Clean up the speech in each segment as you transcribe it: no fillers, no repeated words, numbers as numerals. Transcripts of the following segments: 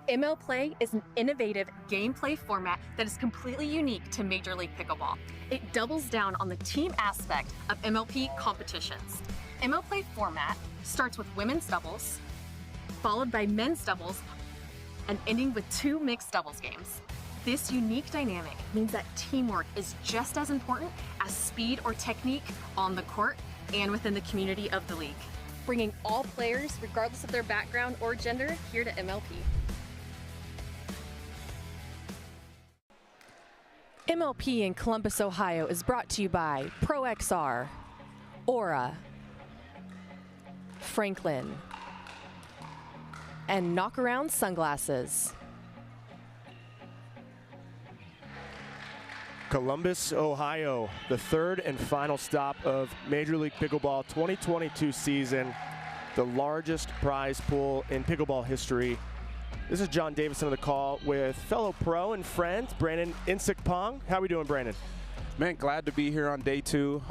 ML Play is an innovative gameplay format that is completely unique to Major League Pickleball. It doubles down on the team aspect of MLP competitions. ML Play format starts with women's doubles, followed by men's doubles, and ending with 2 mixed doubles games. This unique dynamic means that teamwork is just as important as speed or technique on the court and within the community of the league, bringing all players, regardless of their background or gender, here to MLP. MLP in Columbus, Ohio is brought to you by ProXR, Aura, Franklin, and Knockaround Sunglasses. Columbus, Ohio, the third and final stop of Major League Pickleball 2022 season, the largest prize pool in pickleball history. This is John Davison on the call with fellow pro and friend, Brandon Insick-Pong. How are we doing, Brandon? Man, glad to be here on day 2.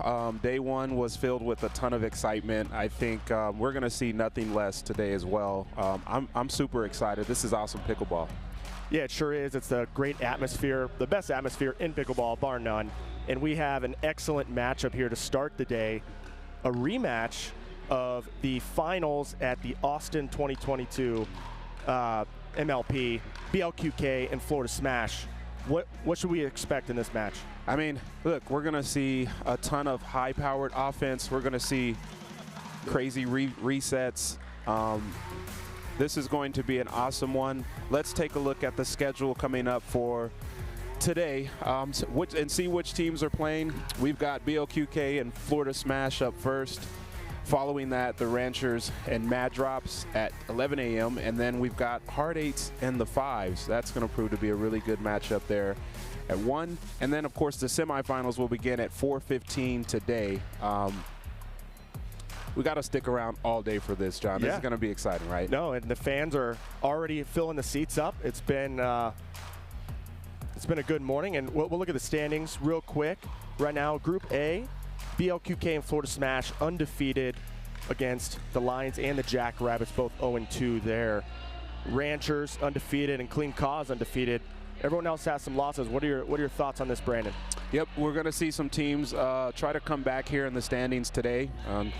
Day 1 was filled with a ton of excitement. I think we're going to see nothing less today as well. I'm super excited. This is awesome pickleball. Yeah, it sure is. It's a great atmosphere, the best atmosphere in pickleball, bar none. And we have an excellent matchup here to start the day, a rematch of the finals at the Austin 2022 MLP, BLQK, and Florida Smash. What should we expect in this match? I mean, look, we're going to see a ton of high-powered offense. We're going to see crazy resets. This is going to be an awesome one. Let's take a look at the schedule coming up for today and see which teams are playing. We've got BLQK and Florida Smash up first. Following that, the Ranchers and Mad Drops at 11 a.m. And then we've got Hard Eights and the Fives. That's going to prove to be a really good matchup there at 1. And then, of course, the semifinals will begin at 4:15 today. We got to stick around all day for this, John. This is going to be exciting, right? No, and the fans are already filling the seats up. It's been a good morning, and we'll look at the standings real quick. Right now, Group A, BLQK and Florida Smash undefeated against the Lions and the Jackrabbits, both 0-2 there. Ranchers undefeated and Clean Cause undefeated. Everyone else has some losses. What are your thoughts on this, Brandon? Yep, we're going to see some teams try to come back here in the standings today,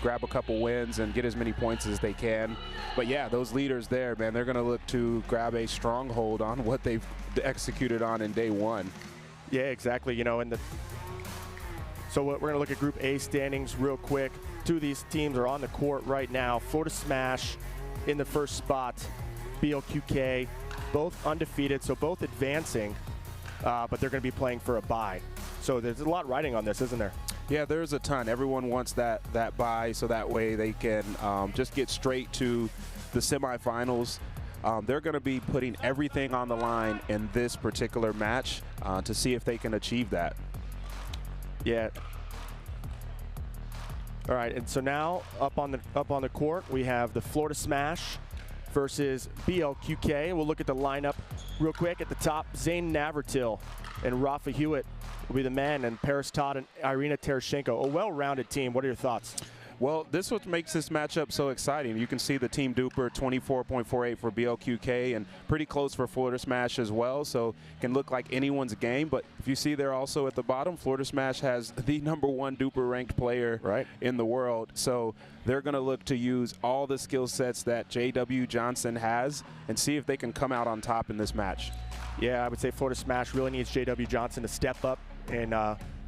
grab a couple wins and get as many points as they can. But yeah, those leaders there, man, they're going to look to grab a stronghold on what they've executed on in day 1. Yeah, exactly. You know, so we're going to look at Group A standings real quick. 2 of these teams are on the court right now. Florida Smash in the first spot, BLQK, both undefeated, so both advancing, but they're going to be playing for a bye. So there's a lot riding on this, isn't there? Yeah, there's a ton. Everyone wants that bye, so that way they can just get straight to the semifinals. They're going to be putting everything on the line in this particular match to see if they can achieve that. Yeah. All right, and so now up on the court we have the Florida Smash versus BLQK. We'll look at the lineup real quick. At the top, Zane Navratil and Rafa Hewitt will be the men, and Paris Todd and Irina Tereshchenko. A well-rounded team. What are your thoughts? Well, this is what makes this matchup so exciting. You can see the team duper 24.48 for BLQK and pretty close for Florida Smash as well, so it can look like anyone's game. But if you see there also at the bottom, Florida Smash has the #1 duper ranked player in the world. So they're going to look to use all the skill sets that J.W. Johnson has and see if they can come out on top in this match. Yeah, I would say Florida Smash really needs J.W. Johnson to step up and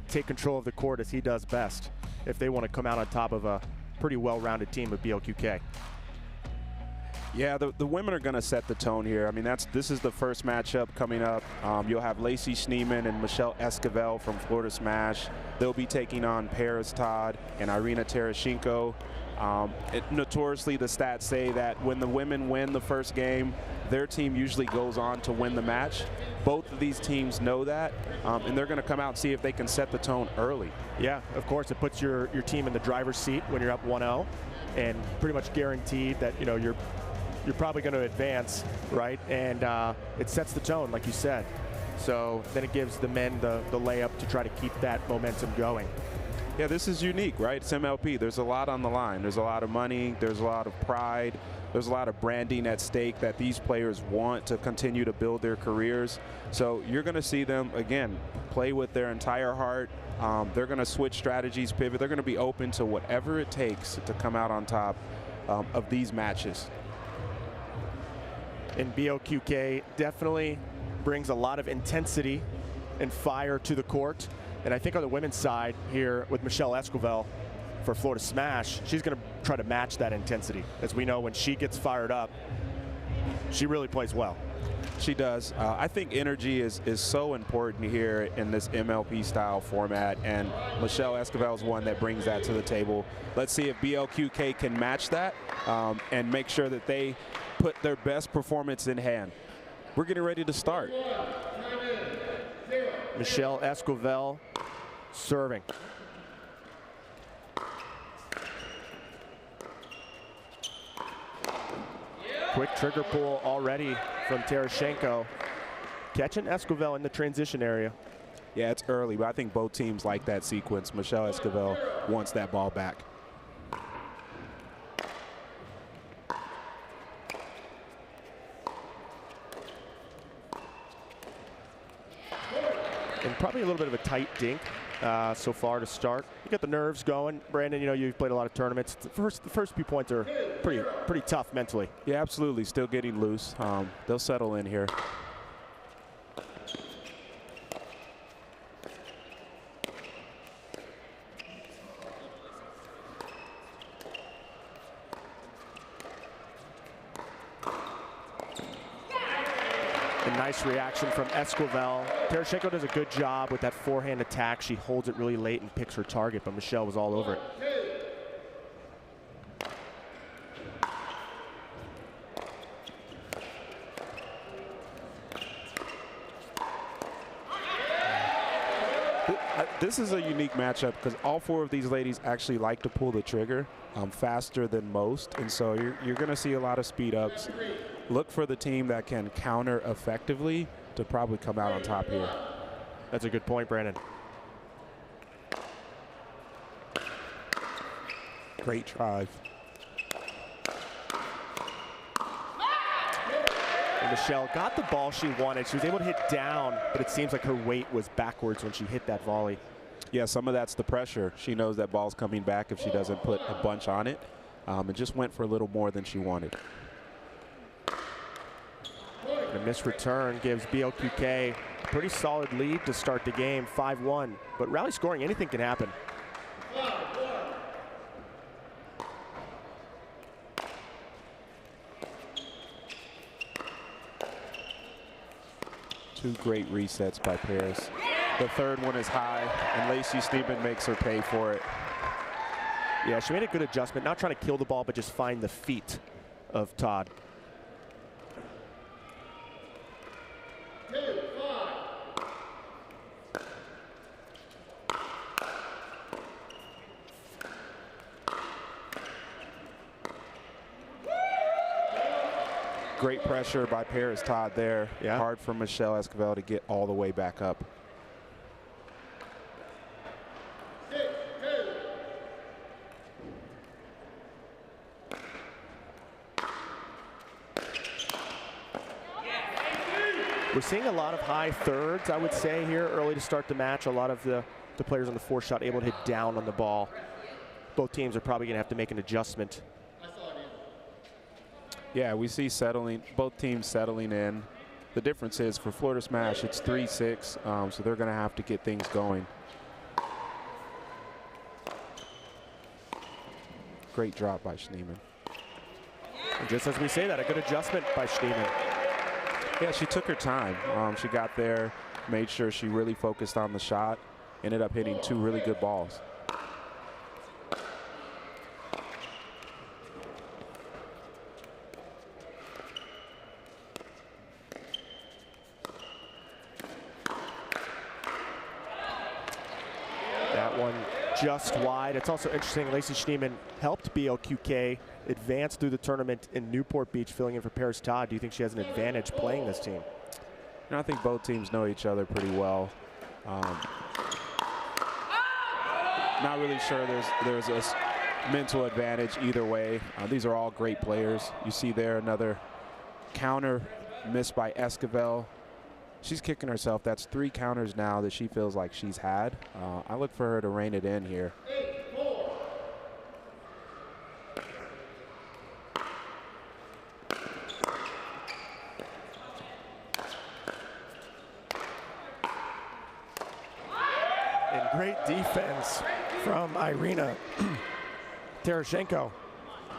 take control of the court as he does best if they want to come out on top of a pretty well-rounded team of BLQK. Yeah, the women are going to set the tone here. I mean, this is the first matchup coming up. You'll have Lacey Schneeman and Michelle Esquivel from Florida Smash. They'll be taking on Paris Todd and Irina Tereshchenko. Notoriously, the stats say that when the women win the first game, their team usually goes on to win the match. Both of these teams know that, and they're going to come out and see if they can set the tone early. Yeah, of course, it puts your team in the driver's seat when you're up 1-0, and pretty much guaranteed that you're probably going to advance, right? And it sets the tone, like you said. So then it gives the men the layup to try to keep that momentum going. Yeah, this is unique, right? It's MLP. There's a lot on the line. There's a lot of money. There's a lot of pride. There's a lot of branding at stake that these players want to continue to build their careers. So you're going to see them, again, play with their entire heart. They're going to switch strategies, pivot. They're going to be open to whatever it takes to come out on top of these matches. And BOQK definitely brings a lot of intensity and fire to the court. And I think on the women's side here with Michelle Esquivel for Florida Smash, she's going to try to match that intensity. As we know, when she gets fired up, she really plays well. She does. I think energy is so important here in this MLP style format, and Michelle Esquivel is one that brings that to the table. Let's see if BLQK can match that and make sure that they put their best performance in hand. We're getting ready to start. Michelle Esquivel serving. Quick trigger pull already from Tereshchenko. Catching Esquivel in the transition area. Yeah, it's early, but I think both teams like that sequence. Michelle Esquivel wants that ball back. And probably a little bit of a tight dink so far to start. You get the nerves going. Brandon, you know, you've played a lot of tournaments. The first few points are pretty tough mentally. Yeah, absolutely. Still getting loose. They'll settle in here. A nice reaction from Esquivel. Tereshchenko does a good job with that forehand attack. She holds it really late and picks her target, but Michelle was all over it. This is a unique matchup because all four of these ladies actually like to pull the trigger faster than most, and so you're going to see a lot of speed ups. Look for the team that can counter effectively to probably come out on top here. That's a good point, Brandon. Great drive. And Michelle got the ball she wanted. She was able to hit down, but it seems like her weight was backwards when she hit that volley. Yeah, some of that's the pressure. She knows that ball's coming back if she doesn't put a bunch on it. And just went for a little more than she wanted. A missed return gives BLQK a pretty solid lead to start the game, 5-1. But rally scoring, anything can happen. Two great resets by Paris. The third one is high, and Lacey Schneeman makes her pay for it. Yeah, she made a good adjustment, not trying to kill the ball, but just find the feet of Todd. Great pressure by Paris Todd there. Yeah. Hard for Michelle Esquivel to get all the way back up. We're seeing a lot of high thirds, I would say, here early to start the match. A lot of the players on the four shot able to hit down on the ball. Both teams are probably going to have to make an adjustment. Yeah, we see both teams settling in. The difference is for Florida Smash, it's 3-6, so they're going to have to get things going. Great drop by Schneeman. And just as we say that, a good adjustment by Schneeman. Yeah, she took her time. She got there, made sure she really focused on the shot, ended up hitting two really good balls. That one just wide. It's also interesting, Lacey Schneeman helped BLQK advance through the tournament in Newport Beach, filling in for Paris Todd. Do you think she has an advantage playing this team? You know, I think both teams know each other pretty well. not really sure there's a mental advantage either way. These are all great players. You see there another counter missed by Esquivel. She's kicking herself. That's 3 counters now that she feels like she's had. I look for her to rein it in here. And great defense from Irina Terashenko.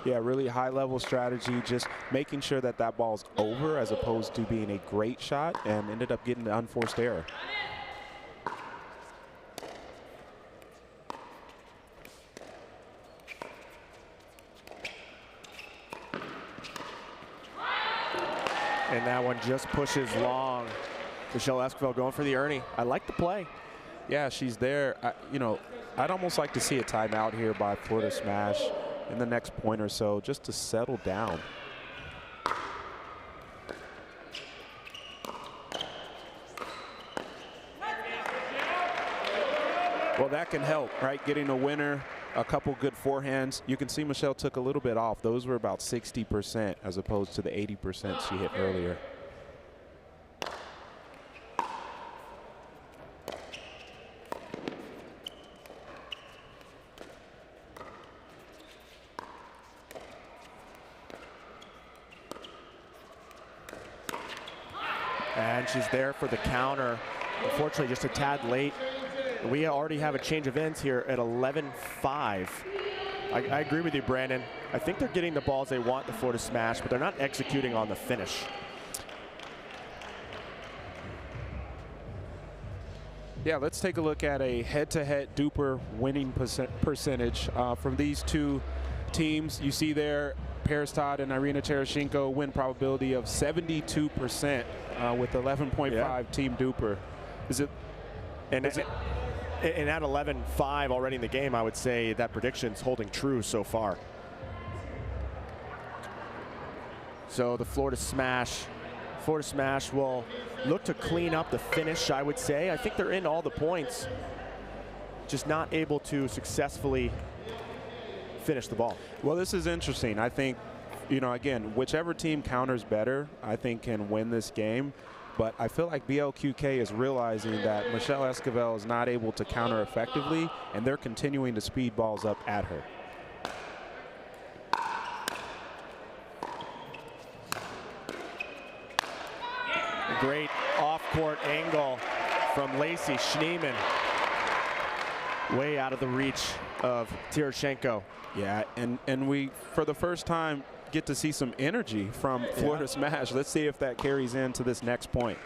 Yeah, really high-level strategy, just making sure that that ball's over as opposed to being a great shot, and ended up getting the unforced error. And that one just pushes long. Michelle Esquivel going for the Ernie. I like the play. Yeah, she's there. I'd almost like to see a timeout here by Florida Smash in the next point or so, just to settle down. Well, that can help, right? Getting a winner, a couple good forehands. You can see Michelle took a little bit off. Those were about 60% as opposed to the 80% she hit earlier. And she's there for the counter. Unfortunately, just a tad late. We already have a change of ends here at 11-5. I agree with you, Brandon. I think they're getting the balls they want, the Florida Smash, but they're not executing on the finish. Yeah, let's take a look at a head-to-head duper winning percentage from these two teams. You see there, Paris Todd and Irina Terashenko win probability of 72% with 11.5 team duper. And at 11-5 already in the game, I would say that prediction's holding true so far. So the Florida Smash will look to clean up the finish, I would say. I think they're in all the points, just not able to successfully finish the ball. Well, this is interesting. I think, again, whichever team counters better, I think can win this game. But I feel like BLQK is realizing that Michelle Esquivel is not able to counter effectively, and they're continuing to speed balls up at her. A great off-court angle from Lacey Schneemann. Way out of the reach of Terashenko. Yeah, and we, for the first time, get to see some energy from Florida Smash. Let's see if that carries into this next point.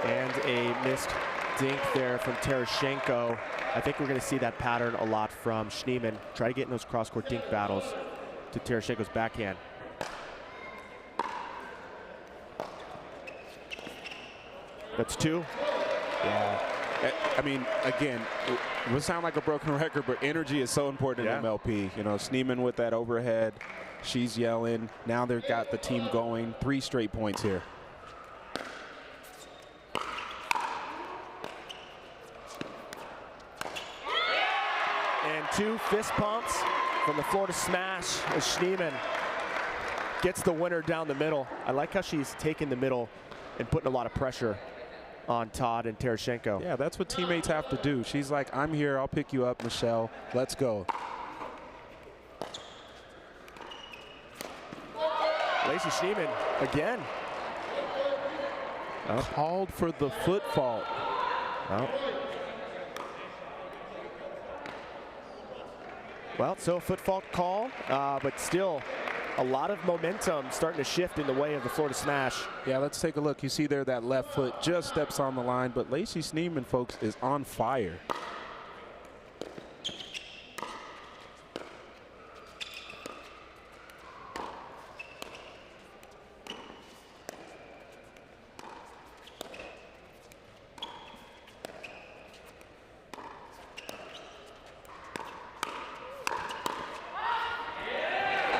And a missed dink there from Terashenko. I think we're going to see that pattern a lot from Schneemann. Try to get in those cross-court dink battles to Terashenko's backhand. That's 2. Yeah. I mean, again, it would sound like a broken record, but energy is so important in MLP. Schneemann with that overhead. She's yelling. Now they've got the team going. 3 straight points here. And 2 fist pumps from the Florida Smash as Schneemann gets the winner down the middle. I like how she's taking the middle and putting a lot of pressure on Todd and Terashenko. Yeah, that's what teammates have to do. She's like, I'm here, I'll pick you up, Michelle. Let's go. Lacey Schneemann again. Called for the foot fault. Well, so a foot fault call, but still a lot of momentum starting to shift in the way of the Florida Smash. Yeah, let's take a look. You see there that left foot just steps on the line, but Lacey Schneemann, folks, is on fire.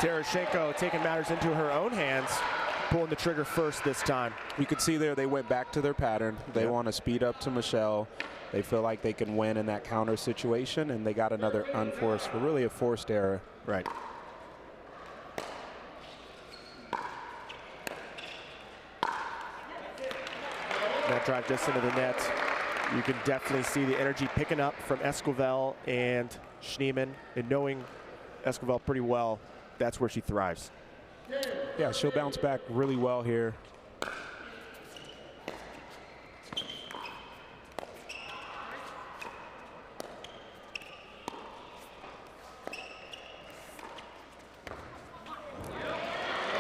Terashenko taking matters into her own hands. pulling the trigger first this time. You can see there they went back to their pattern. They want to speed up to Michelle. They feel like they can win in that counter situation, and they got another unforced, really a forced error. Right. That drive just into the net. You can definitely see the energy picking up from Esquivel and Schneemann, and knowing Esquivel pretty well, that's where she thrives. Yeah, she'll bounce back really well here.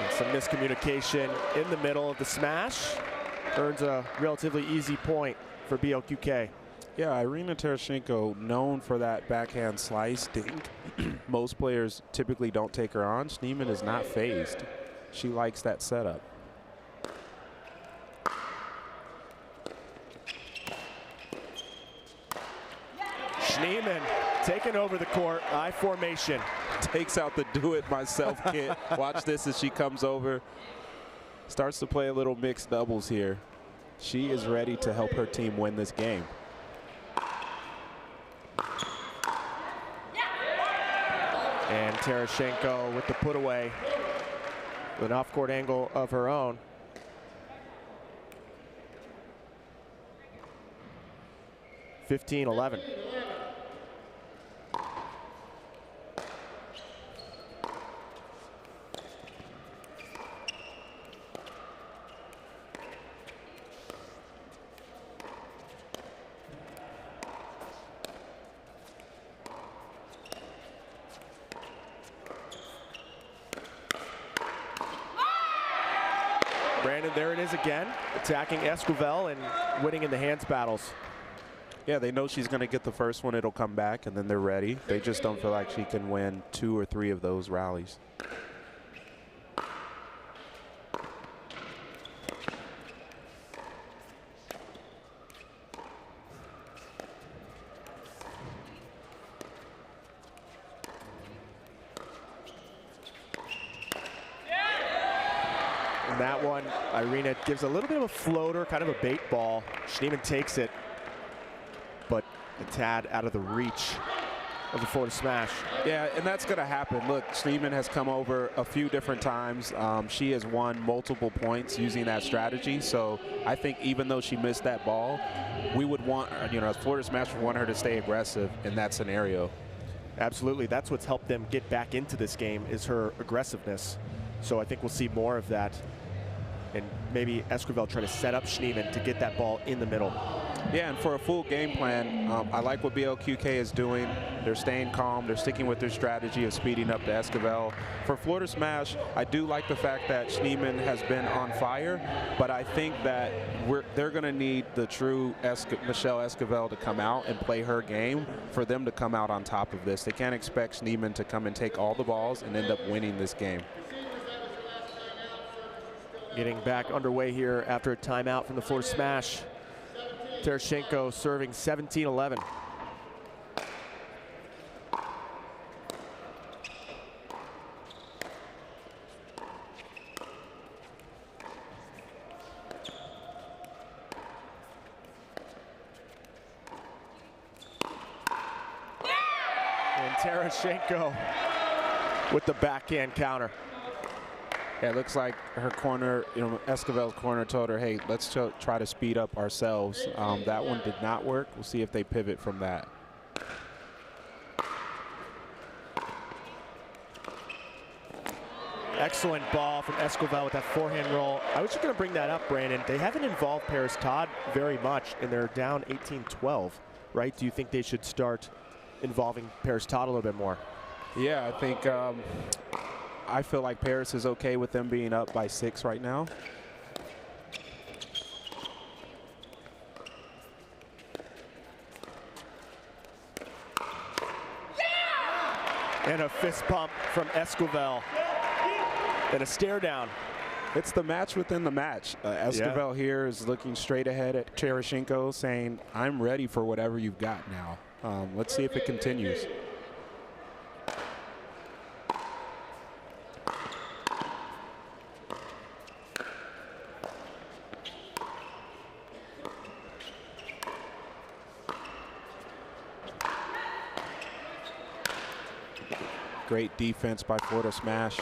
And some miscommunication in the middle of the smash. Earns a relatively easy point for BLQK. Yeah, Irina Tereshchenko, known for that backhand slice. Most players typically don't take her on. Schneemann is not phased. She likes that setup. Schneemann taking over the court, I formation. Takes out the do-it-myself kit. Watch this as she comes over. Starts to play a little mixed doubles here. She is ready to help her team win this game. And Tereshchenko with the put away, with an off-court angle of her own. (15-11). Brandon, there it is again, attacking Esquivel and winning in the hands battles. Yeah, they know she's going to get the first one. It'll come back, and then they're ready. They just don't feel like she can win 2 or 3 of those rallies. And that one, Irina gives a little bit of a floater, kind of a bait ball. Schneemann takes it, but a tad out of the reach of the forward smash. Yeah, and that's going to happen. Look, Schneemann has come over a few different times. She has won multiple points using that strategy. So I think even though she missed that ball, we would want, as Florida Smash would want her to stay aggressive in that scenario. Absolutely. That's what's helped them get back into this game, is her aggressiveness. So I think we'll see more of that. And maybe Esquivel try to set up Schneemann to get that ball in the middle. Yeah, and for a full game plan, I like what BLQK is doing. They're staying calm. They're sticking with their strategy of speeding up to Esquivel. For Florida Smash, I do like the fact that Schneemann has been on fire, but I think that they're going to need the true Michelle Esquivel to come out and play her game for them to come out on top of this. They can't expect Schneemann to come and take all the balls and end up winning this game. Getting back underway here after a timeout from the Florida Smash. Tereshchenko serving 17-11. And Tereshchenko with the backhand counter. Yeah, it looks like her corner, Esquivel's corner told her, hey, let's try to speed up ourselves. That one did not work. We'll see if they pivot from that. Excellent ball from Esquivel with that forehand roll. I was just going to bring that up, Brandon. They haven't involved Paris Todd very much, and they're down 18-12, right? Do you think they should start involving Paris Todd a little bit more? Yeah, I think I feel like Paris is okay with them being up by 6 right now. And a fist pump from Esquivel. And a stare down. It's the match within the match. Esquivel here is looking straight ahead at Tereshchenko, saying, I'm ready for whatever you've got now. Let's see if it continues. Great defense by Florida Smash.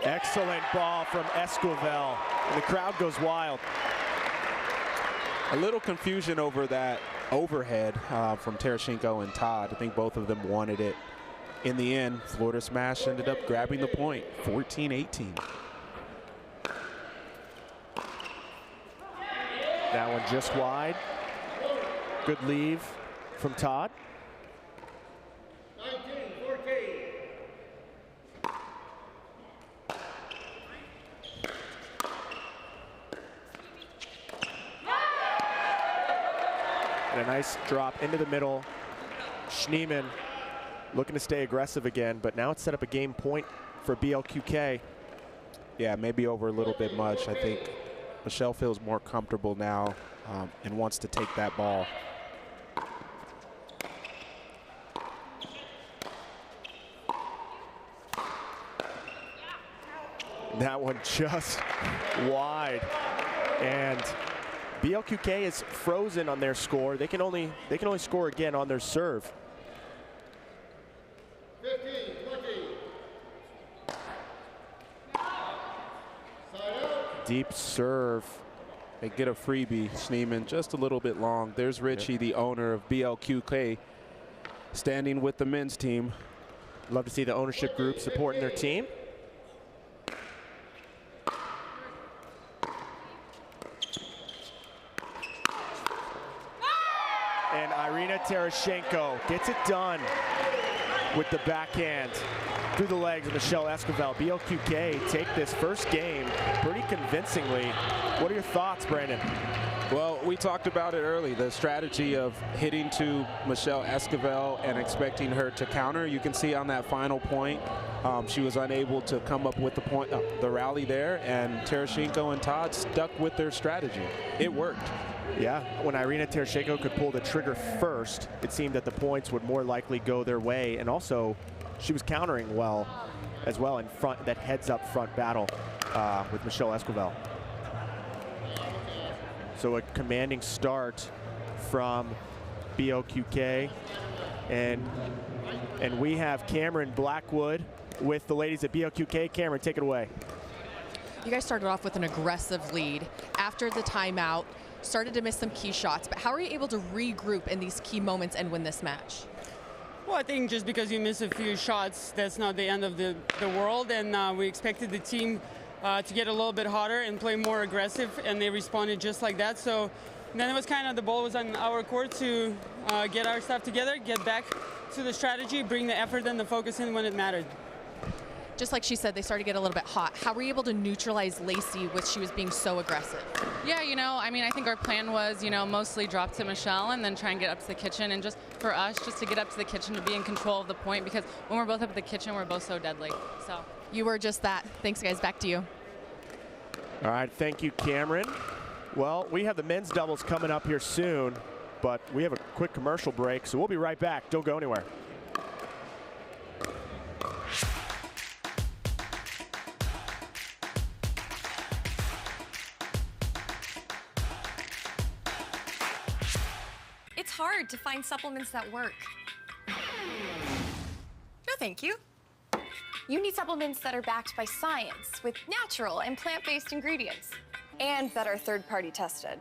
Excellent ball from Esquivel. And the crowd goes wild. A little confusion over that overhead from Tereshchenko and Todd. I think both of them wanted it. In the end, Florida Smash ended up grabbing the point, 14-18. That one just wide. Good leave from Todd. 19-14. And a nice drop into the middle. Schneemann looking to stay aggressive again, but now it's set up a game point for BLQK. Yeah, maybe over a little bit much. I think Michelle feels more comfortable now and wants to take that ball. That one just wide. And BLQK is frozen on their score. They can only score again on their serve. 15-20. Deep serve. They get a freebie. Schneemann just a little bit long. There's Richie, the owner of BLQK, standing with the men's team. Love to see the ownership group supporting their team. And Irina Tereshchenko gets it done with the backhand through the legs of Michelle Esquivel. BLQK take this first game pretty convincingly. What are your thoughts, Brandon? Well, we talked about it early, the strategy of hitting to Michelle Esquivel and expecting her to counter. You can see on that final point, she was unable to come up with the rally there, and Tereshchenko and Todd stuck with their strategy. It worked. Yeah, when Irina Tereshchenko could pull the trigger first, it seemed that the points would more likely go their way, and also she was countering well as well in front, that heads-up front battle with Michelle Esquivel. So a commanding start from BLQK, and we have Cameron Blackwood with the ladies at BLQK. Cameron, take it away. You guys started off with an aggressive lead. After the timeout, started to miss some key shots, but how are you able to regroup in these key moments and win this match? Well, I think just because you miss a few shots, that's not the end of the world, and we expected the team to get a little bit hotter and play more aggressive, and they responded just like that. So then it was kind of, the ball was on our court to get our stuff together, get back to the strategy, bring the effort and the focus in when it mattered. Just like she said, they started to get a little bit hot. How were you able to neutralize Lacey when she was being so aggressive? Yeah, I mean, I think our plan was, mostly drop to Michelle and then try and get up to the kitchen, and just for us, just to get up to the kitchen to be in control of the point, because when we're both up at the kitchen, we're both so deadly. So you were just that. Thanks, guys. Back to you. All right, thank you, Cameron. Well, we have the men's doubles coming up here soon, but we have a quick commercial break, so we'll be right back. Don't go anywhere. It's hard to find supplements that work. No, thank you. You need supplements that are backed by science with natural and plant-based ingredients, and that are third-party tested.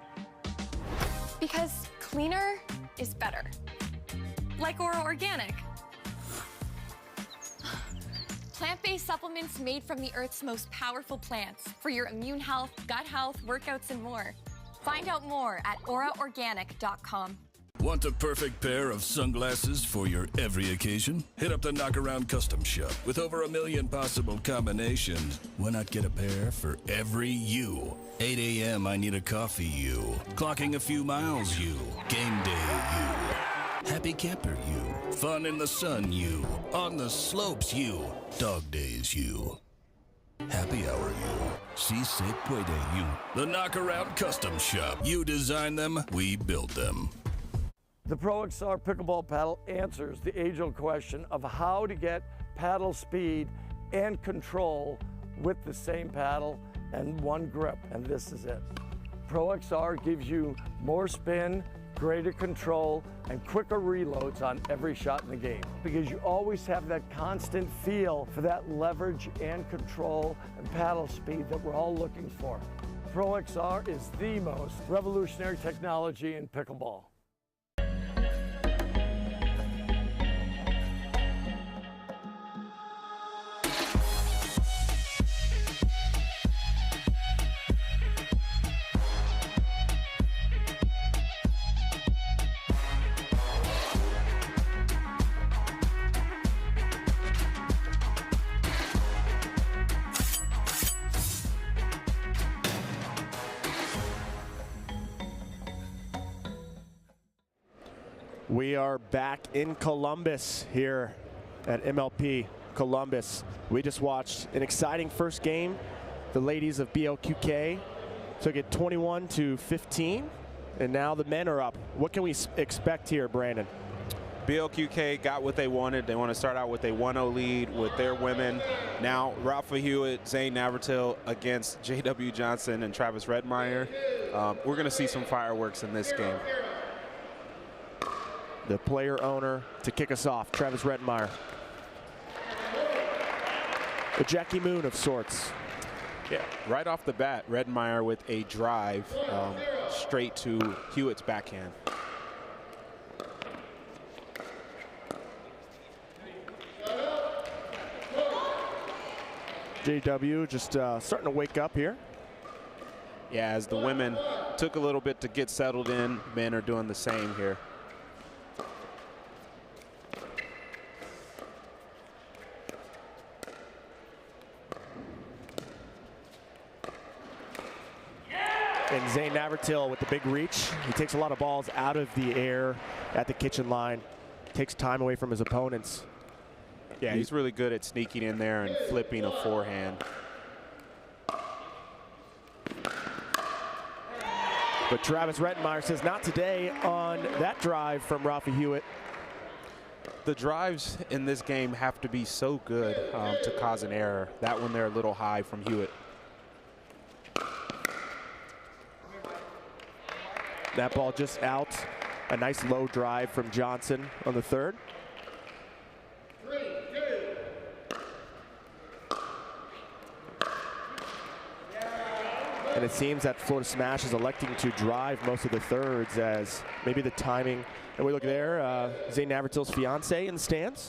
Because cleaner is better. Like Ora Organic. Plant-based supplements made from the Earth's most powerful plants for your immune health, gut health, workouts, and more. Find out more at oraorganic.com. Want the perfect pair of sunglasses for your every occasion? Hit up the Knockaround Custom Shop. With over 1 million possible combinations, why not get a pair for every you? 8 a.m. I need a coffee you. Clocking a few miles you. Game day you. Happy camper you. Fun in the sun you. On the slopes you. Dog days you. Happy hour you. Si se puede you. The Knockaround Custom Shop. You design them, we build them. The Pro XR Pickleball Paddle answers the age-old question of how to get paddle speed and control with the same paddle and one grip, and this is it. Pro XR gives you more spin, greater control, and quicker reloads on every shot in the game, because you always have that constant feel for that leverage and control and paddle speed that we're all looking for. Pro XR is the most revolutionary technology in pickleball. We are back in Columbus here at MLP Columbus. We just watched an exciting first game. The ladies of BLQK took it 21-15, and now the men are up. What can we expect here, Brandon? BLQK got what they wanted. They want to start out with a 1-0 lead with their women. Now, Rafa Hewitt, Zane Navratil against J.W. Johnson and Travis Redmeyer. We're going to see some fireworks in this game. The player owner to kick us off, Travis Redmeyer. A Jackie Moon of sorts. Yeah, right off the bat, Redmeyer with a drive straight to Hewitt's backhand. JW just starting to wake up here. Yeah, as the women took a little bit to get settled in, men are doing the same here. And Zane Navratil with the big reach. He takes a lot of balls out of the air at the kitchen line. Takes time away from his opponents. Yeah, he's really good at sneaking in there and flipping a forehand. But Travis Redmeyer says not today on that drive from Rafa Hewitt. The drives in this game have to be so good to cause an error. That one they're a little high from Hewitt. That ball just out. A nice low drive from Johnson on the third. And it seems that Florida Smash is electing to drive most of the thirds, as maybe the timing. And we look there, Zane Navratil's fiance in the stands.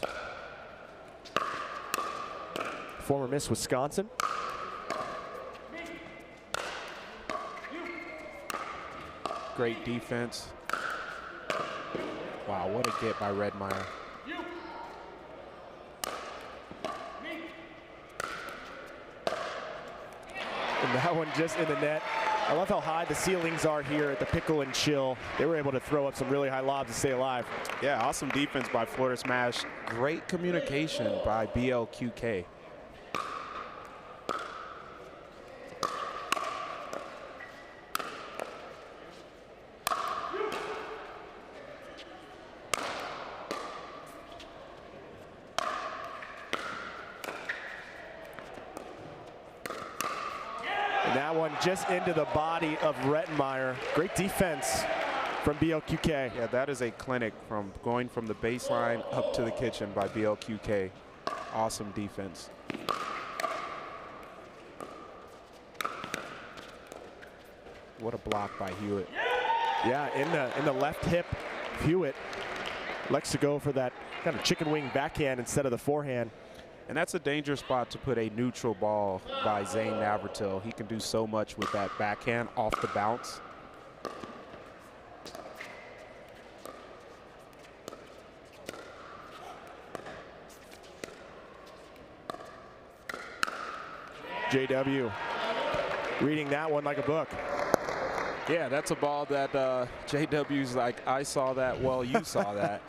Former Miss Wisconsin. Great defense. Wow, what a get by Redmeyer. And that one just in the net. I love how high the ceilings are here at the Pickle and Chill. They were able to throw up some really high lobs to stay alive. Yeah, awesome defense by Florida Smash. Great communication by BLQK. And that one just into the body of Rettenmeyer. Great defense from BLQK. Yeah, that is a clinic from going from the baseline up to the kitchen by BLQK. Awesome defense. What a block by Hewitt. Yeah, in the left hip, Hewitt likes to go for that kind of chicken wing backhand instead of the forehand. And that's a dangerous spot to put a neutral ball by Zane Navratil. He can do so much with that backhand off the bounce. JW reading that one like a book. Yeah, that's a ball that JW's like, I saw that, well, you saw that.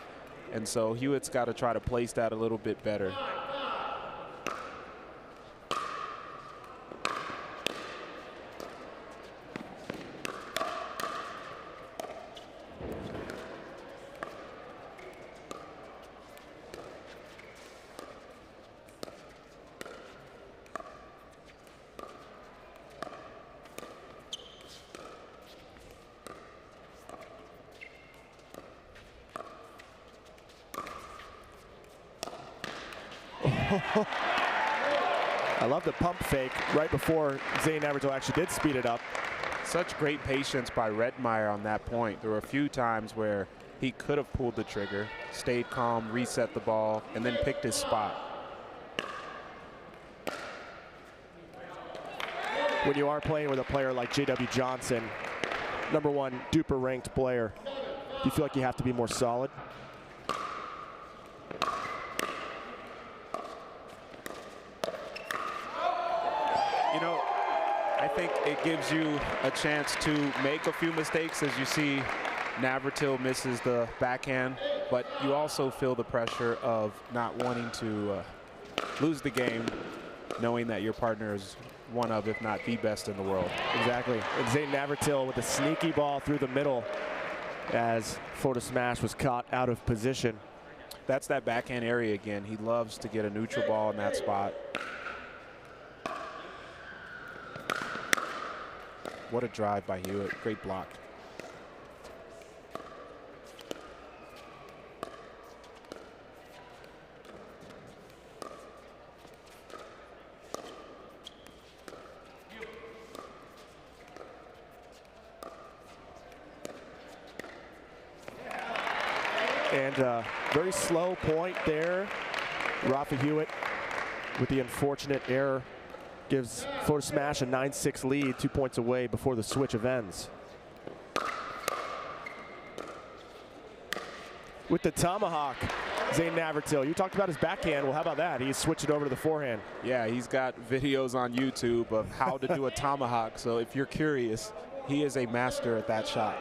And so Hewitt's got to try to place that a little bit better. I love the pump fake right before Zane Navratil actually did speed it up. Such great patience by Redmeyer on that point. There were a few times where he could have pulled the trigger, stayed calm, reset the ball, and then picked his spot. When you are playing with a player like J.W. Johnson, #1 duper ranked player, do you feel like you have to be more solid? You know, I think it gives you a chance to make a few mistakes, as you see Navratil misses the backhand, but you also feel the pressure of not wanting to lose the game, knowing that your partner is one of, if not the best in the world. Exactly. And Zane Navratil with a sneaky ball through the middle as Florida Smash was caught out of position. That's that backhand area again. He loves to get a neutral ball in that spot. What a drive by Hewitt. Great block. And very slow point there. Rafa Hewitt with the unfortunate error gives Florida Smash a 9-6 lead, 2 points away before the switch of ends. With the tomahawk, Zane Navratil. You talked about his backhand. Well, how about that? He's switched it over to the forehand. Yeah, he's got videos on YouTube of how to do a tomahawk. So if you're curious, he is a master at that shot.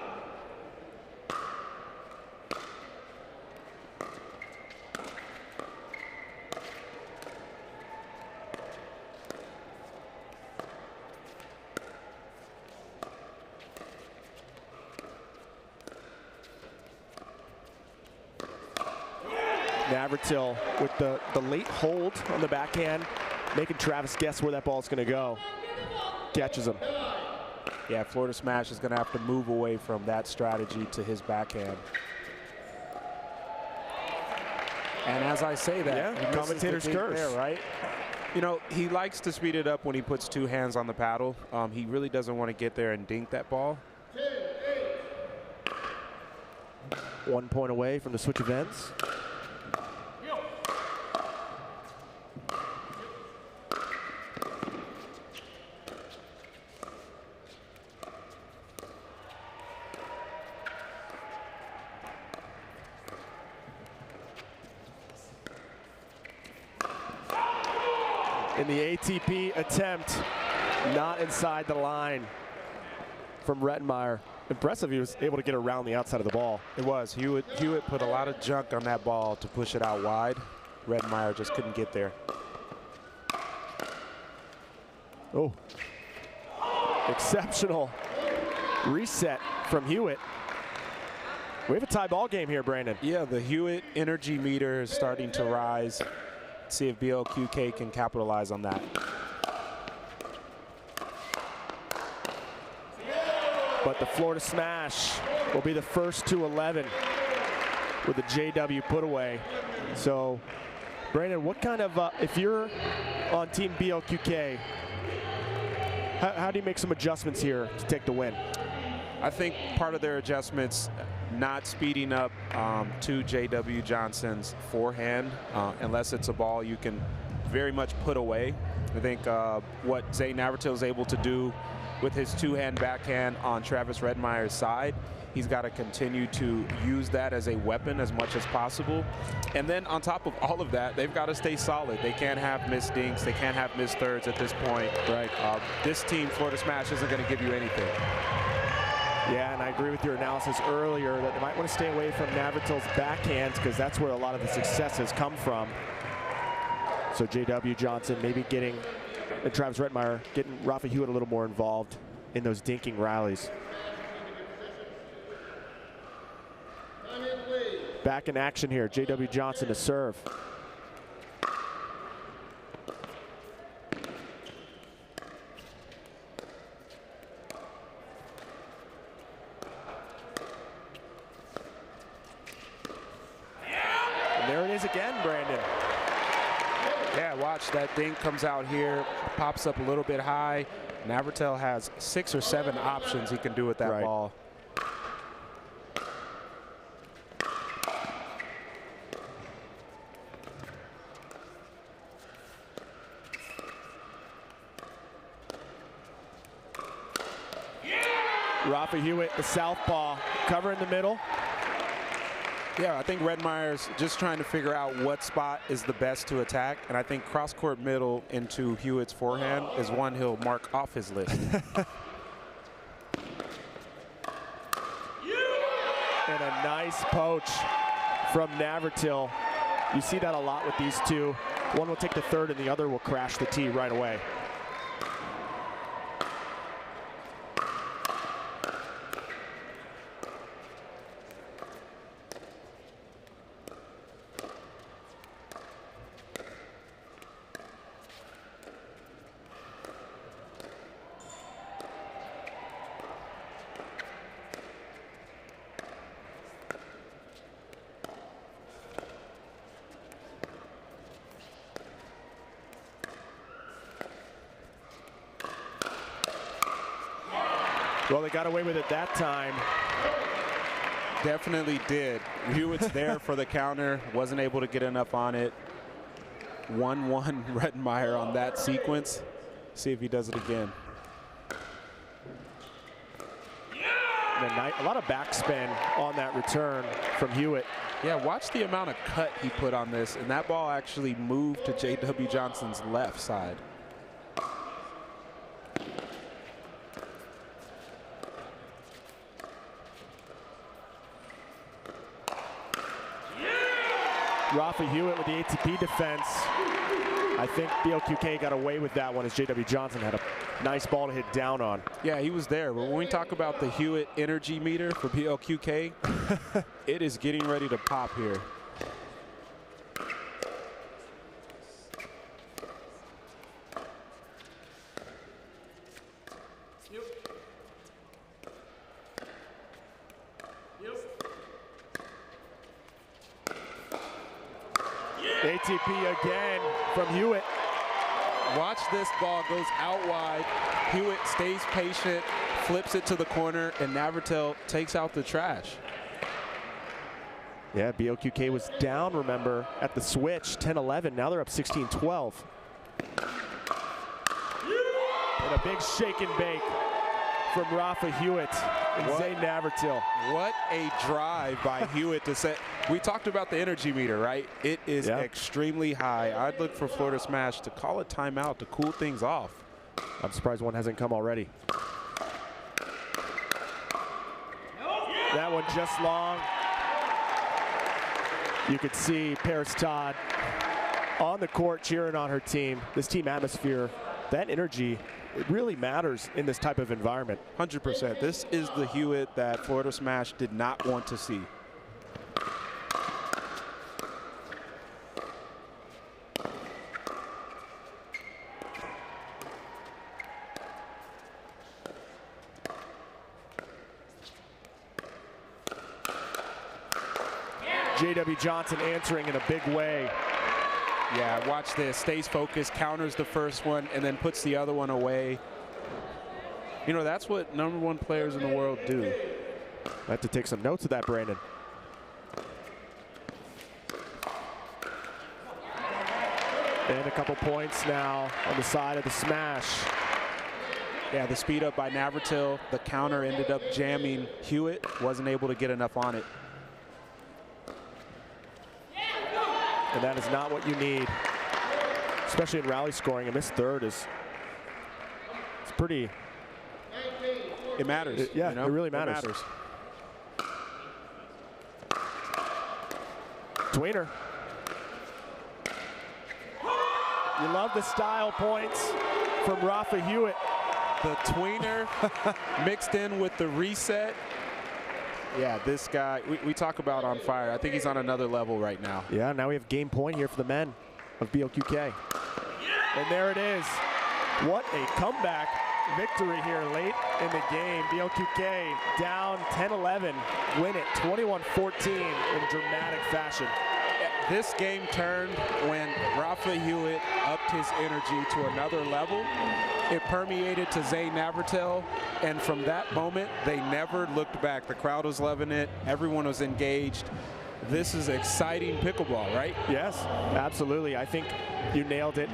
Navratil with the late hold on the backhand, making Travis guess where that ball is going to go. Catches him. Yeah, Florida Smash is going to have to move away from that strategy to his backhand. And as I say that, yeah, commentator's curse there, right? You know, he likes to speed it up when he puts two hands on the paddle. He really doesn't want to get there and dink that ball. 1 point away from the switch of ends. In the ATP attempt, not inside the line from Rettenmeyer. Impressive, he was able to get around the outside of the ball. It was. Hewitt put a lot of junk on that ball to push it out wide. Rettenmeyer just couldn't get there. Oh, exceptional reset from Hewitt. We have a tie ball game here, Brandon. Yeah, the Hewitt energy meter is starting to rise. See if BLQK can capitalize on that. But the Florida Smash will be the first to 11 with the JW put away. So, Brandon, what kind of, if you're on Team BLQK, how do you make some adjustments here to take the win? I think part of their adjustments, not speeding up to J.W. Johnson's forehand, unless it's a ball you can very much put away. I think what Zane Navratil is able to do with his two-hand backhand on Travis Redmeyer's side, he's got to continue to use that as a weapon as much as possible. And then on top of all of that, they've got to stay solid. They can't have missed dinks. They can't have missed thirds at this point. Right. This team, Florida Smash, isn't going to give you anything. Yeah, and I agree with your analysis earlier that they might want to stay away from Navratil's backhands because that's where a lot of the success has come from. So J.W. Johnson maybe getting, and Travis Retmeyer getting Rafa Hewitt a little more involved in those dinking rallies. Back in action here, J.W. Johnson to serve. And there it is again, Brandon. Yeah, watch that dink comes out here, pops up a little bit high. Navratil has 6 or 7 options he can do with that ball. Rafa Hewitt, the southpaw, cover in the middle. Yeah, I think Redmeyer's just trying to figure out what spot is the best to attack, and I think cross-court middle into Hewitt's forehand is one he'll mark off his list. And a nice poach from Navratil. You see that a lot with these two. One will take the third and the other will crash the tee right away. Well, they got away with it that time. Definitely did. Hewitt's there for the counter, wasn't able to get enough on it. 1-1 Redmeyer on that sequence. See if he does it again. And a lot of backspin on that return from Hewitt. Yeah, watch the amount of cut he put on this, and that ball actually moved to J.W. Johnson's left side. Rafa Hewitt with the ATP defense. I think BLQK got away with that one as J.W. Johnson had a nice ball to hit down on. Yeah, he was there. But when we talk about the Hewitt energy meter for BLQK, it is getting ready to pop here. ATP again from Hewitt. Watch this ball goes out wide. Hewitt stays patient, flips it to the corner, and Navratil takes out the trash. Yeah, BLQK was down, remember, at the switch, 10-11. Now they're up 16-12. And a big shake and bake from Rafa Hewitt and Zane Navratil. What a drive by Hewitt to set. We talked about the energy meter, right? It is extremely high. I'd look for Florida Smash to call a timeout to cool things off. I'm surprised one hasn't come already. That one just long. You could see Paris Todd on the court cheering on her team. This team atmosphere, that energy, it really matters in this type of environment. 100%. This is the Hewitt that Florida Smash did not want to see. J.W. Johnson answering in a big way. Yeah, watch this. Stays focused, counters the first one, and then puts the other one away. You know, that's what #1 players in the world do. I have to take some notes of that, Brandon. And a couple points now on the side of the smash. Yeah, the speed up by Navratil. The counter ended up jamming Hewitt. Wasn't able to get enough on it. And that is not what you need, especially in rally scoring. And this third is, it's pretty. It matters. Yeah, you know? it really matters. It matters. Tweener. You love the style points from Rafa Hewitt. The tweener mixed in with the reset. Yeah, this guy, we talk about on fire. I think he's on another level right now. Yeah, now we have game point here for the men of BLQK. And there it is. What a comeback victory here late in the game. BLQK down 10-11, win it 21-14 in dramatic fashion. This game turned when Rafa Hewitt upped his energy to another level. It permeated to Zane Navratil, and from that moment, they never looked back. The crowd was loving it. Everyone was engaged. This is exciting pickleball, right? Yes, absolutely. I think you nailed it,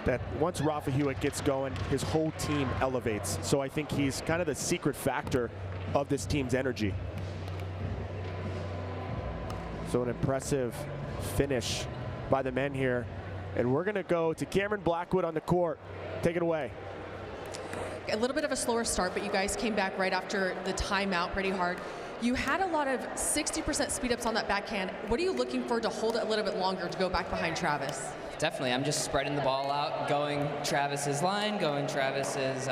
that once Rafa Hewitt gets going, his whole team elevates. So I think he's kind of the secret factor of this team's energy. So an impressive finish by the men here. And we're going to go to Cameron Blackwood on the court. Take it away. A little bit of a slower start, but you guys came back right after the timeout pretty hard. You had a lot of 60% speed ups on that backhand. What are you looking for to hold it a little bit longer to go back behind Travis? Definitely, I'm just spreading the ball out, going Travis's line, going Travis's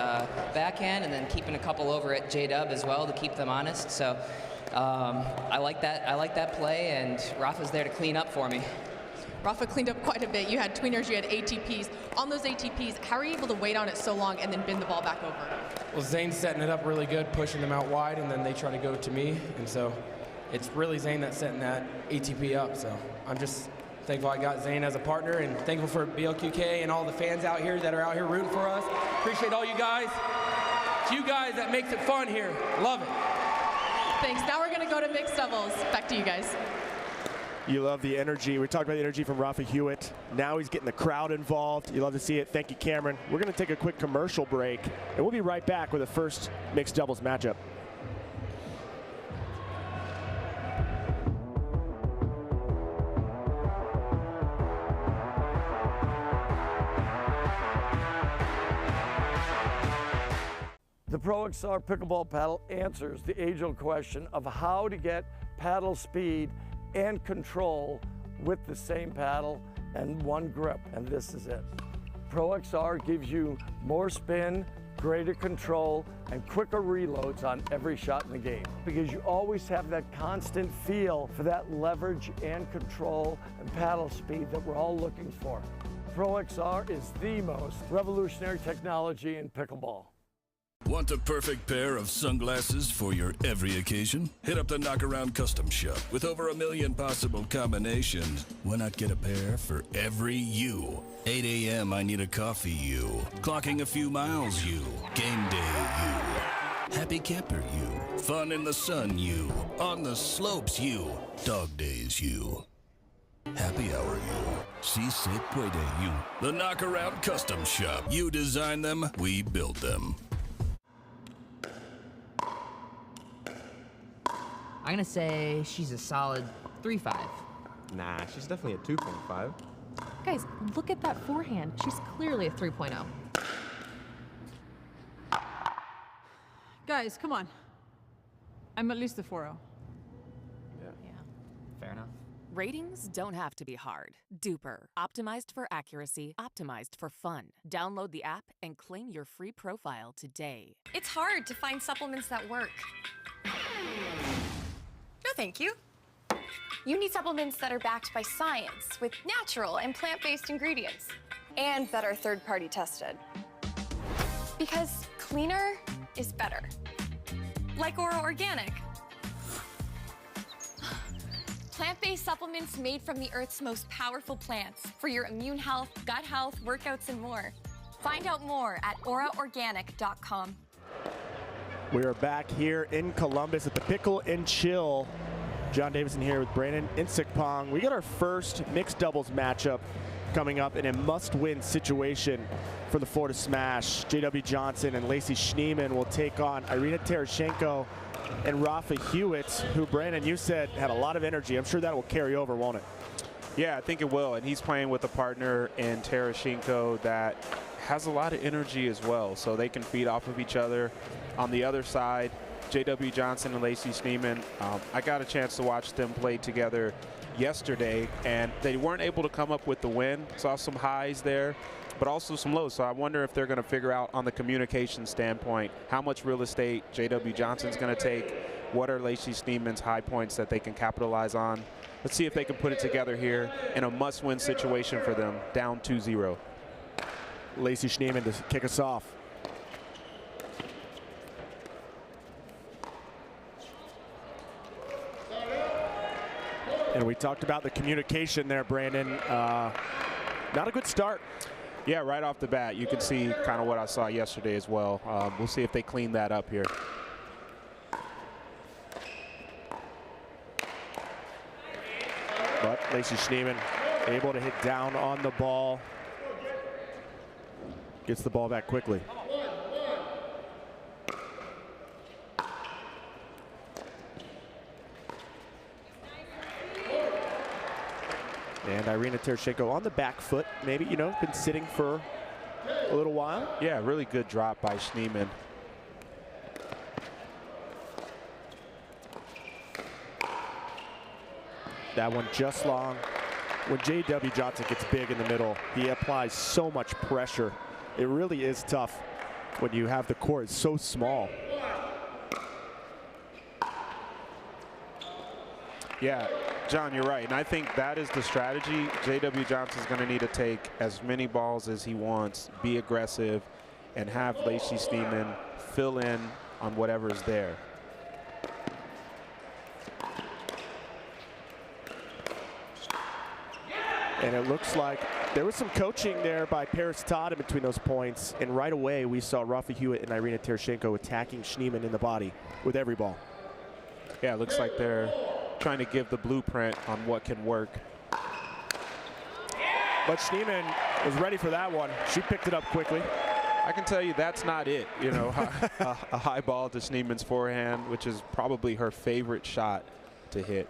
backhand, and then keeping a couple over at J-Dub as well to keep them honest. So I like that play, and Rafa's there to clean up for me. Rafa cleaned up quite a bit. You had tweeners, you had ATPs. On those ATPs, how are you able to wait on it so long and then bend the ball back over? Well, Zane's setting it up really good, pushing them out wide, and then they try to go to me. And so it's really Zane that's setting that ATP up. So I'm just thankful I got Zane as a partner, and thankful for BLQK and all the fans out here that are out here rooting for us. Appreciate all you guys. It's you guys that makes it fun here. Love it. Thanks. Now we're going to go to mixed doubles. Back to you guys. You love the energy. We talked about the energy from Rafa Hewitt. Now he's getting the crowd involved. You love to see it. Thank you, Cameron. We're going to take a quick commercial break, and we'll be right back with the first mixed doubles matchup. The Pro XR Pickleball Paddle answers the age-old question of how to get paddle speed and control with the same paddle and one grip, and this is it. Pro XR gives you more spin, greater control, and quicker reloads on every shot in the game, because you always have that constant feel for that leverage and control and paddle speed that we're all looking for. Pro XR is the most revolutionary technology in pickleball. Want the perfect pair of sunglasses for your every occasion? Hit up the Knockaround Custom Shop. With over 1 million possible combinations, why not get a pair for every you? 8 a.m. I need a coffee you. Clocking a few miles you. Game day you. Happy camper you. Fun in the sun you. On the slopes you. Dog days you. Happy hour you. Si se puede you. The Knockaround Custom Shop. You design them, we build them. I'm gonna say she's a solid 3.5. Nah, she's definitely a 2.5. Guys, look at that forehand. She's clearly a 3.0. Guys, come on. I'm at least a 4.0. Yeah. Fair enough. Ratings don't have to be hard. Duper. Optimized for accuracy, optimized for fun. Download the app and claim your free profile today. It's hard to find supplements that work. No, thank you. You need supplements that are backed by science with natural and plant-based ingredients and that are third-party tested. Because cleaner is better. Like Ora Organic. Plant-based supplements made from the Earth's most powerful plants for your immune health, gut health, workouts, and more. Find out more at oraorganic.com. We are back here in Columbus at the Pickle and Chill. John Davison here with Brandon Insikpong. We got our first mixed doubles matchup coming up in a must-win situation for the Florida Smash. J.W. Johnson and Lacey Schneeman will take on Irina Tereshchenko and Rafa Hewitt, who, Brandon, you said had a lot of energy. I'm sure that will carry over, won't it? Yeah, I think it will. And he's playing with a partner in Tereshchenko that has a lot of energy as well, so they can feed off of each other. On the other side, J.W. Johnson and Lacey Schneeman, I got a chance to watch them play together yesterday, and they weren't able to come up with the win. Saw some highs there, but also some lows. So I wonder if they're going to figure out on the communication standpoint how much real estate J.W. Johnson's going to take. What are Lacey Schneeman's high points that they can capitalize on? Let's see if they can put it together here in a must-win situation for them, down 2-0. Lacey Schneeman to kick us off. And we talked about the communication there, Brandon. Not a good start. Yeah, right off the bat, you can see kind of what I saw yesterday as well. We'll see if they clean that up here. But Lacey Schneemann able to hit down on the ball. Gets the ball back quickly. And Irina Tereshchenko on the back foot, maybe, you know, been sitting for a little while. Yeah, really good drop by Schneemann. That one just long. When J.W. Johnson gets big in the middle, he applies so much pressure. It really is tough when you have the court so small. Yeah, John, you're right. And I think that is the strategy. J.W. Johnson's going to need to take as many balls as he wants, be aggressive, and have Lacey Schneemann fill in on whatever's there. And it looks like there was some coaching there by Paris Todd in between those points. And right away, we saw Rafa Hewitt and Irina Tereshchenko attacking Schneemann in the body with every ball. Yeah, it looks like they're trying to give the blueprint on what can work. But Schneemann was ready for that one. She picked it up quickly. I can tell you that's not it. You know, a high ball to Schneemann's forehand, which is probably her favorite shot to hit.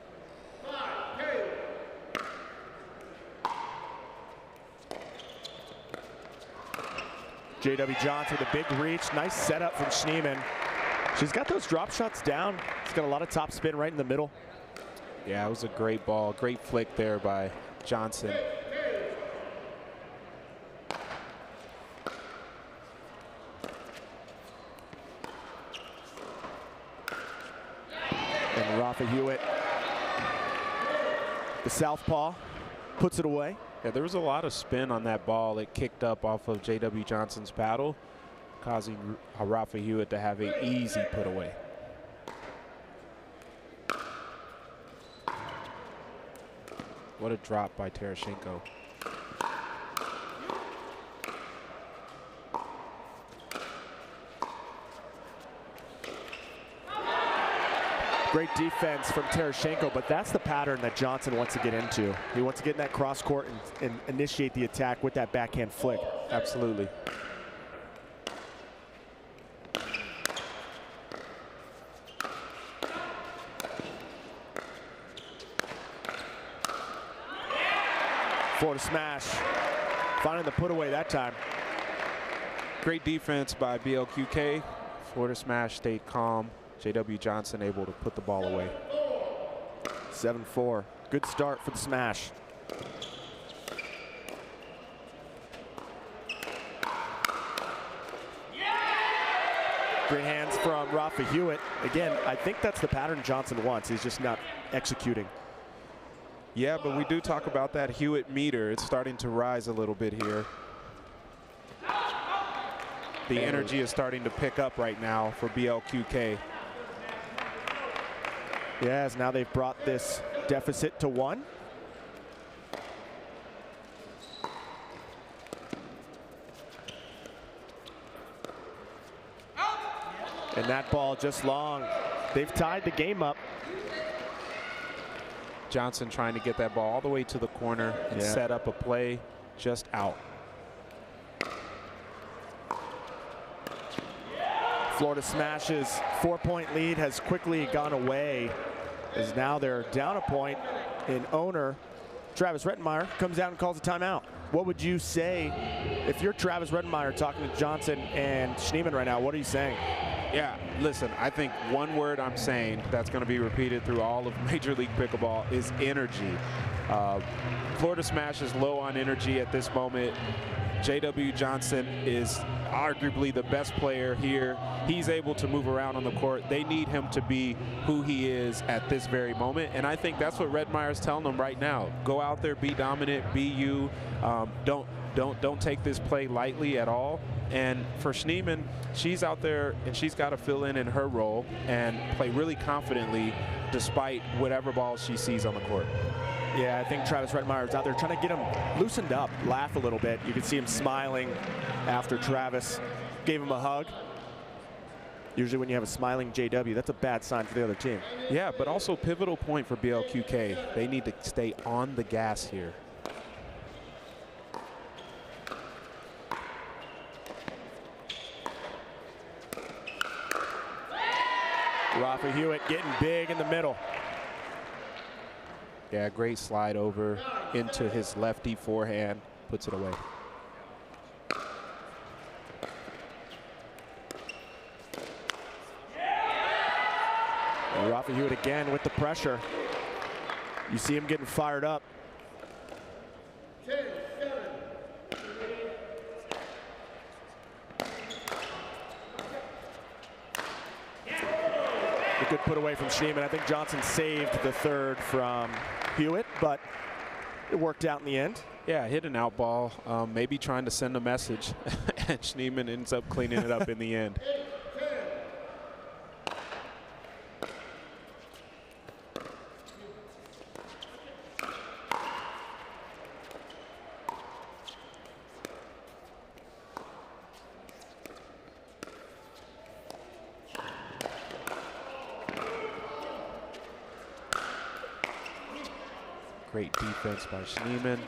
J.W. Johnson with a big reach. Nice setup from Schneemann. She's got those drop shots down. She's got a lot of top spin right in the middle. Yeah, it was a great ball. Great flick there by Johnson. And Rafa Hewitt, the southpaw, puts it away. Yeah, there was a lot of spin on that ball. It kicked up off of J.W. Johnson's paddle, causing Rafa Hewitt to have an easy put away. What a drop by Tereshchenko. Great defense from Tereshchenko, but that's the pattern that Johnson wants to get into. He wants to get in that cross court and initiate the attack with that backhand flick. Absolutely. Florida smash, finding the put away that time. Great defense by BLQK. Florida smash stayed calm. J.W. Johnson able to put the ball away. 7-4. Good start for the smash. Great hands from Rafa Hewitt. Again, I think that's the pattern Johnson wants. He's just not executing. Yeah, but we do talk about that Hewitt meter. It's starting to rise a little bit here. The energy is starting to pick up right now for BLQK. Yes, now they've brought this deficit to 1. And that ball just long. They've tied the game up. Johnson trying to get that ball all the way to the corner and set up a play just out. Florida Smash's 4-point lead has quickly gone away, as now they're down a point. And owner Travis Rettenmeyer comes out and calls a timeout. What would you say if you're Travis Rettenmeyer talking to Johnson and Schneemann right now? What are you saying? Yeah, listen, I think one word I'm saying that's going to be repeated through all of Major League Pickleball is energy. Florida Smash is low on energy at this moment. J.W. Johnson is arguably the best player here. He's able to move around on the court. They need him to be who he is at this very moment, and I think that's what Red Meyer's telling them right now. Go out there, be dominant, be you. Don't take this play lightly at all. And for Schneemann, she's out there and she's got to fill in her role and play really confidently despite whatever ball she sees on the court. Yeah, I think Travis Redmeyer's out there trying to get him loosened up, laugh a little bit. You can see him smiling after Travis gave him a hug. Usually when you have a smiling JW, that's a bad sign for the other team. Yeah, but also pivotal point for BLQK. They need to stay on the gas here. Rafa Hewitt getting big in the middle. Yeah, great slide over into his lefty forehand, puts it away. And Rafa Hewitt again with the pressure. You see him getting fired up. A good put away from Schneemann. I think Johnson saved the third from Hewitt, but it worked out in the end. Yeah, hit an out ball, maybe trying to send a message, and Schneemann ends up cleaning it up in the end. Great defense by Schneemann.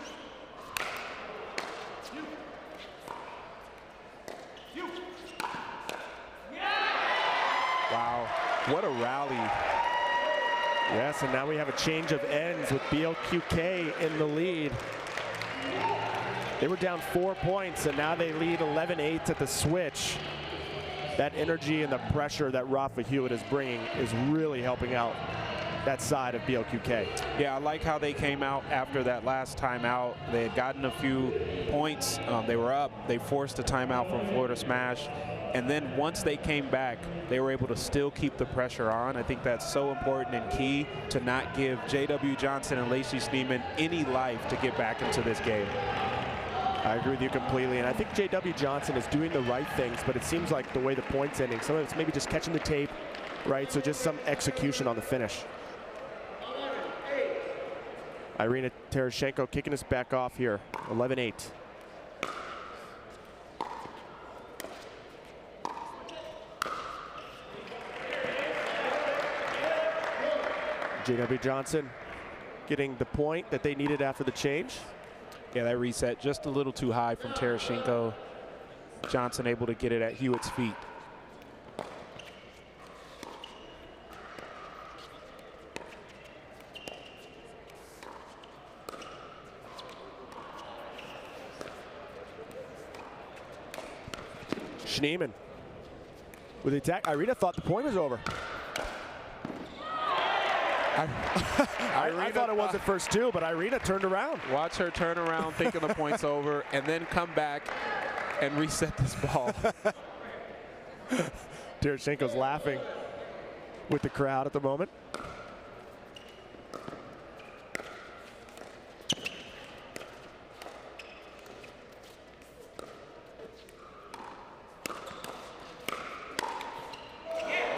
Wow, what a rally. Yes, and now we have a change of ends with BLQK in the lead. They were down 4 points, and now they lead 11-8 at the switch. That energy and the pressure that Rafa Hewitt is bringing is really helping out that side of BLQK. Yeah, I like how they came out after that last timeout. They had gotten a few points. They were up. They forced a timeout from Florida Smash. And then once they came back, they were able to still keep the pressure on. I think that's so important and key to not give J.W. Johnson and Lacey Schneemann any life to get back into this game. I agree with you completely, and I think J.W. Johnson is doing the right things, but it seems like the way the point's ending, some of it's maybe just catching the tape, right? So just some execution on the finish. Irina Tereshchenko kicking us back off here, 11-8. J.W. Johnson getting the point that they needed after the change. Yeah, that reset just a little too high from Tereshchenko. Johnson able to get it at Hewitt's feet. Schneemann with the attack. Irina thought the point was over. I thought it was at first too, but Irina turned around. Watch her turn around thinking the point's over and then come back and reset this ball. Tereshchenko's laughing with the crowd at the moment.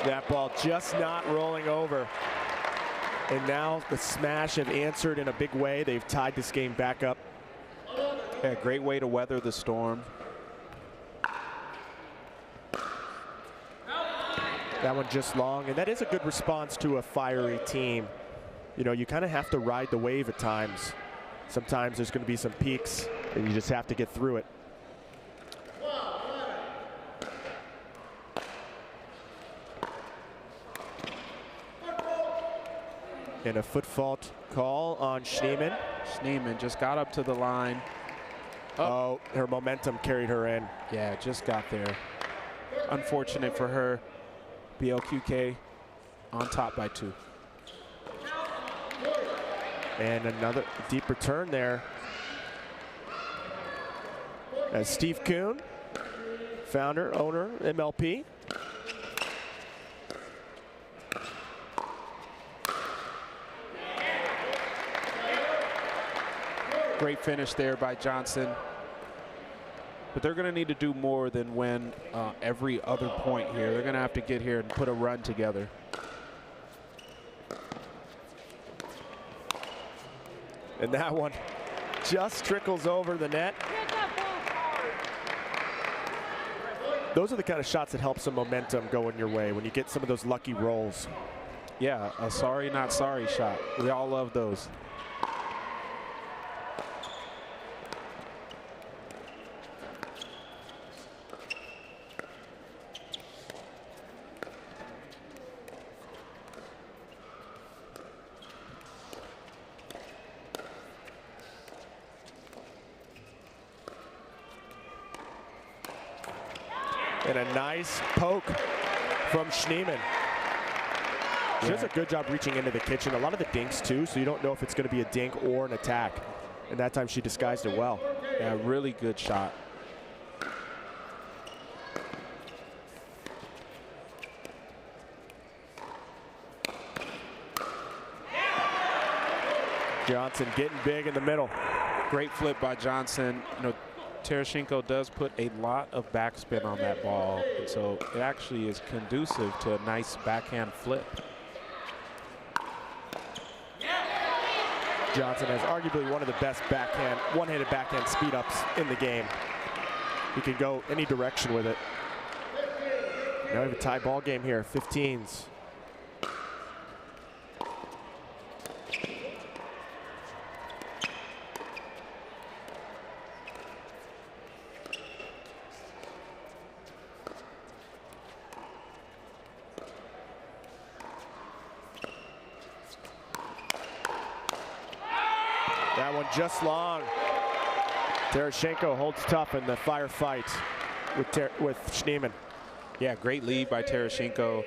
That ball just not rolling over. And now the Smash have answered in a big way. They've tied this game back up. Yeah, great way to weather the storm. That one just long, and that is a good response to a fiery team. You know, you kind of have to ride the wave at times. Sometimes there's going to be some peaks, and you just have to get through it. And a foot fault call on Schneemann. Schneemann just got up to the line. Oh, her momentum carried her in. Yeah, just got there. Unfortunate for her. BLQK on top by 2. And another deep return there. As Steve Kuhn, founder, owner, MLP. Great finish there by Johnson. But they're going to need to do more than win every other point here. They're going to have to get here and put a run together. And that one just trickles over the net. Those are the kind of shots that help some momentum going your way when you get some of those lucky rolls. Yeah, a sorry not sorry shot. We all love those. And a nice poke from Schneemann. She does a good job reaching into the kitchen. A lot of the dinks too, so you don't know if it's going to be a dink or an attack. And that time she disguised it well. Yeah, really good shot. Johnson getting big in the middle. Great flip by Johnson. You know, Tereshchenko does put a lot of backspin on that ball, and so it actually is conducive to a nice backhand flip. Johnson has arguably one of the best backhand, one-handed backhand speed-ups in the game. He can go any direction with it. Now we have a tie ball game here, 15s. That one just long. Tereshchenko holds tough in the firefight with Schneemann. Yeah, great lead by Tereshchenko.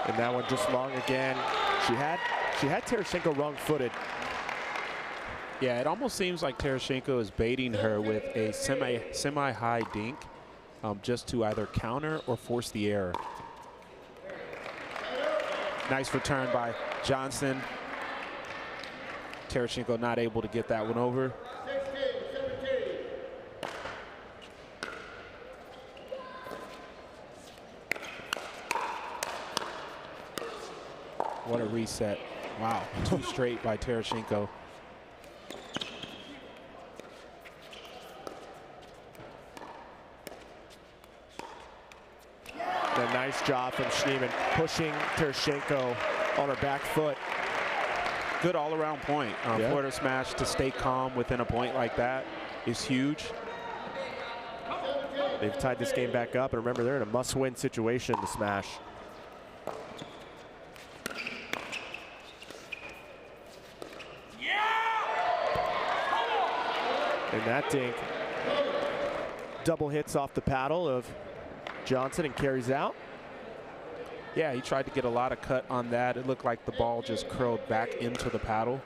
And that one just long again. She had Tereshchenko wrong-footed. Yeah, it almost seems like Tereshchenko is baiting her with a semi-high dink just to either counter or force the error. Nice return by Johnson. Tereshchenko not able to get that one over. What a reset. Wow, 2 straight by Tereshchenko. A nice job from Schneemann, pushing Tereshchenko on her back foot. Good all-around point. Florida smash to stay calm within a point like that is huge. They've tied this game back up, and remember, they're in a must-win situation to smash. And that dink double hits off the paddle of Johnson and carries out. Yeah, he tried to get a lot of cut on that. It looked like the ball just curled back into the paddle.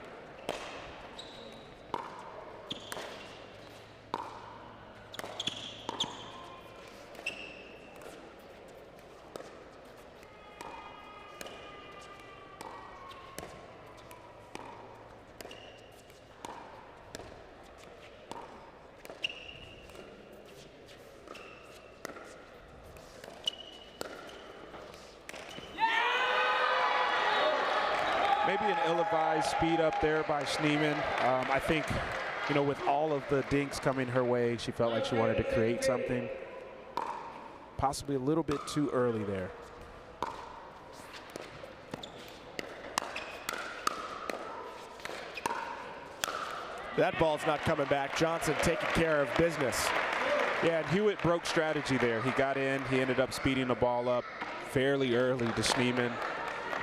Maybe an ill-advised speed up there by Schneemann. I think, you know, with all of the dinks coming her way, she felt like she wanted to create something. Possibly a little bit too early there. That ball's not coming back. Johnson taking care of business. Yeah, and Hewitt broke strategy there. He got in, he ended up speeding the ball up fairly early to Schneemann.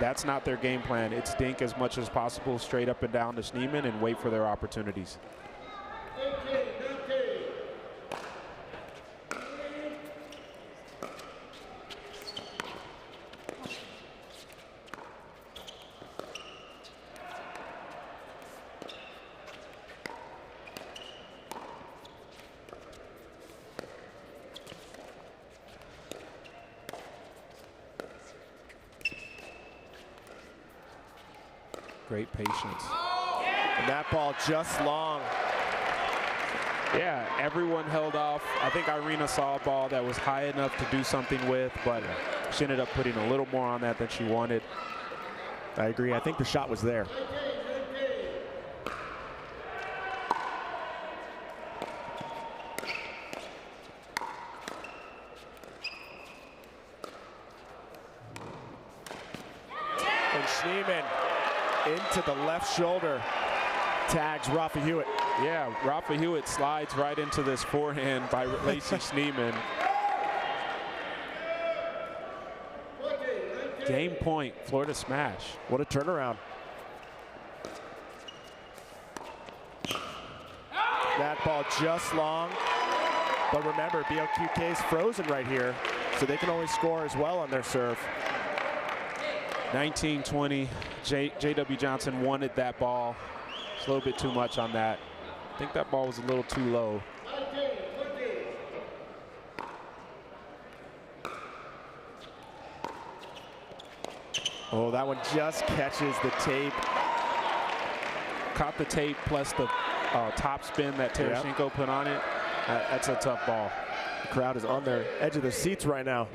That's not their game plan. It's dink as much as possible straight up and down to Schneemann and wait for their opportunities. Great patience. And that ball just long. Yeah, everyone held off. I think Irina saw a ball that was high enough to do something with, but she ended up putting a little more on that than she wanted. I agree. I think the shot was there. And Schneemann into the left shoulder, tags Rafa Hewitt. Yeah, Rafa Hewitt slides right into this forehand by Lacey Schneemann. Game point, Florida smash. What a turnaround. That ball just long. But remember, BLQK is frozen right here, so they can only score as well on their serve. 19-20, J.W. Johnson wanted that ball. It's a little bit too much on that. I think that ball was a little too low. Oh, that one just catches the tape. Caught the tape plus the top spin that Tereshchenko put on it. That's a tough ball. The crowd is on their edge of their seats right now.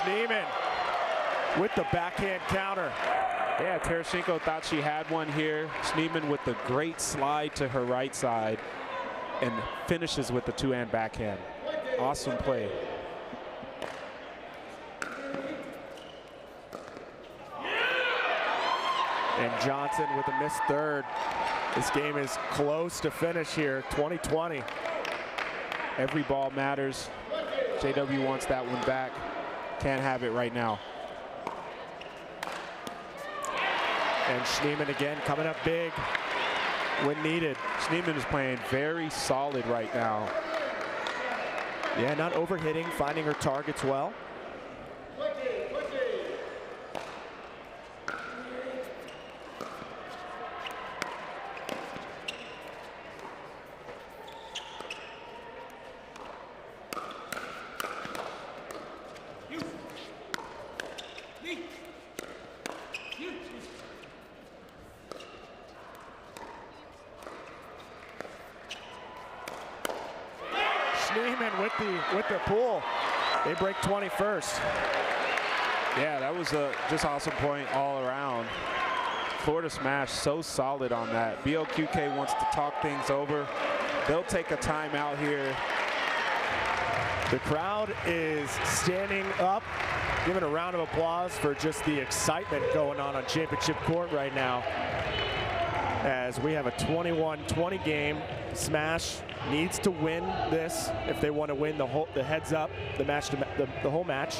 Schneemann with the backhand counter. Yeah, Tereshchenko thought she had one here. Schneemann with the great slide to her right side and finishes with the two-hand backhand. Awesome play. And Johnson with a missed third. This game is close to finish here, 20-20. Every ball matters. JW wants that one back. Can't have it right now. And Schneemann again coming up big when needed. Schneemann is playing very solid right now. Yeah, not overhitting, finding her targets well. Schneemann with the pull. They break 21st. Yeah, that was a just awesome point all around. Florida smash so solid on that. BLQK wants to talk things over. They'll take a timeout here. The crowd is standing up, giving a round of applause for just the excitement going on championship court right now. As we have a 21-20 game. Smash needs to win this if they want to win the heads up, the whole match.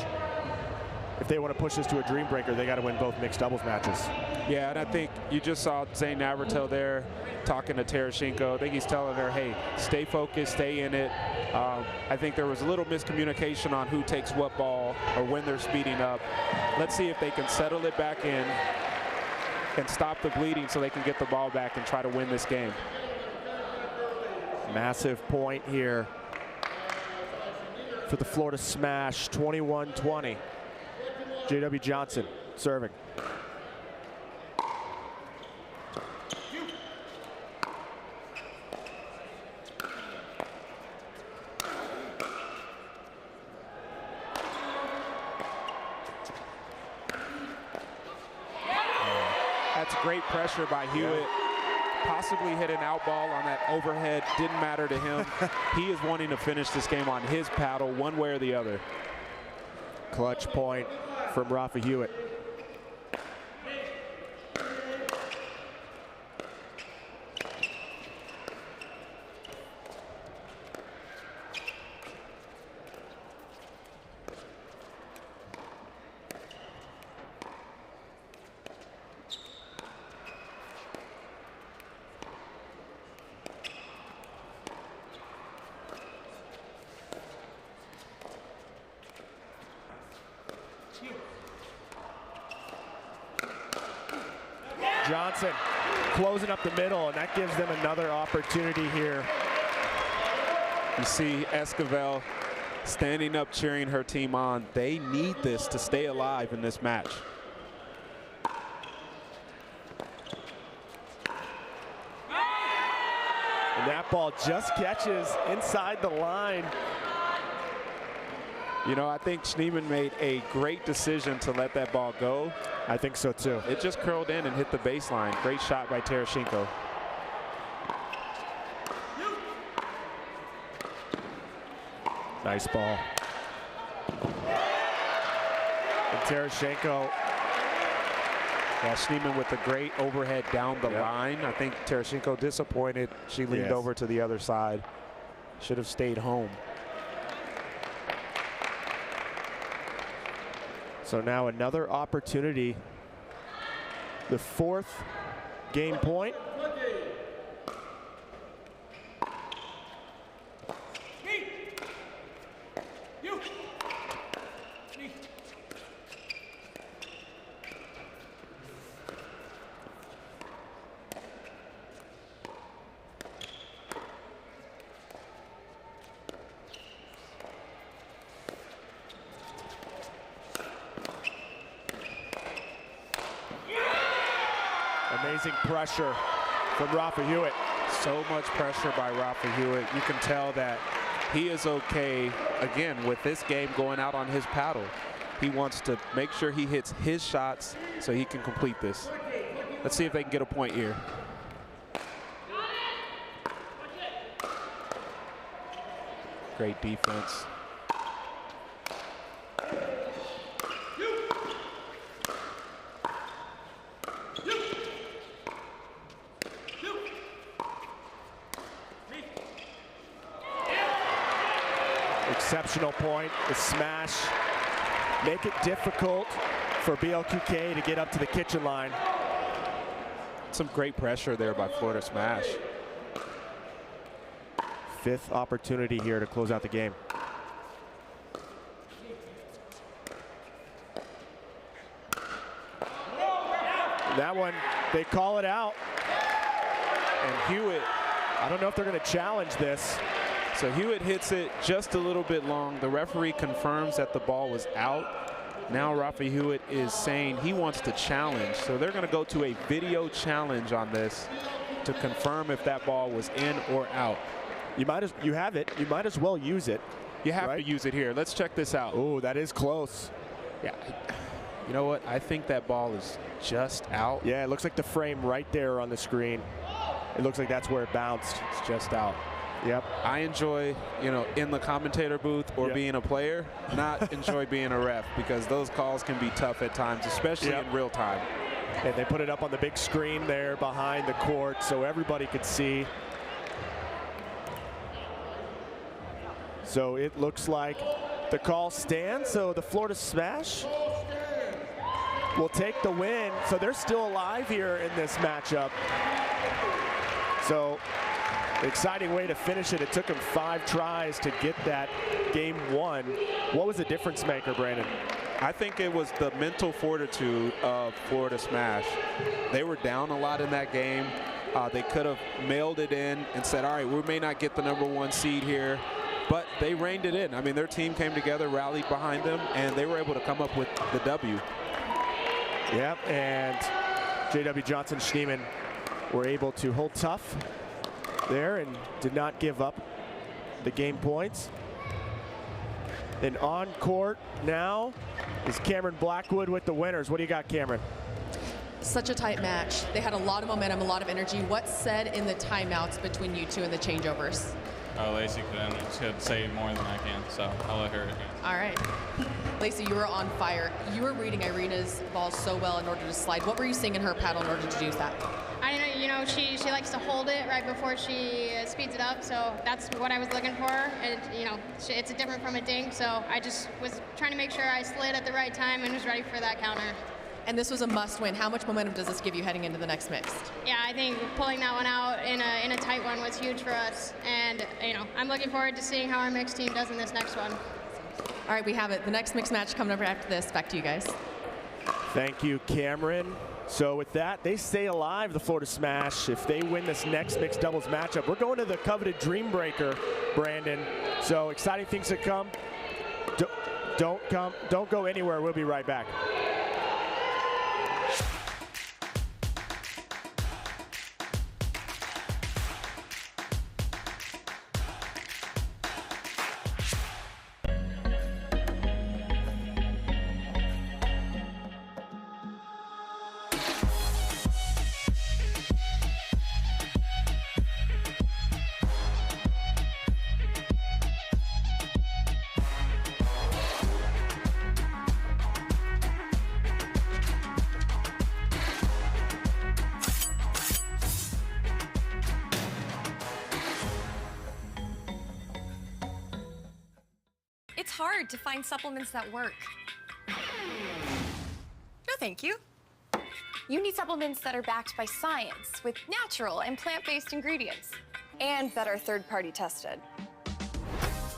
If they want to push this to a Dreambreaker, they got to win both mixed doubles matches. Yeah, and I think you just saw Zane Navratil there talking to Tereshchenko. I think he's telling her, hey, stay focused, stay in it. I think there was a little miscommunication on who takes what ball or when they're speeding up. Let's see if they can settle it back in and stop the bleeding so they can get the ball back and try to win this game. Massive point here for the Florida Smash, 21-20. J.W. Johnson serving. great pressure by Hewitt. Possibly hit an out ball on that overhead. Didn't matter to him. He is wanting to finish this game on his paddle one way or the other. Clutch point from Rafa Hewitt. Johnson closing up the middle, and that gives them another opportunity here. You see Esquivel standing up, cheering her team on. They need this to stay alive in this match. And that ball just catches inside the line. You know, I think Schneemann made a great decision to let that ball go. I think so too. It just curled in and hit the baseline. Great shot by Tereshchenko. Nice ball. And Tereshchenko. Yeah, Schneemann with a great overhead down the line. I think Tereshchenko disappointed. She leaned over to the other side. Should have stayed home. So now another opportunity. The fourth game point. Amazing pressure from Rafa Hewitt. So much pressure by Rafa Hewitt. You can tell that he is okay, again, with this game going out on his paddle. He wants to make sure he hits his shots so he can complete this. Let's see if they can get a point here. Great defense. Exceptional point, the smash. Make it difficult for BLQK to get up to the kitchen line. Some great pressure there by Florida Smash. Fifth opportunity here to close out the game. That one, they call it out. And Hewitt, I don't know if they're going to challenge this. So Hewitt hits it just a little bit long. The referee confirms that the ball was out. Now Rafa Hewitt is saying he wants to challenge. So they're going to go to a video challenge on this to confirm if that ball was in or out. You have it. You might as well use it. You have to use it here. Let's check this out. Oh, that is close. Yeah. You know what? I think that ball is just out. Yeah, it looks like the frame right there on the screen. It looks like that's where it bounced. It's just out. Yep. I enjoy, you know, in the commentator booth or being a player, not enjoy being a ref, because those calls can be tough at times, especially in real time. And they put it up on the big screen there behind the court so everybody could see. So it looks like the call stands. So the Florida Smash will take the win. So they're still alive here in this matchup. So exciting way to finish it. It took them 5 tries to get that game won. What was the difference maker, Brandon? I think it was the mental fortitude of Florida Smash. They were down a lot in that game. They could have mailed it in and said, all right, we may not get the #1 seed here, but they reined it in. I mean, their team came together, rallied behind them, and they were able to come up with the W. Yep, and J.W. Johnson Schneemann were able to hold tough there and did not give up the game points. And on court now is Cameron Blackwood with the winners. What do you got, Cameron? Such a tight match. They had a lot of momentum, a lot of energy. What's said in the timeouts between you two and the changeovers? Lacey could say more than I can, so I'll let her answer. All right. Lacey, you were on fire. You were reading Irina's ball so well in order to slide. What were you seeing in her paddle in order to do that? I know, you know, she likes to hold it right before she speeds it up, so that's what I was looking for. And, you know, it's different from a dink, so I just was trying to make sure I slid at the right time and was ready for that counter. And this was a must-win. How much momentum does this give you heading into the next mixed? Yeah, I think pulling that one out in a tight one was huge for us. And, you know, I'm looking forward to seeing how our mixed team does in this next one. All right, we have it. The next mixed match coming up after this. Back to you guys. Thank you, Cameron. So with that, they stay alive, the Florida Smash. If they win this next mixed doubles matchup, we're going to the coveted Dreambreaker, Brandon. So exciting things to come. Don't go anywhere. We'll be right back. It's hard to find supplements that work. No, thank you. You need supplements that are backed by science with natural and plant-based ingredients and that are third-party tested.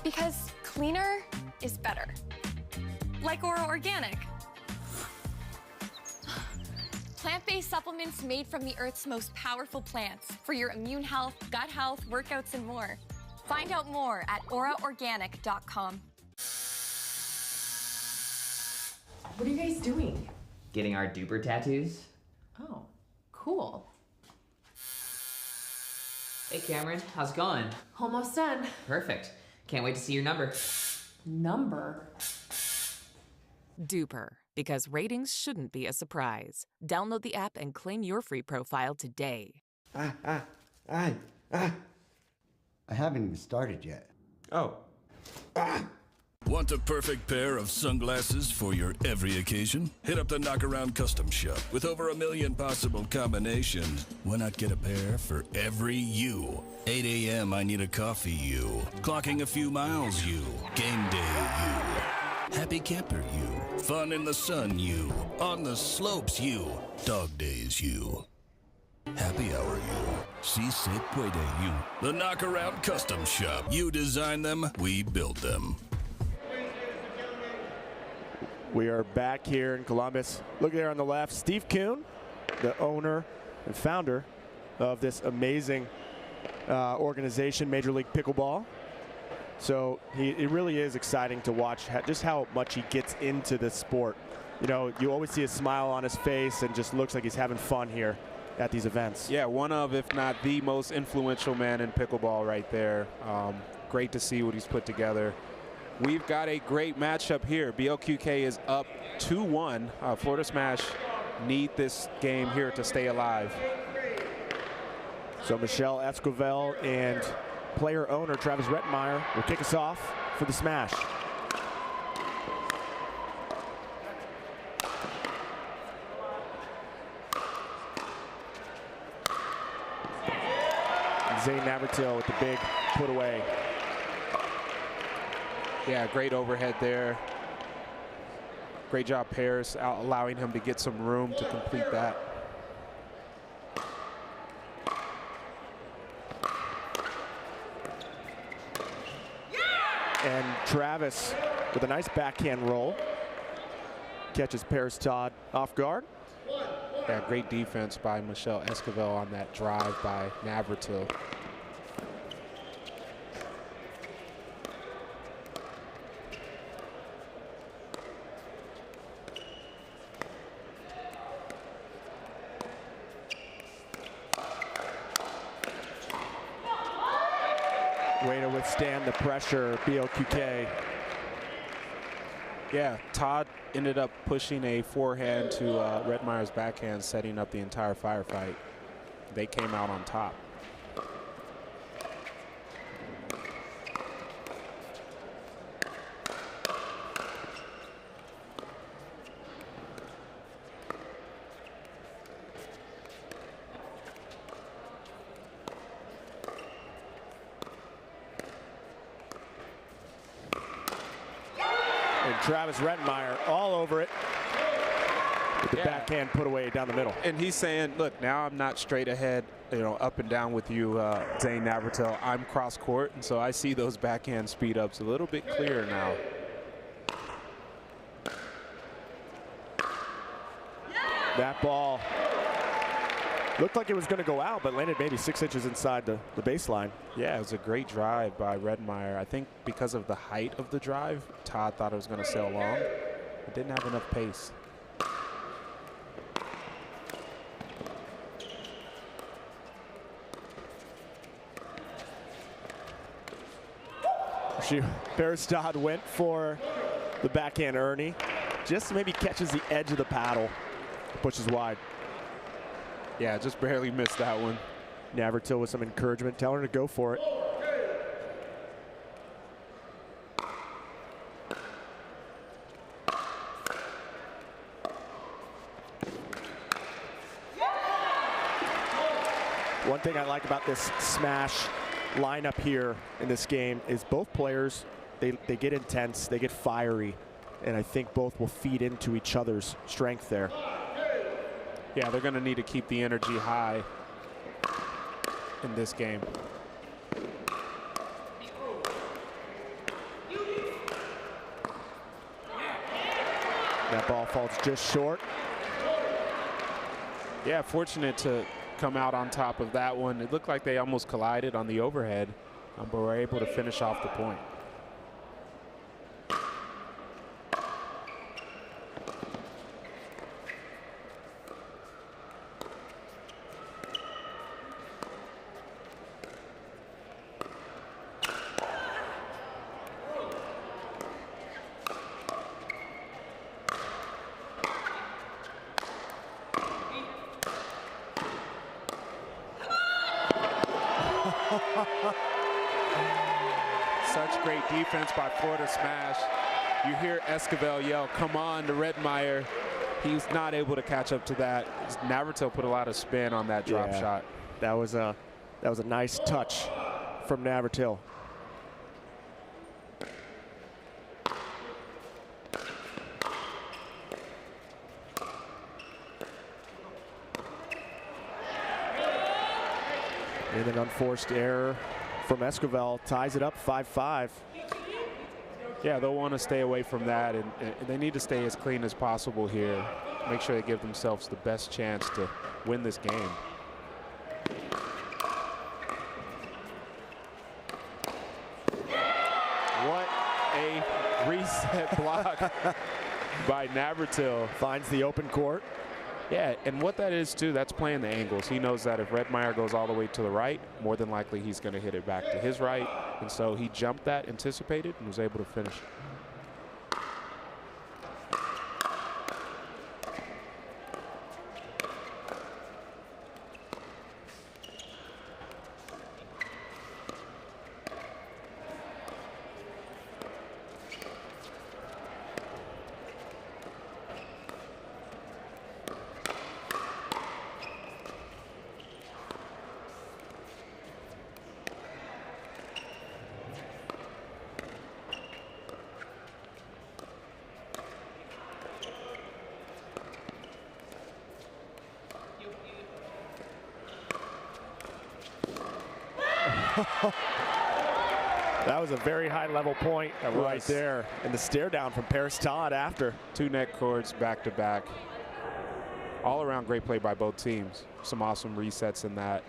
Because cleaner is better. Like Oro Organic. Plant-based supplements made from the Earth's most powerful plants for your immune health, gut health, workouts, and more. Find out more at oraorganic.com. What are you guys doing? Getting our duper tattoos. Oh, cool. Hey Cameron, how's it going? Almost done. Perfect. Can't wait to see your number. Number? Duper, because ratings shouldn't be a surprise. Download the app and claim your free profile today. I haven't even started yet. Oh. Want the perfect pair of sunglasses for your every occasion? Hit up the Knockaround Custom Shop. With over 1 million possible combinations, why not get a pair for every you? 8 a.m. I need a coffee you. Clocking a few miles you. Game day you. Happy camper you. Fun in the sun you. On the slopes you. Dog days you. Happy hour you. Si se puede you. The Knockaround Custom Shop. You design them, we build them. We are back here in Columbus. Look there on the left, Steve Kuhn, the owner and founder of this amazing organization, Major League Pickleball. So it really is exciting to watch just how much he gets into this sport. You know, you always see a smile on his face and just looks like he's having fun here at these events. Yeah, one of, if not the most influential man in pickleball right there. Great to see what he's put together. We've got a great matchup here. BLQK is up 2-1. Florida Smash need this game here to stay alive. So Michelle Esquivel and player owner Travis Rettenmeyer will kick us off for the Smash. Zane Navratil with the big put away. Yeah, great overhead there. Great job, Paris, allowing him to get some room to complete that. And Travis with a nice backhand roll. Catches Paris Todd off guard. Yeah, great defense by Michelle Esquivel on that drive by Navratil. Way to withstand the pressure, BLQK. Yeah, Todd ended up pushing a forehand to Redmire's backhand, setting up the entire firefight. They came out on top. Travis Redmire all over it. With the backhand put away down the middle. And he's saying, look, now I'm not straight ahead, you know, up and down with you, Zane Navratil. I'm cross court, and so I see those backhand speed ups a little bit clearer now. That ball looked like it was going to go out, but landed maybe 6 inches inside the baseline. Yeah, it was a great drive by Redmire. I think because of the height of the drive, Todd thought it was going to sail long. It didn't have enough pace. Berestad went for the backhand Ernie. Just maybe catches the edge of the paddle, pushes wide. Yeah, just barely missed that one. Navratil with some encouragement, telling her to go for it. One thing I like about this smash lineup here in this game is both players, they get intense, they get fiery, and I think both will feed into each other's strength there. Yeah, they're going to need to keep the energy high in this game. That ball falls just short. Yeah, fortunate to come out on top of that one. It looked like they almost collided on the overhead, but were able to finish off the point. Such great defense by Florida Smash. You hear Esquivel yell, "Come on," to Redmire. He's not able to catch up to that. Navratil put a lot of spin on that drop shot. That was a nice touch from Navratil. And an unforced error from Esquivel ties it up 5-5. Yeah, they'll want to stay away from that, and they need to stay as clean as possible here. Make sure they give themselves the best chance to win this game. What a reset block by Navratil. Finds the open court. Yeah, and what that is too, that's playing the angles. He knows that if Redmire goes all the way to the right, more than likely he's going to hit it back to his right. And so he jumped that, anticipated, and was able to finish. That was a very high level point right there. And the stare down from Paris Todd after. 2 net cords back to back. All around great play by both teams. Some awesome resets in that.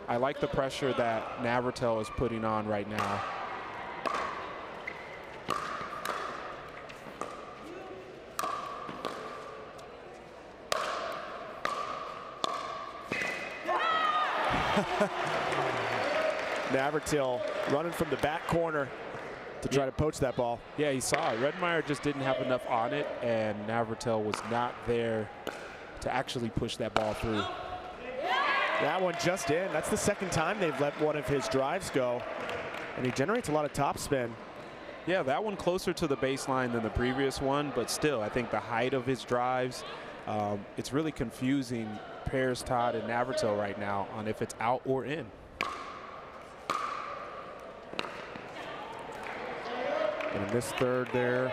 I like the pressure that Navratil is putting on right now. Navratil running from the back corner, to try to poach that ball. Yeah, he saw it. Redmeyer just didn't have enough on it, and Navratil was not there to actually push that ball through. That one just in. That's the second time they've let one of his drives go, and he generates a lot of topspin. Yeah, that one closer to the baseline than the previous one, but still, I think the height of his drives, it's really confusing Paris, Todd, and Navratil right now on if it's out or in. And in this third there,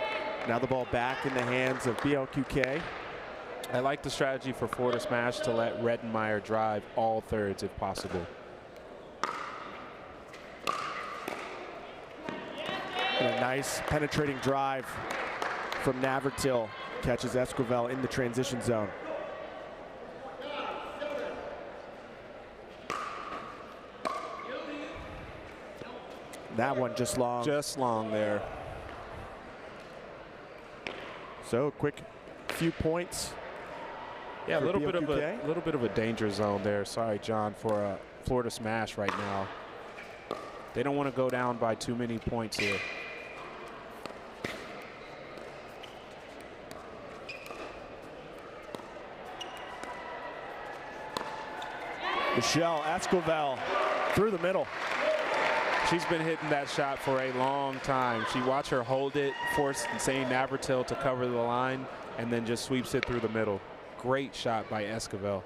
now the ball back in the hands of BLQK. I like the strategy for Florida Smash to let Redmeyer drive all thirds if possible. And a nice penetrating drive from Navratil. Catches Esquivel in the transition zone. That one just long. Just long there. So quick few points. Yeah, a little bit of a danger zone there. Sorry, John, for a Florida Smash right now. They don't want to go down by too many points here. Michelle Esquivel through the middle. She's been hitting that shot for a long time. She watched her hold it, force Zane Navratil to cover the line, and then just sweeps it through the middle. Great shot by Esquivel.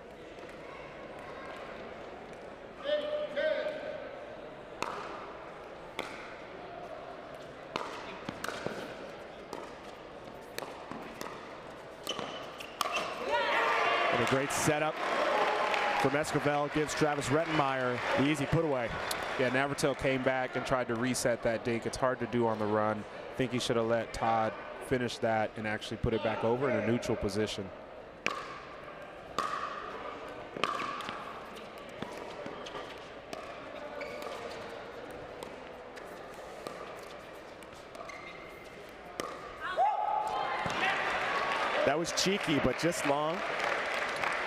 And a great setup from Esquivel gives Travis Rettenmeyer the easy put away. Yeah, Navratil came back and tried to reset that dink. It's hard to do on the run. I think he should have let Todd finish that and actually put it back over in a neutral position. That was cheeky, but just long.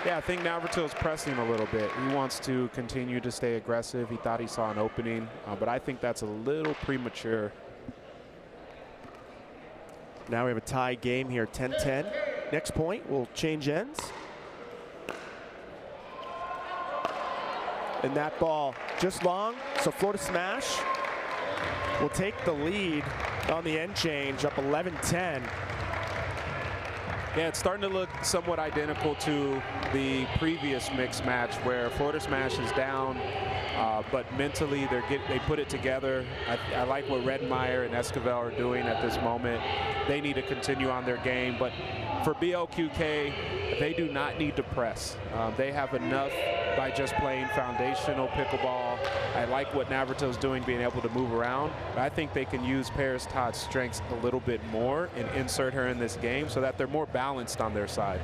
Yeah, I think Navratil's pressing a little bit. He wants to continue to stay aggressive. He thought he saw an opening, but I think that's a little premature. Now we have a tie game here, 10-10. Next point will change ends. And that ball just long, so Florida Smash will take the lead on the end change, up 11-10. Yeah, it's starting to look somewhat identical to the previous mixed match where Florida Smash is down, but mentally they put it together. I like what Redmeyer and Esquivel are doing at this moment. They need to continue on their game, but for BLQK, they do not need to press. They have enough by just playing foundational pickleball. I like what Navratil's doing, being able to move around. But I think they can use Paris Todd's strengths a little bit more and insert her in this game so that they're more balanced on their side.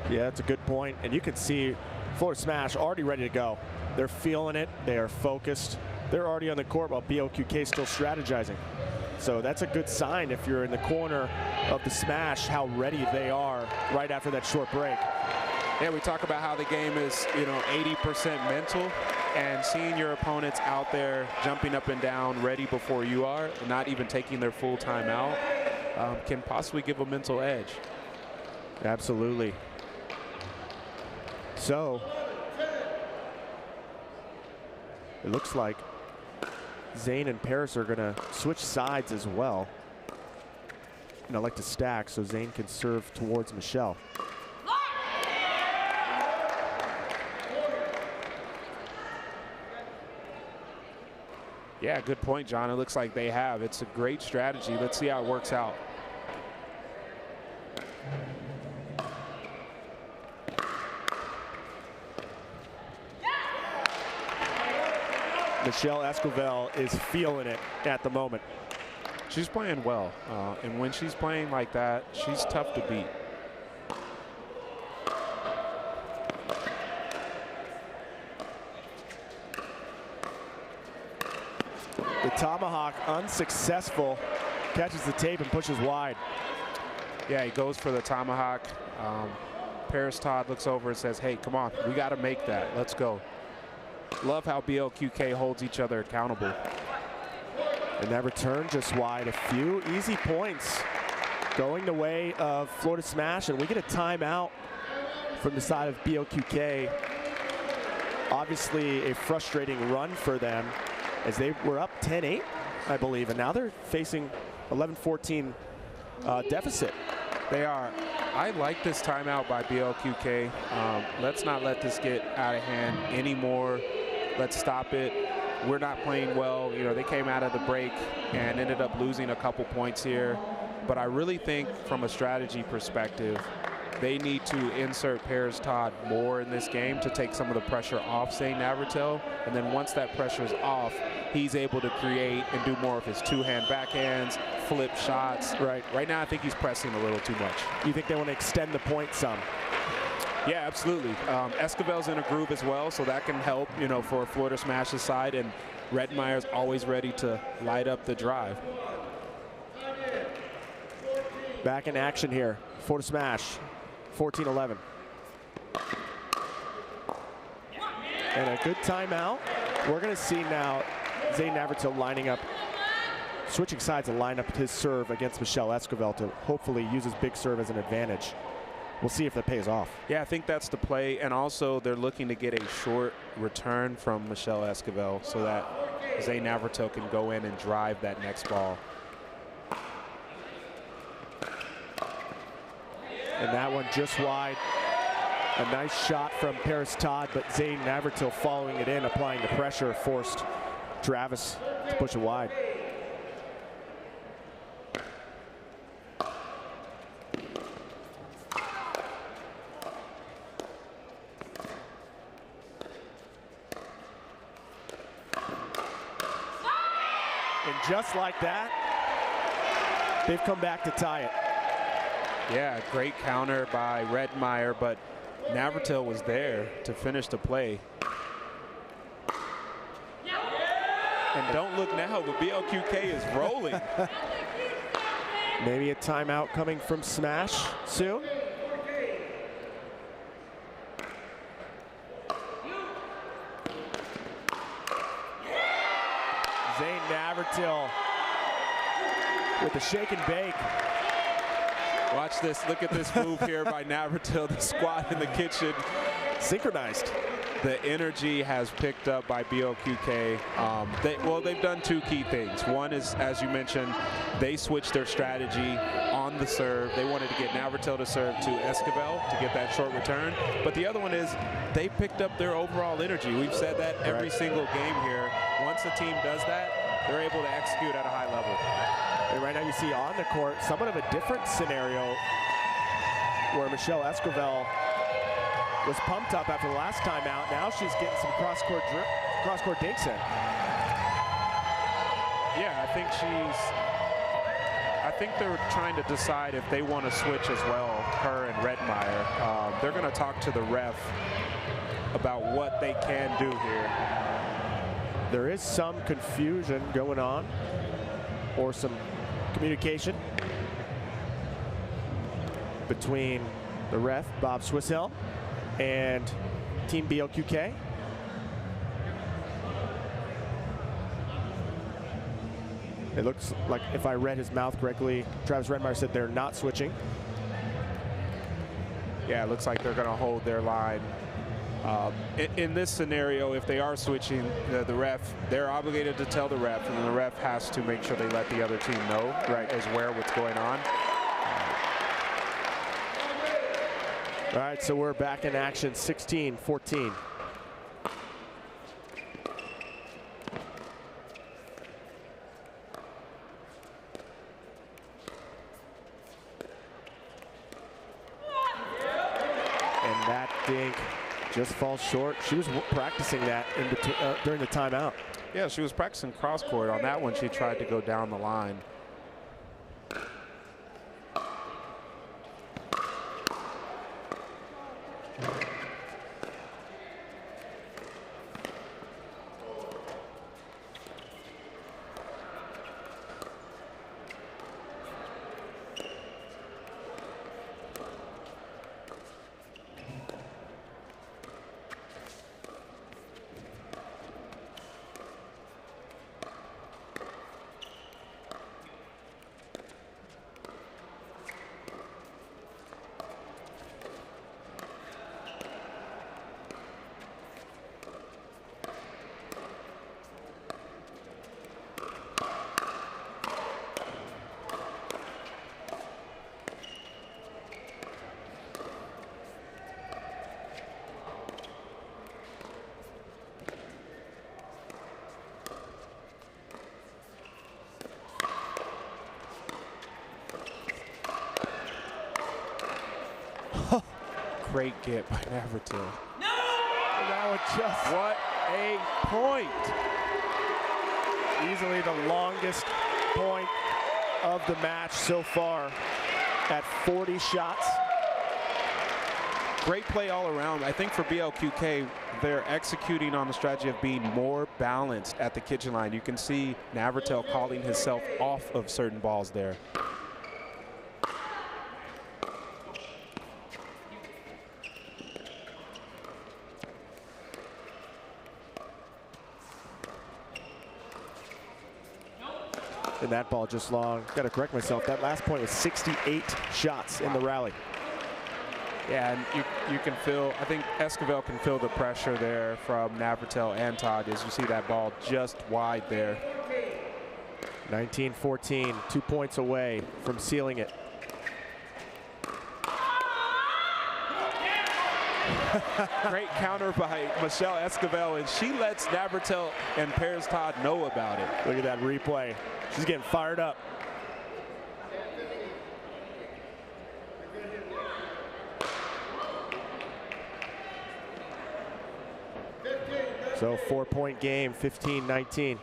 Yeah, that's a good point. And you can see Florida Smash already ready to go. They're feeling it. They are focused. They're already on the court while BLQK still strategizing. So that's a good sign if you're in the corner of the Smash, how ready they are right after that short break. Yeah, we talk about how the game is, 80% mental, and seeing your opponents out there jumping up and down, ready before you are, not even taking their full timeout, can possibly give a mental edge. Absolutely. So it looks like Zane and Paris are going to switch sides as well. And I like to stack so Zane can serve towards Michelle. Yeah, good point, John. It looks like they have. It's a great strategy. Let's see how it works out. Michelle Esquivel is feeling it at the moment. She's playing well, and when she's playing like that, she's tough to beat. The tomahawk unsuccessful, catches the tape and pushes wide. Yeah, he goes for the tomahawk. Paris Todd looks over and says, hey, come on, we got to make that. Let's go. Love how BLQK holds each other accountable. And that return just wide. A few easy points going the way of Florida Smash, and we get a timeout from the side of BLQK. Obviously a frustrating run for them as they were up 10-8, I believe, and now they're facing 11-14 deficit. They are. I like this timeout by BLQK. Let's not let this get out of hand anymore. Let's stop it. We're not playing well. You know, they came out of the break and ended up losing a couple points here. But I really think from a strategy perspective, they need to insert Paris Todd more in this game to take some of the pressure off Zane Navratil. And then once that pressure is off, he's able to create and do more of his two-hand backhands, flip shots. Right now, I think he's pressing a little too much. You think they want to extend the point some? Yeah, absolutely. Esquivel's in a groove as well, so that can help, you know, for Florida Smash's side. And Redmeyer's always ready to light up the drive. Back in action here. Florida Smash, 14-11. And a good timeout. We're going to see now Zane Navratil lining up, switching sides and line up his serve against Michel Esquivel to hopefully use his big serve as an advantage. We'll see if that pays off. Yeah, I think that's the play. And also they're looking to get a short return from Michel Esquivel so that Zane Navratil can go in and drive that next ball. And that one just wide. A nice shot from Paris Todd, but Zane Navratil following it in, applying the pressure, forced Travis to push it wide. And just like that, they've come back to tie it. Yeah, great counter by Redmeyer, but Navratil was there to finish the play. And don't look now, but BLQK is rolling. Maybe a timeout coming from Smash soon. Zane Navratil with the shake and bake. Watch this, look at this move here by Navratil, the squat in the kitchen. Synchronized. The energy has picked up by BLQK. They've done two key things. One is, as you mentioned, they switched their strategy on the serve. They wanted to get Navratil to serve to Esquivel to get that short return. But the other one is they picked up their overall energy. We've said that every single game here. Once a team does that, they're able to execute at a high level. And right now you see on the court somewhat of a different scenario where Michel Esquivel was pumped up after the last time out. Now she's getting some cross-court dinks in. Yeah, I think they're trying to decide if they want to switch as well, her and Redmeyer. They're going to talk to the ref about what they can do here. There is some confusion going on, or some communication between the ref, Bob Swisshelm, and Team BLQK. It looks like, if I read his mouth correctly, Travis Redmeyer said they're not switching. Yeah, it looks like they're going to hold their line. In this scenario, if they are switching, the ref, they're obligated to tell the ref, and the ref has to make sure they let the other team know, is where what's going on. All right, so we're back in action, 16-14. And that dink just falls short. She was practicing that during the timeout. Yeah, she was practicing cross court. On that one, she tried to go down the line. Great get by Navratil. That was just what a point. Easily the longest point of the match so far at 40 shots. Great play all around. I think for BLQK, they're executing on the strategy of being more balanced at the kitchen line. You can see Navratil calling himself off of certain balls there. And that ball just long. Got to correct myself. That last point was 68 shots in the rally. Yeah, and you can feel, I think Esquivel can feel the pressure there from Navratil and Todd as you see that ball just wide there. 19-14, 2 points away from sealing it. Great counter by Michelle Esquivel, and she lets Navratil and Paris Todd know about it. Look at that replay. She's getting fired up. So 4-point game, 15-19.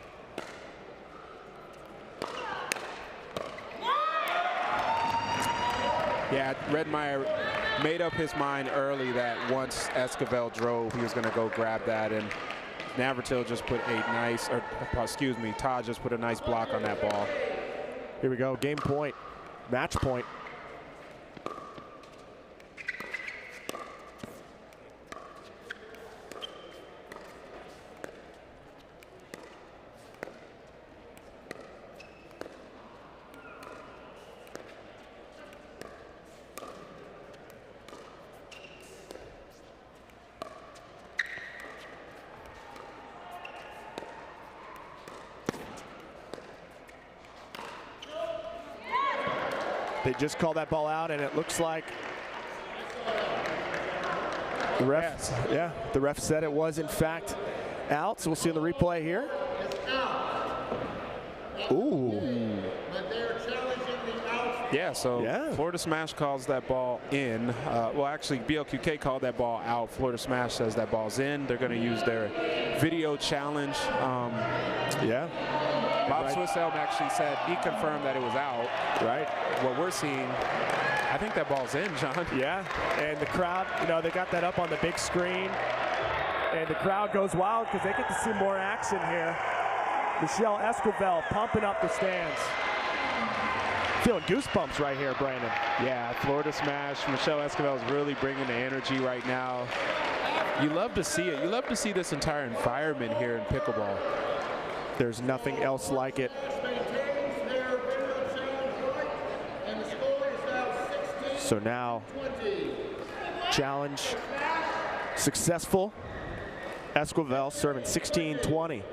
Yeah, Redmeyer made up his mind early that once Esquivel drove, he was going to go grab that, and Navratil just put a nice, or excuse me, Todd just put a nice block on that ball. Here we go, game point, match point. They just called that ball out, and it looks like the ref, the ref said it was in fact out. So we'll see in the replay here. Ooh. Yeah, so Florida Smash calls that ball in. Well, actually, BLQK called that ball out. Florida Smash says that ball's in. They're going to use their video challenge. Bob Swisshelm actually said he confirmed that it was out. Right. What we're seeing, I think that ball's in, John. Yeah, and the crowd, you know, they got that up on the big screen, and the crowd goes wild because they get to see more action here. Michelle Esquivel pumping up the stands. Feeling goosebumps right here, Brandon. Yeah, Florida Smash. Michelle Esquivel is really bringing the energy right now. You love to see it. You love to see this entire environment here in pickleball. There's nothing else like it. So now, challenge successful. Esquivel serving 16-20.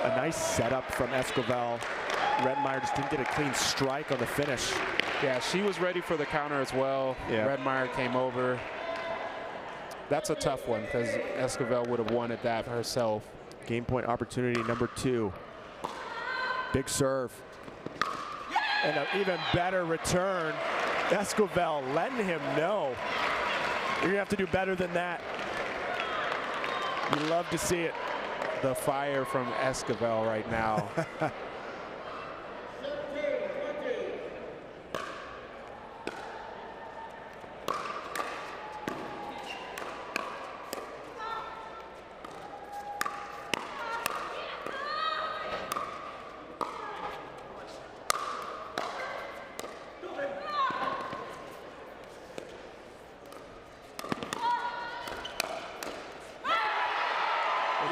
A nice setup from Esquivel. Redmeyer just didn't get a clean strike on the finish. Yeah, she was ready for the counter as well. Yeah. Redmeyer came over. That's a tough one because Esquivel would have wanted that for herself. Game point opportunity number 2. Big serve. And an even better return. Esquivel letting him know. You're gonna have to do better than that. You love to see it. The fire from Esquivel right now.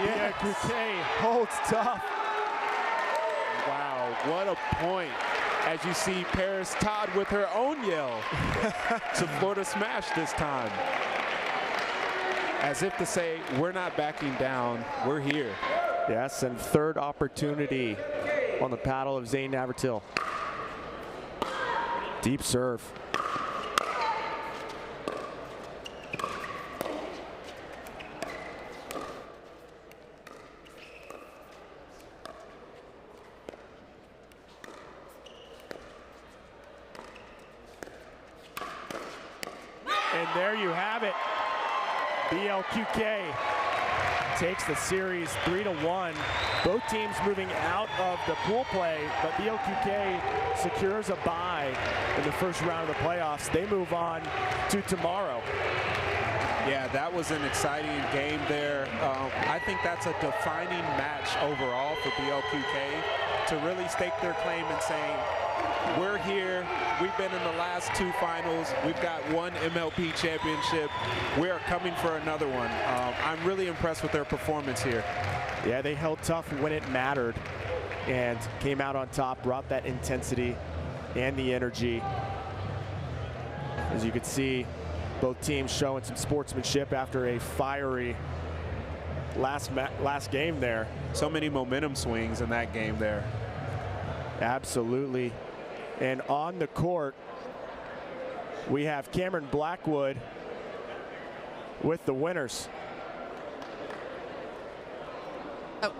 Yeah, Coutet holds tough. Wow, what a point. As you see Paris Todd with her own yell to Florida Smash this time. As if to say, we're not backing down, we're here. Yes, and third opportunity on the paddle of Zane Navratil. Deep serve. there you have it. BLQK takes the series 3-1. Both teams moving out of the pool play, but BLQK secures a bye in the first round of the playoffs. They move on to tomorrow. Yeah, that was an exciting game there. I think that's a defining match overall for BLQK to really stake their claim in saying, we're here, we've been in the last 2 finals, we've got 1 MLP championship, we are coming for another one. I'm really impressed with their performance here. Yeah, they held tough when it mattered and came out on top, brought that intensity and the energy. As you can see, both teams showing some sportsmanship after a fiery last game there. So many momentum swings in that game there. Absolutely. And on the court, we have Cameron Blackwood with the winners. Oh,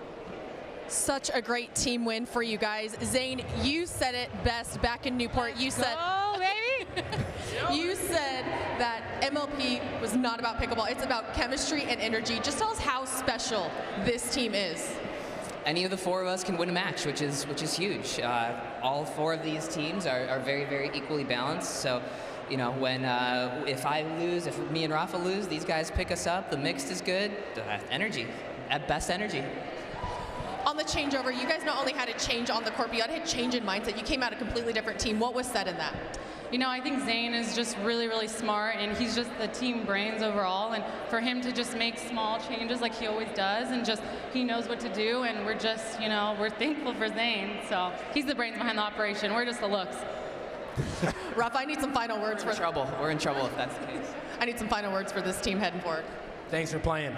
such a great team win for you guys. Zane, you said it best back in Newport. You said, "Oh, baby." You said that MLP was not about pickleball. It's about chemistry and energy. Just tell us how special this team is. Any of the 4 of us can win a match, which is huge. All 4 of these teams are very, very equally balanced. So, you know, when if I lose, if me and Rafa lose, these guys pick us up. The mixed is good. Energy, at best energy. On the changeover, you guys not only had a change on the court, but you had a change in mindset. You came out a completely different team. What was said in that? You know, I think Zane is just really, really smart, and he's just the team brains overall. And for him to just make small changes like he always does, and just he knows what to do, and we're just, you know, we're thankful for Zane. So he's the brains behind the operation. We're just the looks. Rafa, I need some final words. We're in trouble. We're in trouble if that's the case. I need some final words for this team heading forward. Thanks for playing.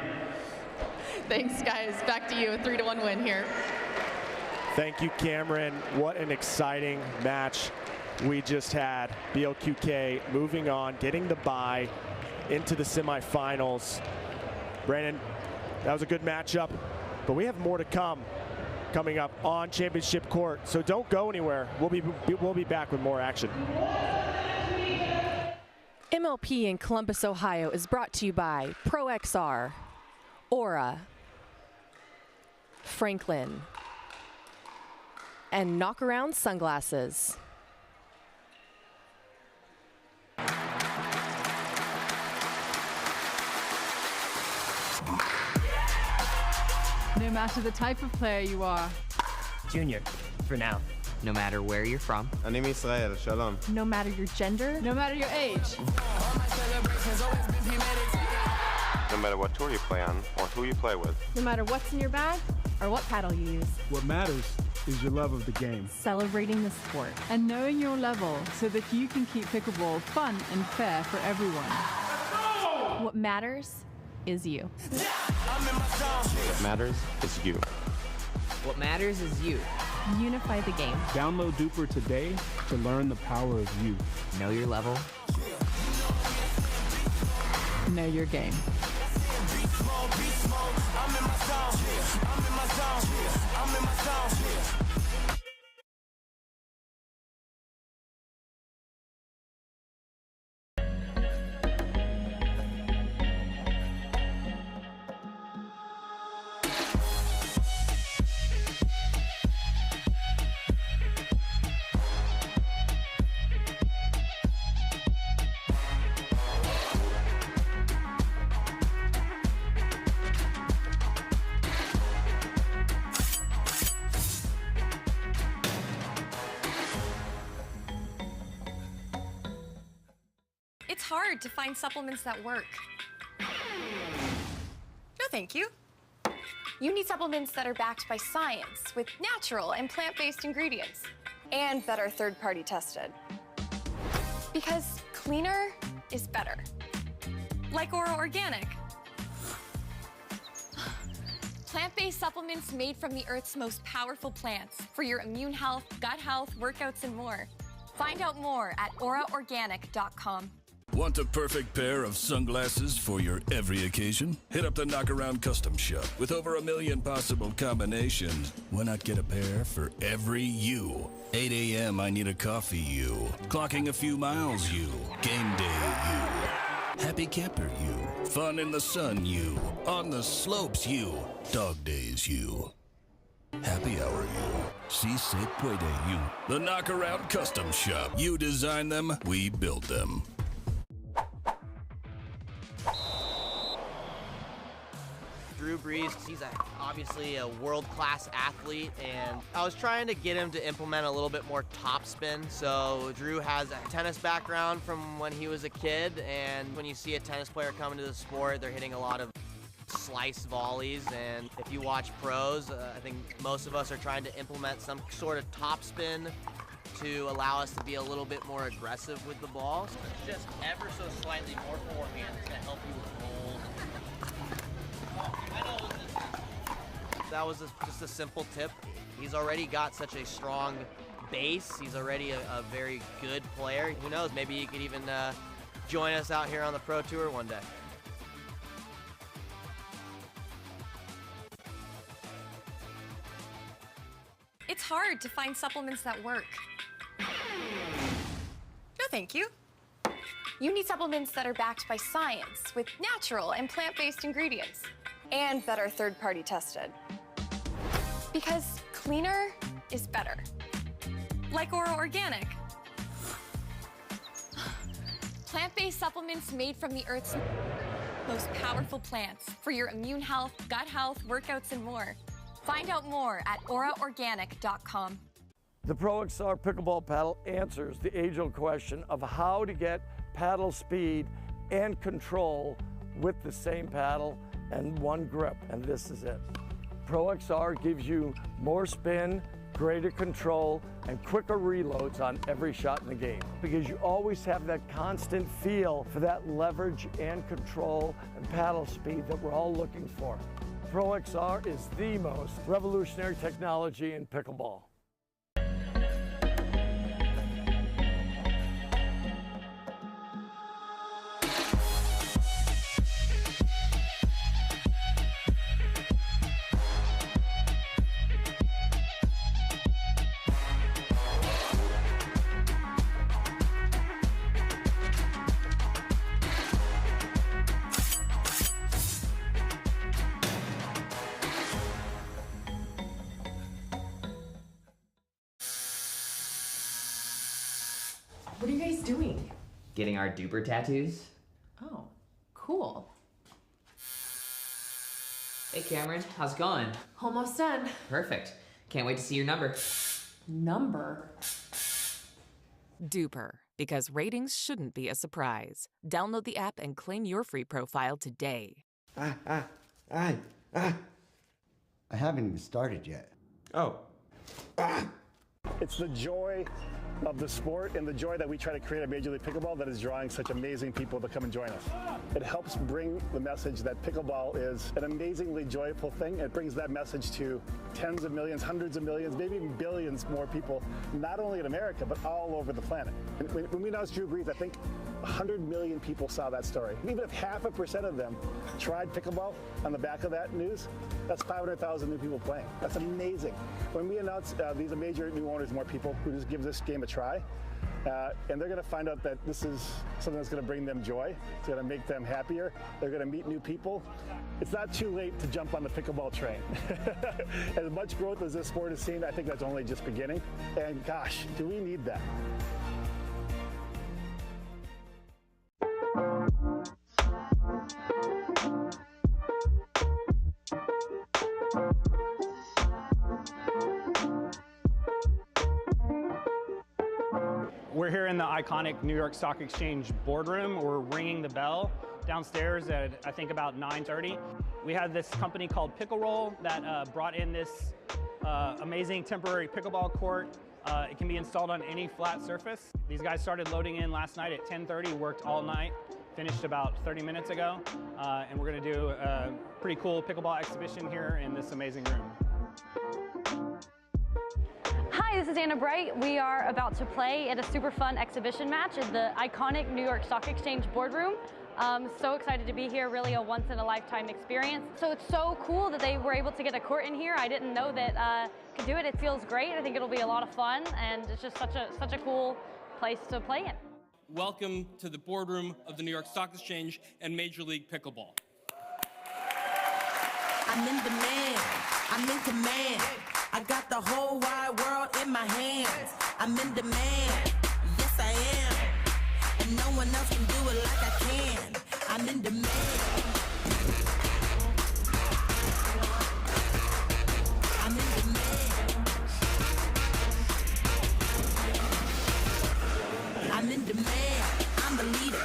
Thanks, guys. Back to you. A 3-1 win here. Thank you, Cameron. What an exciting match we just had. BLQK moving on, getting the bye into the semifinals. Brandon, that was a good matchup, but we have more to come coming up on championship court. So don't go anywhere. We'll be back with more action. MLP in Columbus, Ohio is brought to you by ProXR, Aura, Franklin, and Knockaround Sunglasses. No matter the type of player you are. Junior, for now. No matter where you're from. אני מישראל, שלום. No matter your gender. No matter your age. No matter what tour you play on or who you play with. No matter what's in your bag or what paddle you use. What matters is your love of the game. Celebrating the sport. And knowing your level so that you can keep pickleball fun and fair for everyone. What matters is you. What matters is you. What matters is you. Unify the game. Download Duper today to learn the power of you. Know your level. Know your game. It's hard to find supplements that work. No, thank you. You need supplements that are backed by science with natural and plant-based ingredients and that are third-party tested. Because cleaner is better. Like Aura Organic. Plant-based supplements made from the Earth's most powerful plants for your immune health, gut health, workouts, and more. Find out more at auraorganic.com. Want the perfect pair of sunglasses for your every occasion? Hit up the Knockaround Custom Shop. With over 1 million possible combinations, why not get a pair for every you? 8 a.m. I need a coffee you. Clocking a few miles you. Game day you. Happy camper you. Fun in the sun you. On the slopes you. Dog days you. Happy hour you. Si se puede you. The Knockaround Custom Shop. You design them, we build them. Drew Brees, he's obviously a world-class athlete, and I was trying to get him to implement a little bit more topspin. So Drew has a tennis background from when he was a kid, and when you see a tennis player come into the sport, they're hitting a lot of slice volleys, and if you watch pros, I think most of us are trying to implement some sort of topspin to allow us to be a little bit more aggressive with the ball. Just ever so slightly more forehand to help you with rolls. That was just a simple tip. He's already got such a strong base. He's already a very good player. Who knows, maybe he could even join us out here on the Pro Tour one day. It's hard to find supplements that work. No, thank you. You need supplements that are backed by science with natural and plant-based ingredients and that are third-party tested. Because cleaner is better. Like Ora Organic. Plant-based supplements made from the Earth's most powerful plants for your immune health, gut health, workouts, and more. Find out more at oraorganic.com. The Pro XR pickleball paddle answers the age-old question of how to get paddle speed and control with the same paddle and one grip, and this is it. Pro XR gives you more spin, greater control, and quicker reloads on every shot in the game, because you always have that constant feel for that leverage and control and paddle speed that we're all looking for. Pro XR is the most revolutionary technology in pickleball. What are you guys doing? Getting our duper tattoos. Oh, cool. Hey Cameron, how's it going? Almost done. Perfect. Can't wait to see your number. Number? Duper, because ratings shouldn't be a surprise. Download the app and claim your free profile today. I haven't even started yet. Oh. It's the joy of the sport and the joy that we try to create at Major League Pickleball that is drawing such amazing people to come and join us. It helps bring the message that pickleball is an amazingly joyful thing. It brings that message to tens of millions, hundreds of millions, maybe even billions more people, not only in America, but all over the planet. And when we announced Drew Brees, I think 100 million people saw that story. Even if 0.5% of them tried pickleball on the back of that news, that's 500,000 new people playing. That's amazing. When we announce these are major new owners, more people who just give this game a try, and they're going to find out that this is something that's going to bring them joy. It's going to make them happier. They're going to meet new people. It's not too late to jump on the pickleball train. As much growth as this sport has seen, I think that's only just beginning. And gosh, do we need that? We're here in the iconic New York Stock Exchange boardroom. We're ringing the bell downstairs at, I think, about 9:30. We have this company called Pickle Roll that brought in this amazing temporary pickleball court. It can be installed on any flat surface. These guys started loading in last night at 10:30, worked all night, finished about 30 minutes ago, and we're going to do a pretty cool pickleball exhibition here in this amazing room. Hi, this is Anna Bright. We are about to play at a super fun exhibition match at the iconic New York Stock Exchange boardroom. So excited to be here, really a once-in-a-lifetime experience. So it's so cool that they were able to get a court in here. I didn't know that could do it. It feels great. I think it'll be a lot of fun, and it's just such a cool place to play in. welcome to the boardroom of the New York Stock Exchange and Major League Pickleball. I'm in demand, I'm in command. I got the whole wide world in my hands. I'm in demand, yes I am. And no one else can do it like I can. I'm in demand. I'm in demand. I'm in demand. I'm the leader,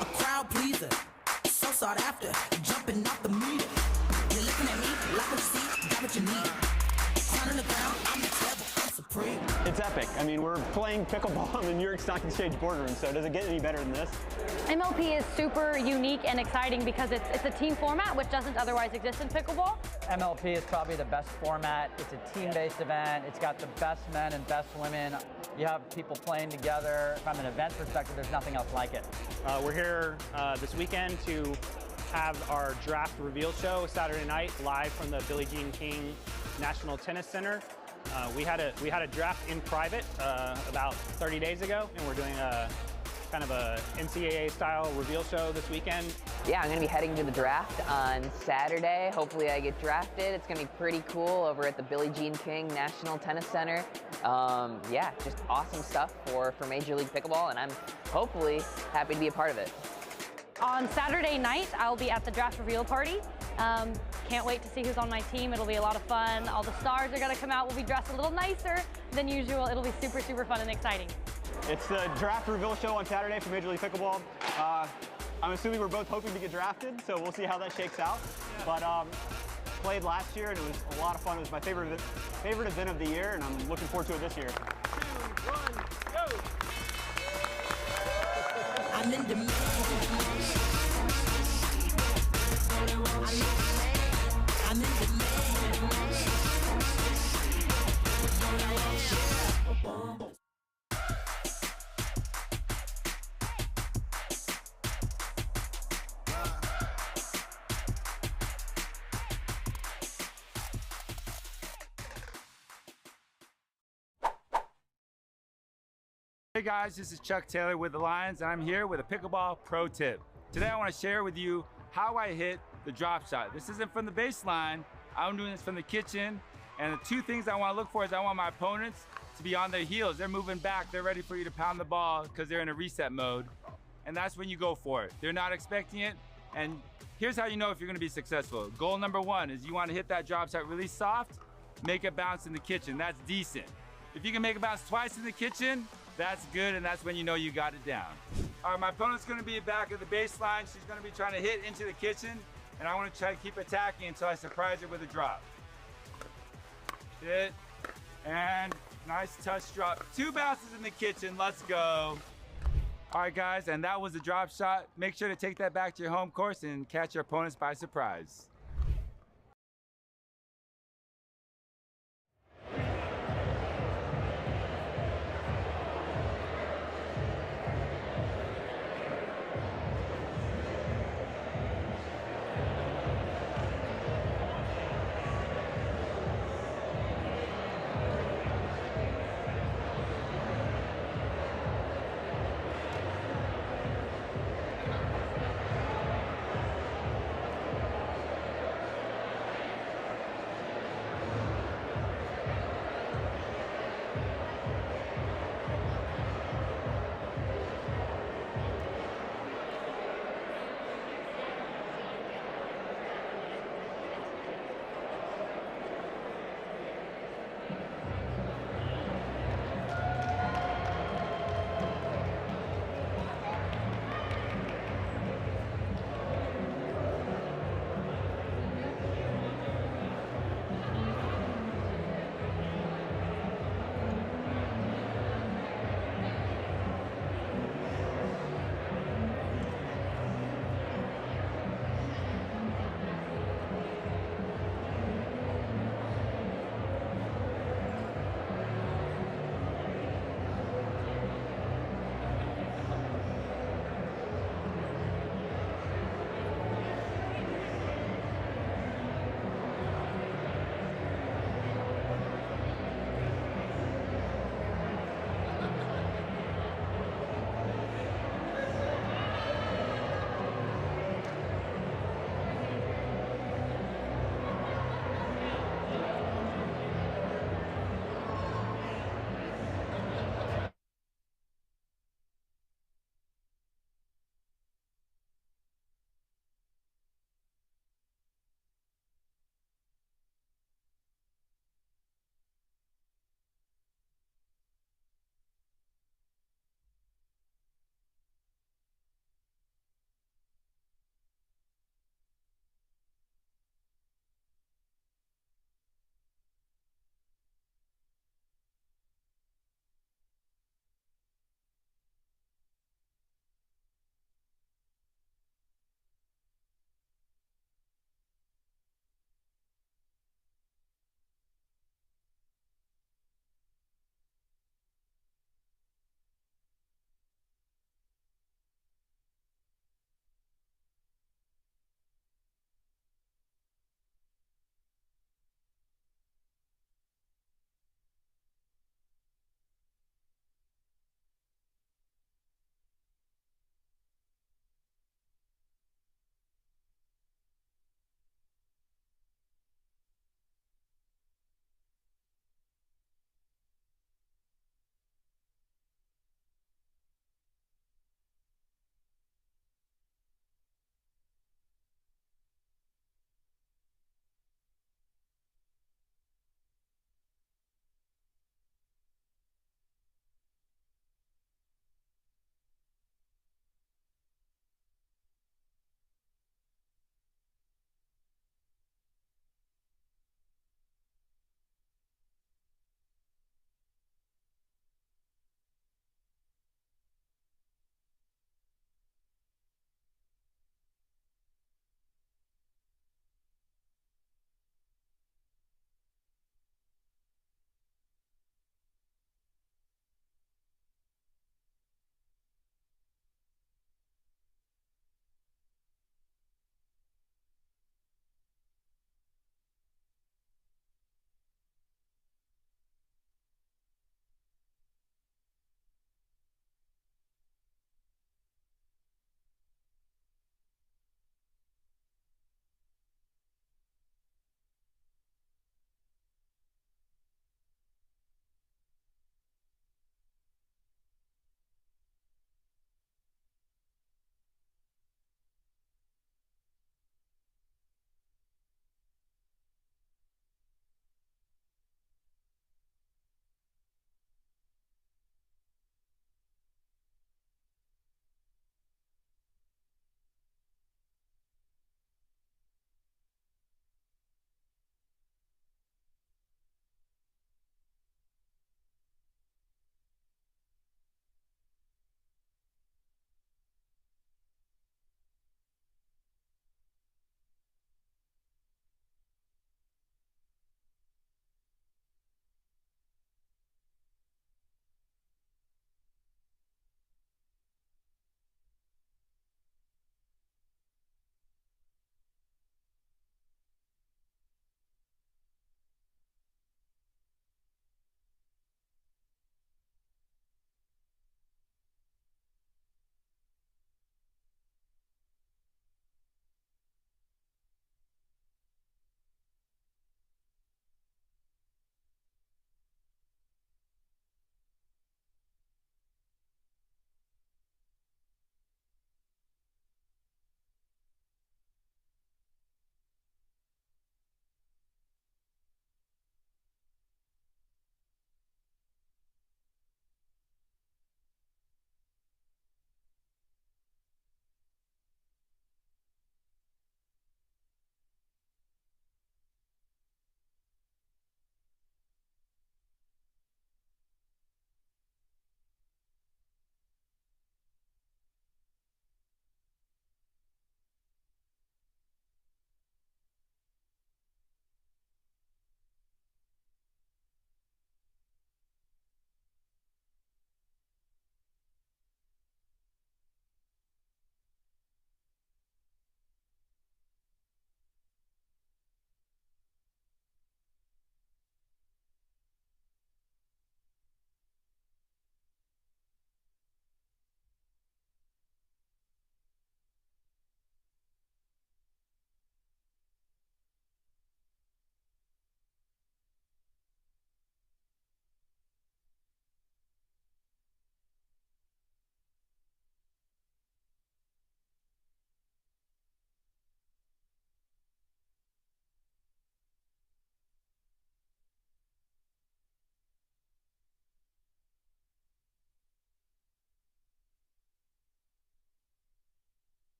a crowd pleaser, so sought after, jumping off the meter. You're looking at me, like what you see, got what you need. Crown on the ground, I'm the devil, I'm supreme. It's epic. I mean, we're playing pickleball in the New York Stock Exchange boardroom, so does it get any better than this? MLP is super unique and exciting because it's a team format, which doesn't otherwise exist in pickleball. MLP is probably the best format. It's a team-based event. It's got the best men and best women. You have people playing together. From an event perspective, there's nothing else like it. We're here this weekend to have our draft reveal show Saturday night live from the Billie Jean King National Tennis Center. We had a draft in private about 30 days ago, and we're doing a kind of a NCAA style reveal show this weekend. Yeah, I'm gonna be heading to the draft on Saturday. Hopefully I get drafted. It's gonna be pretty cool over at the Billie Jean King National Tennis Center. Yeah, just awesome stuff for Major League Pickleball, and I'm hopefully happy to be a part of it. On Saturday night, I'll be at the draft reveal party. Can't wait to see who's on my team. It'll be a lot of fun. All the stars are gonna come out. We'll be dressed a little nicer than usual. It'll be super, super fun and exciting. It's the draft reveal show on Saturday for Major League Pickleball. I'm assuming we're both hoping to get drafted, so we'll see how that shakes out. But played last year, and it was a lot of fun. It was my favorite event of the year, and I'm looking forward to it this year. 2, 1, go! I'm in demand. I'm in demand. Hey guys, this is Chuck Taylor with the Lions, and I'm here with a pickleball pro tip. Today I want to share with you how I hit the drop shot. This isn't from the baseline, I'm doing this from the kitchen, and the two things I want to look for is I want my opponents to be on their heels. They're moving back, they're ready for you to pound the ball because they're in a reset mode, and that's when you go for it. They're not expecting it, and here's how you know if you're going to be successful. Goal number one is you want to hit that drop shot really soft, make it bounce in the kitchen. That's decent. If you can make it bounce twice in the kitchen, that's good, and that's when you know you got it down. All right, my opponent's gonna be back at the baseline. She's gonna be trying to hit into the kitchen, and I wanna try to keep attacking until I surprise her with a drop. Hit, and nice touch drop. 2 bounces in the kitchen, let's go. All right, guys, and that was the drop shot. Make sure to take that back to your home course and catch your opponents by surprise.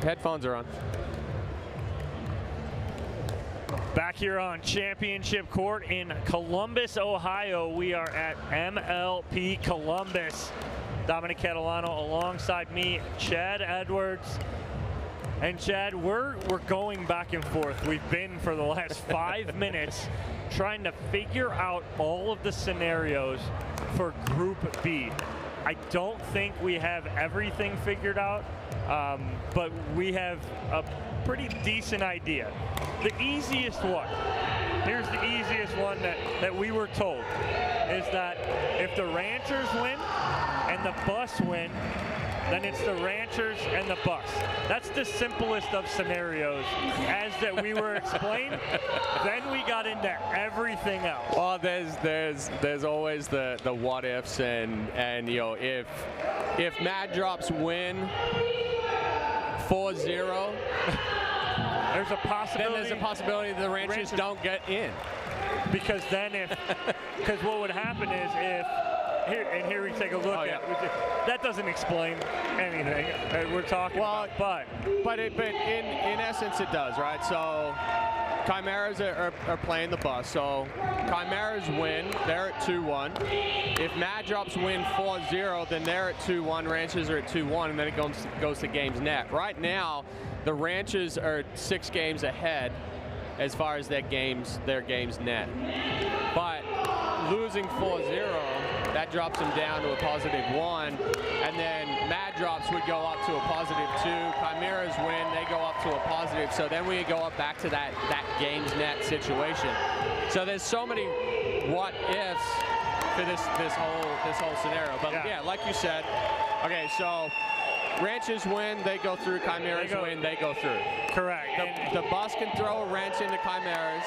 Headphones are on. Back here on Championship Court in Columbus, Ohio, we are at MLP Columbus. Dominic Catalano alongside me, Chad Edwards. And Chad, we're going back and forth. We've been for the last 5 minutes trying to figure out all of the scenarios for Group B. I don't think we have everything figured out, but we have a pretty decent idea. The easiest one, here's the easiest one that we were told, is that if the Ranchers win and the Bus win, then it's the Ranchers and the Bus. That's the simplest of scenarios, as that we were explained. Then we got into everything else. Well, there's always the what ifs, and you know, if Mad Drops win 4-0, there's a possibility. Then there's a possibility the Ranchers don't get in. Because then because what would happen is here we take a look at that doesn't explain anything we're talking about, but in essence it does, right? So Chimeras are playing the Bus, so Chimeras win, they're at 2-1. If Mad Drops win 4-0, then they're at 2-1, Ranchers are at 2-1, and then it goes to games net. Right now, the Ranchers are 6 games ahead as far as their games net. But losing 4-0, that drops them down to a +1, and then Mad Drops would go up to a +2. Chimeras win, they go up to a +, so then we go up back to that games net situation. So there's so many what ifs for this whole scenario. But yeah, like you said, okay, so Ranchers win, they go through. Chimeras win, they go through. Correct. The Bus can throw a wrench into Chimeras,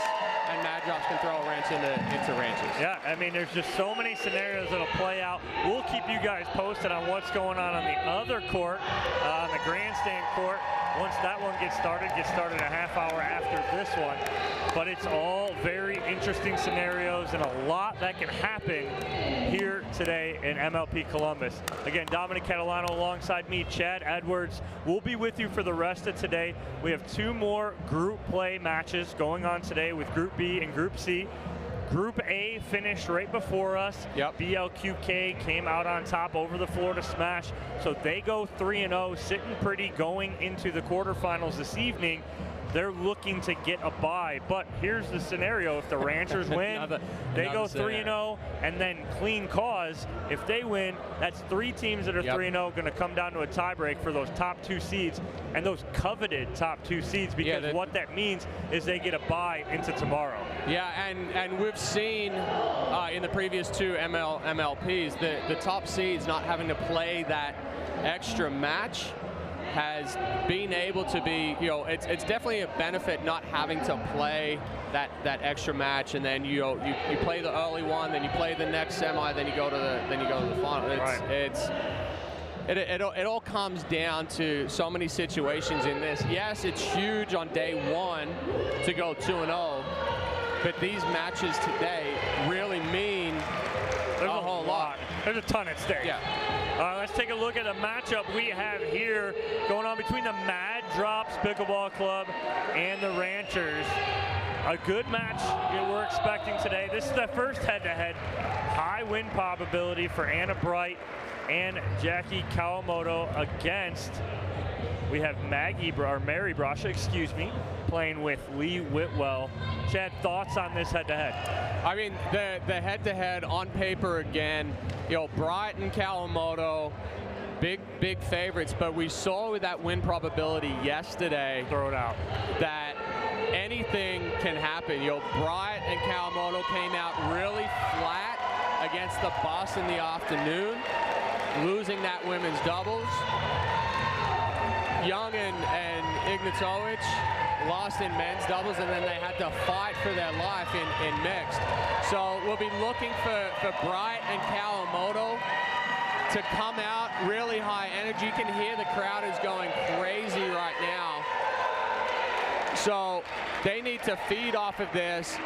and Mad Drops can throw a wrench into Ranchers. Yeah, I mean, there's just so many scenarios that'll play out. We'll keep you guys posted on what's going on the other court, on the grandstand court. Once that one gets started a half hour after this one. But it's all very interesting scenarios and a lot that can happen here today in MLP Columbus. Again, Dominic Catalano alongside me, Chad Edwards. We'll be with you for the rest of today. We have 2 more group play matches going on today with Group B and Group C. Group A finished right before us. Yep. BLQK came out on top over the Florida Smash. So they go 3-0, sitting pretty going into the quarterfinals this evening. They're looking to get a bye, but here's the scenario. If the Ranchers win, they go 3-0, and then Clean Cause, if they win, that's 3 teams that are 3-0 going to come down to a tiebreak for those top 2 seeds and those coveted top 2 seeds, because what that means is they get a bye into tomorrow. Yeah, and we've seen in the previous 2 MLPs, the top seeds not having to play that extra match has been able to be, you know, it's definitely a benefit not having to play that extra match, and then you play the early one, then you play the next semi, then you go to the final. It all comes down to so many situations in this. Yes, it's huge on day 1 to go 2-0, but these matches today really mean a whole lot. There's a ton at stake. Yeah. Let's take a look at the matchup we have here going on between the Mad Drops Pickleball Club and the Ranchers. A good match that we're expecting today. This is the first head-to-head. High win probability for Anna Bright and Jackie Kawamoto against, we have Mary Brasha, playing with Lee Whitwell. Chad, thoughts on this head-to-head? I mean, the head-to-head on paper again, you know, Bright and Kawamoto, big favorites, but we saw with that win probability yesterday, throw it out, that anything can happen. You know, Bright and Kawamoto came out really flat against the Bus in the afternoon, losing that women's doubles. Young and Ignatovic lost in men's doubles, and then they had to fight for their life in mixed. So we'll be looking for Bright and Kawamoto to come out really high energy. You can hear the crowd is going crazy right now. So they need to feed off of this.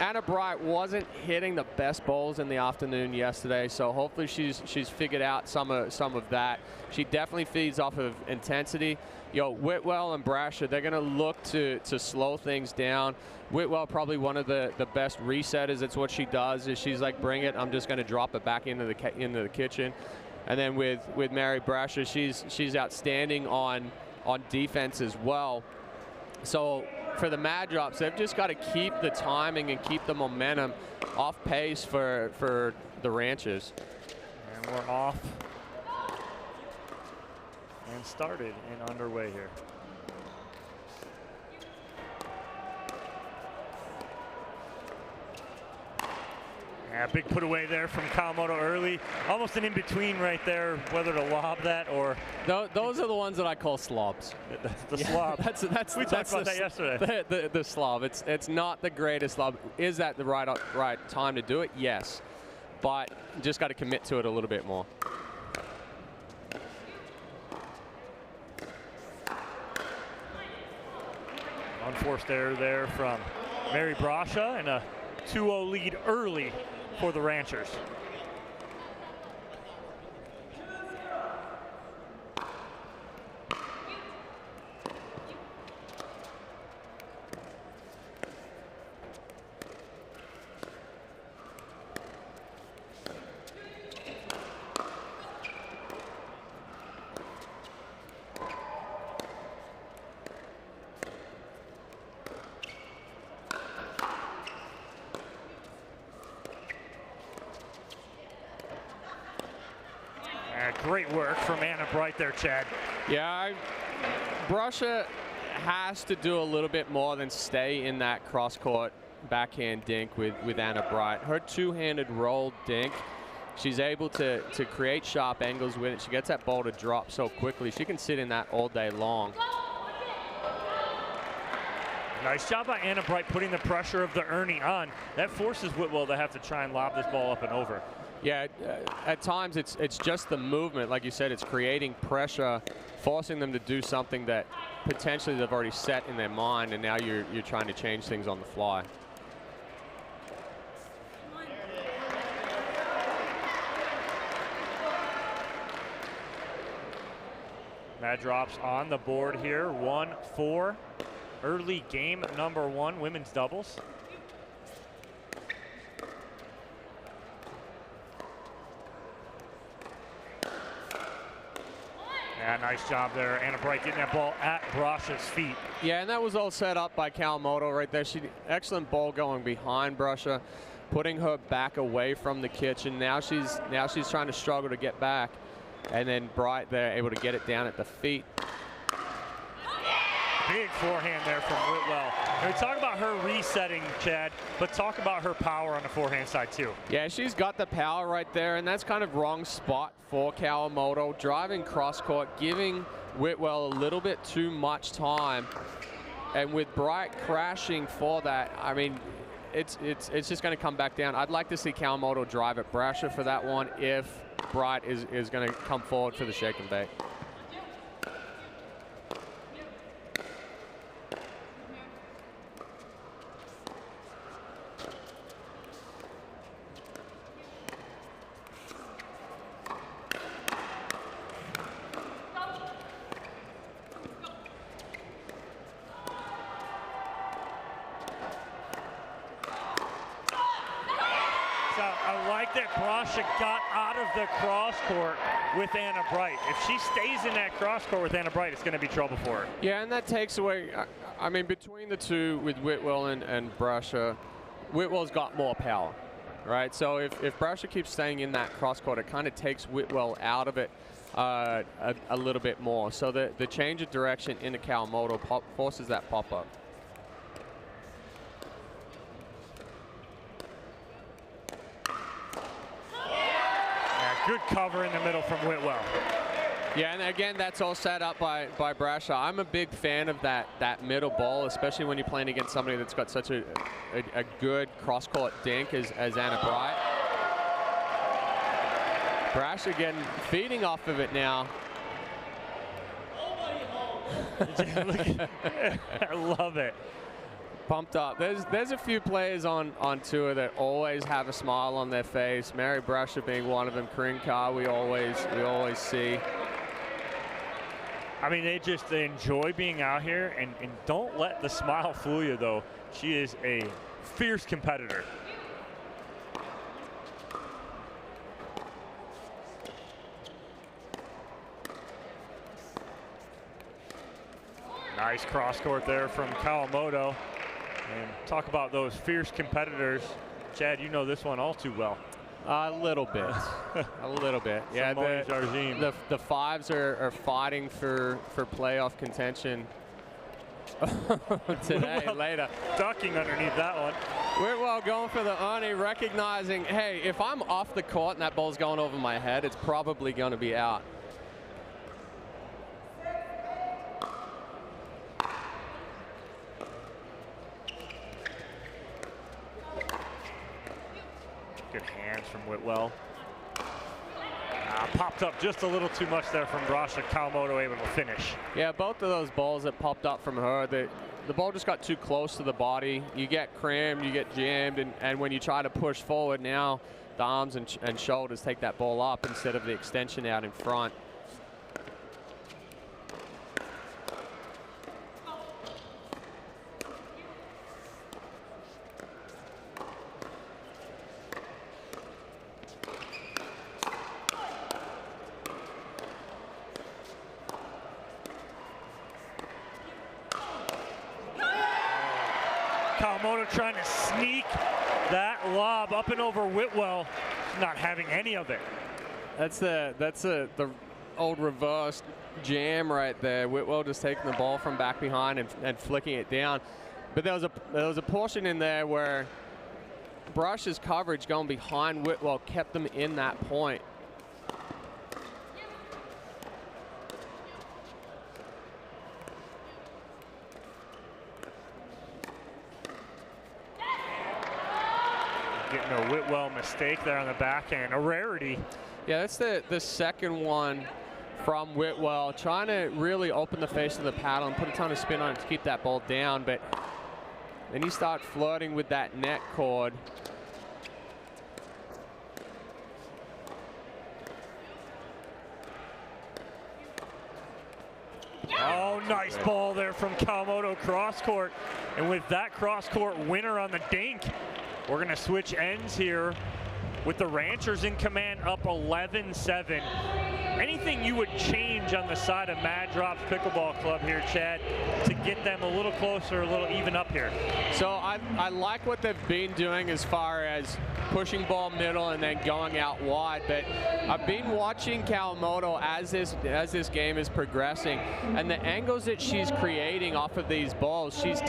Anna Bright wasn't hitting the best balls in the afternoon yesterday, so hopefully she's figured out some of that. She definitely feeds off of intensity. Whitwell and Brasher, they're going to look to slow things down. Whitwell probably one of the best resetters. It's what she does. Is she's like, bring it. I'm just going to drop it back into the kitchen. And then with Mary Brasher, she's outstanding on defense as well. So for the Mad Drops, they've just got to keep the timing and keep the momentum off pace for the Ranchers. And we're off and started and underway here. Yeah, big put away there from Kawamoto early. Almost an in-between right there, whether to lob that or... Those are the ones that I call slobs. The slob. We talked about that yesterday. The slob. It's not the greatest slob. Is that the right time to do it? Yes. But just got to commit to it a little bit more. Unforced error there from Mary Brasha, and a 2-0 lead early for the Ranchers. Great work from Anna Bright there, Chad. Yeah, Brasha has to do a little bit more than stay in that cross-court backhand dink with Anna Bright. Her two-handed rolled dink, she's able to create sharp angles with it. She gets that ball to drop so quickly. She can sit in that all day long. Nice job by Anna Bright putting the pressure of the Ernie on. That forces Whitwell to have to try and lob this ball up and over. Yeah, at times it's just the movement. Like you said, it's creating pressure, forcing them to do something that potentially they've already set in their mind, and now you're trying to change things on the fly. Mad Drops on the board here, 1-4. Early game number 1, women's doubles. Yeah, nice job there. Anna Bright getting that ball at Brasha's feet. Yeah, and that was all set up by Kawamoto right there. Excellent ball going behind Brasha, putting her back away from the kitchen. Now she's trying to struggle to get back, and then Bright there able to get it down at the feet. Big forehand there from Whitwell. And we talk about her resetting, Chad, but talk about her power on the forehand side too. Yeah, she's got the power right there, and that's kind of wrong spot for Kawamoto. Driving cross court, giving Whitwell a little bit too much time, and with Bright crashing for that, I mean, it's just going to come back down. I'd like to see Kawamoto drive at Brasher for that one if Bright is going to come forward for the shake and bake. Got out of the cross court with Anna Bright. If she stays in that cross court with Anna Bright, it's going to be trouble for her. Yeah, and that takes away, I mean, between the two with Whitwell and Brasha, Whitwell's got more power, right? So if Brasha keeps staying in that cross court, it kind of takes Whitwell out of it a little bit more. So the change of direction into Kawamoto forces that pop-up. Good cover in the middle from Whitwell. Yeah, and again, that's all set up by Brasha. I'm a big fan of that middle ball, especially when you're playing against somebody that's got such a good cross-court dink as Anna Bright. Brasha again feeding off of it now. I love it. Pumped up. There's a few players on tour that always have a smile on their face. Mary Brusher being one of them. Corinne Carr we always see. I mean, they enjoy being out here, and don't let the smile fool you, though. She is a fierce competitor. Nice cross court there from Kawamoto. And talk about those fierce competitors. Chad, you know this one all too well. A little bit. A little bit. Yeah, the fives are fighting for playoff contention today, later. Ducking underneath that one. Whitwell going for the Ernie, recognizing, hey, if I'm off the court and that ball's going over my head, it's probably going to be out. Good hands from Whitwell. Popped up just a little too much there from Brasha. Kawamoto able to finish. Yeah, both of those balls that popped up from her, the ball just got too close to the body. You get crammed, you get jammed, and when you try to push forward now, the arms and shoulders take that ball up instead of the extension out in front. Kawamoto trying to sneak that lob up and over Whitwell, not having any of it. That's the old reverse jam right there. Whitwell just taking the ball from back behind and flicking it down. But there was a portion in there where Brush's coverage going behind Whitwell kept them in that point. Getting a Whitwell mistake there on the backhand, a rarity. Yeah, that's the second one from Whitwell, trying to really open the face of the paddle and put a ton of spin on it to keep that ball down, but then you start flirting with that net cord. Oh, nice ball there from Kawamoto cross court. And with that cross court winner on the dink, we're going to switch ends here with the Ranchers in command up 11-7. Anything you would change on the side of Mad Drops Pickleball Club here, Chad, to get them a little closer, a little even up here? So I like what they've been doing as far as pushing ball middle and then going out wide, but I've been watching Kawamoto as this game is progressing, and the angles that she's creating off of these balls, she's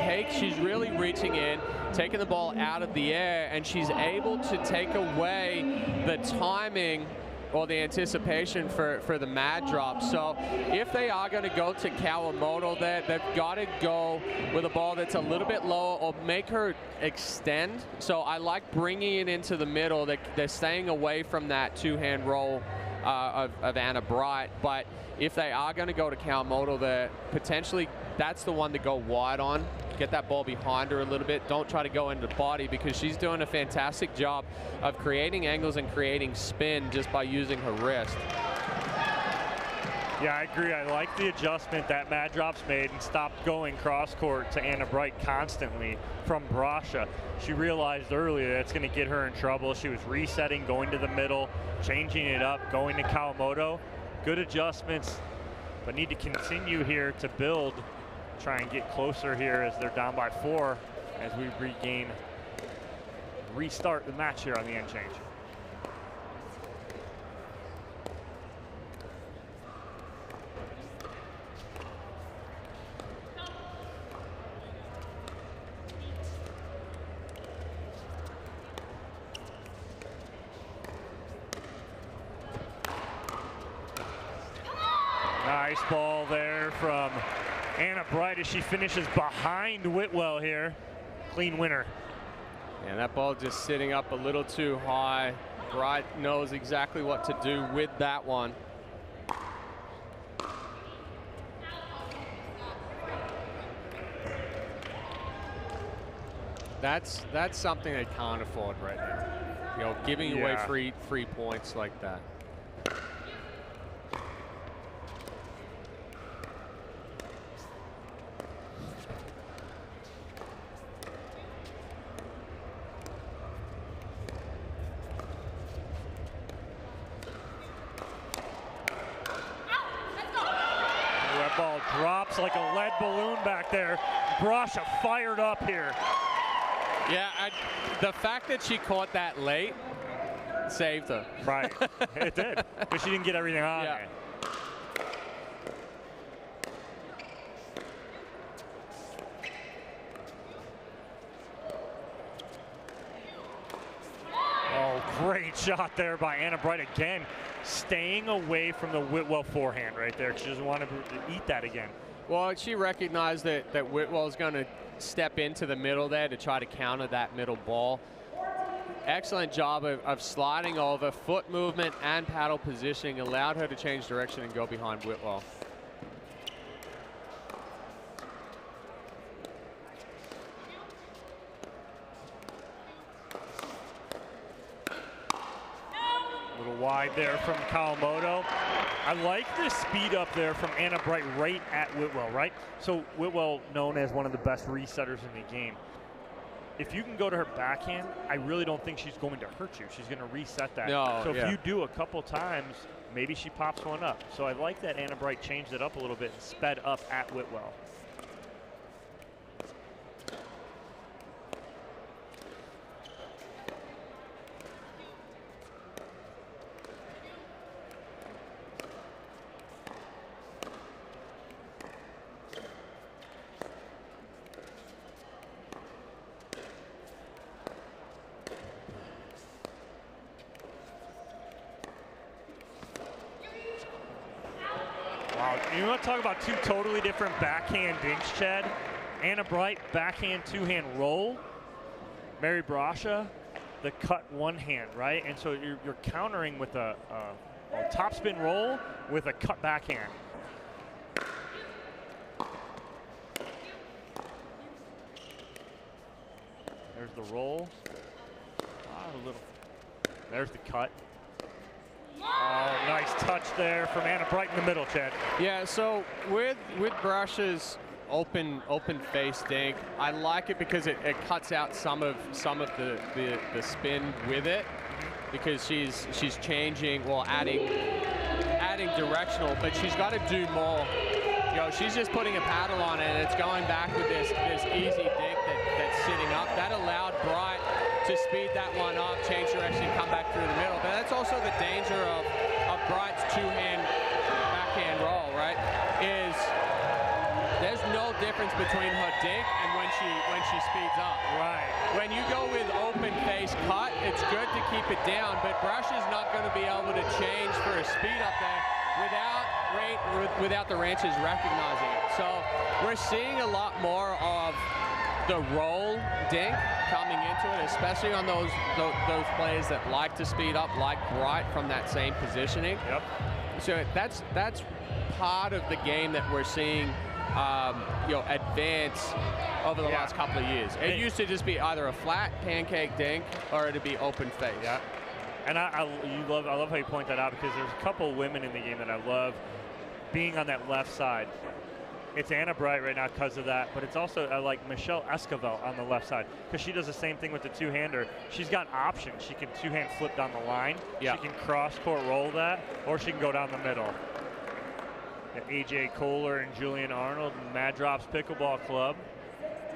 really reaching in, taking the ball out of the air, and she's able to take away the timing or the anticipation for the Mad Drop. So if they are going to go to Kawamoto, they've got to go with a ball that's a little bit lower or make her extend. So I like bringing it into the middle. They're staying away from that two-hand roll of Anna Bright. But if they are going to go to Kawamoto, potentially that's the one to go wide on. Get that ball behind her a little bit. Don't try to go into the body, because she's doing a fantastic job of creating angles and creating spin just by using her wrist. Yeah, I agree. I like the adjustment that Mad Drops made and stopped going cross court to Anna Bright constantly from Brasha. She realized earlier that's going to get her in trouble. She was resetting, going to the middle, changing it up, going to Kawamoto. Good adjustments, but need to continue here to build. Try and get closer here as they're down by 4 as we restart the match here on the end change. Nice ball there from Anna Bright as she finishes behind Whitwell here. Clean winner. And that ball just sitting up a little too high. Bright knows exactly what to do with that one. That's something they can't afford right now. You know, giving away free points like that. That ball drops like a lead balloon back there. Brasha fired up here. Yeah, the fact that she caught that late saved her. Right, it did, but she didn't get everything on Yeah. it. Oh, great shot there by Anna Bright again, staying away from the Whitwell forehand right there. She doesn't want to eat that again. Well, she recognized that Whitwell's going to step into the middle there to try to counter that middle ball. Excellent job of sliding over. Foot movement and paddle positioning allowed her to change direction and go behind Whitwell. A little wide there from Kawamoto. I like the speed up there from Anna Bright right at Whitwell, right? So Whitwell, known as one of the best resetters in the game. If you can go to her backhand, I really don't think she's going to hurt you. She's going to reset that. No, so if you do a couple times, maybe she pops one up. So I like that Anna Bright changed it up a little bit and sped up at Whitwell. Wow, you want to talk about two totally different backhand dinks, Chad? Anna Bright, backhand two-hand roll. Mary Brasha, the cut one hand, right? And so you're countering with a topspin roll with a cut backhand. There's the roll. There's the cut. Oh, nice touch there from Anna Bright in the middle, Chad. Yeah, so with Brasha's open face dink, I like it because it cuts out some of the spin with it, because she's changing, well, adding directional, but she's got to do more. You know, she's just putting a paddle on it, and it's going back with this easy dink that's sitting up. That allowed Bright to speed that one up, change direction, come back through the middle. But that's also the danger of Bright's two-hand backhand roll, right? Is there's no difference between her dink and when she speeds up. Right. When you go with open face cut, it's good to keep it down, but Brasha's not going to be able to change for a speed up there without the ranches recognizing it. So we're seeing a lot more of the roll dink coming into it, especially on those players that like to speed up, like Bright, from that same positioning. Yep. So that's part of the game that we're seeing, advance over the last couple of years. It used to just be either a flat pancake dink or it'd be open face. Yeah. And I love how you point that out, because there's a couple women in the game that I love being on that left side. It's Anna Bright right now because of that, but it's also I like Michelle Esquivel on the left side, because she does the same thing with the two-hander. She's got options. She can two-hand flip down the line. Yeah. She can cross-court roll that, or she can go down the middle. AJ Kohler and Julian Arnold and Mad Drops Pickleball Club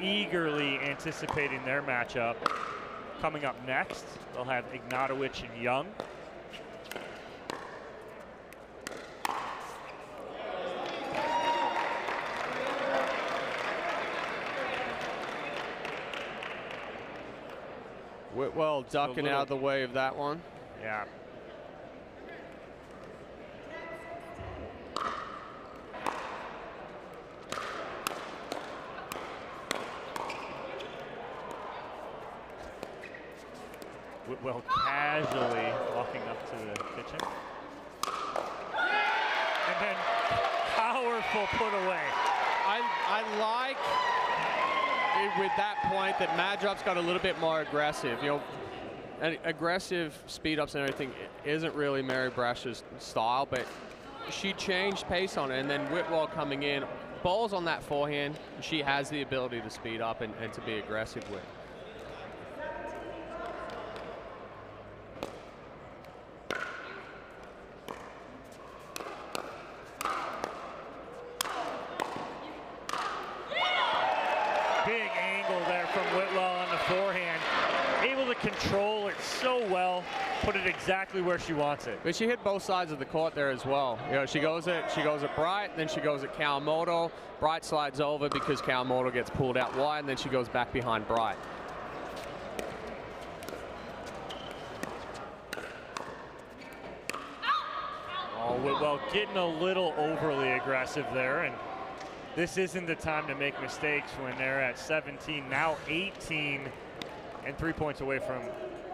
eagerly anticipating their matchup. Coming up next, they'll have Ignatowicz and Young. Whitwell ducking out of the way of that one. Yeah. Whitwell casually walking up to the kitchen. And then powerful put away. I with that point that Madrop's got a little bit more aggressive. You know, and aggressive speed ups and everything isn't really Mary Brasher's style, but she changed pace on it, and then Whitwell coming in, balls on that forehand, she has the ability to speed up and to be aggressive with. Big angle there from Whitwell on the forehand. Able to control it so well, put it exactly where she wants it. But she hit both sides of the court there as well. You know, she goes at Bright, then she goes at Kawamoto. Bright slides over because Kawamoto gets pulled out wide, and then she goes back behind Bright. Oh, Whitwell getting a little overly aggressive there, and this isn't the time to make mistakes when they're at 17, now 18, and 3 points away from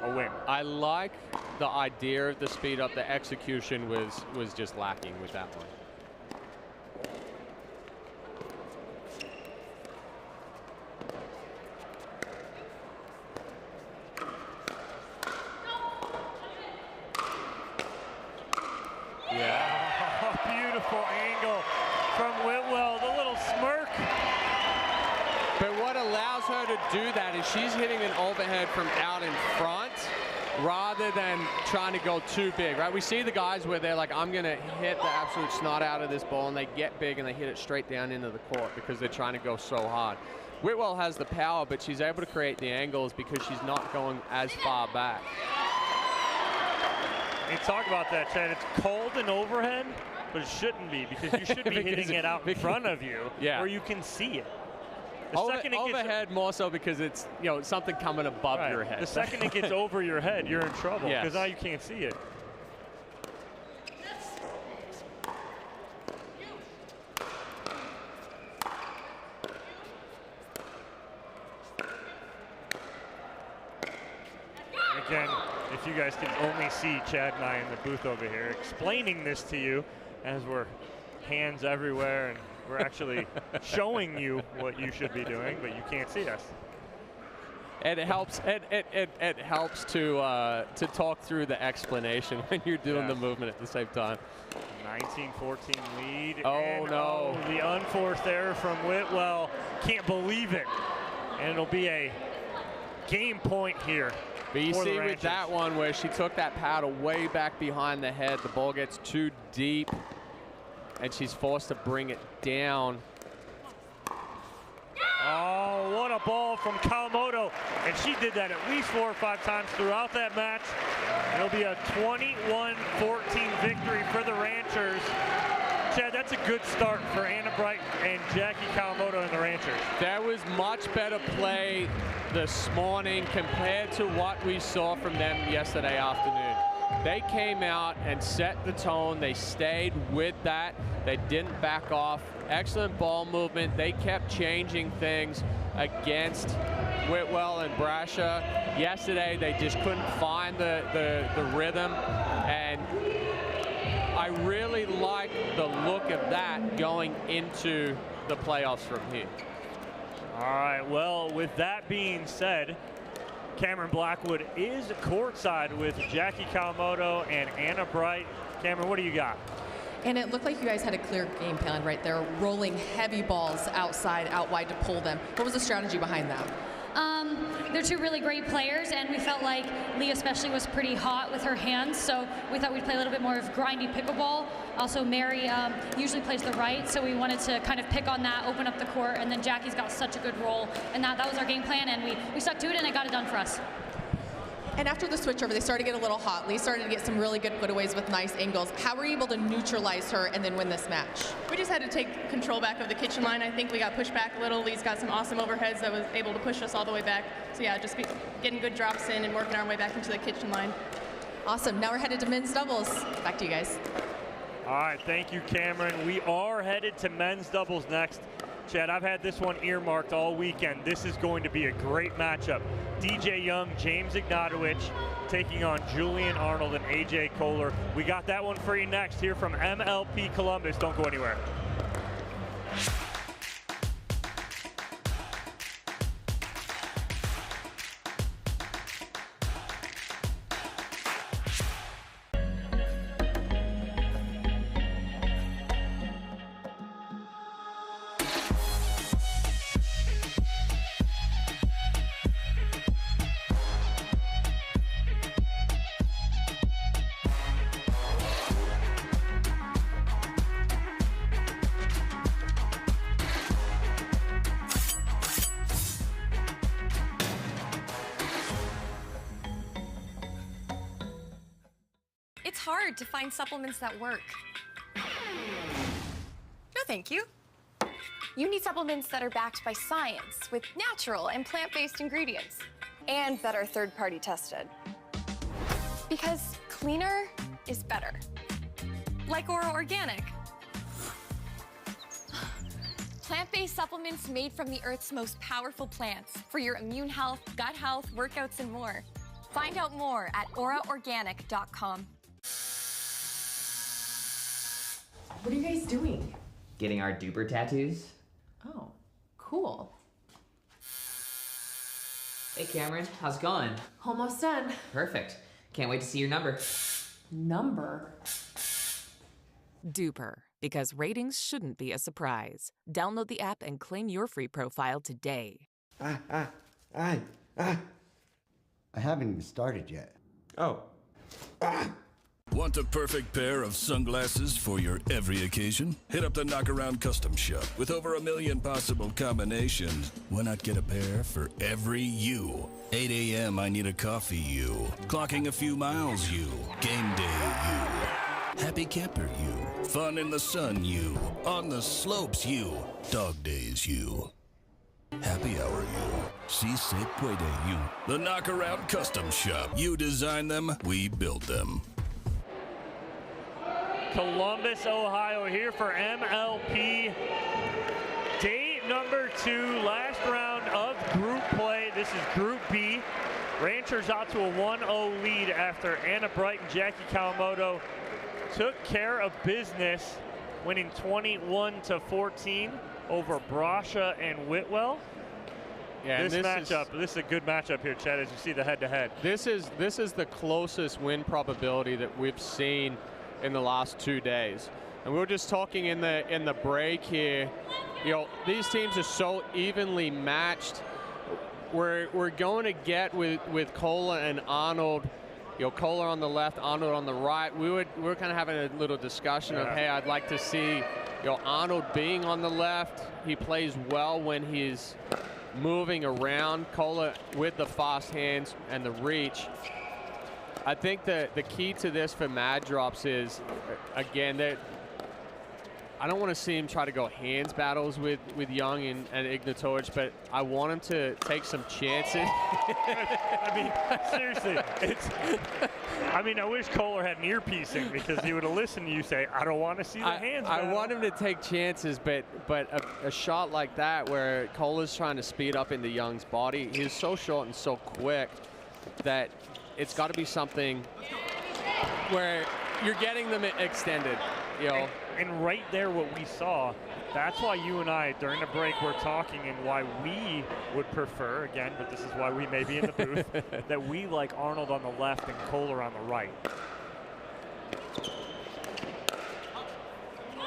a win. I like the idea of the speed up. The execution was just lacking with that one. Yeah. Beautiful angle from Whitwell, the little smirk. But what allows her to do that is she's hitting an overhead from out in front rather than trying to go too big, right? We see the guys where they're like, I'm going to hit the absolute snot out of this ball, and they get big and they hit it straight down into the court because they're trying to go so hard. Whitwell has the power, but she's able to create the angles because she's not going as far back. And talk about that, Chad. It's called an overhead, but it shouldn't be because you should be hitting it out in front of you where you can see it. The second it overhead more so because it's, you know, something coming above your head. The second it gets over your head, you're in trouble because Yes. now you can't see it. Again, if you guys can only see Chad and I in the booth over here explaining this to you as we're hands everywhere and we're actually showing you what you should be doing, but you can't see us. And it helps. It helps to talk through the explanation when you're doing the movement at the same time. 19-14 lead. Oh, and, no. Oh, the unforced error from Whitwell. Can't believe it. And it'll be a game point here. But you see with that one where she took that paddle way back behind the head, the ball gets too deep, and she's forced to bring it down. Oh, what a ball from Kawamoto. And she did that at least 4 or 5 times throughout that match. It'll be a 21-14 victory for the Ranchers. Chad, that's a good start for Anna Bright and Jackie Kawamoto and the Ranchers. There was much better play this morning compared to what we saw from them yesterday afternoon. They came out and set the tone. They stayed with that. They didn't back off. Excellent ball movement. They kept changing things against Whitwell and Brasher. Yesterday, they just couldn't find the rhythm. And I really like the look of that going into the playoffs from here. All right, well, with that being said, Cameron Blackwood is courtside with Jackie Kawamoto and Anna Bright. Cameron, what do you got? And it looked like you guys had a clear game plan right there, rolling heavy balls outside, out wide to pull them. What was the strategy behind that? They're two really great players, and we felt like Lee especially was pretty hot with her hands, so we thought we'd play a little bit more of grindy pickleball. Also, Mary usually plays the right, so we wanted to kind of pick on that, open up the court, and then Jackie's got such a good roll, and that was our game plan, and we stuck to it, and it got it done for us. And after the switch over, they started to get a little hot. Lee started to get some really good putaways with nice angles. How were you able to neutralize her and then win this match? We just had to take control back of the kitchen line. I think we got pushed back a little. Lee's got some awesome overheads that was able to push us all the way back. So yeah, just getting good drops in and working our way back into the kitchen line. Awesome. Now we're headed to men's doubles. Back to you guys. All right, thank you, Cameron. We are headed to men's doubles next. Chad, I've had this one earmarked all weekend. This is going to be a great matchup. DJ Young, James Ignatowicz taking on Julian Arnold and AJ Kohler. We got that one for you next here from MLP Columbus. Don't go anywhere. hard to find supplements that work. No, thank you. You need supplements that are backed by science with natural and plant-based ingredients and that are third-party tested. Because cleaner is better. Like Oro Organic. Plant-based supplements made from the Earth's most powerful plants for your immune health, gut health, workouts, and more. Find out more at oraorganic.com. What are you guys doing? Getting our duper tattoos. Oh, cool. Hey Cameron, how's it going? Almost done. Perfect. Can't wait to see your number. Number? Duper, because ratings shouldn't be a surprise. Download the app and claim your free profile today. I haven't even started yet. Oh. Want the perfect pair of sunglasses for your every occasion? Hit up the Knockaround Custom Shop. With over 1 million possible combinations, why not get a pair for every you? 8 a.m. I need a coffee you. Clocking a few miles you. Game day you. Happy camper you. Fun in the sun you. On the slopes you. Dog days you. Happy hour you. Si se puede you. The Knockaround Custom Shop. You design them, we build them. Columbus, Ohio, here for MLP day number 2, last round of group play. This is Group B. Ranchers out to a 1-0 lead after Anna Bright and Jackie Kawamoto took care of business, winning 21-14 over Brasha and Whitwell. Yeah, this is a good matchup here, Chad, as you see the head-to-head. This is the closest win probability that we've seen in the last 2 days. And we were just talking in the break here, you know, these teams are so evenly matched. We're going to get with Kohler and Arnold, you know, Kohler on the left, Arnold on the right. We were kind of having a little discussion of, hey, I'd like to see, you know, Arnold being on the left. He plays well when he's moving around. Kohler with the fast hands and the reach. I think the key to this for Mad Drops is, again, that I don't want to see him try to go hands battles with Young and Ignatovic, but I want him to take some chances. I mean, seriously, I wish Kohler had an earpiece in, because he would have listened to you say, I don't want to see the hands battle. I want him to take chances, but a shot like that where Kohler's trying to speed up into Young's body, he's so short and so quick that it's got to be something where you're getting them extended, you know. And right there, what we saw, that's why you and I, during the break, were talking, and why we would prefer, again, but this is why we may be in the booth, that we like Arnold on the left and Kohler on the right. A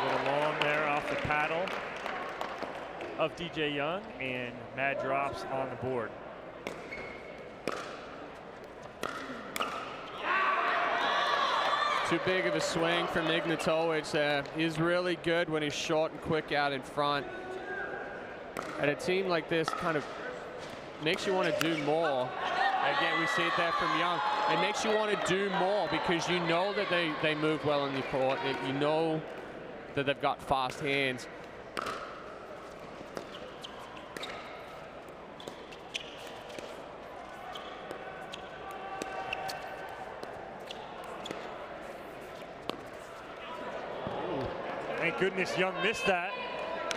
little long there off the paddle of DJ Young, and Mad Drops on the board. Too big of a swing from Ignatovic. He's really good when he's short and quick out in front. And a team like this kind of makes you want to do more. Again, we see it there from Young. It makes you want to do more because you know that they move well in the court. You know that they've got fast hands. Thank goodness Young missed that.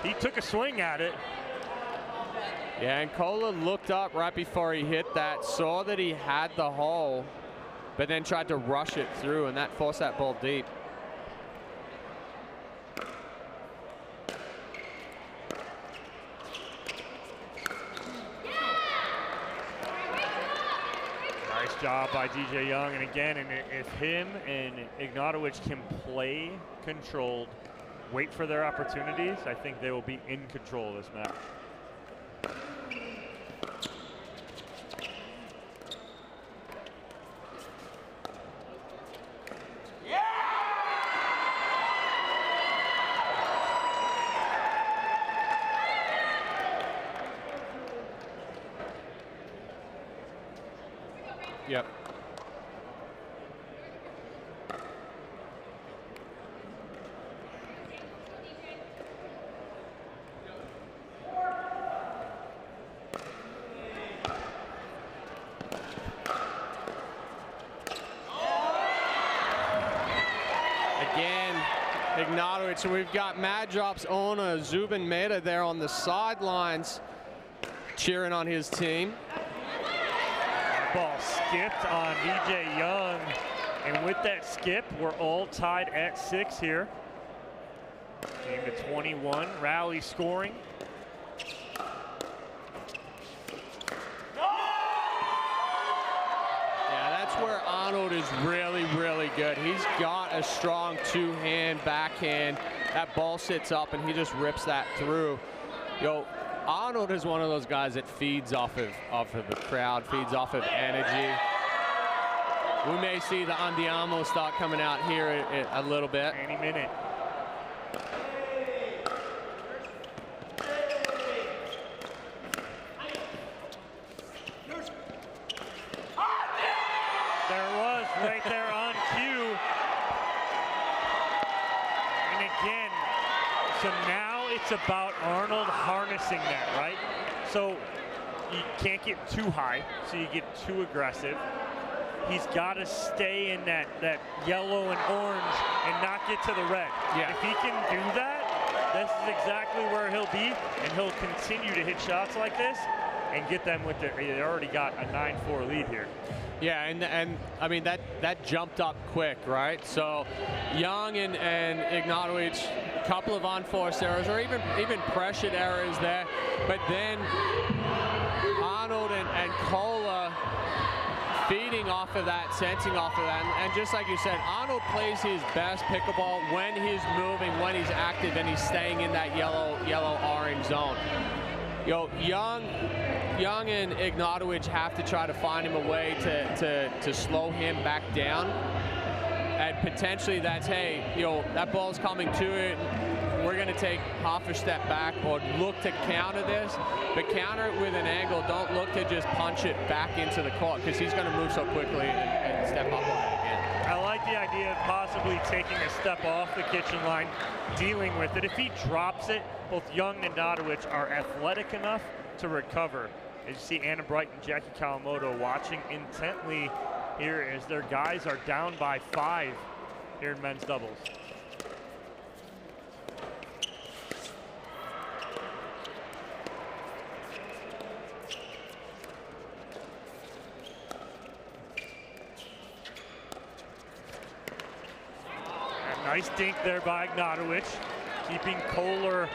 He took a swing at it. Yeah, and Kohler looked up right before he hit that, saw that he had the hole, but then tried to rush it through, and that forced that ball deep. Nice job by DJ Young, and again, if him and Ignatovic can play controlled, wait for their opportunities, I think they will be in control of this match. Yep. Ignatovic, and we've got Mad Drop's owner Zubin Mehta there on the sidelines cheering on his team. Ball skipped on DJ Young, and with that skip, we're all tied at 6 here. Game to 21, rally scoring. Yeah, that's where Arnold is really, really good. He's got a strong two-hand backhand. That ball sits up, and he just rips that through. Yo, Arnold is one of those guys that feeds off of the crowd, feeds off of energy. We may see the Andiamo start coming out here a little bit. Any minute. There it was, right there on cue. And again, so now it's about Arnold harnessing that, right? So you can't get too high, so you get too aggressive. He's got to stay in that yellow and orange and not get to the red. Yeah. If he can do that, this is exactly where he'll be, and he'll continue to hit shots like this and get them with they already got a 9-4 lead here. Yeah, and I mean that jumped up quick, right? So Young and Ignatovic, a couple of unforced errors or even pressured errors there, but then Arnold and Kohler feeding off of that, sensing off of that, and just like you said, Arnold plays his best pickleball when he's moving, when he's active, and he's staying in that yellow-orange zone. Yo, Young and Ignatovic have to try to find him a way to slow him back down, and potentially that's, hey, that ball's coming to it. We're going to take half a step back or look to counter this, but counter it with an angle. Don't look to just punch it back into the court because he's going to move so quickly and step up on it again. I like the idea of possibly taking a step off the kitchen line, dealing with it. If he drops it, both Young and Ignatovic are athletic enough to recover. As you see Anna Bright and Jackie Kawamoto watching intently here as their guys are down by 5 here in men's doubles. Nice dink there by Ignatovic, keeping Kohler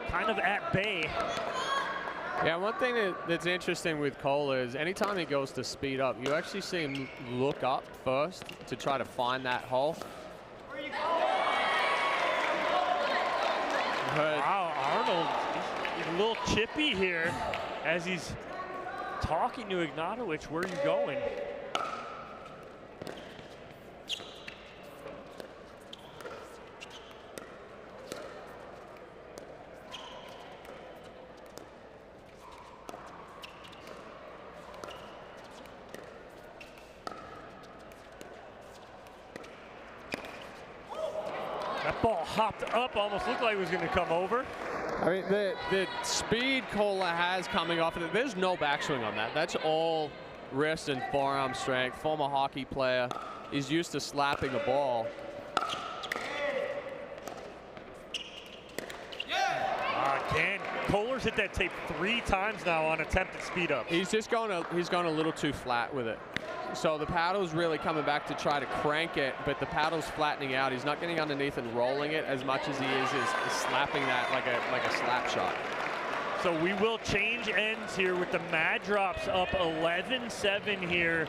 kind of at bay. Yeah, one thing that's interesting with Kohler is anytime he goes to speed up, you actually see him look up first to try to find that hole. Wow, Arnold, he's a little chippy here as he's talking to Ignatovic. Where are you going? That ball hopped up, almost looked like it was going to come over. I mean, the speed Kohler has coming off of it, there's no backswing on that. That's all wrist and forearm strength. Former hockey player is used to slapping a ball. Again, Kohler's hit that tape 3 times now on attempted speed up. He's going a little too flat with it. So the paddle's really coming back to try to crank it, but the paddle's flattening out. He's not getting underneath and rolling it as much as he is slapping that like a slap shot. So we will change ends here with the Mad Drops up 11-7 here.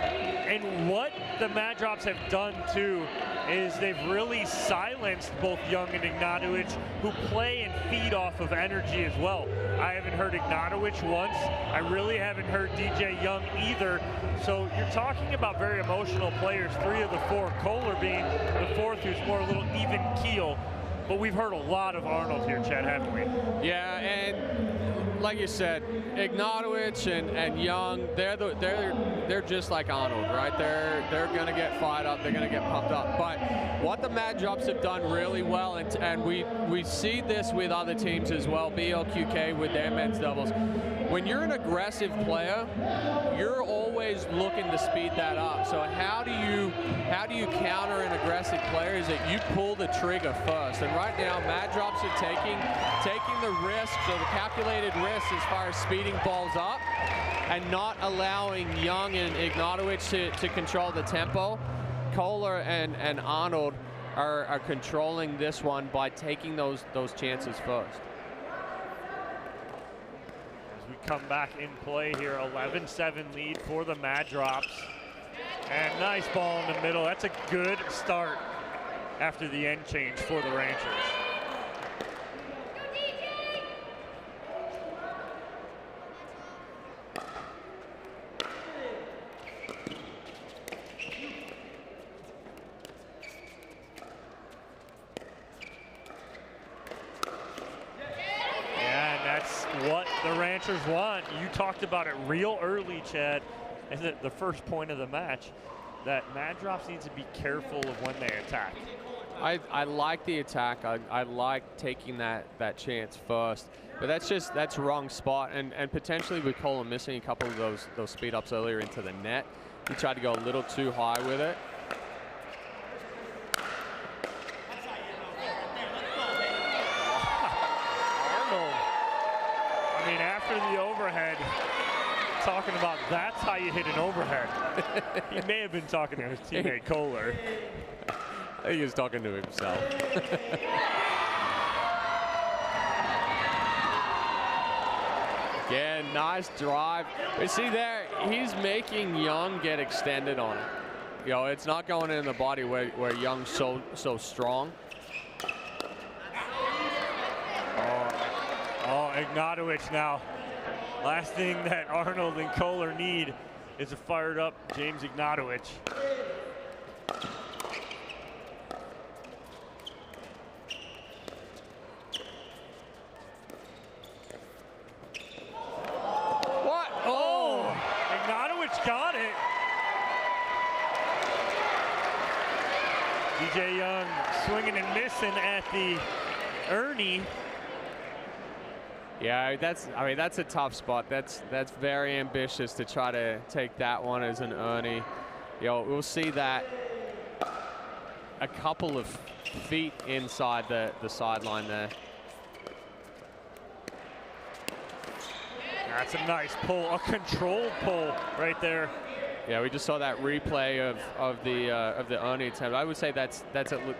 And what the Mad Drops have done too is they've really silenced both Young and Ignatovic, who play and feed off of energy as well. I haven't heard Ignatovic once. I really haven't heard DJ Young either. So you're talking about very emotional players, 3 of the 4, Kohler being the 4th, who's more a little even keel. But we've heard a lot of Arnold here, Chad, haven't we? Yeah, and like you said, Ignatowicz and Young, they're just like Arnold, right? They're going to get fired up. They're going to get pumped up. But what the Mad Drops have done really well, and we see this with other teams as well, BLQK with their men's doubles. When you're an aggressive player, you're always looking to speed that up. So how do you counter an aggressive player? Is that you pull the trigger first. And right now, Mad Drops are taking the risk, so the calculated risk as far as speeding balls up and not allowing Young and Ignatowicz to control the tempo. Kohler and Arnold are controlling this one by taking those chances first. As we come back in play here, 11-7 lead for the Mad Drops. And nice ball in the middle. That's a good start after the end change for the Rangers. What the Ranchers want. You talked about it real early, Chad, and the first point of the match, that Mad Drops needs to be careful of when they attack. I like the attack. I like taking that chance first, but that's wrong spot, and potentially with Kohler missing a couple of those speed ups earlier into the net. He tried to go a little too high with it. I mean, after the overhead, talking about that's how you hit an overhead. He may have been talking to his teammate Kohler. I think he was talking to himself. Again, nice drive. But see there, he's making Young get extended on it. You know, it's not going in the body where Young's so strong. Oh, Ignatowicz now. Last thing that Arnold and Kohler need is a fired up James Ignatowicz. What? Oh! Ignatowicz got it. DJ Young swinging and missing at the Ernie. Yeah, that's a tough spot. That's very ambitious to try to take that one as an Ernie. You know, we'll see that a couple of feet inside the sideline there. That's a nice pull, a controlled pull right there. Yeah, we just saw that replay of the Ernie attempt. I would say that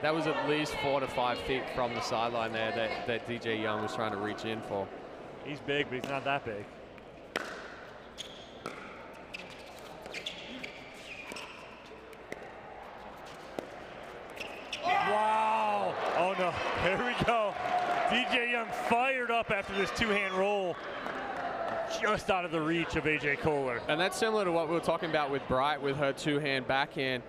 was at least 4 to 5 feet from the sideline there that DJ Young was trying to reach in for. He's big, but he's not that big. Wow! Oh no, here we go. DJ Young fired up after this two-hand roll. Just out of the reach of AJ Kohler. And that's similar to what we were talking about with Bright with her two-hand backhand.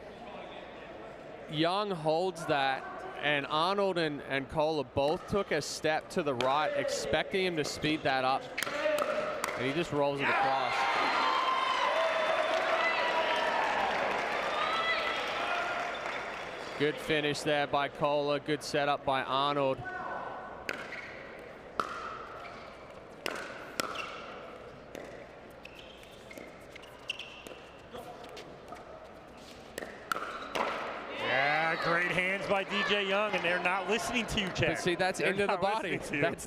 Young holds that, and Arnold and Kohler both took a step to the right, expecting him to speed that up, and he just rolls it across. Good finish there by Kohler, good setup by Arnold. Great hands by DJ Young, and they're not listening to you, Chad. But see, that's into the body.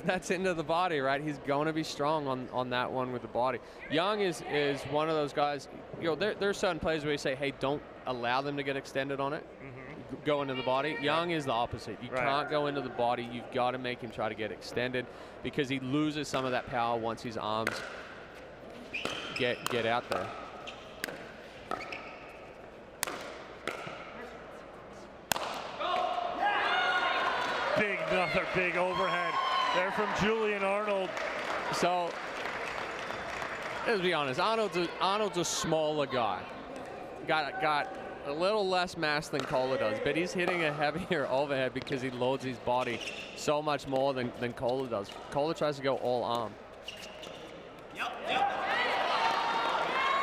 That's into the body, right? He's going to be strong on that one with the body. Young is one of those guys. You know, there are certain plays where you say, hey, don't allow them to get extended on it. Go into the body. Young is the opposite. You can't go into the body. You've got to make him try to get extended because he loses some of that power once his arms get out there. Another big overhead there from Julian Arnold. So, let's be honest, Arnold's a smaller guy. Got a little less mass than Kohler does, but he's hitting a heavier overhead because he loads his body so much more than Kohler does. Kohler tries to go all arm.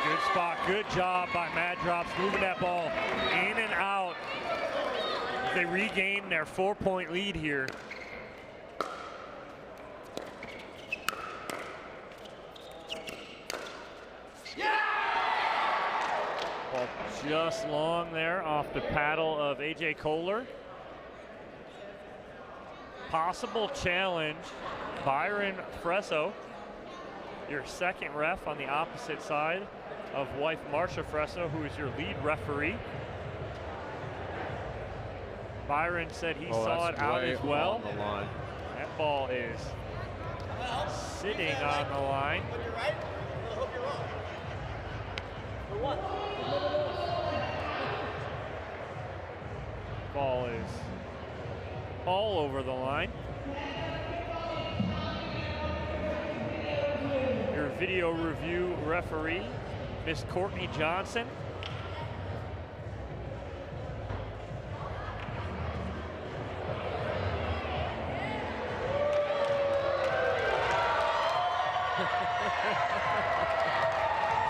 Good spot, good job by Mad Drops, moving that ball in and out. They regain their 4-point lead here. Ball just long there off the paddle of AJ Kohler. Possible challenge, Byron Fresso, your second ref on the opposite side of wife Marsha Fresso, who is your lead referee. Byron said he saw it out as well. On the line. That ball is sitting on the line. Ball is all over the line. Your video review referee, Miss Courtney Johnson.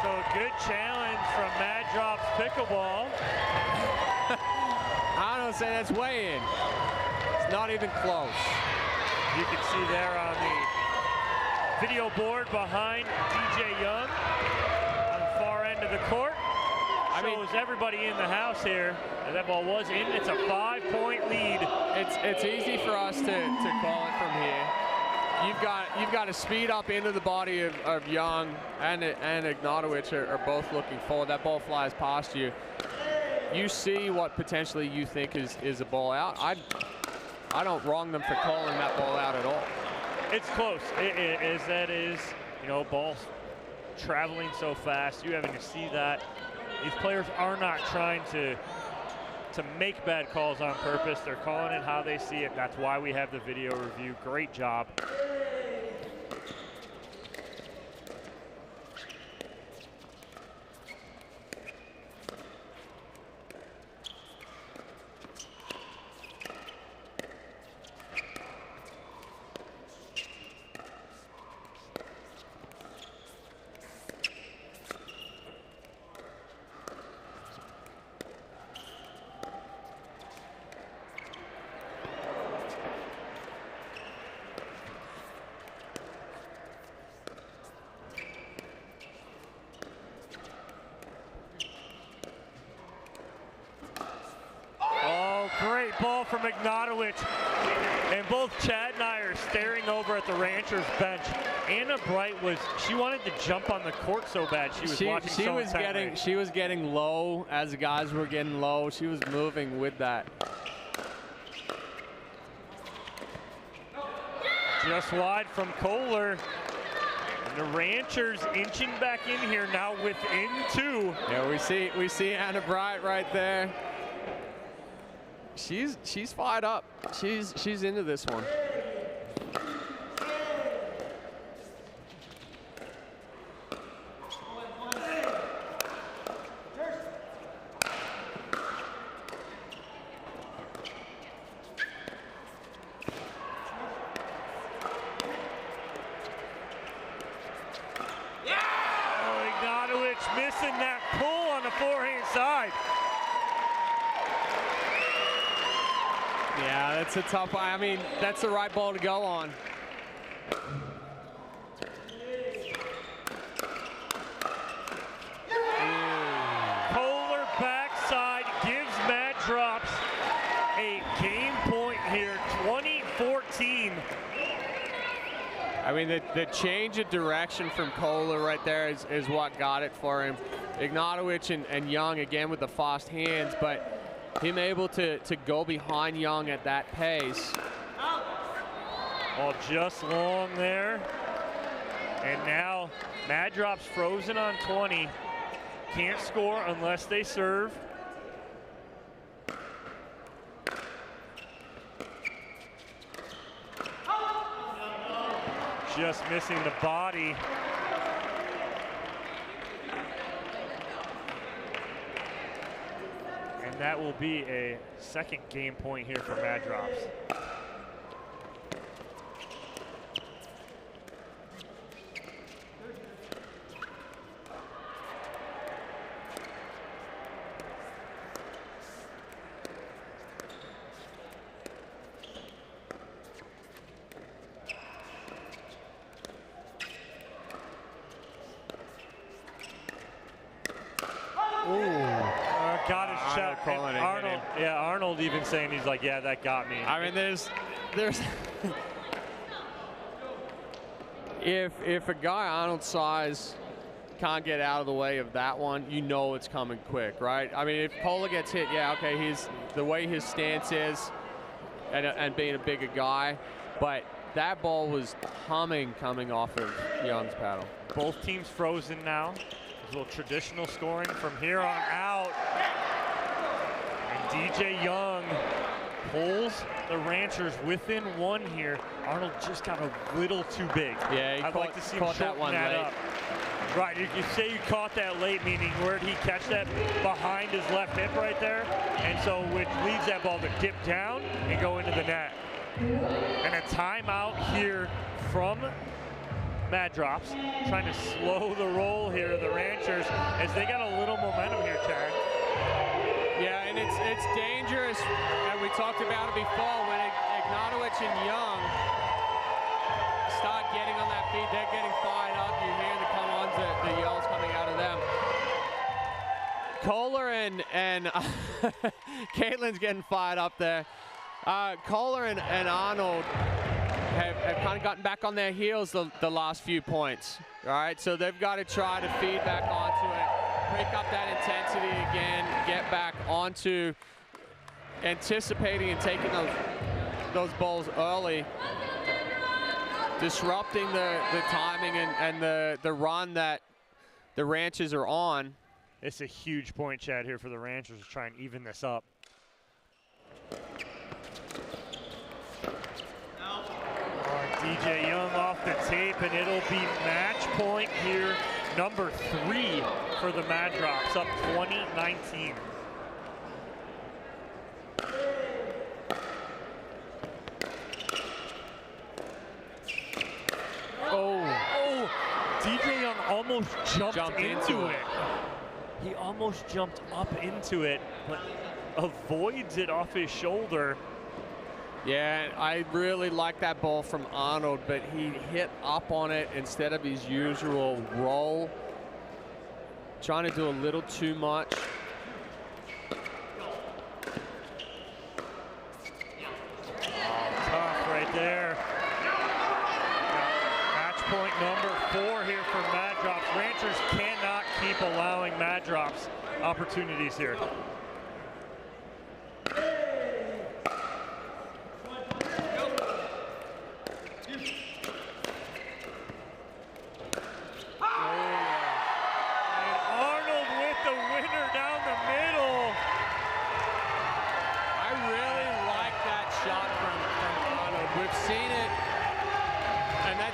So a good challenge from Mad Drops Pickleball. I don't say that's way in. It's not even close. You can see there on the video board behind DJ Young on the far end of the court. Shows everybody in the house here. And that ball was in. It's a 5-point lead. It's easy for us to call it from here. You've got to speed up into the body of Young and Ignatowicz are both looking forward. That ball flies past you. You see what potentially you think is a ball out. I don't wrong them for calling that ball out at all. It's close. That is, you know, balls traveling so fast. You having to see that. These players are not trying to make bad calls on purpose. They're calling it how they see it. That's why we have the video review. Great job. Great ball from Ignatowicz. And both Chad and I are staring over at the Ranchers bench. Anna Bright she wanted to jump on the court so bad. She was watching so intently. She was getting low as the guys were getting low. She was moving with that. Just wide from Kohler. And the Ranchers inching back in here now within 2. Yeah, we see Anna Bright right there. She's fired up. She's into this one. Oh, Ignatowicz missing that pull on the forehand side. Yeah, that's a tough one. I mean, that's the right ball to go on. Kohler backside gives Mad Drops a game point here, 20-14. I mean, the change of direction from Kohler right there is what got it for him. Ignatowicz and Young again with the fast hands, but him able to go behind Young at that pace. Ball just long there. And now Mad Drops frozen on 20. Can't score unless they serve. Just missing the body. And that will be a second game point here for Mad Drops. even saying, he's like, yeah, that got me. I mean, there's if a guy Arnold's size can't get out of the way of that one, you know it's coming quick, right? I mean, if Kohler gets hit, yeah, okay, he's the way his stance is and being a bigger guy, but that ball was humming coming off of Young's paddle. Both teams frozen now. There's a little traditional scoring from here on out. And DJ Young pulls the Ranchers within one here. Arnold just got a little too big. Yeah, I'd like to see him shorten that up. Right, you say you caught that late, meaning where did he catch that? Behind his left hip right there. And so which leads that ball to dip down and go into the net. And a timeout here from Mad Drops, trying to slow the roll here of the Ranchers as they got a little momentum here, Chad. Yeah, and it's dangerous, and we talked about it before, when Ignatowicz and Young start getting on that feet, they're getting fired up. You hear the come-ons, the yells coming out of them. Kohler and Caitlin's getting fired up there. Kohler and Arnold have kind of gotten back on their heels the last few points. All right, so they've got to try to feed back onto it, break up that intensity again, get back onto anticipating and taking those balls early, disrupting the timing and the run that the Ranchers are on. It's a huge point, Chad, here for the Ranchers to try and even this up. DJ Young off the tape, and it'll be match point here, number 3 for the Mad Drops, up 20-19. Oh, DJ Young almost jumped into it. He almost jumped up into it, but avoids it off his shoulder. Yeah, I really like that ball from Arnold, but he hit up on it instead of his usual roll. Trying to do a little too much. Tough right there. Match point number 4 here for Mad Drops. Ranchers cannot keep allowing Mad Drops opportunities here.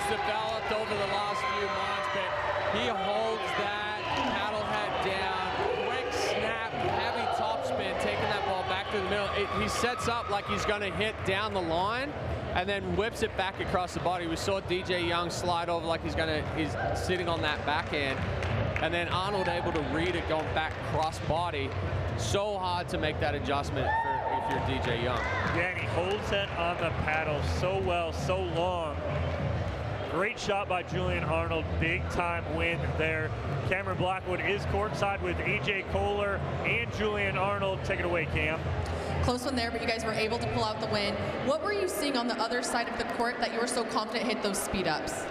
Developed over the last few months, but he holds that paddle head down, quick snap, heavy topspin, taking that ball back to the middle. He sets up like he's going to hit down the line and then whips it back across the body. We saw DJ Young slide over like he's sitting on that backhand, and then Arnold able to read it going back cross body. So hard to make that adjustment if you're DJ Young. Yeah, and he holds it on the paddle so well, so long. Great shot by Julian Arnold, big time win there. Cameron Blackwood is courtside with AJ Kohler and Julian Arnold. Take it away, Cam. Close one there, but you guys were able to pull out the win. What were you seeing on the other side of the court that you were so confident hit those speed ups?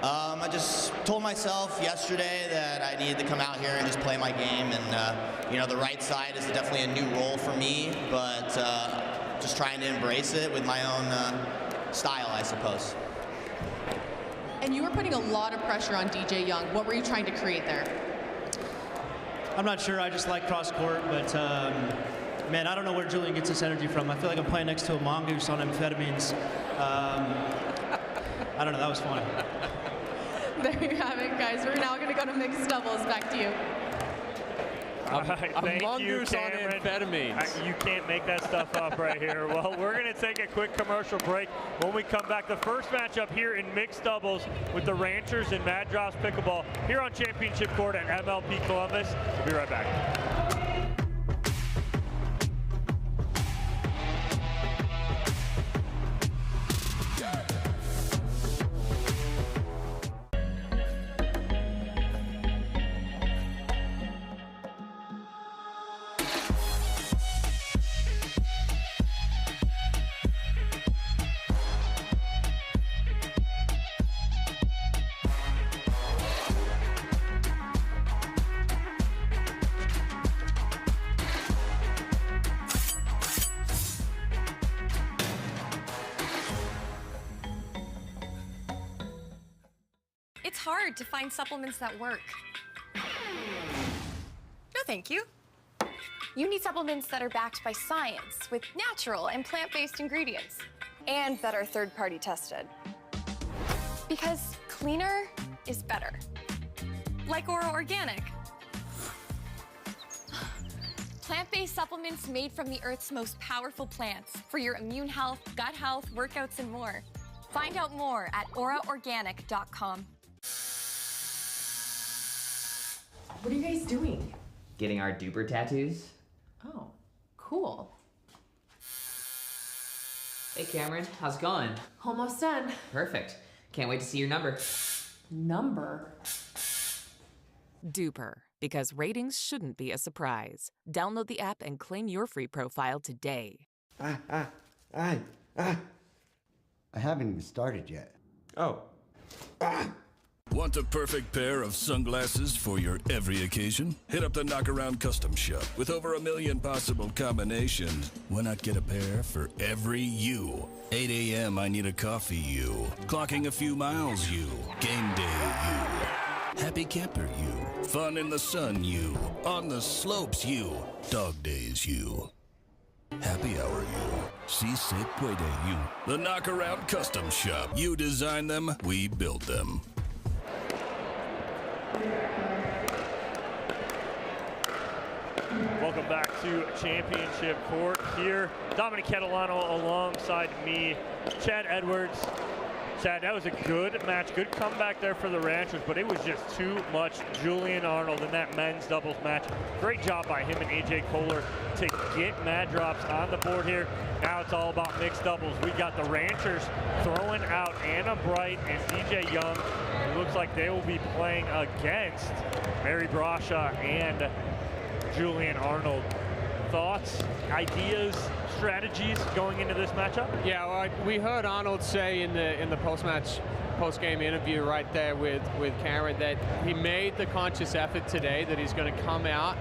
I just told myself yesterday that I needed to come out here and just play my game, and you know, the right side is definitely a new role for me, but just trying to embrace it with my own style, I suppose. And you were putting a lot of pressure on DJ Young. What were you trying to create there? I'm not sure. I just like cross court, but man, I don't know where Julian gets this energy from. I feel like I'm playing next to a mongoose on amphetamines. I don't know. That was fun. There you have it, guys. We're now going to go to mixed doubles. Back to you. Thank you, Cameron. On amphetamines. You can't make that stuff up right here. Well, we're going to take a quick commercial break. When we come back, the first matchup here in mixed doubles with the Ranchers and Mad Drops Pickleball here on Championship Court at MLP Columbus. We'll be right back. it's hard to find supplements that work. No, thank you. You need supplements that are backed by science with natural and plant-based ingredients and that are third-party tested. Because cleaner is better. Like Oro Organic. Plant-based supplements made from the Earth's most powerful plants for your immune health, gut health, workouts, and more. Find out more at oraorganic.com. What are you guys doing? Getting our duper tattoos. Oh, cool. Hey Cameron, how's it going? Almost done. Perfect. Can't wait to see your number. Number? Duper, because ratings shouldn't be a surprise. Download the app and claim your free profile today. I haven't even started yet. Oh. Want the perfect pair of sunglasses for your every occasion? Hit up the Knockaround Custom Shop. With over 1 million possible combinations, why not get a pair for every you? 8 a.m. I need a coffee you. Clocking a few miles you. Game day you. Happy camper you. Fun in the sun you. On the slopes you. Dog days you. Happy hour you. Si se puede you. The Knockaround Custom Shop. You design them, we build them. Welcome back to Championship Court here. Dominic Catalano alongside me, Chad Edwards. Chad, that was a good match, good comeback there for the Ranchers, but it was just too much Julian Arnold in that men's doubles match. Great job by him and AJ Kohler to get mad drops on the board here. Now it's all about mixed doubles. We got the Ranchers throwing out Anna Bright and DJ Young. It looks like they will be playing against Mary Brasha and Julian Arnold. Thoughts, ideas, strategies going into this matchup? Yeah, well, we heard Arnold say in the post-game interview right there with Cameron that he made the conscious effort today that he's going to come out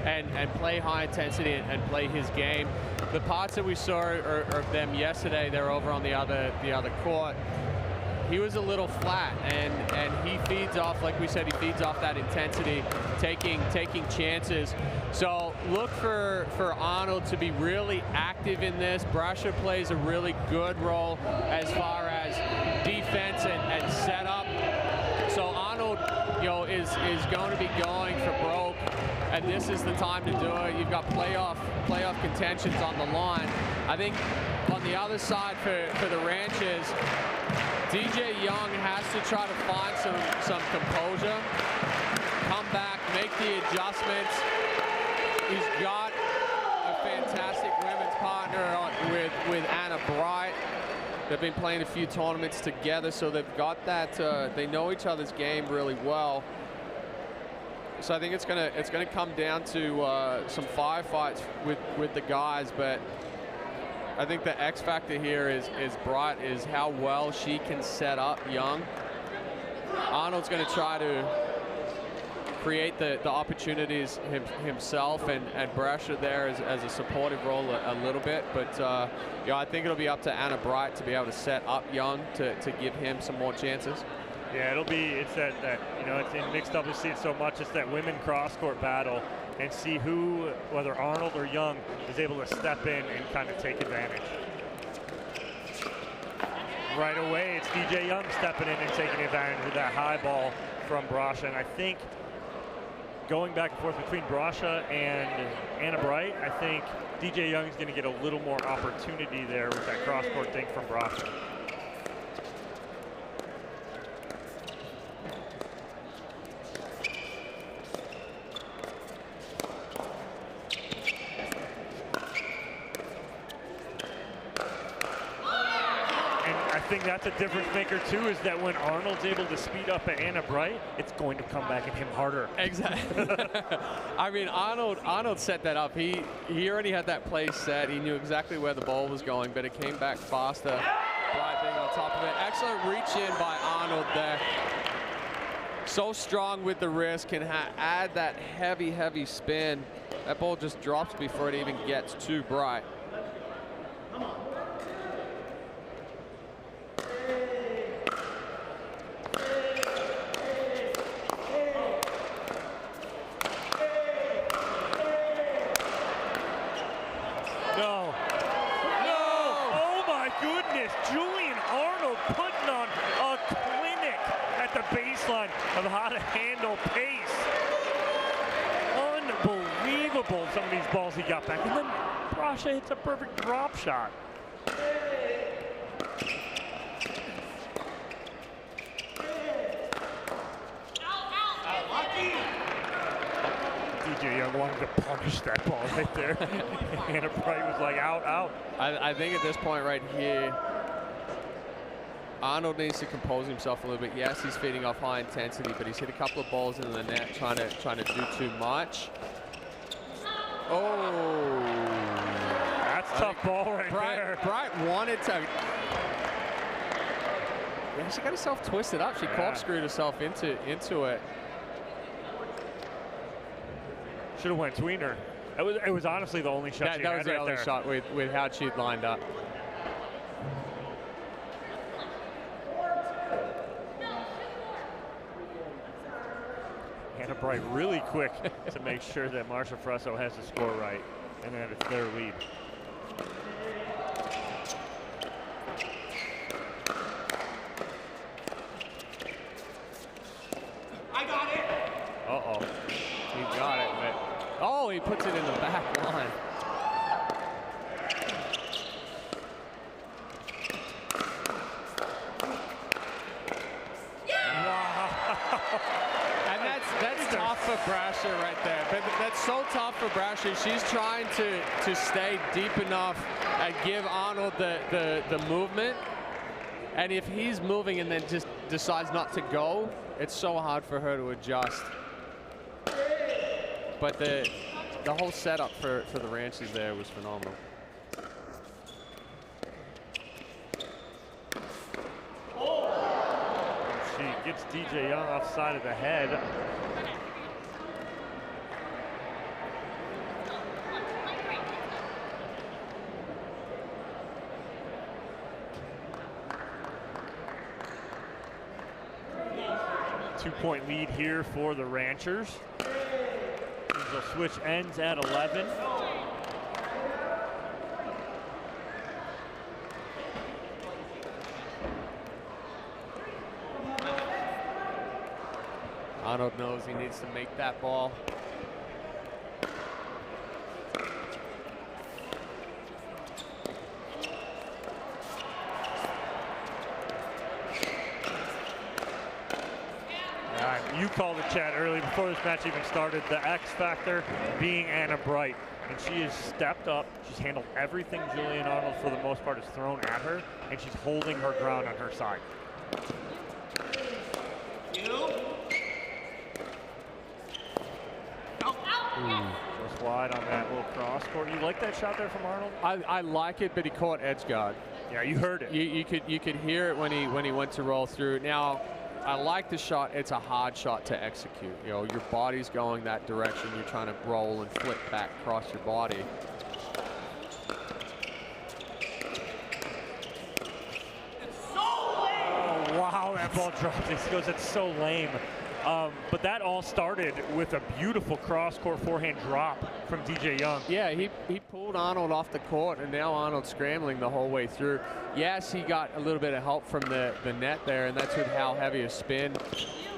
and play high intensity and play his game. The parts that we saw of them yesterday, they're over on the other court. He was a little flat, and he feeds off, like we said, he feeds off that intensity, taking chances. So look for Arnold to be really active in this. Brasher plays a really good role as far as defense and setup. So Arnold, is going to be going for broke, and this is the time to do it. You've got playoff contentions on the line. I think on the other side for the Ranchers, DJ Young has to try to find some composure, come back, make the adjustments. He's got a fantastic women's partner with Anna Bright. They've been playing a few tournaments together, so they've got that. They know each other's game really well. So I think it's gonna come down to some firefights with the guys, but I think the X factor here is Bright, is how well she can set up Young. Arnold's going to try to create the opportunities himself, and Brasher there as a supportive role a little bit. But I think it'll be up to Anna Bright to be able to set up Young to give him some more chances. Yeah, it's that it's in mixed doubles, see it so much. It's that women cross-court battle, and see who, whether Arnold or Young, is able to step in and kind of take advantage. Right away, it's DJ Young stepping in and taking advantage of that high ball from Brasha. And I think going back and forth between Brasha and Anna Bright, I think DJ Young's going to get a little more opportunity there with that cross-court thing from Brasha. I think that's a difference maker too, is that when Arnold's able to speed up at Anna Bright, it's going to come back at him harder. Exactly. I mean, Arnold set that up. He already had that play set. He knew exactly where the ball was going, but it came back faster. Bright being on top of it. Excellent reach in by Arnold there. So strong with the wrist, can add that heavy spin. That ball just drops before it even gets to Bright. baseline of how to handle pace. Unbelievable, some of these balls he got back. And then Brasha hits a perfect drop shot. DJ Young wanted to punish that ball right there. Anna Bright was like, out, out. I think at this point right here, Arnold needs to compose himself a little bit. Yes, he's feeding off high intensity, but he's hit a couple of balls in the net trying to do too much. Oh, that's a tough ball right there. Bright wanted to. Yeah, she got herself twisted up. She corkscrewed herself into it. Should have went tweener. It was honestly the only shot she had. That was the only there. shot with how she'd lined up. Anna Bright really quick to make sure that Marsha Fresso has the score right, and then it's their lead. I got it. Uh-oh. He got it, but oh, he puts it in the back line. That's tough for Brasher right there. But that's so tough for Brasher. She's trying to stay deep enough and give Arnold the movement. And if he's moving and then just decides not to go, it's so hard for her to adjust. But the whole setup for the Ranchers there was phenomenal. She gets DJ Young offside of the head. Two-point lead here for the Ranchers. They'll switch ends at 11. Arnold knows he needs to make that ball. You called the chat early before this match even started. The X factor being Anna Bright. And she has stepped up. She's handled everything Julian Arnold, for the most part, has thrown at her. And she's holding her ground on her side. Just wide on that little cross court. You like that shot there from Arnold? I like it, but he caught edge guard. Yeah, you heard it. You could hear it when he went to roll through. Now, I like the shot. It's a hard shot to execute. You know, your body's going that direction. You're trying to roll and flip back across your body. Oh, wow, that ball dropped. He goes, it's so lame. But that all started with a beautiful cross-court forehand drop from DJ Young. Yeah, he pulled Arnold off the court, and now Arnold's scrambling the whole way through. Yes, he got a little bit of help from the net there, and that's with how heavy a spin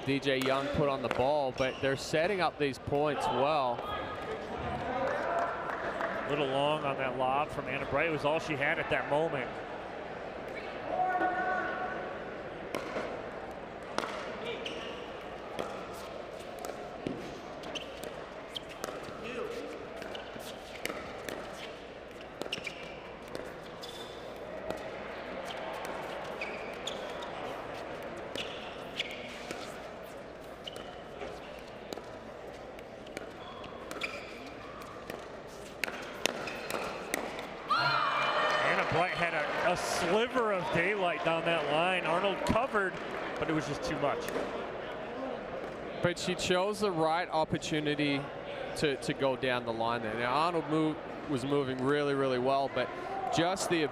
DJ Young put on the ball, but they're setting up these points well. A little long on that lob from Anna Bright. It was all she had at that moment. A sliver of daylight down that line. Arnold covered, but it was just too much. But she chose the right opportunity to go down the line there. Now, Arnold was moving really, really well, but just the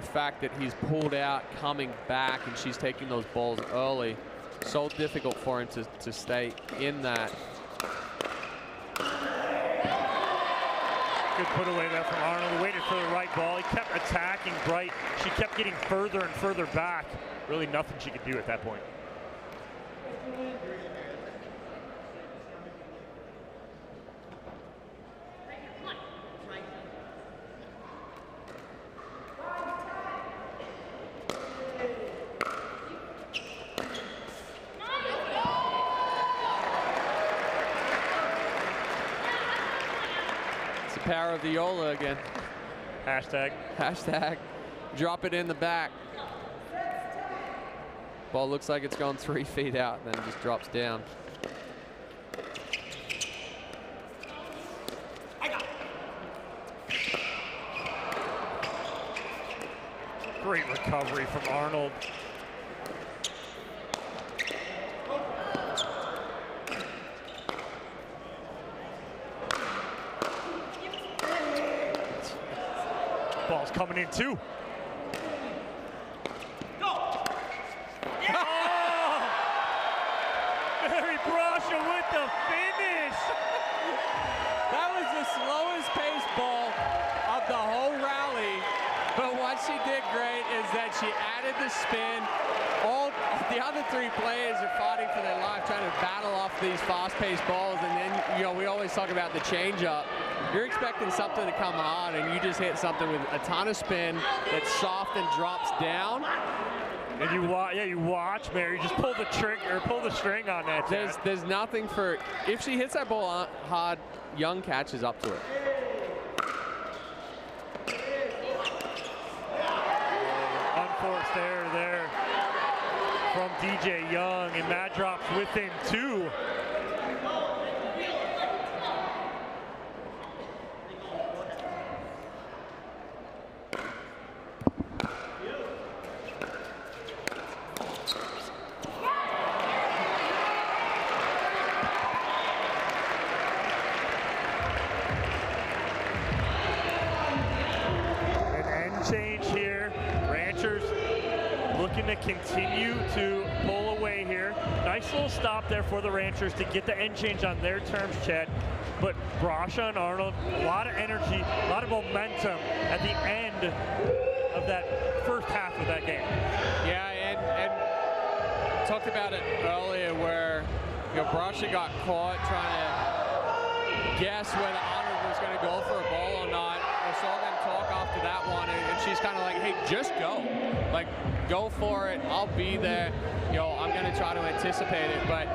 fact that he's pulled out, coming back, and she's taking those balls early, so difficult for him to stay in that. Good put away there from Arnold. He waited for the right ball. He kept attacking Bright. She kept getting further and further back. Really nothing she could do at that point. Power of the Yola again. Hashtag. Hashtag. Drop it in the back. Ball looks like it's gone 3 feet out, and then it just drops down. Great recovery from Arnold. Ball's coming in too. Oh! Mary Brasha with the finish. That was the slowest pace ball of the whole rally. But what she did great is that she added the spin. All the other 3 players are fighting for their life, trying to battle off these fast-paced balls. And then, you know, we always talk about the change-up. You're expecting something to come hard, and you just hit something with a ton of spin that's soft and drops down. And you watch Mary just pull the trigger, or pull the string on that. There's nothing for, if she hits that ball hard, Young catches up to it. Unforced error there from DJ Young, and that drops within 2. To continue to pull away here. Nice little stop there for the Ranchers to get the end change on their terms, Chad. But Brasha and Arnold, a lot of energy, a lot of momentum at the end of that first half of that game. Yeah, and talked about it earlier where, you know, Brasha got caught trying to guess whether Arnold was going to go for a ball or not. I saw them talk after that one, and she's kind of like, hey, just go. Like, go for it. I'll be there. You know, I'm going to try to anticipate it. But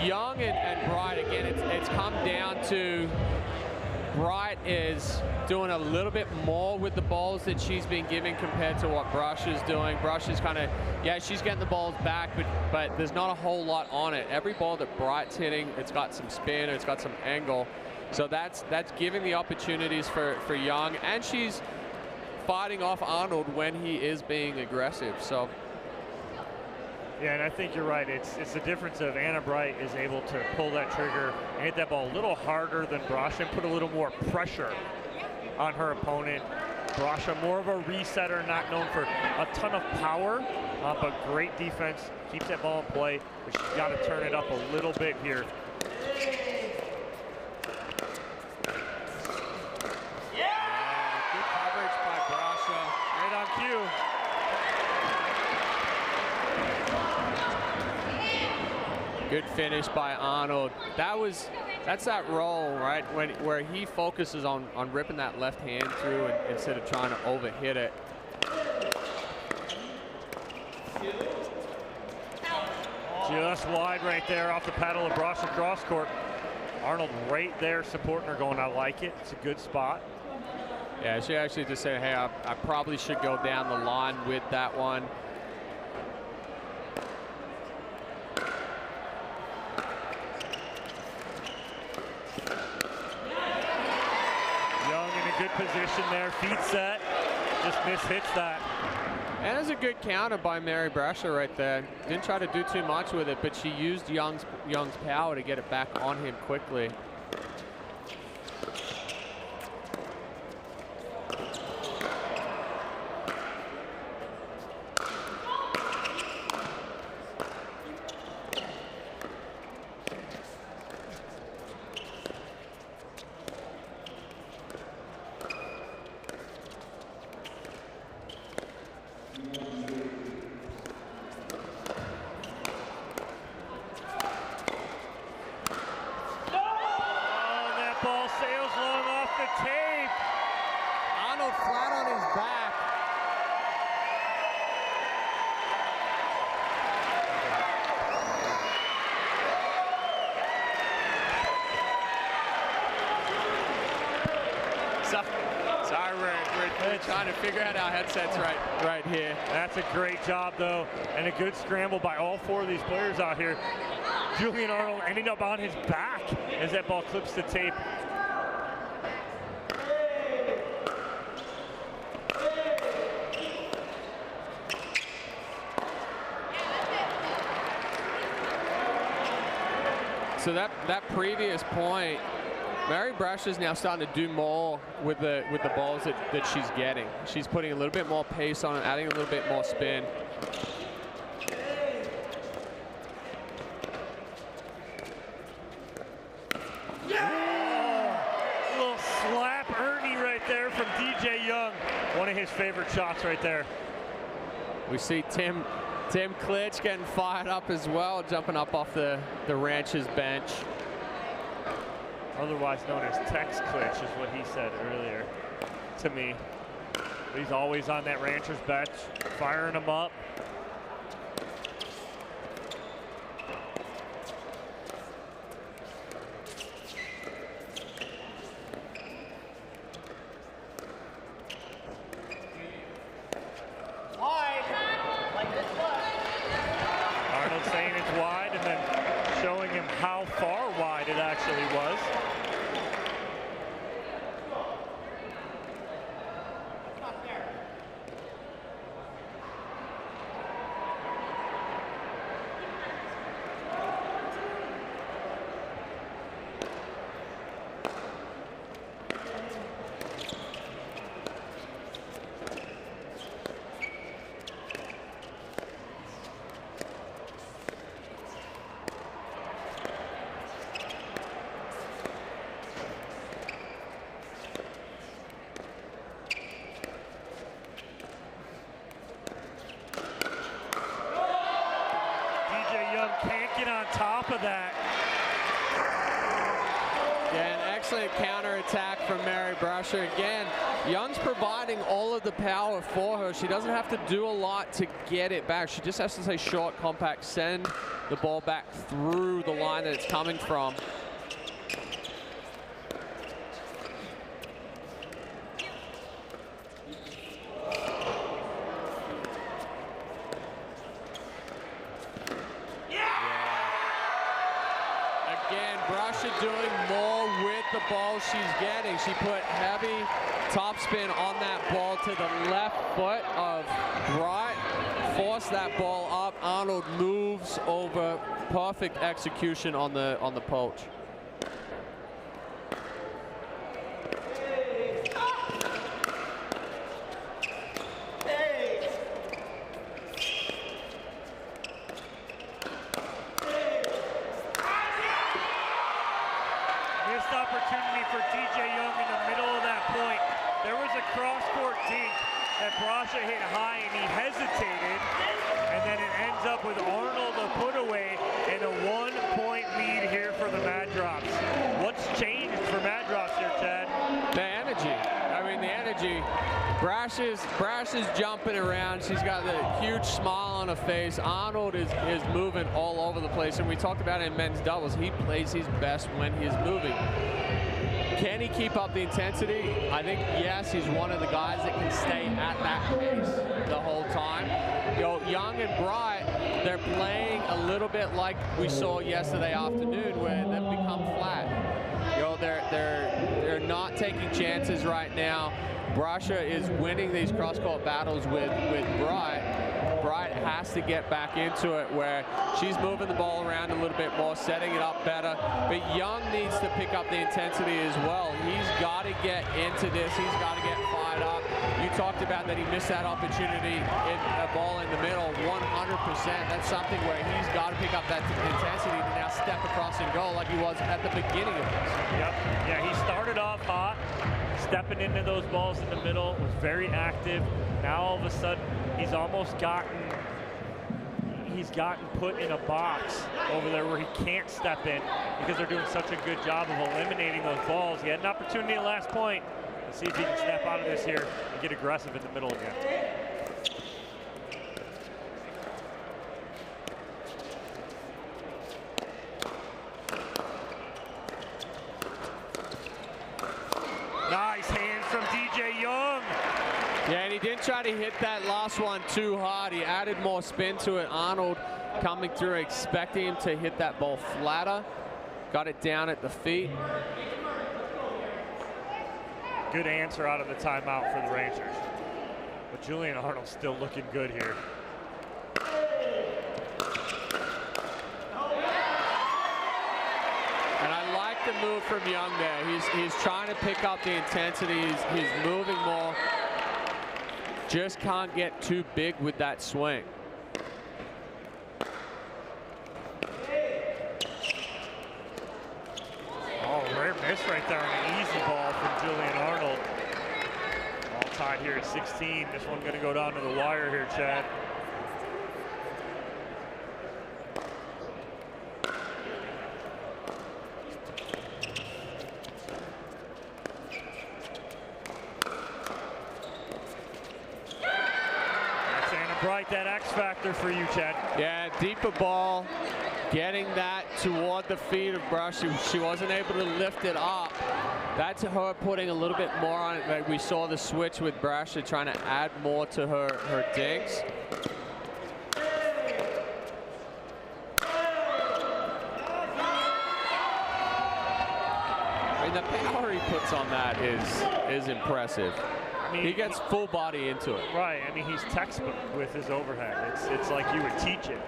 Young and Bright, again, it's come down to Bright is doing a little bit more with the balls that she's been giving compared to what Brasha's doing. Brasha's kind of, yeah, she's getting the balls back, but there's not a whole lot on it. Every ball that Bright's hitting, it's got some spin, it's got some angle. So that's giving the opportunities for Young, and she's fighting off Arnold when he is being aggressive. So yeah, and I think you're right. It's the difference of Anna Bright is able to pull that trigger and hit that ball a little harder than Brasha and put a little more pressure on her opponent. Brasha, more of a resetter, not known for a ton of power, but great defense, keeps that ball in play, but she's got to turn it up a little bit here. Good finish by Arnold. That's that roll, right? Where he focuses on ripping that left hand through instead of trying to overhit it. Just wide right there off the paddle of Brasha cross court. Arnold right there supporting her, going, I like it. It's a good spot. Yeah, she actually just said, hey, I probably should go down the line with that one. Young in a good position there, feet set, just mishits that. And it's a good counter by Mary Brasha right there. Didn't try to do too much with it, but she used Young's power to get it back on him quickly. We're trying to figure out our headsets right here. That's a great job, though, and a good scramble by all 4 of these players out here. Julian Arnold ending up on his back as that ball clips the tape. So that previous point, Mary Brasher's now starting to do more with the balls that she's getting. She's putting a little bit more pace on it, adding a little bit more spin. Little slap Ernie right there from DJ Young. One of his favorite shots right there. We see Tim Klitsch getting fired up as well, jumping up off the Ranchers bench. Otherwise known as Tex Klitsch is what he said earlier to me. But he's always on that Ranchers bench, firing them up. Arnold saying it's wide and then showing him how far wide it actually was. Can't get on top of that. Yeah, an excellent counterattack from Mary Brasher. Again, Young's providing all of the power for her. She doesn't have to do a lot to get it back. She just has to stay short, compact, send the ball back through the line that it's coming from. Doing more with the ball she's getting. She put heavy topspin on that ball to the left foot of Bright. Forced that ball up. Arnold moves over. Perfect execution on the poach. Opportunity for DJ Young in the middle of that point. There was a cross-court dink that Brasha hit high and he hesitated, and then it ends up with Arnold a put away and a 1-point lead here for the Mad Drops. What's changed for Mad Drops here, Chad? The energy. I mean, the energy. Brasha's jumping around. She's got the huge smile on her face. Arnold is moving all over the place, and we talked about it in men's doubles. He plays his best when he's moving. Can he keep up the intensity? I think, yes, he's one of the guys that can stay at that pace the whole time. You know, Young and Bright, they're playing a little bit like we saw yesterday afternoon, where they've become flat. You know, they're not taking chances right now. Brasha is winning these cross-court battles with Bright. Bright has to get back into it where she's moving the ball around a little bit more, setting it up better. But Young needs to pick up the intensity as well. He's got to get into this. He's got to get fired up. You talked about that he missed that opportunity in a ball in the middle 100%. That's something where he's got to pick up that intensity to now step across and go like he was at the beginning of this. Yep. Yeah, he started off hot, stepping into those balls in the middle, was very active. Now all of a sudden, he's almost gotten put in a box over there where he can't step in because they're doing such a good job of eliminating those balls. He had an opportunity at last point. Let's see if he can snap out of this here and get aggressive in the middle again. Nice hands from DJ Young. tried to hit that last one too hard. He added more spin to it. Arnold coming through, expecting him to hit that ball flatter. Got it down at the feet. Good answer out of the timeout for the Rangers. But Julian Arnold's still looking good here. And I like the move from Young there. He's trying to pick up the intensity. He's moving more. Just can't get too big with that swing. Oh, rare miss right there on an easy ball from Julian Arnold. All tied here at 16. This one gonna go down to the wire here, Chad. That's Anna Bright, that X factor for you, Chad. Yeah, deeper ball. Getting that toward the feet of Brush. She wasn't able to lift it up. That's her putting a little bit more on it. Like we saw the switch with Brasher trying to add more to her digs. I mean, the power he puts on that is impressive. I mean, he gets full body into it. Right, I mean, he's textbook with his overhead. It's like you would teach it.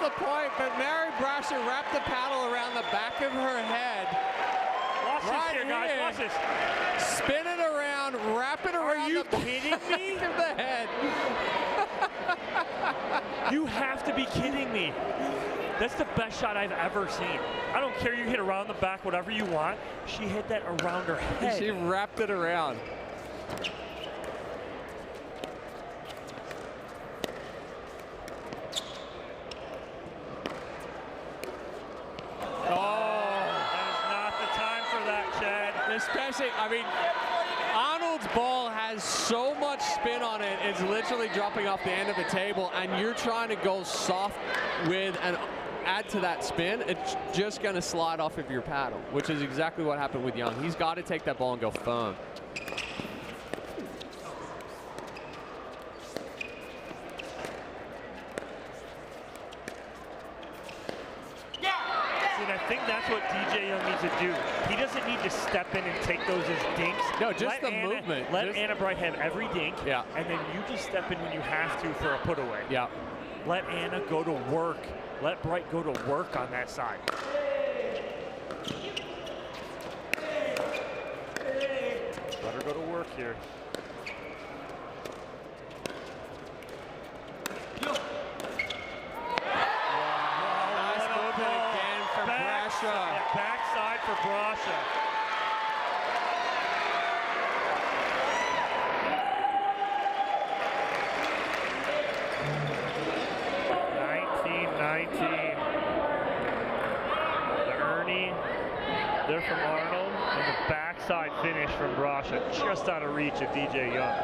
The point, but Mary Brasher wrapped the paddle around the back of her head. Watch right this here, guys. here. Watch this. Spin it around, wrap it around. Are you kidding me? Of the head. You have to be kidding me. That's the best shot I've ever seen. I don't care, you hit around the back, whatever you want. She hit that around her head. She wrapped it around. Especially, I mean, Arnold's ball has so much spin on it, it's literally dropping off the end of the table, and you're trying to go soft with and add to that spin, it's just going to slide off of your paddle, which is exactly what happened with Young. He's got to take that ball and go firm. I think that's what DJ Young needs to do. He doesn't need to step in and take those as dinks. No, just the movement. Let Anna Bright have every dink, yeah, and then you just step in when you have to for a put away. Yeah. Let Anna go to work. Let Bright go to work on that side. Let her go to work here. Backside for Brasha. The Ernie there from Arnold, and the backside finish from Brasha, just out of reach of DJ Young.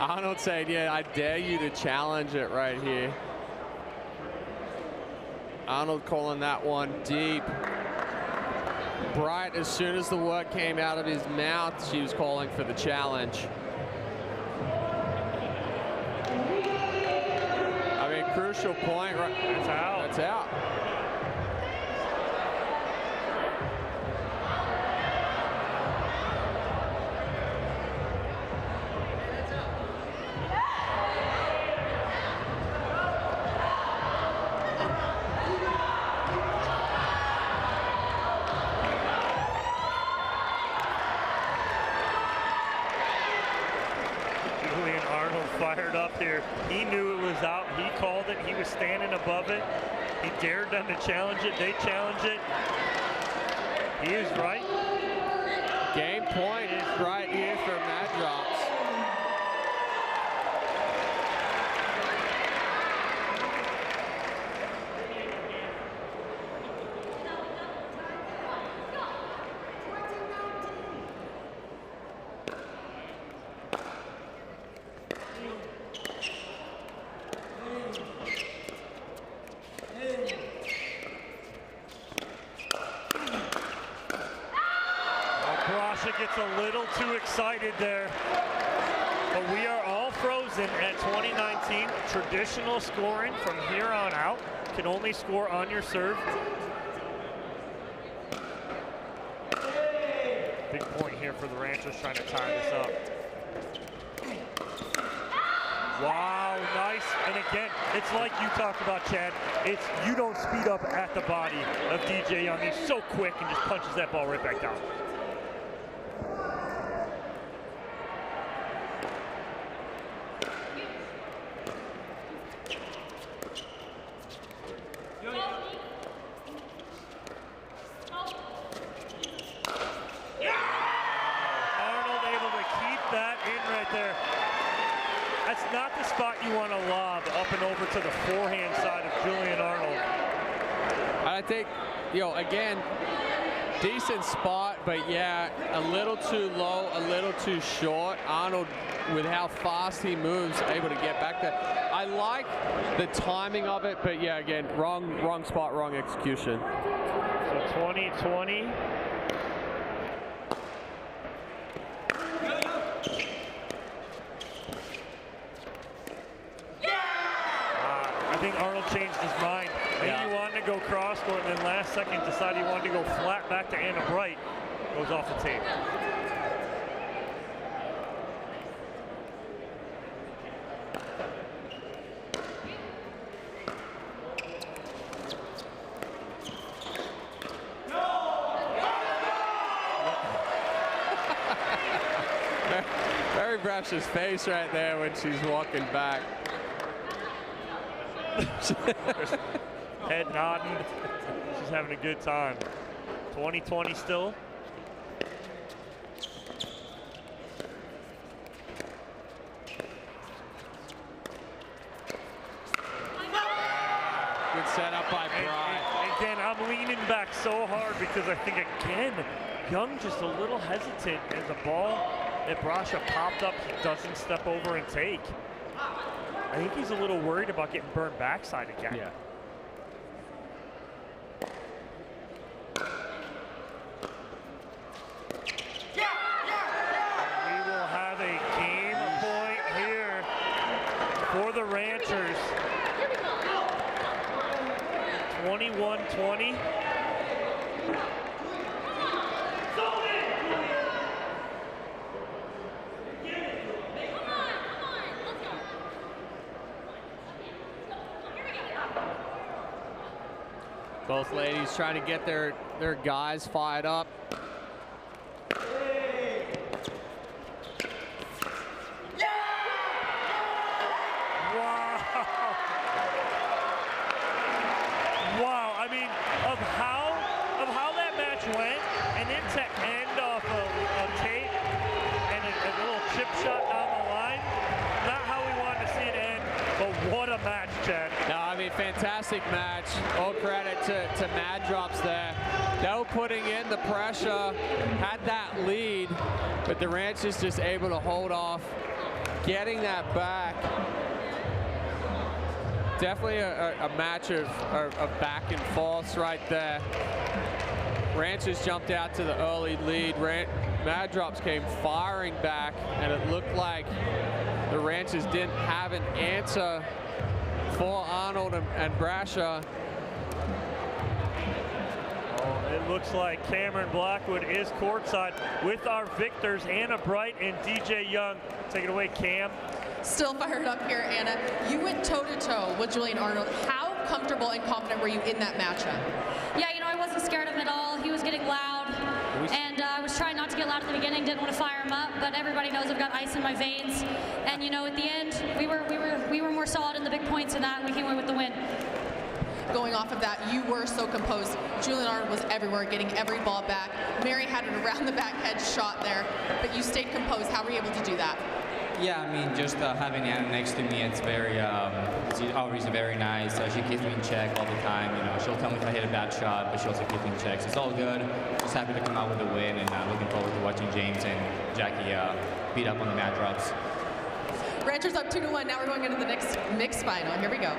Arnold said, yeah, I dare you to challenge it right here. Arnold calling that one deep. Bright, as soon as the word came out of his mouth, she was calling for the challenge. I mean, crucial point. Right? That's out. That's out. fired up here. He knew it was out. He called it. He was standing above it. He dared them to challenge it. They challenged it. He is right. Game point is right here for Mad Drops. Gets a little too excited there, but we are all frozen at 2019. Traditional scoring from here on out. Can only score on your serve. Big point here for the Ranchers trying to tie this up. Wow, nice. And again, it's like you talked about, Chad. It's you don't speed up at the body of DJ Young. He's so quick and just punches that ball right back down. To the forehand side of Julian Arnold. I think, again, decent spot, but yeah, a little too low, a little too short. Arnold, with how fast he moves, able to get back there. I like the timing of it, but yeah, again, wrong spot, wrong execution. So 2020. I think Arnold changed his mind. Maybe he wanted to go cross court, and then last second decided he wanted to go flat back to Anna Bright. Goes off the tape. Very Brash's face right there when she's walking back. Head nodding. She's having a good time. 2020 still. Good setup by Bry. Again, I'm leaning back so hard because I think, again, Young just a little hesitant, and the ball that Brasha popped up, he doesn't step over and take. I think he's a little worried about getting burned backside again. Yeah. We will have a game point here for the Ranchers. 21-20. Both ladies trying to get their guys fired up. Wow, I mean, of how that match went, and then to end off a tape and a little chip shot down the line, not how we wanted to see it end, but what a match, Chad. No, I mean, fantastic match. All credit to Mad Drops there. They were putting in the pressure, had that lead, but the Ranchers just able to hold off, getting that back. Definitely a match of back and forth right there. Ranchers jumped out to the early lead. Mad Drops came firing back, and it looked like the Ranchers didn't have an answer for Arnold and Brasha. It looks like Cameron Blackwood is courtside with our victors, Anna Bright and DJ Young. Take it away, Cam. Still fired up here, Anna. You went toe-to-toe with Julian Arnold. How comfortable and confident were you in that matchup? Yeah, I wasn't scared of him at all. He was getting loud, and I was was trying not to get loud at the beginning, didn't want to fire them up, but everybody knows I've got ice in my veins. And you know, at the end, we were more solid in the big points in that, and we came away with the win. Going off of that, you were so composed. Julian Arnold was everywhere, getting every ball back. Mary had an around the back head shot there, but you stayed composed. How were you able to do that? Yeah, I mean, just having Anna next to me, it's very, she's always very nice. She keeps me in check all the time. You know, she'll tell me if I hit a bad shot, but she also keeps me in check. So it's all good. Just happy to come out with a win, and looking forward to watching James and Jackie beat up on the mat drops. Ranchers up 2-1. Now we're going into the next mixed final. Here we go.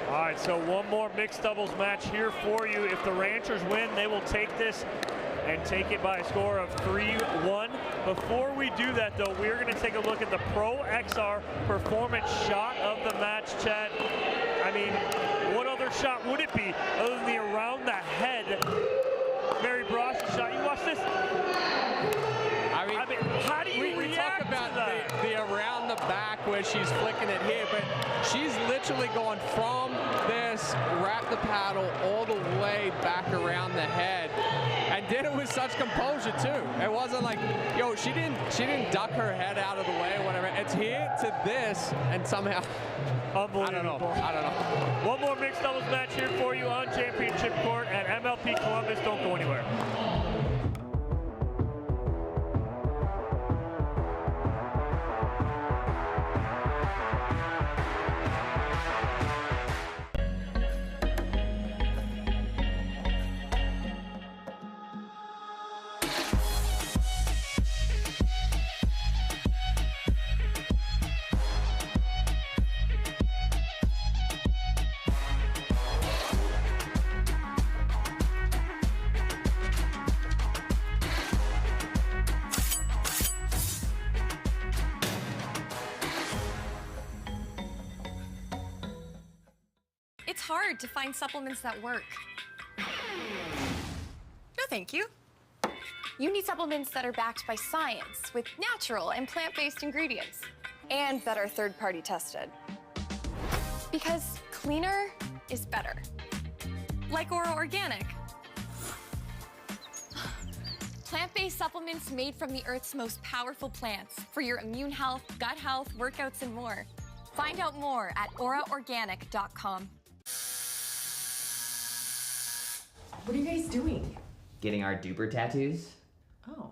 All right, so one more mixed doubles match here for you. If the Ranchers win, they will take this and take it by a score of 3-1. Before we do that, though, we're going to take a look at the Pro XR performance shot of the match, Chad. I mean, what other shot would it be other than the around the head Mary Brosh's shot? You watch this. I mean, how do you we talk about the around the back where she's flicking it here, but she's literally going from this, wrap the paddle all the way back around the head, and did it with such composure too. It wasn't like, yo, she didn't duck her head out of the way or whatever. It's here to this, and somehow, unbelievable. I don't know. One more mixed doubles match here for you on championship court at MLP Columbus. Don't go anywhere. It's hard to find supplements that work. No, thank you. You need supplements that are backed by science with natural and plant-based ingredients and that are third-party tested. Because cleaner is better. Like Oro Organic. Plant-based supplements made from the Earth's most powerful plants for your immune health, gut health, workouts, and more. Find out more at oraorganic.com. What are you guys doing? Getting our duper tattoos. Oh,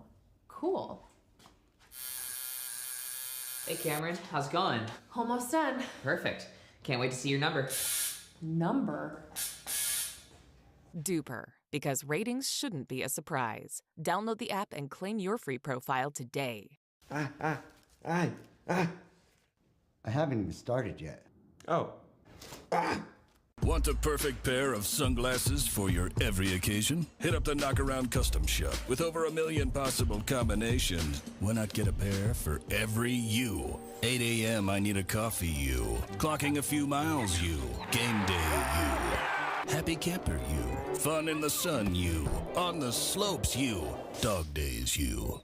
cool. Hey Cameron, how's it going? Almost done. Perfect. Can't wait to see your number. Number? Duper, because ratings shouldn't be a surprise. Download the app and claim your free profile today. I haven't even started yet. Oh. Want the perfect pair of sunglasses for your every occasion? Hit up the Knockaround Custom Shop. With over 1 million possible combinations, why not get a pair for every you? 8 a.m. I need a coffee you. Clocking a few miles you. Game day you. Happy camper you. Fun in the sun you. On the slopes you. Dog days you.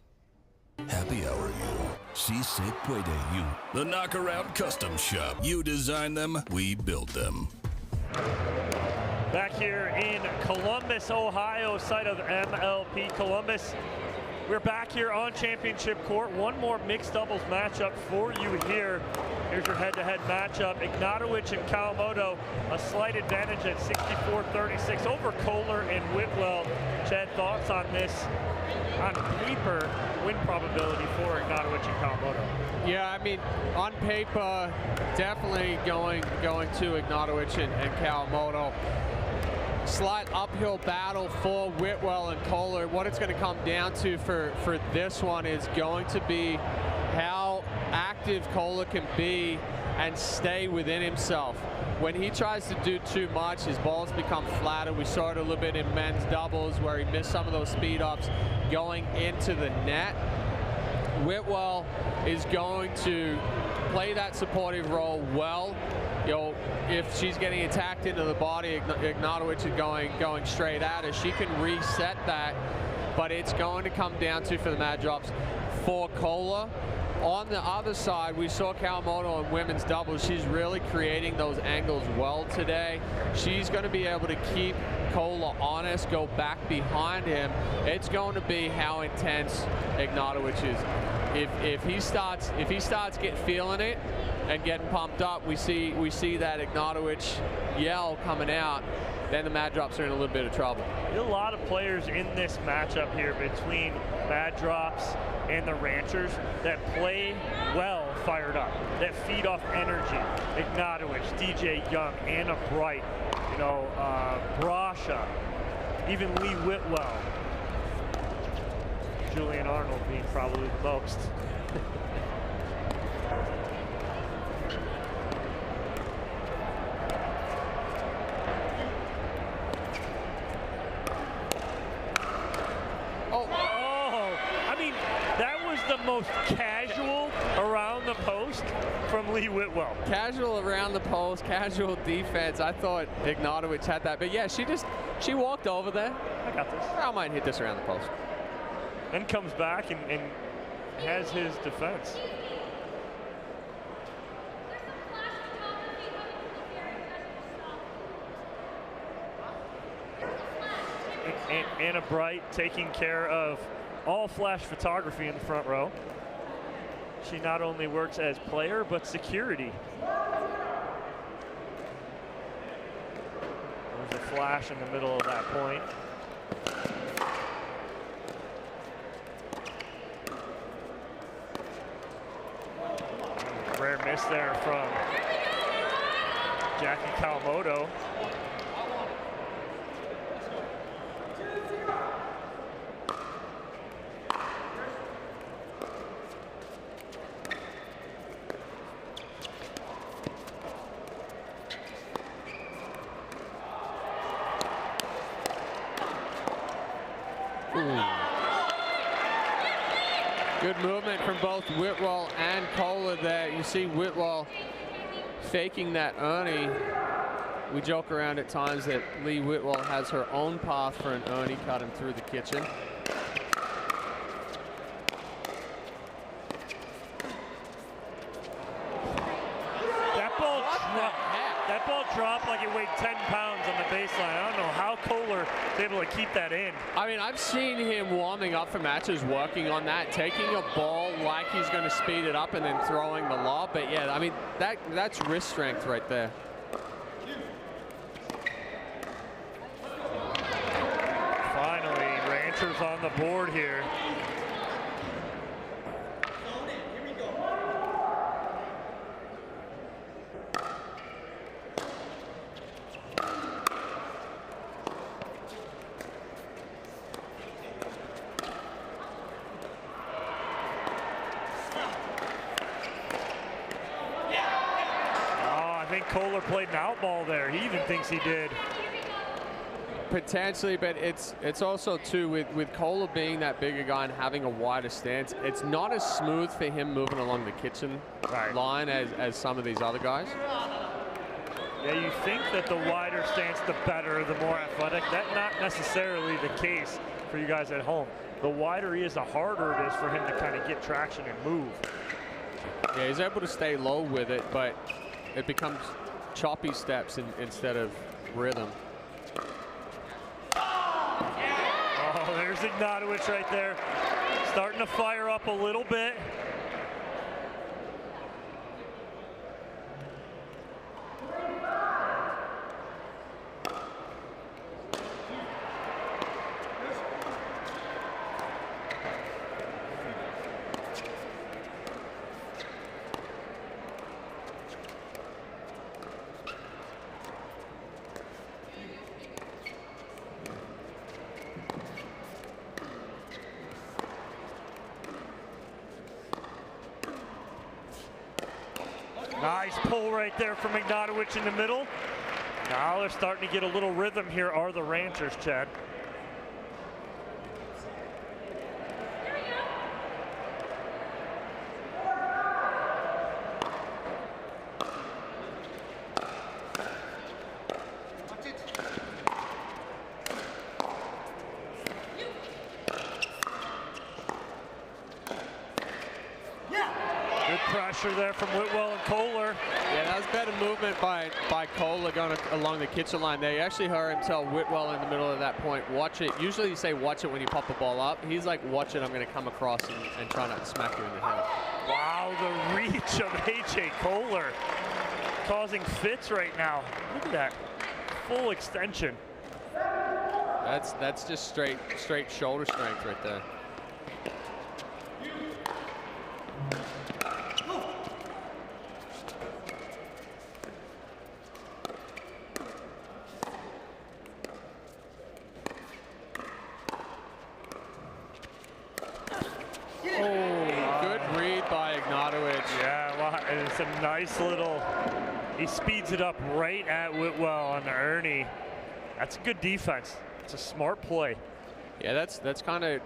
Happy hour you. Si se puede you. The Knockaround Custom Shop. You design them, we build them. Back here in Columbus, Ohio, site of MLP Columbus. We're back here on championship court. One more mixed doubles matchup for you here. Here's your head-to-head matchup. Ignatowicz and Kawamoto, a slight advantage at 64-36 over Kohler and Whitwell. Chad, thoughts on this? On paper, win probability for Ignatowicz and Kawamoto. Yeah, I mean, on paper, definitely going to Ignatowicz and Kawamoto. Slight uphill battle for Whitwell and Kohler. What it's going to come down to for this one is going to be how active Kohler can be and stay within himself. When he tries to do too much, his balls become flatter. We saw it a little bit in men's doubles where he missed some of those speed ups going into the net. Whitwell is going to play that supportive role well. You know, if she's getting attacked into the body, Ignatowicz is going straight at her. She can reset that, but it's going to come down to, for the Mad Drops, for Kohler, on the other side, we saw Kawamoto in women's doubles. She's really creating those angles well today. She's going to be able to keep Kohler honest, go back behind him. It's going to be how intense Ignatovic is. If he starts feeling it and getting pumped up, we see that Ignatovic yell coming out. Then the Mad Drops are in a little bit of trouble. There's a lot of players in this matchup here between Mad Drops and the Ranchers that play well fired up, that feed off energy. Ignatovic, DJ Young, Anna Bright, Brasha, even Lee Whitwell. Julian Arnold being probably the most. Most casual around the post from Lee Whitwell. Casual around the post, casual defense. I thought Ignatovic had that, but yeah, she walked over there. I got this. I might hit this around the post. Then comes back and has his defense. Anna Bright taking care of all flash photography in the front row. She not only works as player, but security. There's a flash in the middle of that point. Rare miss there from Jackie Kawamoto. Good movement from both Whitwell and Kohler there. You see Whitwell faking that Ernie. We joke around at times that Lee Whitwell has her own path for an Ernie cutting through the kitchen. That ball dropped like it weighed 10 pounds on the baseline. I don't know how Kohler is able to keep that in. I mean, I've seen him warming up for matches, working on that, taking a ball like he's going to speed it up and then throwing the lob. But yeah, I mean, that's wrist strength right there. Finally, Ranchers on the board here. Kohler played an out ball there. He even thinks he did. Potentially, but it's also too with Kohler being that bigger guy and having a wider stance, it's not as smooth for him moving along the kitchen line as some of these other guys. Yeah, you think that the wider stance, the better, the more athletic. That's not necessarily the case for you guys at home. The wider he is, the harder it is for him to kind of get traction and move. Yeah, he's able to stay low with it, but it becomes choppy steps instead of rhythm. Oh, there's Ignatovic right there. Starting to fire up a little bit. Nice pull right there from Ignatovic in the middle. Now they're starting to get a little rhythm here, are the Ranchers, Chad. pressure there from Whitwell and Kohler. Yeah, that was better movement by Kohler going along the kitchen line there. You actually heard him tell Whitwell in the middle of that point, watch it. Usually you say watch it when you pop the ball up. He's like, watch it, I'm going to come across and try not to smack you in the head. Wow, the reach of A.J. Kohler causing fits right now. Look at that, full extension. That's just straight shoulder strength right there. It's a nice little, he speeds it up right at Whitwell on the Ernie. That's a good defense. It's a smart play. Yeah, that's kind of,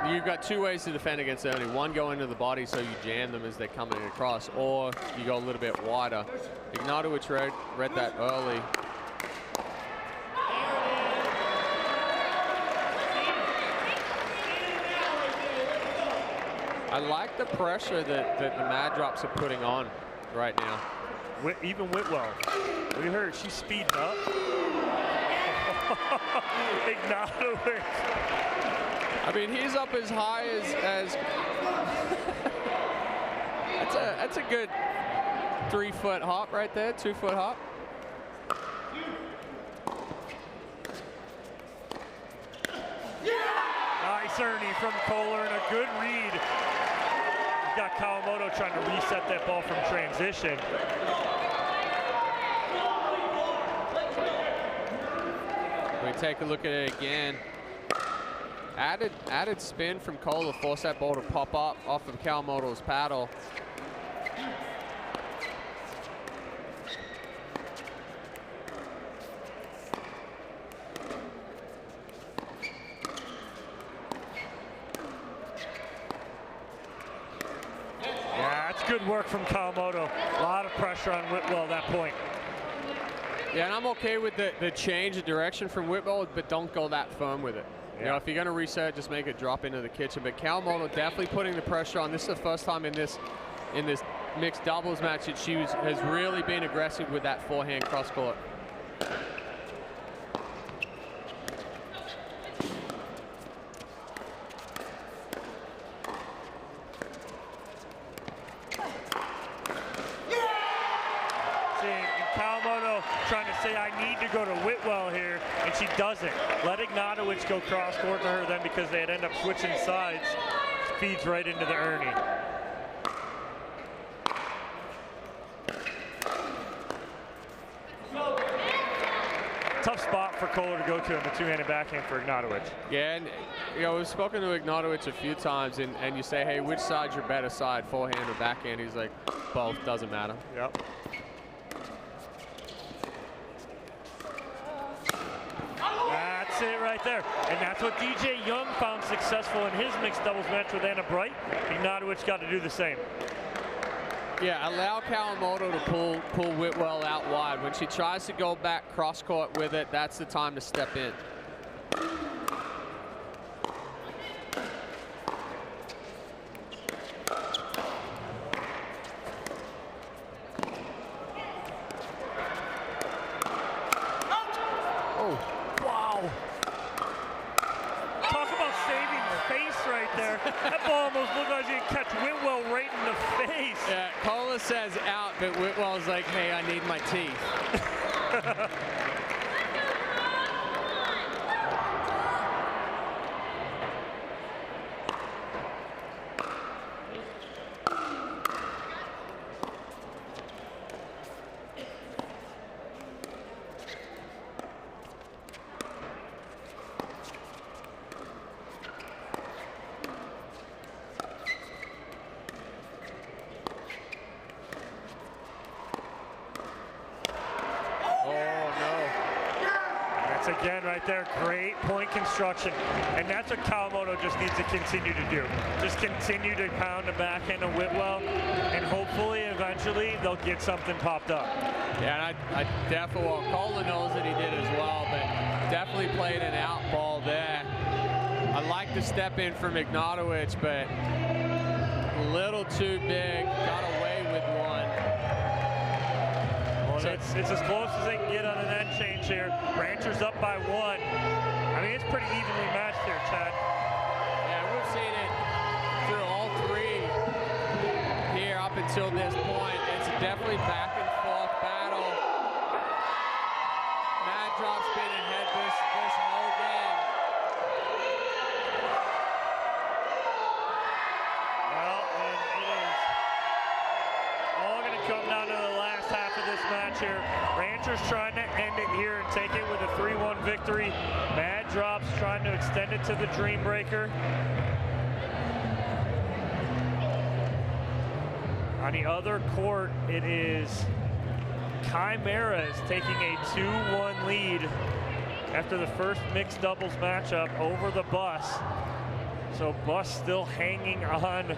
you've got two ways to defend against Ernie. One, go into the body so you jam them as they're coming across, or you go a little bit wider. Ignatowicz read that early. I like the pressure that the Mad Drops are putting on right now. Even Whitwell. We heard she's speeding up. Ignatowicz. I mean, he's up as high as that's a good 3-foot hop right there, 2-foot hop. Nice Ernie from Kohler and a good read. You've got Kawamoto trying to reset that ball from transition. We take a look at it again. Added spin from Kohler, forced that ball to pop up off of Kawamoto's paddle. Good work from Kawamoto. A lot of pressure on Whitwell at that point. Yeah, and I'm okay with the change of direction from Whitwell, but don't go that firm with it. You know, if you're going to reset, just make it drop into the kitchen. But Kawamoto definitely putting the pressure on. This is the first time in this mixed doubles match that she has really been aggressive with that forehand cross court. Trying to say, I need to go to Whitwell here, and she doesn't. Let Ignatowicz go cross court to her then, because they'd end up switching sides. Feeds right into the Ernie. Tough spot for Kohler to go to in the two-handed backhand for Ignatowicz. Yeah, and you know, we've spoken to Ignatowicz a few times, and you say, hey, which side's your better side, forehand or backhand? He's like, both, doesn't matter. Yep. That's it right there. And that's what DJ Young found successful in his mixed doubles match with Anna Bright. Ignatowicz got to do the same. Yeah, allow Kawamoto to pull Whitwell out wide. When she tries to go back cross court with it, that's the time to step in. That ball almost looked like it catch Whitwell right in the face. Yeah, Kohler says out, but Whitwell's like, hey, I need my teeth. Again, right there, great point construction. And that's what Kawamoto just needs to continue to do. Just continue to pound the backhand of Whitwell, and hopefully, eventually, they'll get something popped up. Yeah, and I definitely, well, Kohler knows that he did as well, but definitely played an out ball there. I like the step in from Ignatowicz, but a little too big. Got away with one. Well, it's as close as they can get on an end change here. Ranchers up by 1. I mean, it's pretty evenly matched here, Chad. Yeah, we've seen it through all 3 here up until this point. It's definitely back and forth battle. Mad Drop's been ahead this whole game. Well, and it is all going to come down to the last half of this match here. Ranchers trying to end it here and take it with a 3-1 victory. Mad Drops trying to extend it to the Dreambreaker. On the other court, it is Chimeras taking a 2-1 lead after the first mixed doubles matchup over the Bus. So Bus still hanging on,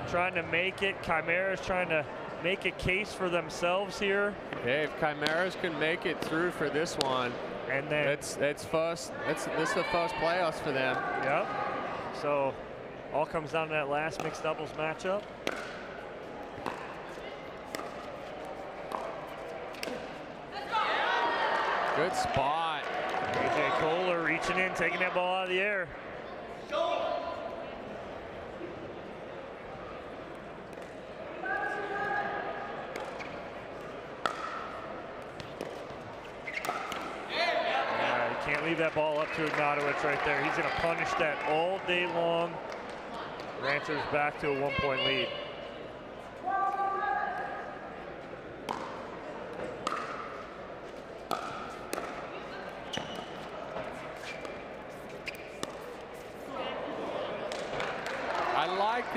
trying to make it. Chimeras trying to make a case for themselves here. Hey, if Chimeras can make it through for this one, and then it's this is the first playoffs for them. Yep. So all comes down to that last mixed doubles matchup. Good spot. AJ Kohler reaching in, taking that ball out of the air. Can't leave that ball up to Ignatowicz right there. He's going to punish that all day long. Ranchers back to a 1-point lead.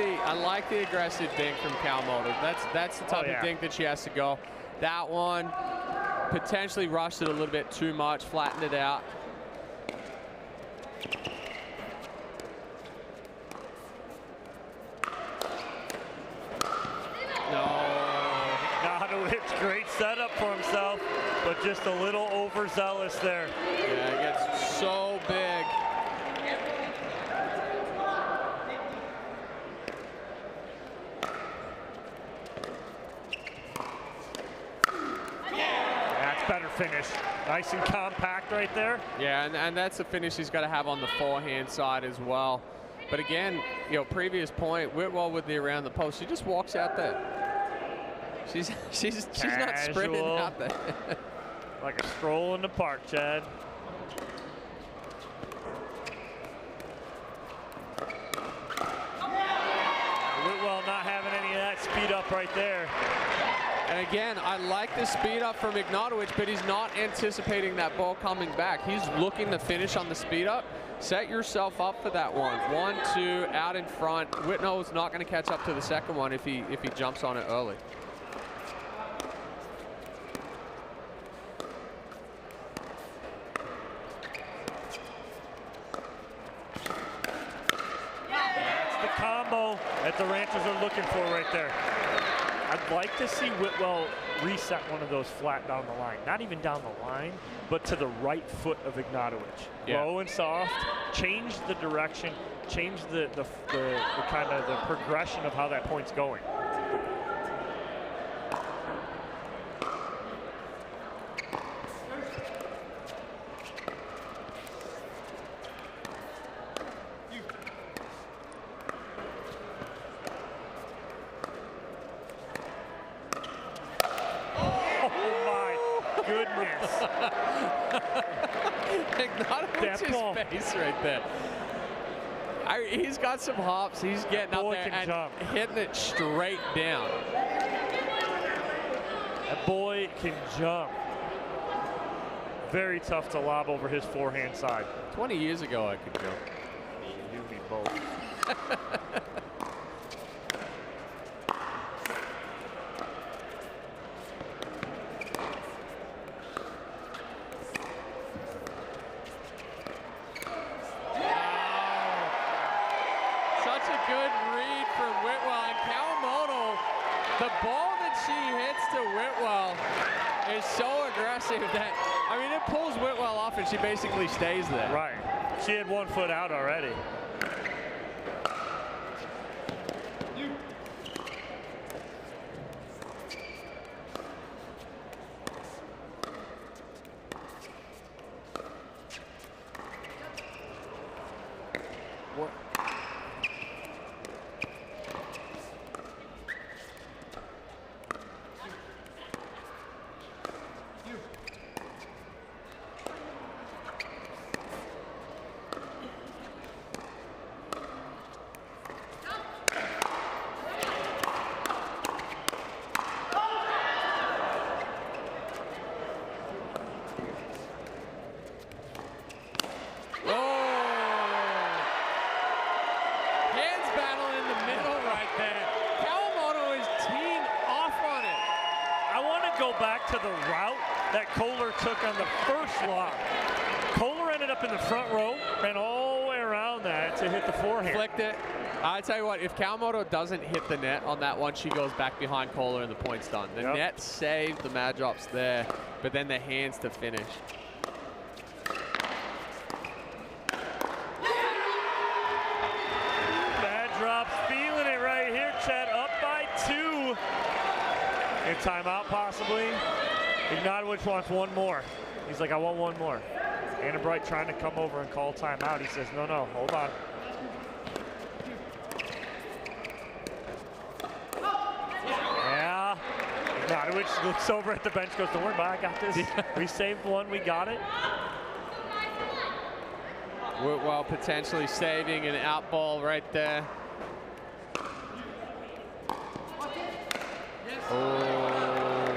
I like the aggressive dink from Calmoto. That's the type of dink that she has to go. That one potentially rushed it a little bit too much, flattened it out. Ignatowicz, great setup for himself, but just a little overzealous there. Yeah, it gets so big. Better finish. Nice and compact right there. Yeah, and that's the finish he's got to have on the forehand side as well. But again, previous point, Whitwell with the around the post, she just walks out there. She's not sprinting out there. Like a stroll in the park, Chad. Whitwell not having any of that speed up right there. And again, I like the speed up from Ignatowicz, but he's not anticipating that ball coming back. He's looking to finish on the speed up. Set yourself up for that one. 1, 2, out in front. Whitnell's not going to catch up to the second one if he jumps on it early. That's the combo that the Ranchers are looking for right there. I'd like to see Whitwell reset one of those flat down the line. Not even down the line, but to the right foot of Ignatowicz. Yeah. Low and soft, change the direction, change the kind of the progression of how that point's going. Ignatovic's face right there. He's got some hops. He's getting up there and hitting it straight down. That boy can jump. Very tough to lob over his forehand side. 20 years ago, I could jump. You be both. The ball that she hits to Whitwell is so aggressive that, I mean, it pulls Whitwell off and she basically stays there. Right. She had 1 foot out already. hands battle in the middle right there. Kawamoto is teeing off on it. I want to go back to the route that Kohler took on the first lob. Kohler ended up in the front row, ran all the way around that to hit the forehand. Flicked it. I tell you what, if Kawamoto doesn't hit the net on that one, she goes back behind Kohler and the point's done. The net saved the mad drops there, but then the hands to finish. Mad drops, feeling it right here, Chad, up by 2. In timeout possibly. Ignatowicz wants one more. He's like, I want one more. Anna Bright trying to come over and call timeout. He says, no, no, hold on. Yeah. Ignatowicz looks over at the bench, goes, don't worry about it, I got this. We saved one, we got it. Whitwell potentially saving an out ball right there. Oh.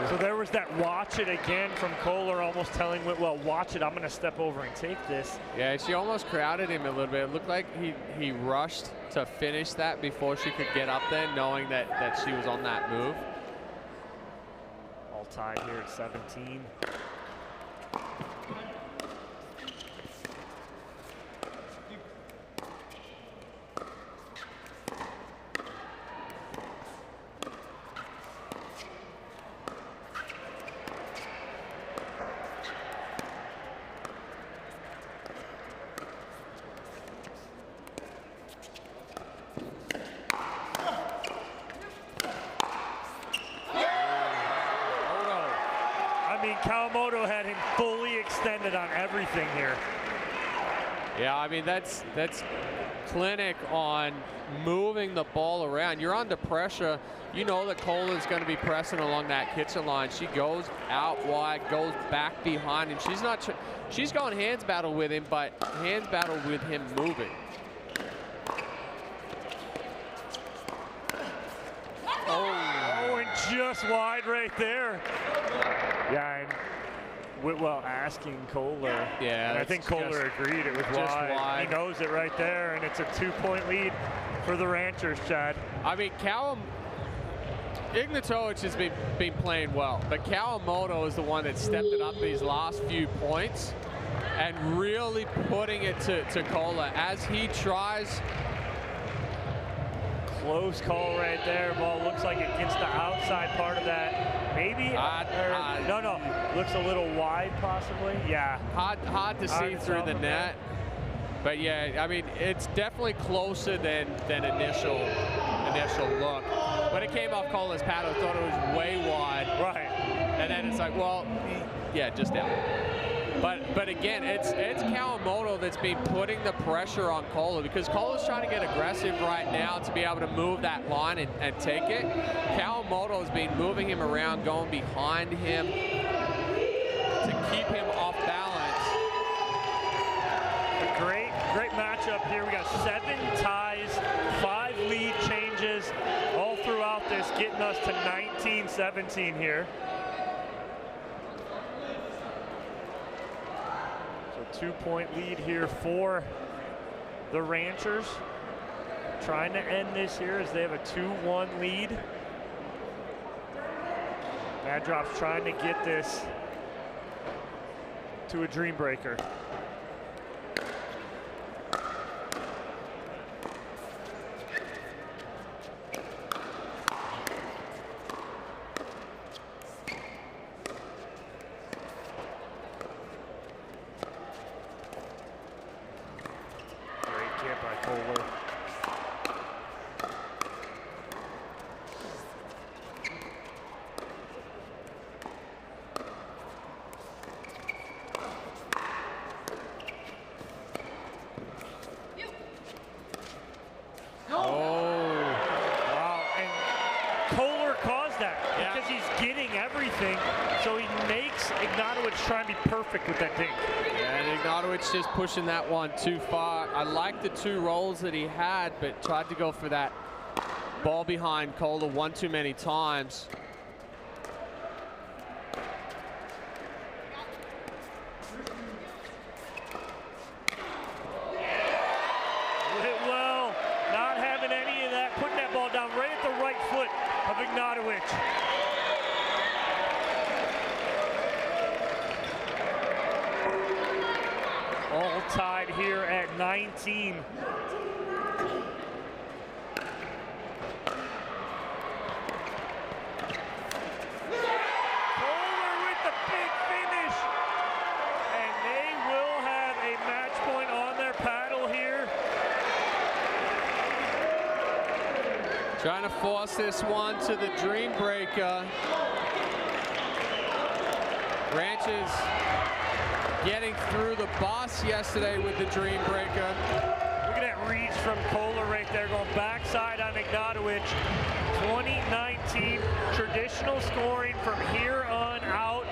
So there was that watch it again from Kohler, almost telling Whitwell, watch it, I'm going to step over and take this. Yeah, she almost crowded him a little bit. It looked like he rushed to finish that before she could get up there, knowing that she was on that move. All tied here at 17. Kawamoto had him fully extended on everything here. Yeah, I mean, that's clinic on moving the ball around. You're under pressure. You know that Kohler's going to be pressing along that kitchen line. She goes out wide, goes back behind, and she's going hands battle with him, but hands battle with him moving. Oh, and just wide right there. Yeah, and Whitwell asking Kohler. Yeah, and I think Kohler agreed it was wide. He knows it right there, and it's a 2-point lead for the Ranchers, Chad. I mean, Ignatowicz has been playing well, but Kawamoto is the one that stepped it up these last few points and really putting it to Kohler as he tries. Close call right there. Ball looks like it gets the outside part of that. Maybe? No. Looks a little wide, possibly. Yeah. Hard to see through the net. But yeah, I mean, it's definitely closer than initial look. When it came off Kohler's pad, I thought it was way wide. Right. And then it's like, well, yeah, just out. But again, it's Kawamoto that's been putting the pressure on Kohler, because Kohler's trying to get aggressive right now to be able to move that line and take it. Kawamoto has been moving him around, going behind him to keep him off balance. A great matchup here. We got 7 ties, 5 lead changes all throughout this, getting us to 19-17 here. 2-point lead here for the Ranchers. Trying to end this here as they have a 2-1 lead. Mad Drops trying to get this to a Dreambreaker. Trying to be perfect with that dink. Yeah, and Ignatowicz just pushing that one too far. I like the 2 rolls that he had, but tried to go for that ball behind Kohler one too many times. Whitwell not having 19. Kohler with the big finish. And they will have a match point on their paddle here. Trying to force this one to the Dreambreaker. Ranches getting through the bus yesterday with the Dreambreaker. Look at that reach from Kohler right there, going backside on Ignatowicz. 2019 traditional scoring from here on out.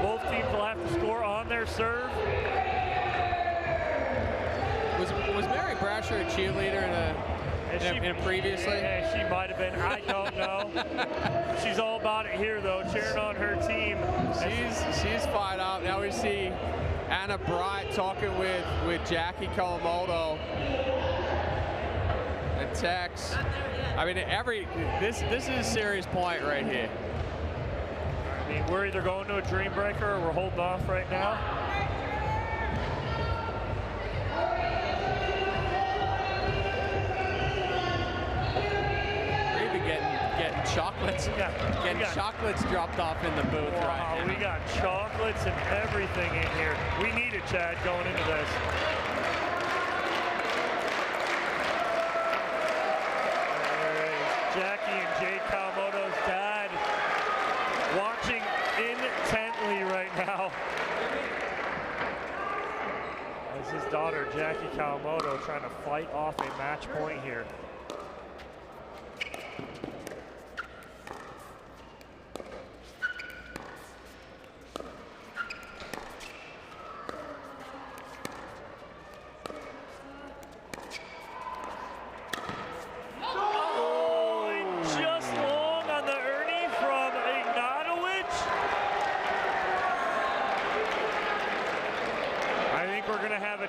Both teams will have to score on their serve. Was Mary Brasher a cheerleader in a previously? Yeah, she might have been. I don't know. She's all about it here, though, cheering on her team. She's fired up. Now we see Anna Bright talking with Jackie Kawamoto. And Tex. I mean, this is a serious point right here. I mean, we're either going to a Dreambreaker or we're holding off right now. Chocolates, getting chocolates dropped off in the booth right now. We got chocolates and everything in here. We need it, Chad, going into this. Jackie and Jay Kawamoto's dad watching intently right now. As his daughter, Jackie Kawamoto, trying to fight off a match point here.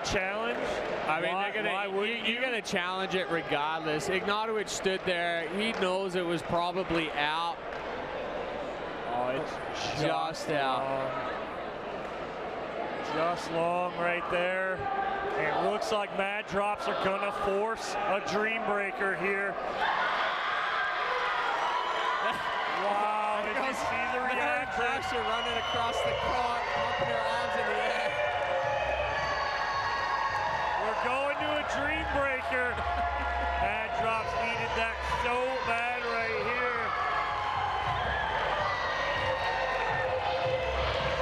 Challenge. I mean, you're gonna challenge it regardless. Ignatowicz stood there. He knows it was probably out. Oh, it's just out. Just long right there. And it looks like Mad Drops are gonna force a Dreambreaker here. Wow, did you see the reaction? Pressure running across the court, pumping her arms in the air. Going to a Dreambreaker. Mad Drops needed that so bad right here.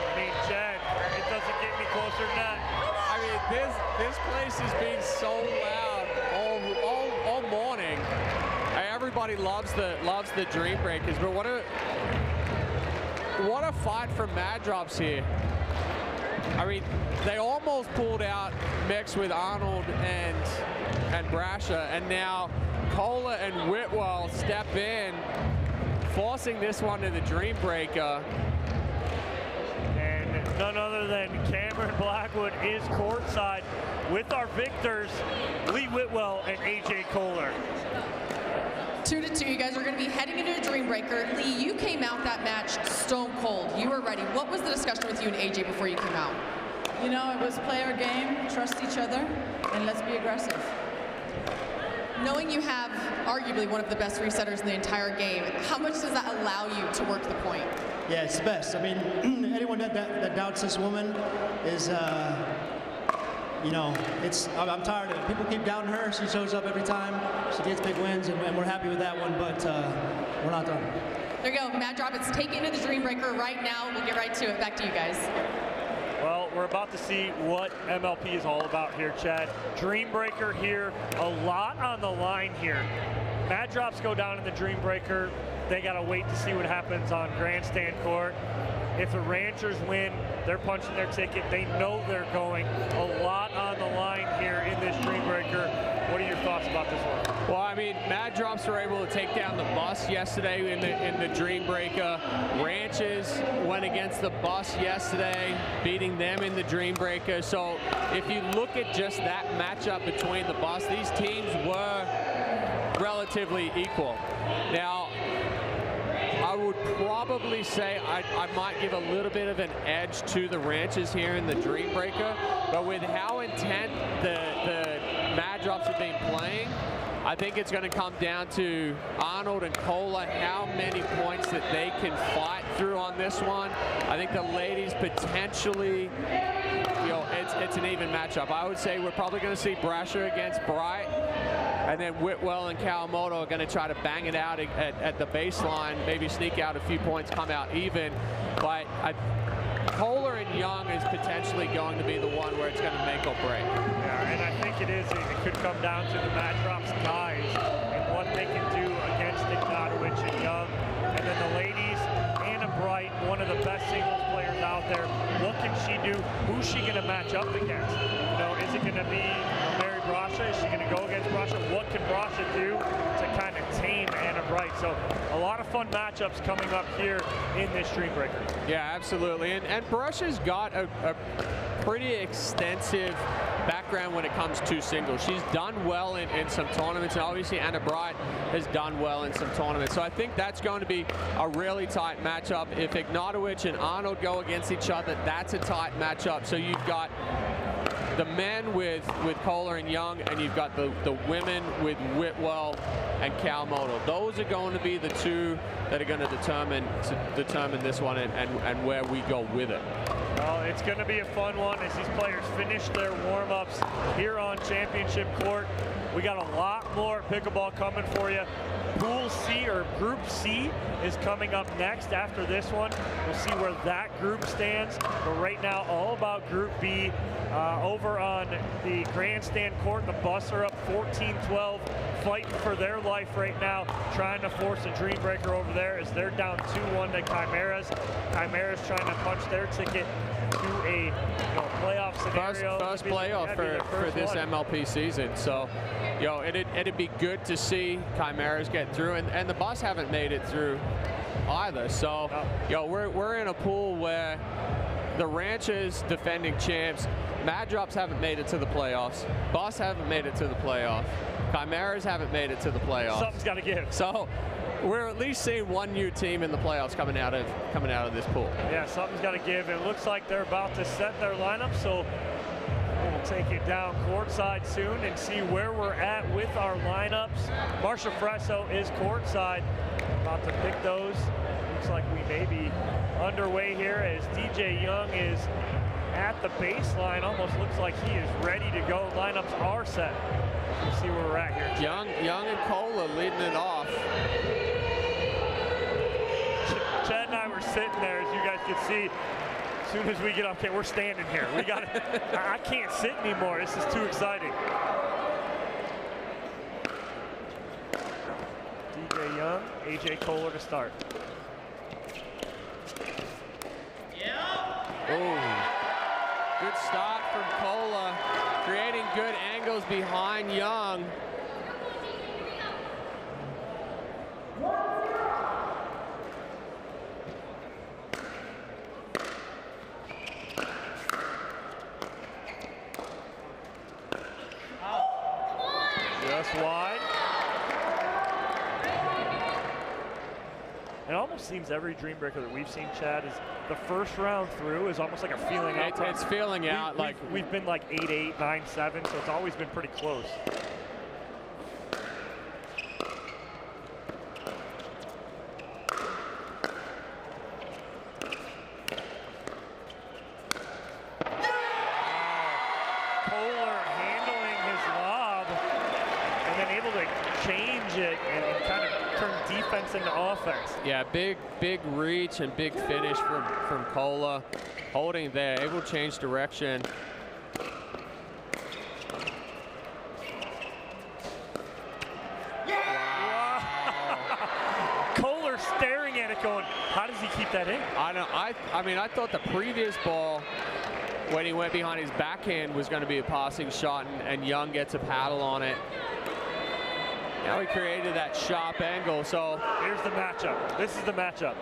I mean, Chad, it doesn't get any closer than that. I mean, this place is being so loud all morning. Everybody loves the Dreambreakers, but what a fight from Mad Drops here. I mean, they almost pulled out mix with Arnold and Brasher, and now Kohler and Whitwell step in, forcing this one to the Dreambreaker. And none other than Cameron Blackwood is courtside with our victors, Lee Whitwell and AJ Kohler. 2-2, you guys are going to be heading into a Dreambreaker. Lee, you came out that match stone cold. You were ready. What was the discussion with you and AJ before you came out? You know, it was play our game, trust each other, and let's be aggressive. Knowing you have arguably one of the best resetters in the entire game, how much does that allow you to work the point? Yeah, it's the best. I mean, anyone that doubts this woman is, you know, I'm tired of it. People keep doubting her. She shows up every time. She gets big wins, and we're happy with that one, but we're not done. There you go. Mad Drops taking to the Dreambreaker right now. We'll get right to it. Back to you guys. Well, we're about to see what MLP is all about here, Chad. Dreambreaker here, a lot on the line here. Mad Drops go down in the Dreambreaker. They got to wait to see what happens on Grandstand Court. If the Ranchers win, they're punching their ticket. They know they're going. A lot on the line here in this Dreambreaker. What are your thoughts about this one? Well, I mean, Mad Drops were able to take down the bus yesterday in the Dreambreaker. Ranches went against the bus yesterday, beating them in the Dreambreaker. So if you look at just that matchup between the bus, these teams were relatively equal. Now, I would probably say I might give a little bit of an edge to the Ranchers here in the Dreambreaker, but with how intent the Mad Drops have been playing, I think it's going to come down to Arnold and Kohler, how many points that they can fight through on this one. I think the ladies potentially, you know, it's an even matchup. I would say we're probably going to see Brasher against Bright, and then Whitwell and Kawamoto are going to try to bang it out at the baseline, maybe sneak out a few points, come out even. But Kohler and Young is potentially going to be the one where it's going to make or break. Yeah, and I think it could come down to the Mad Drops guys and what they can do against Ignatovich and Young. And then the ladies, Anna Bright, one of the best singles players out there. What can she do? Who's she going to match up against? You know, is it going to be Mary Brasha? Is she going to go against Brasha? What can Brasha do to kind of tame Anna Bright? So a lot of fun matchups coming up here in this Dreambreaker. Yeah, absolutely. And Brasha's got a pretty extensive background when it comes to singles. She's done well in some tournaments, and obviously Anna Bright has done well in some tournaments. So I think that's going to be a really tight matchup. If Ignatovich and Arnold go against each other, that's a tight matchup. So you've got the men with Kohler and Young, and you've got the women with Whitwell and Kawamoto. Those are going to be the two that are going to determine this one and where we go with it. Well, it's going to be a fun one as these players finish their warm-ups here on championship court. We got a lot more pickleball coming for you. Pool C, or Group C, is coming up next after this one. We'll see where that group stands. But right now, all about Group B. Over on the grandstand court, the Buffs are up 14-12, fighting for their life right now, trying to force a Dreambreaker over there as they're down 2-1 to Chimeras. Chimeras trying to punch their ticket to a playoff scenario. First playoff for this MLP season. So, you know, it'd be good to see Chimeras get through, and the Buffs haven't made it through either. So, you know, we're in a pool where the Ranchers, defending champs, Mad Drops haven't made it to the playoffs. Buffs haven't made it to the playoff. Chimeras haven't made it to the playoffs. Something's got to give. So we're at least seeing one new team in the playoffs coming out of this pool. Yeah, something's got to give. It looks like they're about to set their lineup, so we'll take it down courtside soon and see where we're at with our lineups. Marsha Fresso is courtside, about to pick those. Looks like we may be underway here as DJ Young is at the baseline. Almost looks like he is ready to go. Lineups are set. We'll see where we're at here. Young and Kohler leading it off. Chad and I were sitting there, as you guys can see. As soon as we get up, we're standing here. We got I can't sit anymore. This is too exciting. DJ Young, AJ Kohler to start. Oh, good start from Kohler, creating good angles behind Young. Just wide. It almost seems every Dreambreaker that we've seen, Chad, is the first round through is almost like a feeling out. It's feeling out. We've been like 8-8, 9-7, so it's always been pretty close. Kohler handling his lob and then able to change it and kind of turn defense into offense. Yeah, big reach and big finish from Kohler. Holding there, able to change direction. Wow. Kohler staring at it going, how does he keep that in? I mean, I thought the previous ball, when he went behind his backhand, was going to be a passing shot, and Young gets a paddle on it. Now he created that sharp angle, so. Here's the matchup. This is the matchup.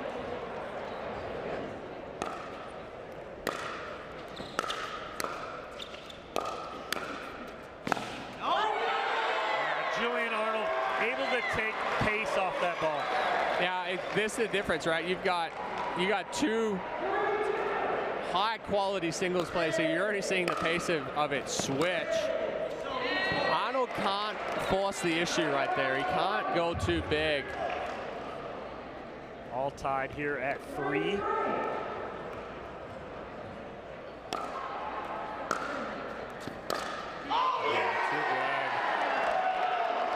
Julian Arnold able to take pace off that ball. Yeah, this is the difference, right? You got two high-quality singles players, so you're already seeing the pace of it switch. Arnold can't force the issue right there. He can't go too big. All tied here at 3.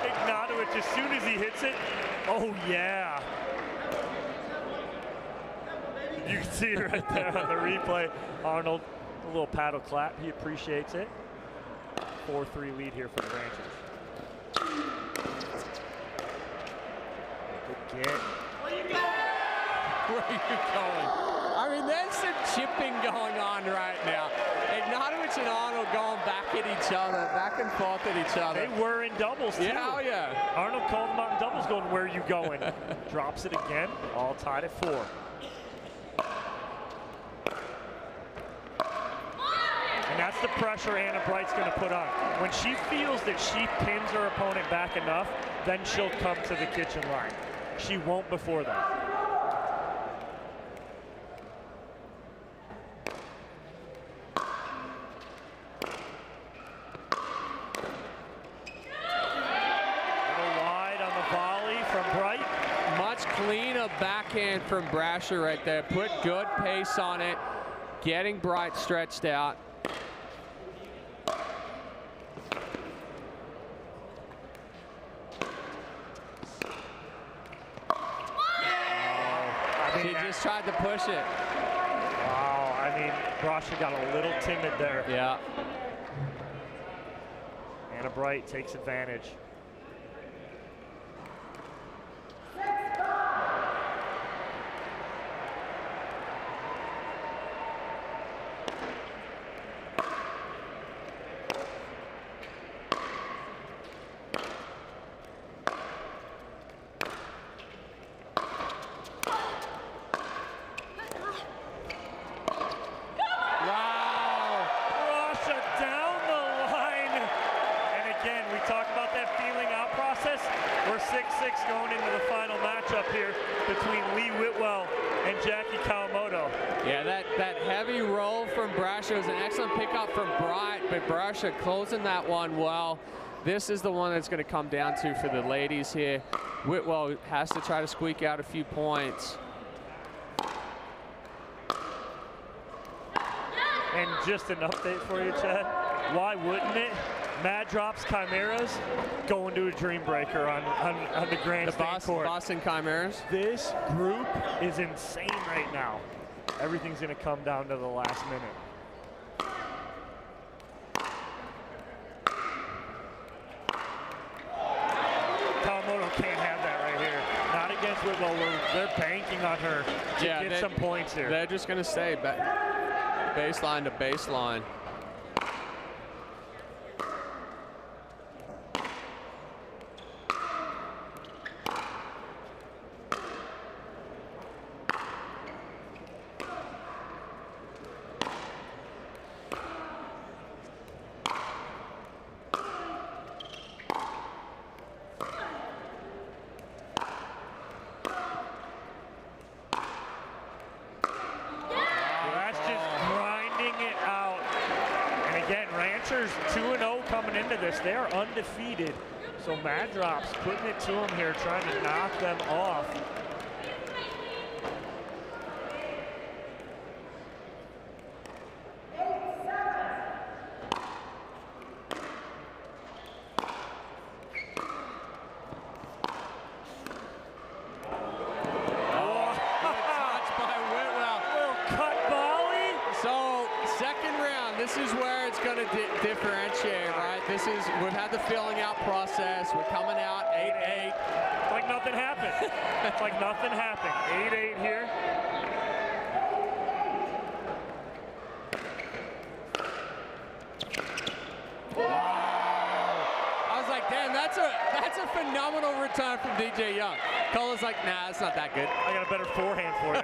Ignatowicz, as soon as he hits it, oh yeah. You can see it right there on the replay. Arnold, a little paddle clap, he appreciates it. 4-3 lead here for the Ranchers. Good get. Where are you going? I mean, there's some chipping going on right now. Ignatowicz and Arnold going back at each other, back and forth at each other. They were in doubles too. Yeah, oh yeah. Arnold called them out in doubles going, where are you going? Drops it again, all tied at 4. And that's the pressure Anna Bright's going to put on. When she feels that she pins her opponent back enough, then she'll come to the kitchen line. She won't before that. Cleaner backhand from Brasher right there. Put good pace on it. Getting Bright stretched out. She just tried to push it. Wow, I mean, Brasher got a little timid there. Yeah. Anna Bright takes advantage. Going into the final matchup here between Lee Whitwell and Jackie Kawamoto. Yeah, that heavy roll from Brasher was an excellent pickup from Bright, but Brasher closing that one well. This is the one that's going to come down to for the ladies here. Whitwell has to try to squeak out a few points. And just an update for you, Chad. Why wouldn't it? Mad Drops Chimeras going to a Dreambreaker on the grandstand court. The Boston Chimeras. This group is insane right now. Everything's going to come down to the last minute. Kawamoto can't have that right here. Not against Whitwell. They're banking on her to get some points here. They're just going to stay baseline to baseline. Ranchers 2-0 coming into this. They are undefeated. So Mad Drops putting it to them here, trying to knock them off. This is where it's going to differentiate, right? We've had the filling out process. We're coming out 8-8. It's like nothing happened. It's like nothing happened. 8-8 here. Wow. I was like, damn, that's a phenomenal return from DJ Young. Cola's like, nah, it's not that good. I got a better forehand for you.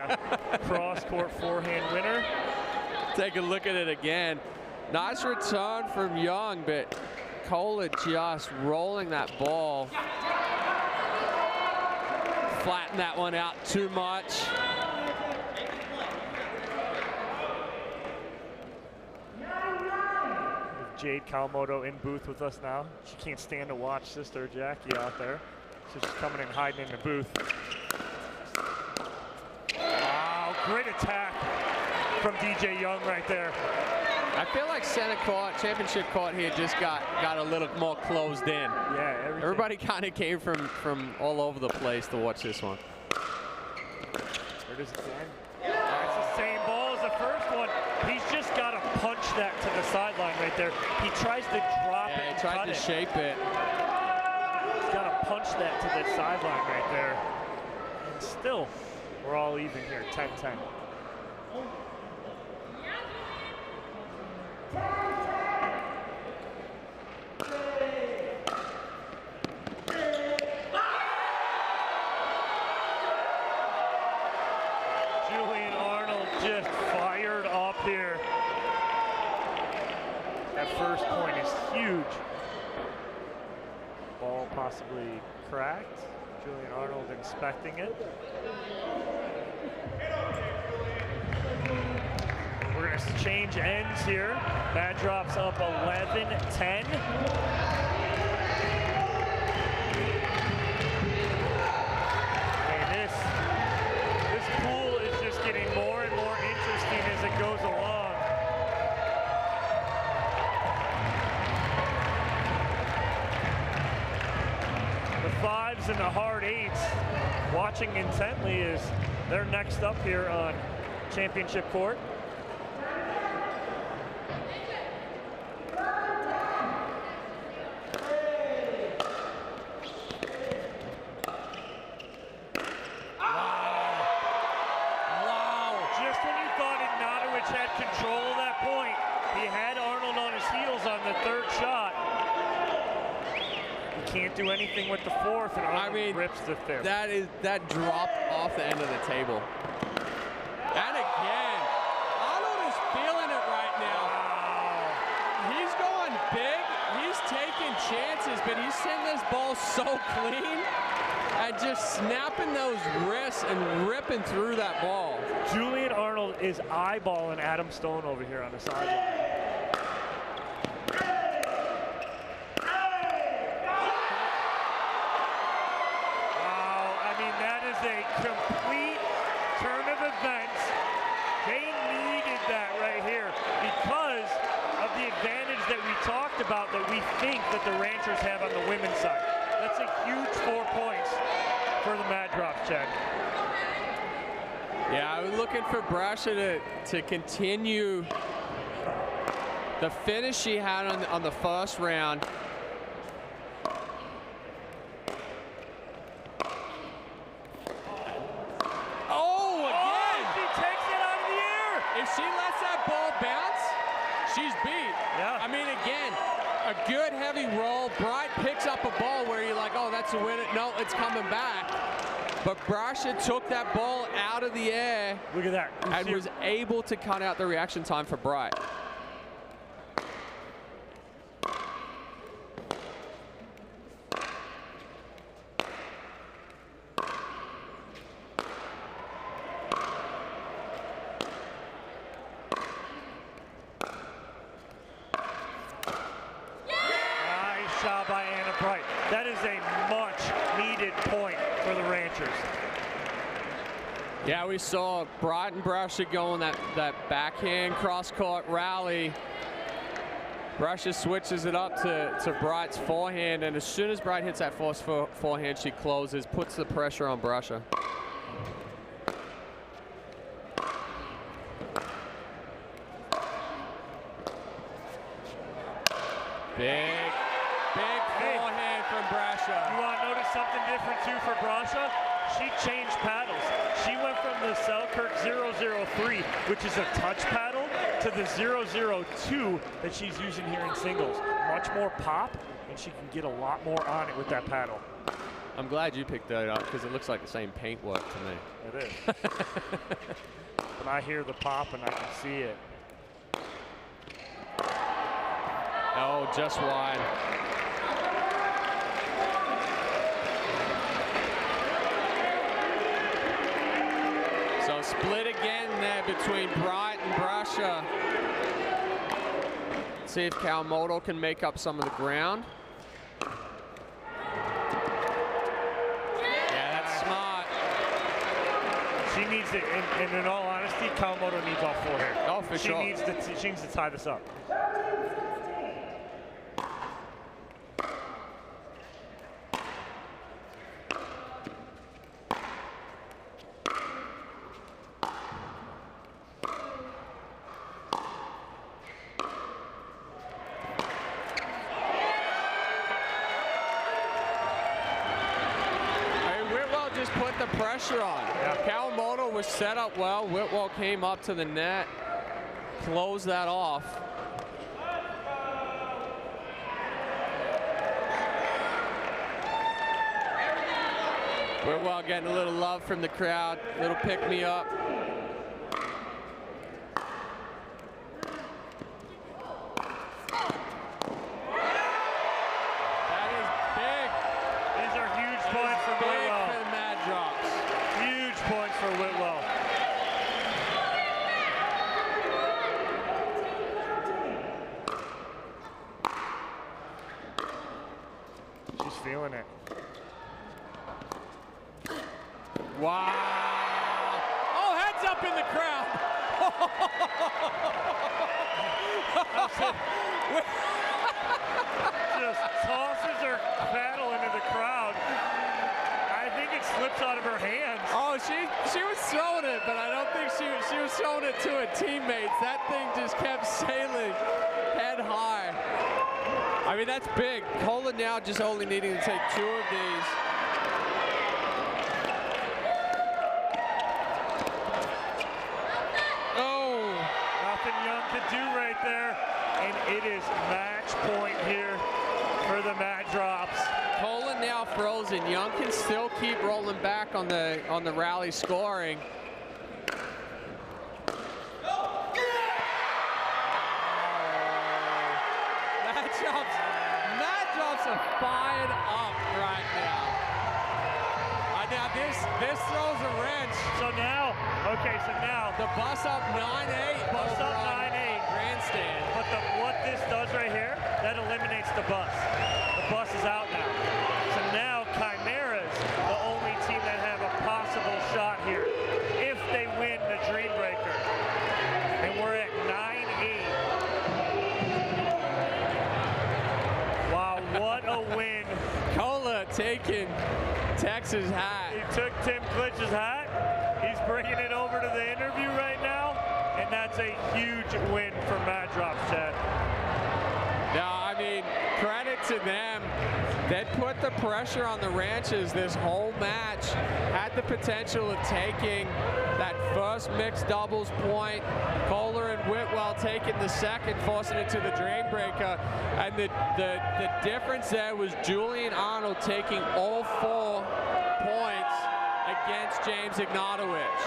Cross-court forehand winner. Take a look at it again. Nice return from Young, but Cola just rolling that ball. flatten that one out too much. Jade Kawamoto in booth with us now. She can't stand to watch Sister Jackie out there. So she's coming in, hiding in the booth. Wow, great attack from DJ Young right there. I feel like center court, championship court here just got a little more closed in. Yeah, everybody kind of came from all over the place to watch this one. There it is again. That's the same ball as the first one. He's just got to punch that to the sideline right there. He tries to drop it. He tried to shape it. He's got to punch that to the sideline right there. And still, we're all even here, 10-10. Julian Arnold just fired up here. That first point is huge. Ball possibly cracked. Julian Arnold inspecting it. We're going to change ends here. That drops up 11-10. And this pool is just getting more and more interesting as it goes along. The fives and the hard eights, watching intently as they're next up here on championship court. Can't do anything with the fourth, and Arnold rips the fifth. That dropped off the end of the table. And again, Arnold is feeling it right now. Wow. He's going big. He's taking chances, but he's sending this ball so clean and just snapping those wrists and ripping through that ball. Julian Arnold is eyeballing Adam Stone over here on the sideline. Complete turn of events. They needed that right here because of the advantage that we talked about that we think that the Ranchers have on the women's side. That's a huge 4 points for the Mad Drops, Chad. Yeah, I was looking for Brasha to continue the finish she had on the first round. She lets that ball bounce, she's beat. Yeah. I mean, again, a good heavy roll. Bright picks up a ball where you're like, oh, that's a win. No, it's coming back. But Brasha took that ball out of the air. Look at that. And was able to cut out the reaction time for Bright. That is a much-needed point for the Ranchers. Yeah, we saw Bright and Brasha going that backhand cross-court rally. Brasha switches it up to Bright's forehand, and as soon as Bright hits that forehand, she closes, puts the pressure on Brasha. Big forehand from Brasha. You want to notice something different too for Brasha? She changed paddles. She went from the Selkirk 003, which is a touch paddle, to the 002 that she's using here in singles. Much more pop, and she can get a lot more on it with that paddle. I'm glad you picked that up because it looks like the same paintwork to me. It is. But I hear the pop and I can see it. Oh, just wide. split again there between Bright and Brusher. See if Kawamoto can make up some of the ground. Yeah, that's smart. She needs it, and in all honesty, Kawamoto needs all four here. Oh, for sure. She needs to tie this up. Put the pressure on. Kawamoto was set up well. Whitwell came up to the net, closed that off. Whitwell getting a little love from the crowd, little pick me up. That is big. These are huge points for Whitwell. Drops. Huge points for Whitwell. She's feeling it. Wow. Oh, heads up in the crowd. Just tosses her paddle into the crowd. I think it slips out of her hands. Oh, she was throwing it, but I don't think she was throwing it to her teammates. That thing just kept sailing head high. I mean, that's big. Kohler now just only needing to take 2 of these. Oh, nothing Young could do right there, and it is match point here for the Mad Drops. Kohler now frozen. Young can still keep rolling back on the rally scoring. Mad Drops are fired up right now. Now this throws a wrench. So now the bus up 9-8. Bus up 9-8. Grandstand. But what this does right here, that eliminates the bus. The bus is out now. So now Chimera's the only team that have a possible shot here if they win the Dreambreaker. And we're at 9-8. Wow, what a win. Kohler taking Tex's hat. He took Tim Klitsch's hat. He's bringing it over to the interview right now, and that's a huge win for Mad Drops, Chad. Now, I mean, credit to them. They put the pressure on the Ranches this whole match. Had the potential of taking that first mixed doubles point. Kohler and Whitwell taking the second, forcing it to the Dreambreaker. And the difference there was Julian Arnold taking all 4 points against James Ignatowicz.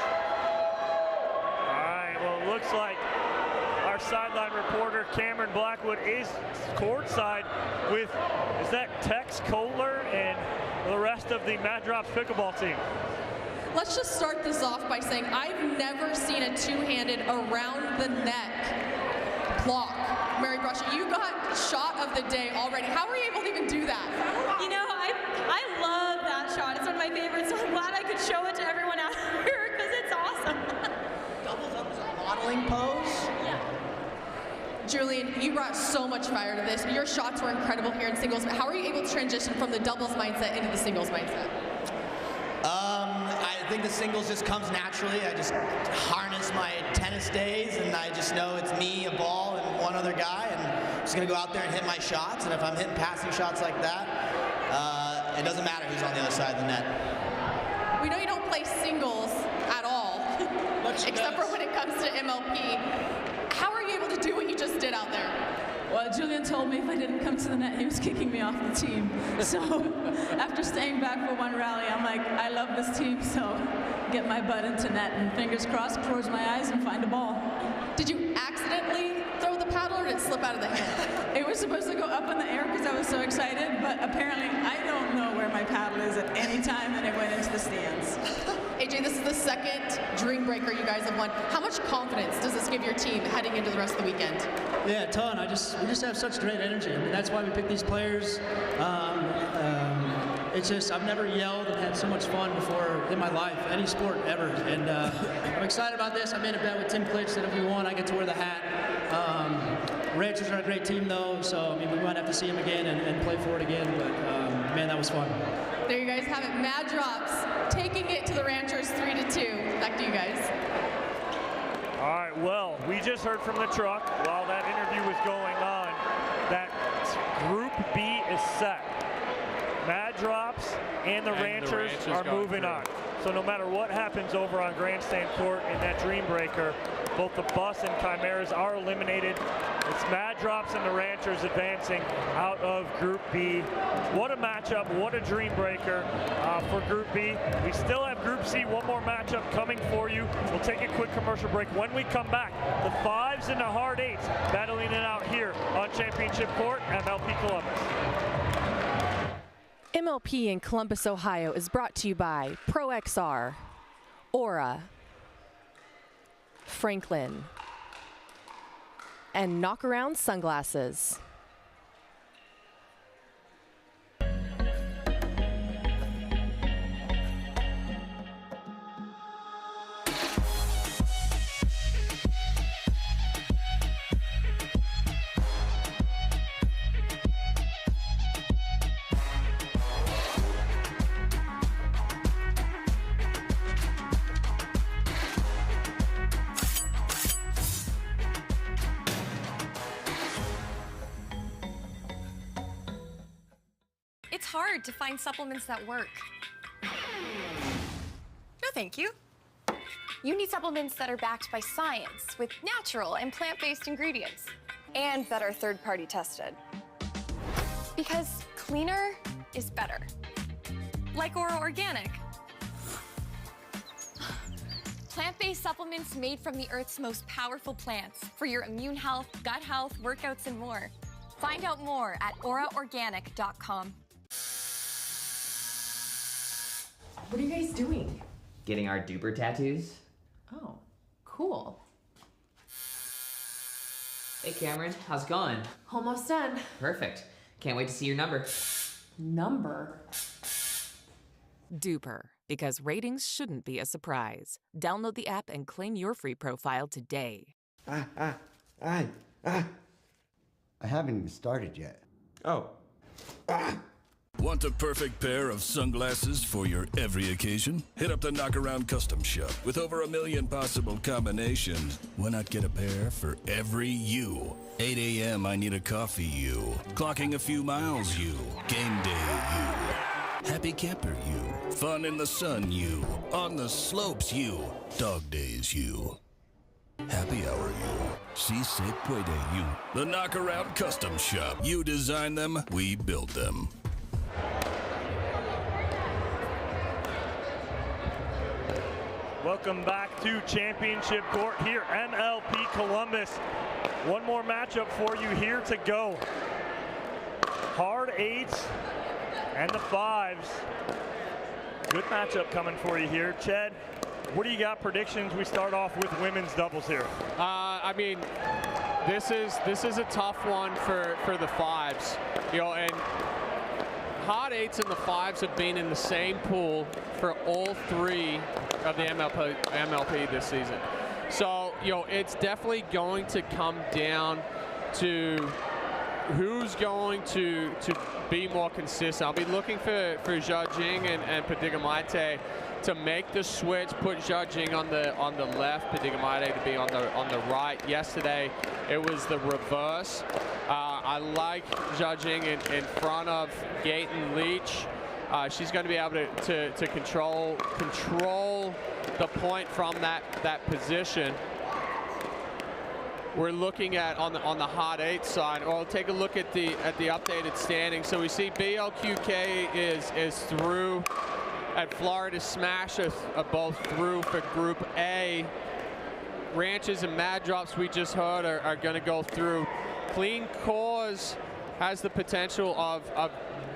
All right, well, it looks like our sideline reporter Cameron Blackwood is courtside with, is that Tex, Kohler, and the rest of the Mad Drops pickleball team. Let's just start this off by saying I've never seen a two-handed around the neck block. Mary Brusher, you got shot of the day already. How were you able to even do that? You know, I love that shot. It's one of my favorites, so I'm glad I could show it to everyone out here because it's awesome. Doubles up as a modeling pose? Yeah. Julian, you brought so much fire to this. Your shots were incredible here in singles. How are you able to transition from the doubles mindset into the singles mindset? I think the singles just comes naturally. I just harness my tennis days, and I just know it's me, a ball, and one other guy, and I'm just gonna go out there and hit my shots. And if I'm hitting passing shots like that, it doesn't matter who's on the other side of the net. We know you don't play singles at all, except for when it comes to MLP. How are you able to do what you just did out there? Well, Julian told me if I didn't come to the net, he was kicking me off the team. So after staying back for one rally, I'm like, I love this team, so get my butt into net and fingers crossed, close my eyes and find a ball. Did you accidentally throw the paddle or did it slip out of the hand? It was supposed to go up in the air because I was so excited, but apparently I don't know where my paddle is at any time, and it went into the stands. AJ, this is the second Dreambreaker you guys have won. How much confidence does this give your team heading into the rest of the weekend? Yeah, a ton. We just have such great energy. I mean, that's why we pick these players. It's just, I've never yelled and had so much fun before in my life, any sport ever. And I'm excited about this. I made a bet with Tim Klitsch that if we won, I get to wear the hat. Ranchers are a great team though, so I mean, we might have to see him again and play for it again, but man, that was fun. There you guys have it. Mad Drops taking it to the Ranchers 3-2. Back to you guys. All right, well, we just heard from the truck while that interview was going on that Group B is set. Mad Drops and the Ranchers are moving on. So no matter what happens over on Grandstand Court in that Dreambreaker, both the Bus and Chimeras are eliminated. It's Mad Drops and the Ranchers advancing out of Group B. What a matchup, what a Dreambreaker for Group B. We still have Group C, one more matchup coming for you. We'll take a quick commercial break. When we come back, the 5s and the hard 8s battling it out here on Championship Court, MLP Columbus. MLP in Columbus, Ohio is brought to you by Pro XR, Aura, Franklin, and Knockaround Sunglasses. It's hard to find supplements that work. No, thank you. You need supplements that are backed by science with natural and plant-based ingredients and that are third-party tested. Because cleaner is better. Like Aura Organic. Plant-based supplements made from the Earth's most powerful plants for your immune health, gut health, workouts, and more. Find out more at auraorganic.com. What are you guys doing? Getting our duper tattoos. Oh, cool. Hey Cameron, how's it going? Almost done. Perfect. Can't wait to see your number. Number? Duper, because ratings shouldn't be a surprise. Download the app and claim your free profile today. I haven't even started yet. Oh. Want the perfect pair of sunglasses for your every occasion? Hit up the Knockaround Custom Shop. With over 1 million possible combinations, why not get a pair for every you? 8 a.m. I need a coffee you. Clocking a few miles you. Game day you. Happy camper you. Fun in the sun you. On the slopes you. Dog days you. Happy hour you. Si se puede you. The Knockaround Custom Shop. You design them, we build them. Welcome back to Championship Court here, MLP Columbus. One more matchup for you here to go. Hard 8s and the 5s. Good matchup coming for you here. Ched, what do you got predictions? We start off with women's doubles here. I mean, this is a tough one for the 5s. You know, and hard 8s and the 5s have been in the same pool for all 3 of the MLP this season. So, you know, it's definitely going to come down to who's going to be more consistent. I'll be looking for Zhao Jing and Padigamite to make the switch, put Zhao Jing on the left, Padigamite to be on the right. Yesterday, it was the reverse. I like Zhao Jing in front of Gaten Leach. She's going to be able to control the point from that position. We're looking at on the hard 8 side. Well, take a look at the updated standing. So we see BLQK is through, and Florida Smash are both through for Group A. Ranches and Mad Drops we just heard are going to go through. Clean Cause has the potential of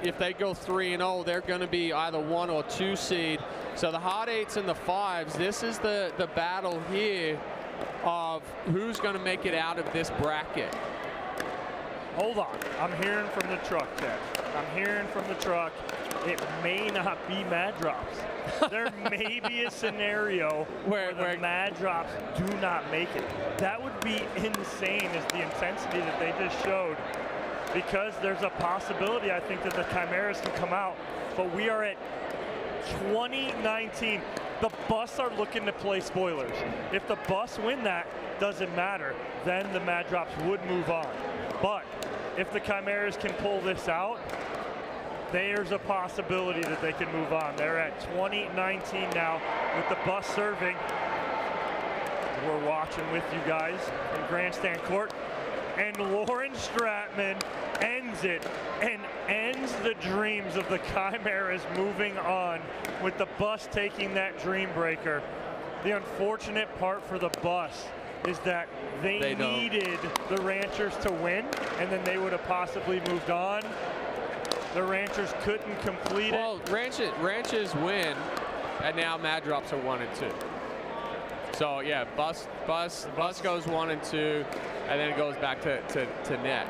if they go 3-0, they're going to be either 1 or 2 seed. So the hot 8s and the 5s, this is the battle here of who's going to make it out of this bracket. Hold on, I'm hearing from the truck, Ted. I'm hearing from the truck. It may not be Mad Drops. There may be a scenario where the Mad Drops do not make it. That would be insane, is the intensity that they just showed, because there's a possibility, I think, that the Chimeras can come out. But we are at 2019. The Bus are looking to play spoilers. If the Bus win that, doesn't matter. Then the Mad Drops would move on. But if the Chimeras can pull this out, there's a possibility that they can move on. They're at 2019 now with the Bus serving. We're watching with you guys in Grandstand Court. And Lauren Stratman ends it and ends the dreams of the Chimeras moving on with the Bus taking that Dreambreaker. The unfortunate part for the Bus is that they needed the Ranchers to win, and then they would have possibly moved on. The Ranchers couldn't complete it. Well, Ranchers win, and now Mad Drops are 1 and 2. So yeah, Bus goes 1 and 2, and then it goes back to net.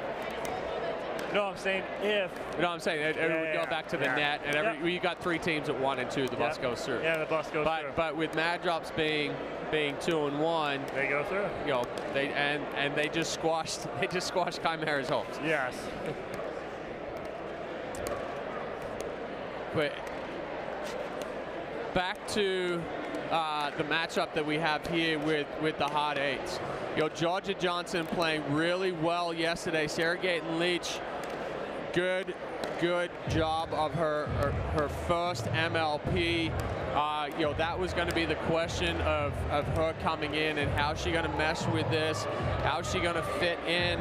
No, I'm saying if. No, I'm saying it would go back to the net, and you got 3 teams at 1 and 2. The Bus goes through. Yeah, the Bus goes through. But with Mad Drops being 2 and 1, they go through. You know, they just squashed Chimeras' hopes. Yes. But back to the matchup that we have here with the hot 8s. You know, Georgia Johnson playing really well yesterday. Sarah Gayton Leach, good job of her first MLP. You know, that was going to be the question of her coming in, and how's she going to mesh with this? How's she going to fit in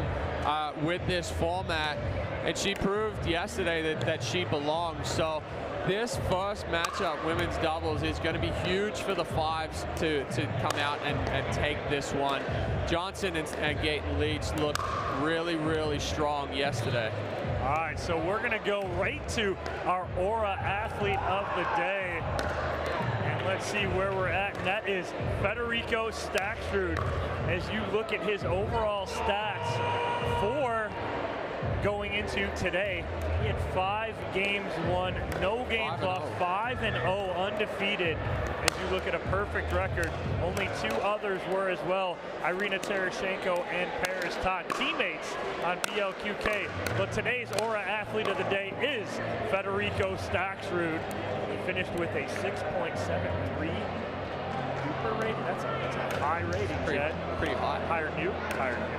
with this format? And she proved yesterday that she belongs. So this first matchup, women's doubles, is going to be huge for the 5s to come out and take this one. Johnson and Gayton Leach looked really, really strong yesterday. All right, so we're going to go right to our Aura Athlete of the Day. And let's see where we're at. And that is Federico Staksrud. As you look at his overall stats for going into today, he had 5 games won, no games lost, 5-0 undefeated. As you look at a perfect record, only 2 others were as well, Irina Tereshchenko and Paris Todd, teammates on BLQK. But today's Aura Athlete of the Day is Federico Staksrud. He finished with a 6.73 Duper rating. That's a high rating, Chad. Pretty high. Higher than you? Higher than you.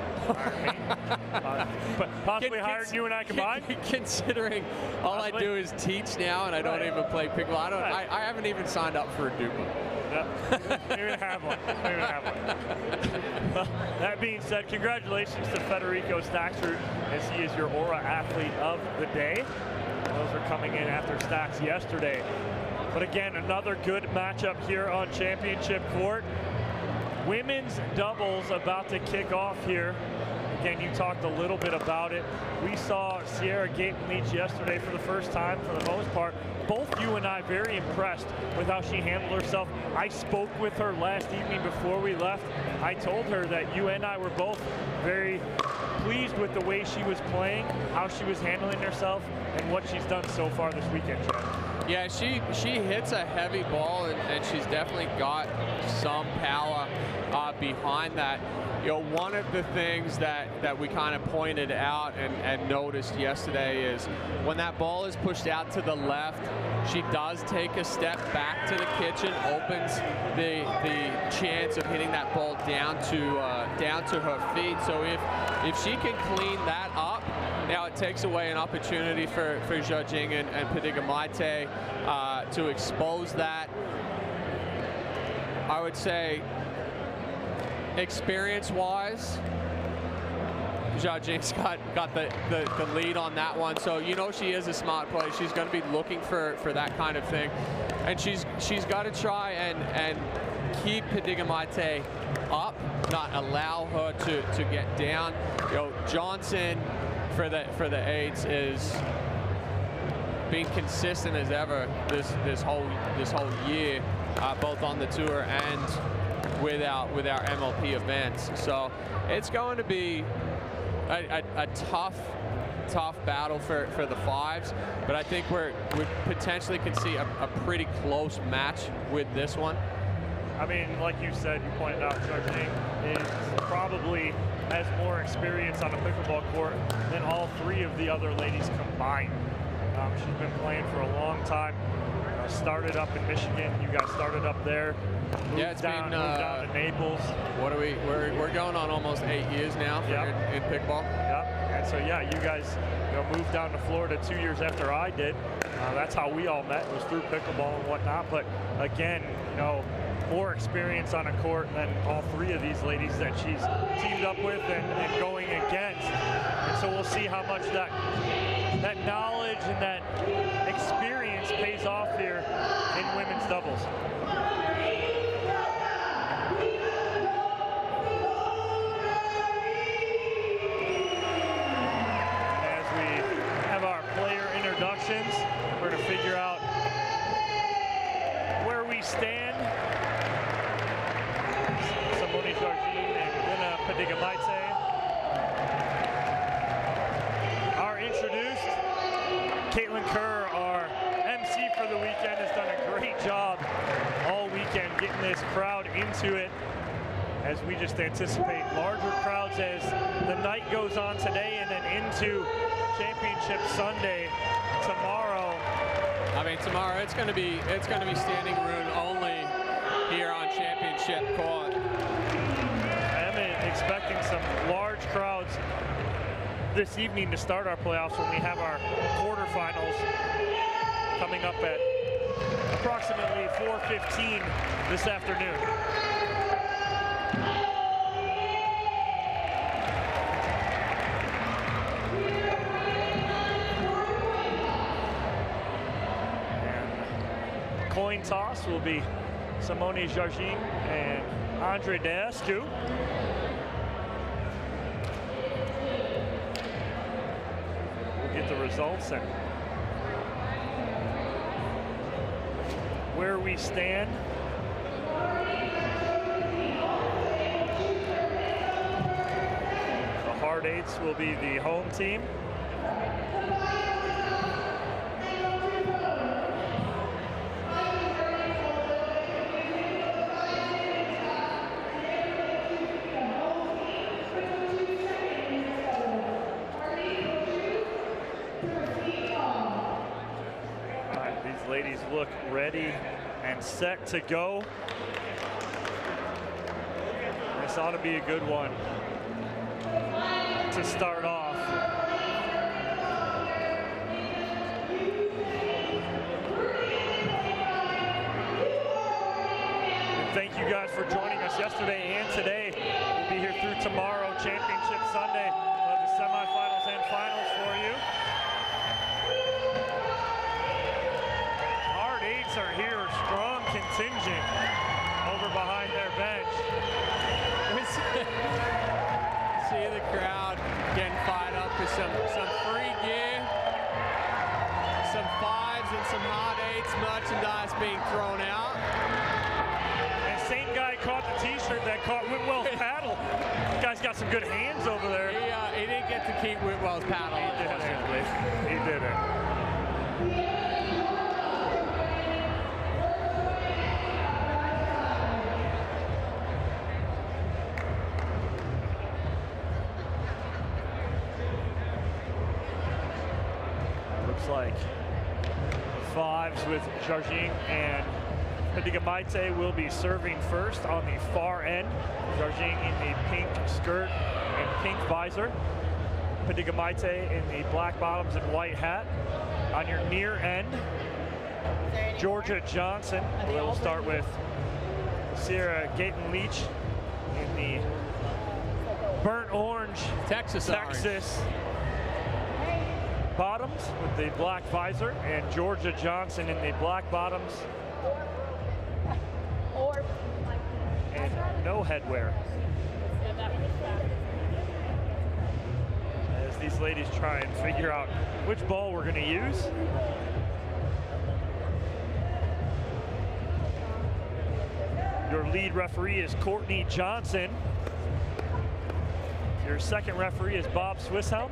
But possibly higher than you and I combined. Considering all I do is teach now, and I don't even play pickleball. I haven't even signed up for a Duper. Don't even have one. Don't even have one. Well, that being said, congratulations to Federico Staksrud, as he is your Aura Athlete of the Day. Those are coming in after Stacks yesterday. But again, another good matchup here on Championship Court. Women's doubles about to kick off here. Again, you talked a little bit about it. We saw Sierra Gayton Leach yesterday for the first time, for the most part. Both you and I very impressed with how she handled herself. I spoke with her last evening before we left. I told her that you and I were both very pleased with the way she was playing, how she was handling herself, and what she's done so far this weekend, Chad. Yeah, she hits a heavy ball, and she's definitely got some power behind that. You know, one of the things that we kind of pointed out and noticed yesterday is when that ball is pushed out to the left, she does take a step back to the kitchen, opens the chance of hitting that ball down to her feet. So if she can clean that up, now it takes away an opportunity for Zhe Jing and Padiga-Maite to expose that. I would say, experience-wise, Zhe Jing's got the lead on that one. So you know she is a smart player. She's going to be looking for that kind of thing, and she's got to try and keep Padiga-Maite up, not allow her to get down. You know, Johnson for the 8s is been consistent as ever this whole year, both on the tour and with our MLP events. So it's going to be a tough battle for the fives, but I think we potentially can see a pretty close match with this one. I mean, like you said, you pointed out, Charging is probably has more experience on a pickleball court than all three of the other ladies combined. She's been playing for a long time. Started up in Michigan. You guys started up there. Moved down to Naples. What are we're going on almost 8 years now in pickleball. Yep. And so yeah, you guys moved down to Florida 2 years after I did. That's how we all met. It was through pickleball and whatnot. But again, more experience on a court than all three of these ladies that she's teamed up with and going against. And so we'll see how much that knowledge and that experience pays off here in women's doubles. As we have our player introductions, we're going to figure out where we stand. Simone Jargin and Lina Padiga-Maite are introduced. Caitlin Kerr, our MC for the weekend, has done a great job all weekend getting this crowd into it, as we just anticipate larger crowds as the night goes on today and then into Championship Sunday tomorrow. I mean, tomorrow it's going to be standing room only here on Championship Court. I am expecting some large crowds this evening to start our playoffs when we have our quarterfinals coming up at approximately 4:15 this afternoon. And coin toss will be Simone Jargin and Andre Deescu. Get the results and where we stand. The hard eights will be the home team. Ladies look ready and set to go. This ought to be a good one to start off. And thank you guys for joining us yesterday and today. We'll be here through tomorrow, Championship Sunday. We'll have the semifinals and finals for you. Are here, strong contingent over behind their bench. See the crowd getting fired up for some free gear, some fives and some hard eights merchandise being thrown out. And same guy caught the t-shirt that caught Whitwell's paddle. The guy's got some good hands over there. He didn't get to keep Whitwell's paddle. He did it. Like fives with Jargin and Padiga-Maite will be serving first on the far end. Jargin in the pink skirt and pink visor. Padiga-Maite in the black bottoms and white hat. On your near end, Georgia Johnson. We'll start with Sierra Gayton-Leach in the burnt orange Texas bottoms with the black visor, and Georgia Johnson in the black bottoms and no headwear. As these ladies try and figure out which ball we're going to use. Your lead referee is Courtney Johnson. Your second referee is Bob Swisshelm.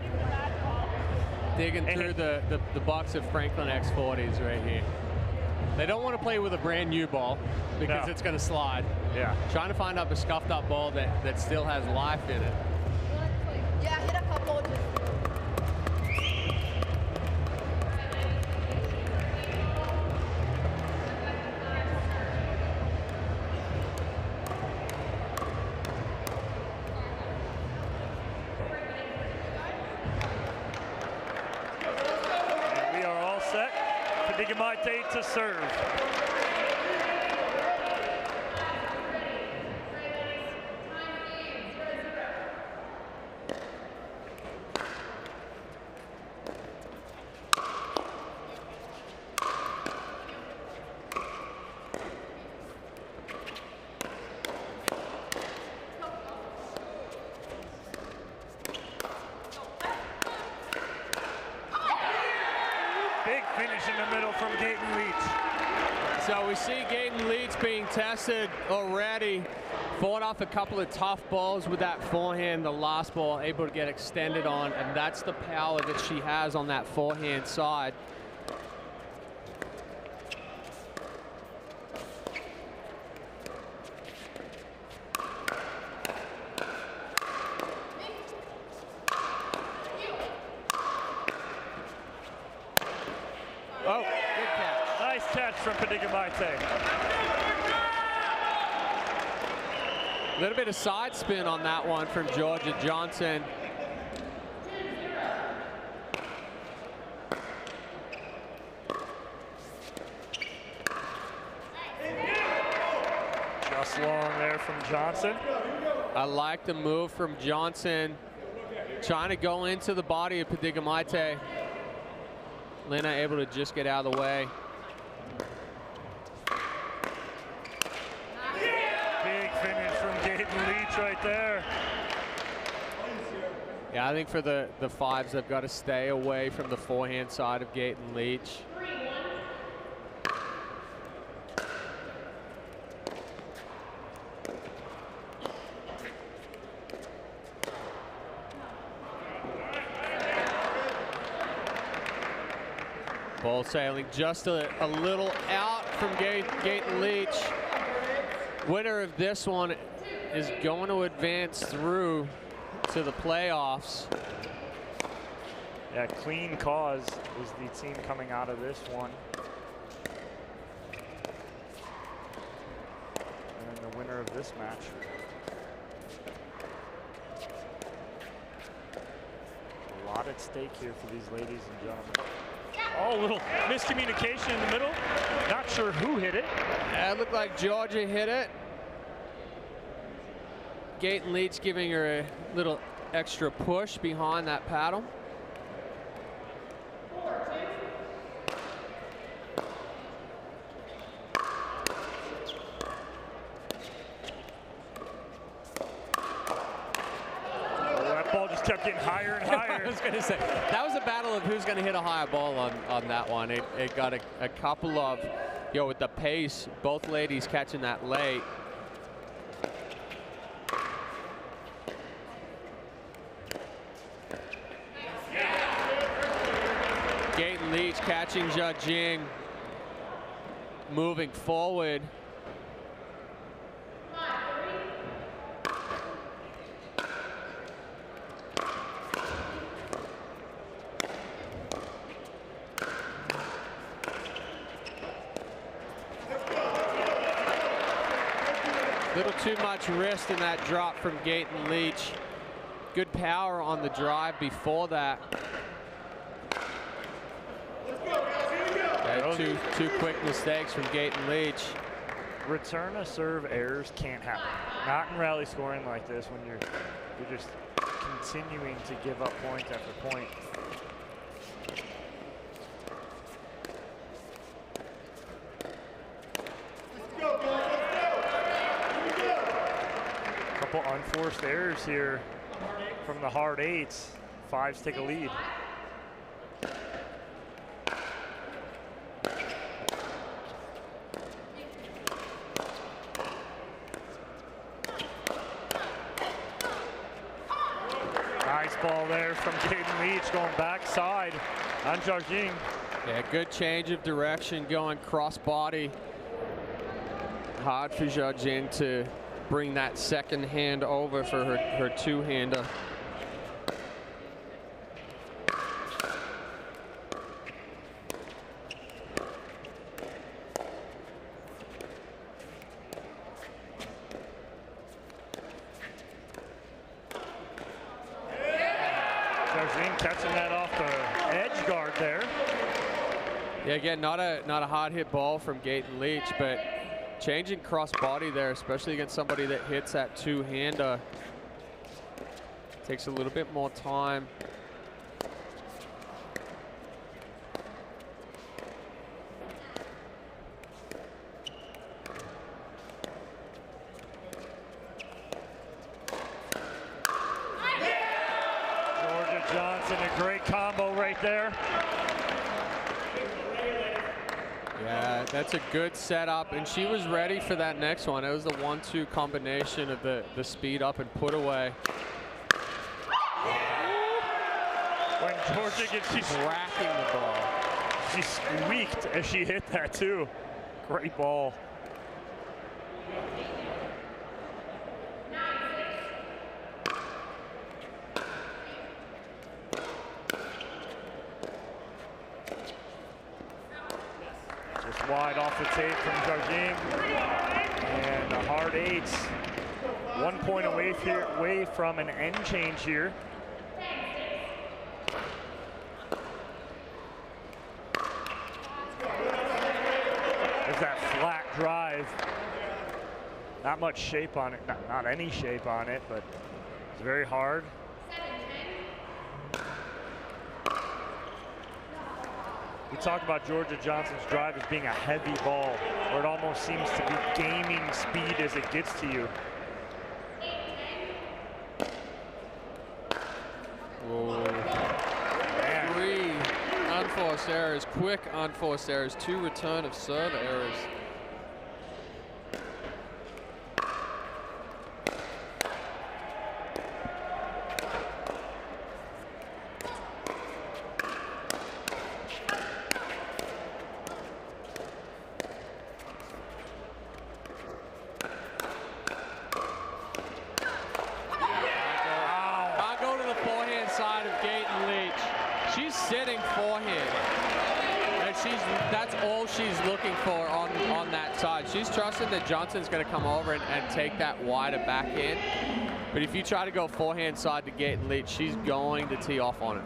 Digging through the box of Franklin X40s right here. They don't want to play with a brand new ball because it's going to slide. Yeah. Trying to find up a scuffed up ball that still has life in it. Yeah, hit a couple. We are all set. Padigamite to serve. Big finish in the middle from Gaten Leach. So we see Gaten Leach being tested already. Fought off a couple of tough balls with that forehand. The last ball able to get extended on, and that's the power that she has on that forehand side. Oh, good catch. Nice catch from Padigamite. A little bit of side spin on that one from Georgia Johnson. Just long there from Johnson. I like the move from Johnson. Trying to go into the body of Padigamite. Lena able to just get out of the way. Big finish from Gaten Leach right there. Yeah, I think for the fives, they've got to stay away from the forehand side of Gaten Leach. Ball sailing just a little out from Gaten Leach. Winner of this one is going to advance through to the playoffs. Yeah, Clean Cause is the team coming out of this one. And then the winner of this match. A lot at stake here for these ladies and gentlemen. Oh, little miscommunication in the middle. Not sure who hit it. It looked like Georgia hit it. Gaten Leach giving her a little extra push behind that paddle. Ball just kept getting higher and higher. I was going to say, that was a battle of who's going to hit a higher ball on that one. It got a couple of, with the pace, both ladies catching that late. Gaten Leach catching Jia Jing, moving forward. Little too much wrist in that drop from Gaten Leach. Good power on the drive before that. Two quick mistakes from Gaten Leach. Return to serve errors can't happen. Not in rally scoring like this when you're just continuing to give up point after point. Couple unforced errors here from the hard eights. Fives take a lead. ball there from Gaten Leach going backside on Jarjing. Yeah, good change of direction going cross-body. Hard for Jarjing to bring that second hand over for her two-hander. Jarjing catching that off the edge guard there. Yeah, again, not a hard hit ball from Gaten Leach, but changing cross body there, especially against somebody that hits that two-hander, takes a little bit more time. Georgia Johnson, a great combo right there. Yeah, that's a good setup, and she was ready for that next one. It was the 1-2 combination of the speed up and put away. When Georgia gets, she's racking the ball. She squeaked as she hit that too. Great ball. Just wide off the tape from Jarjing. And a hard 8. 1 point away from an end change here. There's that flat drive. Not much shape on it, not any shape on it, but it's very hard. We talk about Georgia Johnson's drive as being a heavy ball, where it almost seems to be gaming speed as it gets to you. Whoa. 3 unforced errors, quick unforced errors, 2 return of serve errors. She's trusting that Johnson's going to come over and take that wider backhand. But if you try to go forehand side to Gaten Leach, she's going to tee off on it.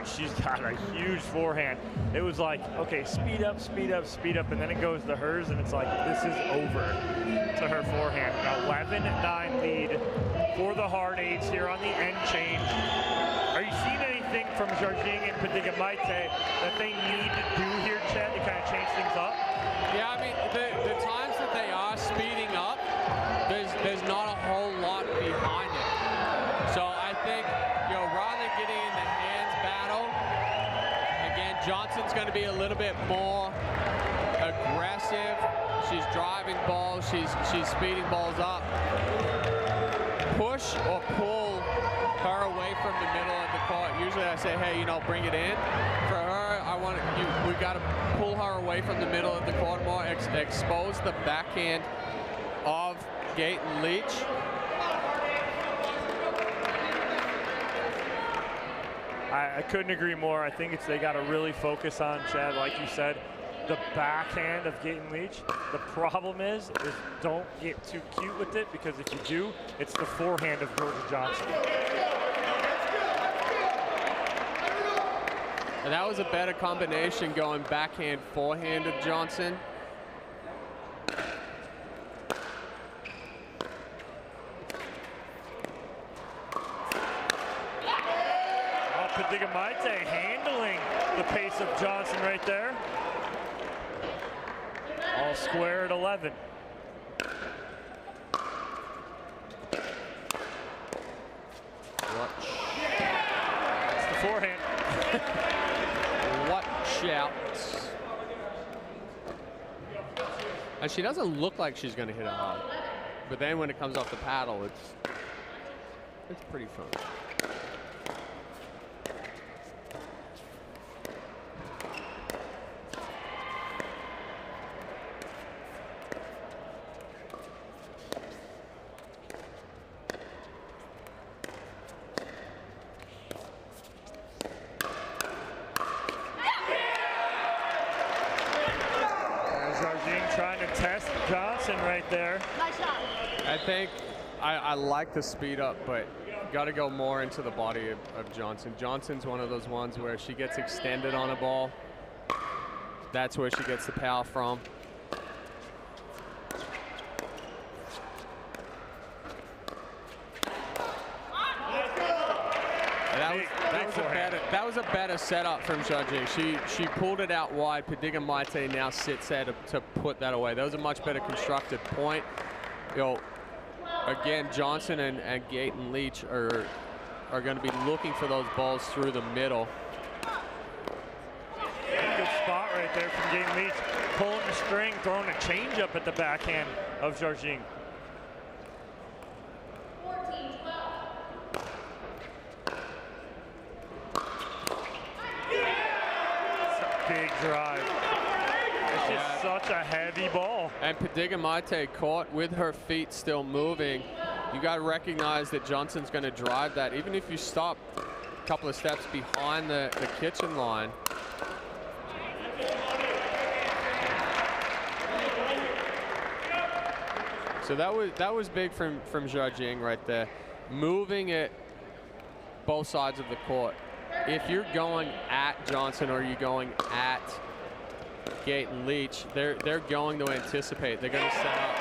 She's got a huge forehand. It was like, okay, speed up, speed up, speed up, and then it goes to hers, and it's like, this is over to her forehand. An 11-9 lead for the hard 8s here on the end change. Are you seeing anything from Jarjing and Padigamaite that they need to do here, Chad, to kind of change things up? Yeah, I mean, the times that they are speeding up, there's not a whole lot behind it. So I think, you know, rather than getting in the hands battle, again, Johnson's going to be a little bit more aggressive. She's driving balls, she's speeding balls up. Push or pull her away from the middle of the court. Usually I say, hey, you know, bring it in. For her, we've got to pull her away from the middle of the court more, expose the backhand of Gaten Leach. I couldn't agree more. I think they got to really focus on, Chad, like you said, the backhand of Gaten Leach. The problem is don't get too cute with it, because if you do, it's the forehand of Georgia Johnson. And that was a better combination, going backhand, forehand of Johnson. Padigamaite handling the pace of Johnson right there. All square at 11. Watch. It's the forehand. Watch out. And she doesn't look like she's going to hit it hard. But then when it comes off the paddle, it's pretty fun. Johnson right there. Nice shot. I think I like the speed up, but got to go more into the body of Johnson. Johnson's one of those ones where she gets extended on a ball. That's where she gets the power from. That was a better setup from Judging. She pulled it out wide. Padiga Maite now sits there to put that away. That was a much better constructed point. Again, Johnson and Gaten Leach are going to be looking for those balls through the middle. Good spot right there from Gaten Leach. Pulling the string, throwing a changeup at the backhand of Jargin. Big drive. It's just such a heavy ball. And Padiga Maite caught with her feet still moving. You got to recognize that Johnson's going to drive that. Even if you stop a couple of steps behind the kitchen line. So that was big from Jargin right there. Moving it both sides of the court. If you're going at Johnson or you're going at Gaten Leach, they're going to anticipate. They're going to set up.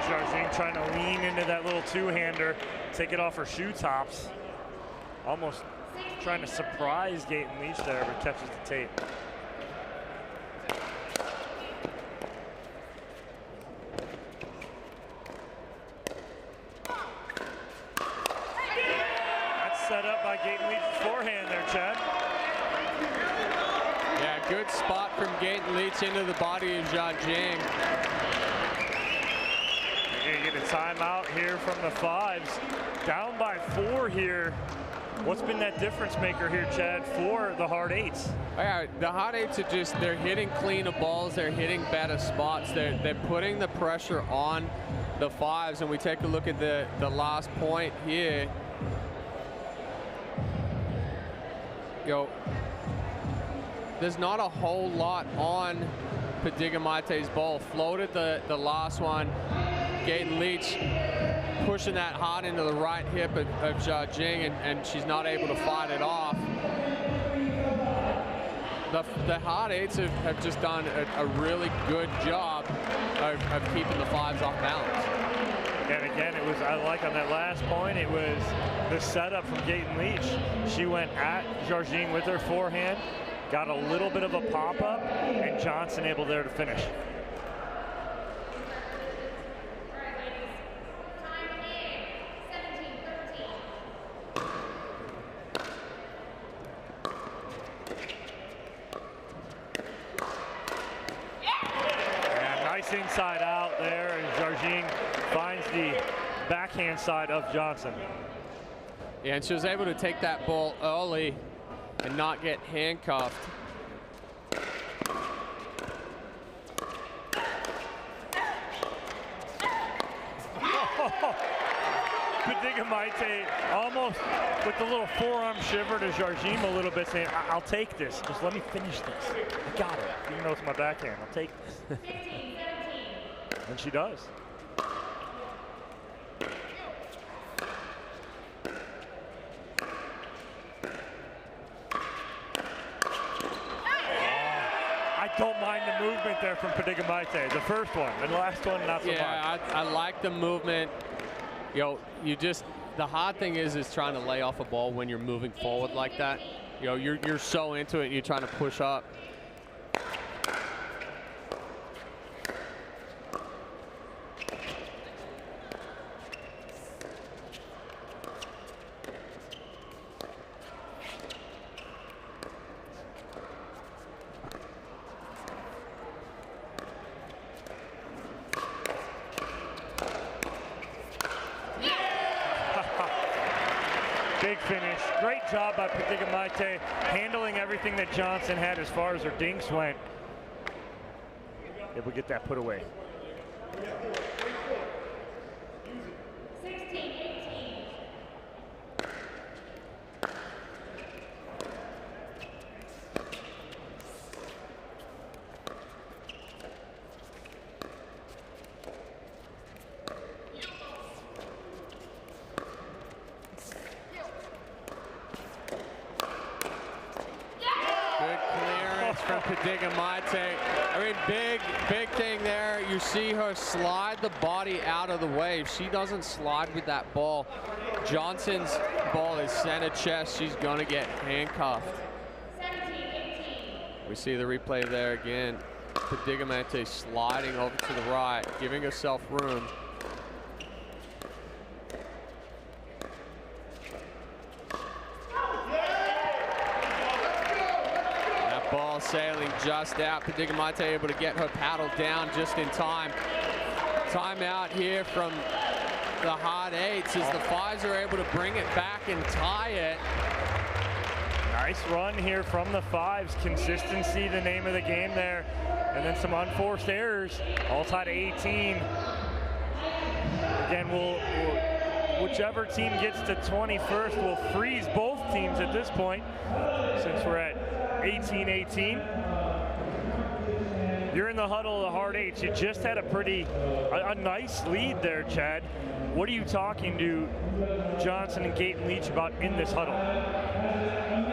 Jargin trying to lean into that little two-hander, take it off her shoe tops. Almost trying to surprise Gaten Leach there, but catches the tape. Set up by Gaten Leach's forehand there, Chad. Yeah, good spot from Gaten Leach into the body of Jargin. You're going to get a timeout here from the Fives. Down by 4 here. What's been that difference maker here, Chad, for the hard eights? Yeah, the hard eights are just, they're hitting cleaner balls, they're hitting better spots, they're putting the pressure on the Fives, and we take a look at the last point here. There's not a whole lot on Padiga Maite's ball. Floated the last one. Gaten Leach pushing that hard into the right hip of Jargin, and she's not able to fight it off. The hard eights have just done a really good job of keeping the Fives off balance. And again, it was, I like on that last point, it was the setup from Gaten Leach. She went at Jargin with her forehand, got a little bit of a pop-up, and Johnson able there to finish. Yeah, nice inside out there, and Jargin finds the backhand side of Johnson. Yeah, and she was able to take that ball early and not get handcuffed. Padiga Maite almost with the little forearm shiver to Jargin a little bit, saying, I'll take this. Just let me finish this. I got it. Even though it's my backhand, I'll take this. And she does. I don't mind the movement there from Padiga Maite. The first one, and the last one, not so much. Yeah, I like the movement. The hard thing is trying to lay off a ball when you're moving forward like that. You're so into it and you're trying to push up. Big finish. Great job by Padiga Maite, handling everything that Johnson had as far as her dinks went. Able to get that put away. Padigamate. I mean, big thing there. You see her slide the body out of the way. If she doesn't slide with that ball, Johnson's ball is center chest. She's going to get handcuffed. We see the replay there again. Padigamate sliding over to the right, giving herself room. That ball sailing just out. Padigamate able to get her paddle down just in time. Timeout here from the hard eights as the fives are able to bring it back and tie it. Nice run here from the fives. Consistency, the name of the game there. And then some unforced errors, all tied to 18. Again, whichever team gets to 21st will freeze both teams at this point, since we're at 18-18. You're in the huddle of the hard eights. You just had a nice lead there, Chad. What are you talking to Johnson and Gate and Leach about in this huddle?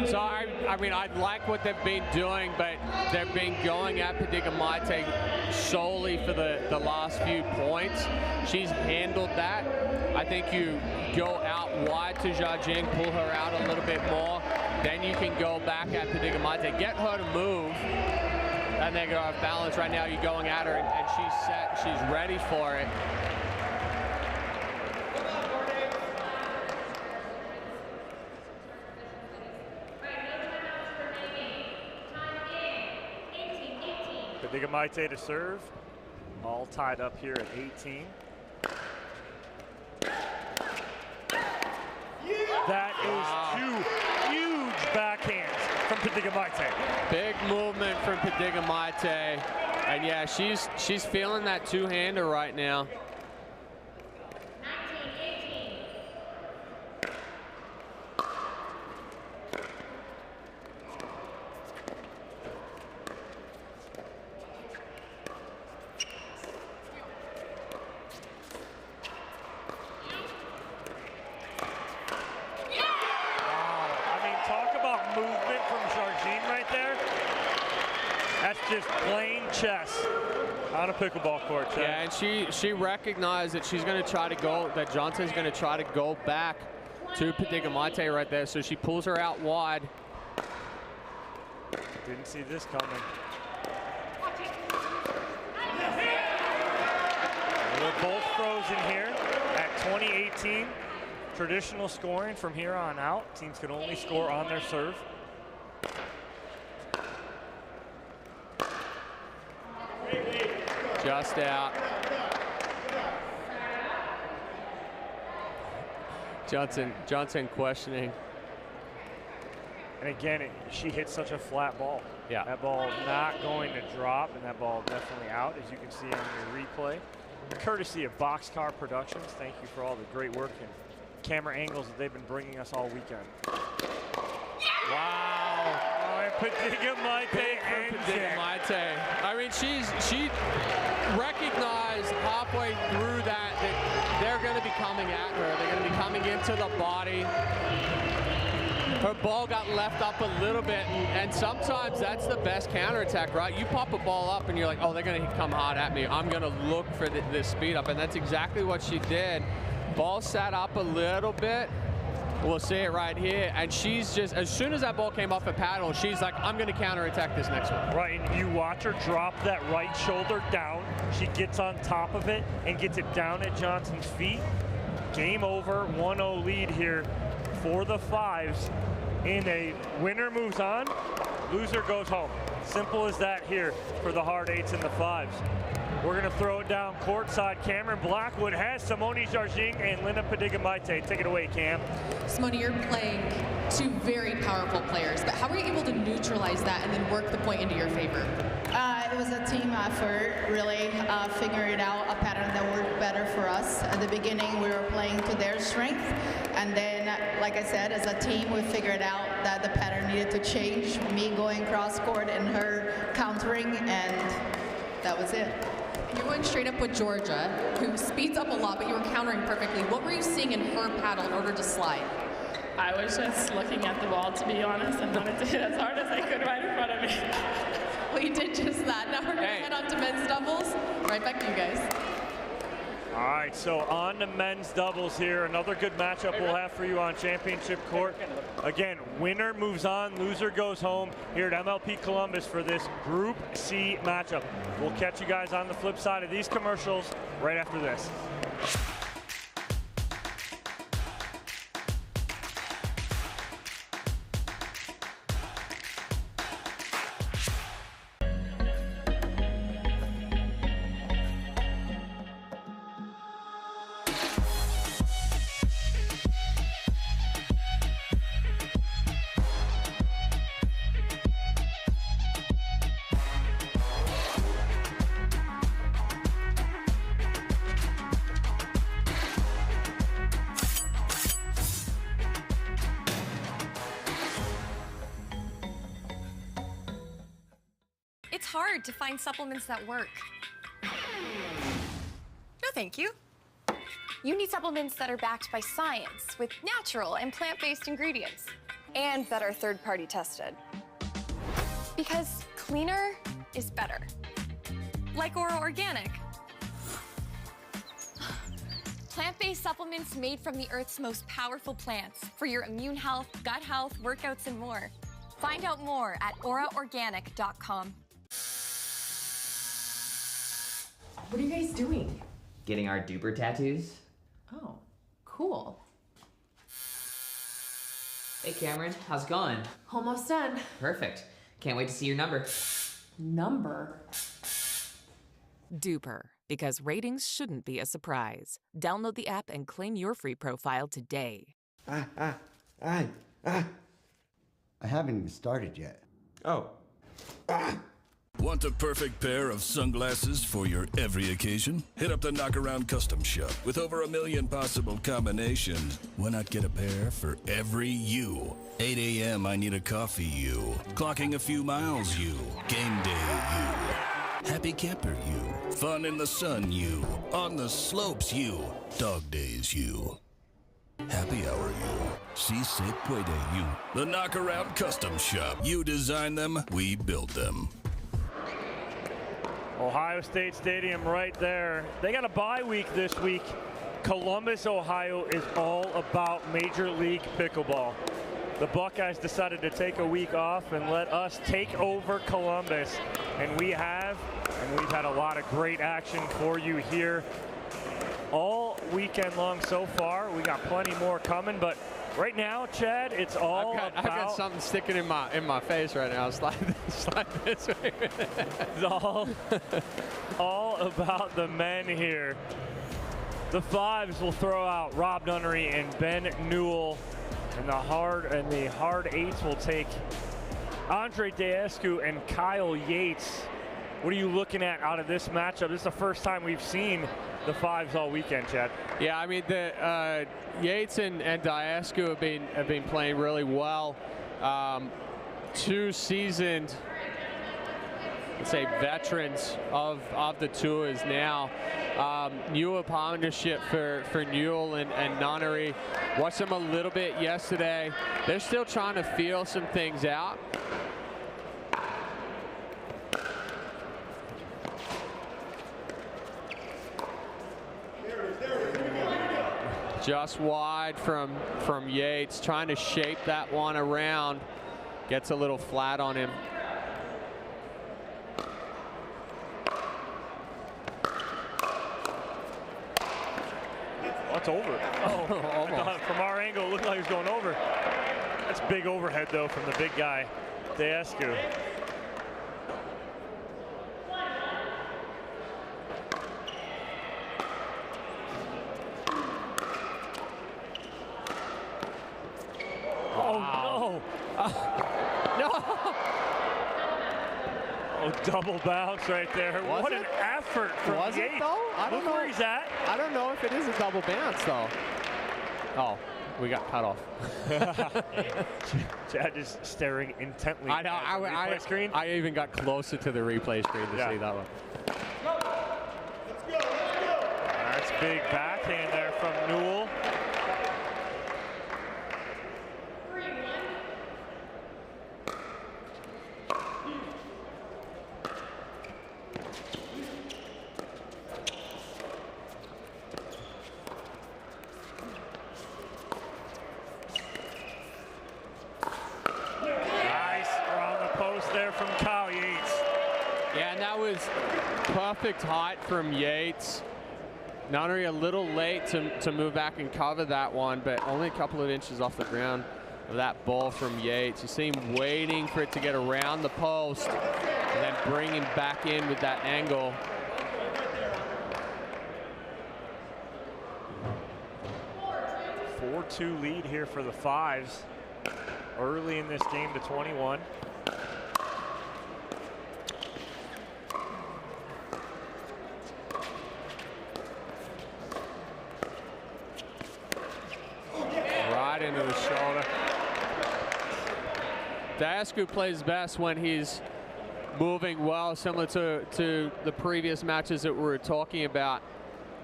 So I mean, I like what they've been doing, but they've been going at Padigamate solely for the last few points. She's handled that. I think you go out wide to Jiajing, pull her out a little bit more, then you can go back at Padigamate, get her to move, and they're going to have balance. Right now, you're going at her, and she's set, she's ready for it. Padigamate to serve, all tied up here at 18. That is two huge backhands from Padigamate. Big movement from Padigamate, and yeah, she's feeling that two-hander right now. Just plain chess on a pickleball court. Yeah, and she recognized that she's going to try to go, that Johnson's going to try to go back to Padigamate right there, so she pulls her out wide. Didn't see this coming. We're both frozen here at 20-18. Traditional scoring from here on out. Teams can only score on their serve. Just out. Johnson questioning. And again, she hits such a flat ball. Yeah. That ball not going to drop, and that ball definitely out, as you can see on your replay. Courtesy of Boxcar Productions. Thank you for all the great work and camera angles that they've been bringing us all weekend. Wow. Padigamate. I mean, she recognized halfway through that they're going to be coming at her. They're going to be coming into the body. Her ball got left up a little bit, and sometimes that's the best counterattack, right? You pop a ball up and you're like, oh, they're going to come hard at me. I'm going to look for this speed up, and that's exactly what she did. Ball sat up a little bit. We'll see it right here, and she's just, as soon as that ball came off a paddle, she's like, I'm going to counterattack this next one. Right, and you watch her drop that right shoulder down. She gets on top of it and gets it down at Johnson's feet. Game over, 1-0 lead here for the fives. In a winner moves on, loser goes home. Simple as that here for the hard eights and the fives. We're going to throw it down courtside. Cameron Blackwood has Simone Jiajing and Linda Padigamate. Take it away, Cam. Simone, you're playing two very powerful players, but how were you able to neutralize that and then work the point into your favor? It was a team effort, really figuring out a pattern that worked better for us. At the beginning, we were playing to their strength, and then, like I said, as a team, we figured out that the pattern needed to change. Me going cross-court and her countering, and that was it. You're going straight up with Georgia, who speeds up a lot, but you were countering perfectly. What were you seeing in her paddle in order to slide? I was just looking at the ball, to be honest, and wanted to hit as hard as I could right in front of me. We did just that. Now we're going to head on to men's doubles. Right back to you guys. All right, so on to men's doubles here. Another good matchup we'll have for you on championship court. Again, winner moves on, loser goes home here at MLP Columbus for this Group C matchup. We'll catch you guys on the flip side of these commercials right after this. It's hard to find supplements that work. No, thank you. You need supplements that are backed by science with natural and plant-based ingredients and that are third-party tested. Because cleaner is better. Like Ora Organic. Plant-based supplements made from the Earth's most powerful plants for your immune health, gut health, workouts, and more. Find out more at oraorganic.com. What are you guys doing? Getting our duper tattoos. Oh, cool. Hey Cameron, how's it going? Almost done. Perfect. Can't wait to see your number. Number? Duper, because ratings shouldn't be a surprise. Download the app and claim your free profile today. I haven't even started yet. Oh. Want the perfect pair of sunglasses for your every occasion? Hit up the Knockaround Custom Shop. With over 1 million possible combinations, why not get a pair for every you? 8 a.m. I need a coffee you. Clocking a few miles you. Game day you. Happy camper you. Fun in the sun you. On the slopes you. Dog days you. Happy hour you. Si se puede you. The Knockaround Custom Shop. You design them, we build them. Ohio State Stadium right there. They got a bye week this week. Columbus, Ohio is all about Major League Pickleball. The Buckeyes decided to take a week off and let us take over Columbus. And we have, and we've had a lot of great action for you here all weekend long so far. We got plenty more coming, but right now, Chad, it's all I've got something sticking in my face right now. Slide this way. It's all about the men here. The fives will throw out Rob Nunnery and Ben Newell, and the hard eights will take Andre Daescu and Kyle Yates. What are you looking at out of this matchup? This is the first time we've seen the fives all weekend, Chad. Yeah, I mean, the Yates and Daescu have been playing really well. Two seasoned, let's say, veterans of the tours now. Newer partnership for Newell and Nunnery. Watched them a little bit yesterday. They're still trying to feel some things out. Just wide from Yates, trying to shape that one around. Gets a little flat on him. That's over. Oh, from our angle, it looked like it was going over. That's big overhead, though, from the big guy, Daescu. Double bounce right there. What an effort from Yates. Was it though? I don't know where he's at. I don't know if it is a double bounce though. Oh, we got cut off. Chad is staring intently I know. at the replay screen. I even got closer to the replay screen to see that one. That's big backhand there from Newell. perfect height from Yates. Nunnery a little late to move back and cover that one, but only a couple of inches off the ground of that ball from Yates. You see him waiting for it to get around the post and then bring him back in with that angle. A 4-2 lead here for the Fives early in this game to 21. Right into the shoulder. Diascu plays best when he's moving well, similar to the previous matches that we were talking about.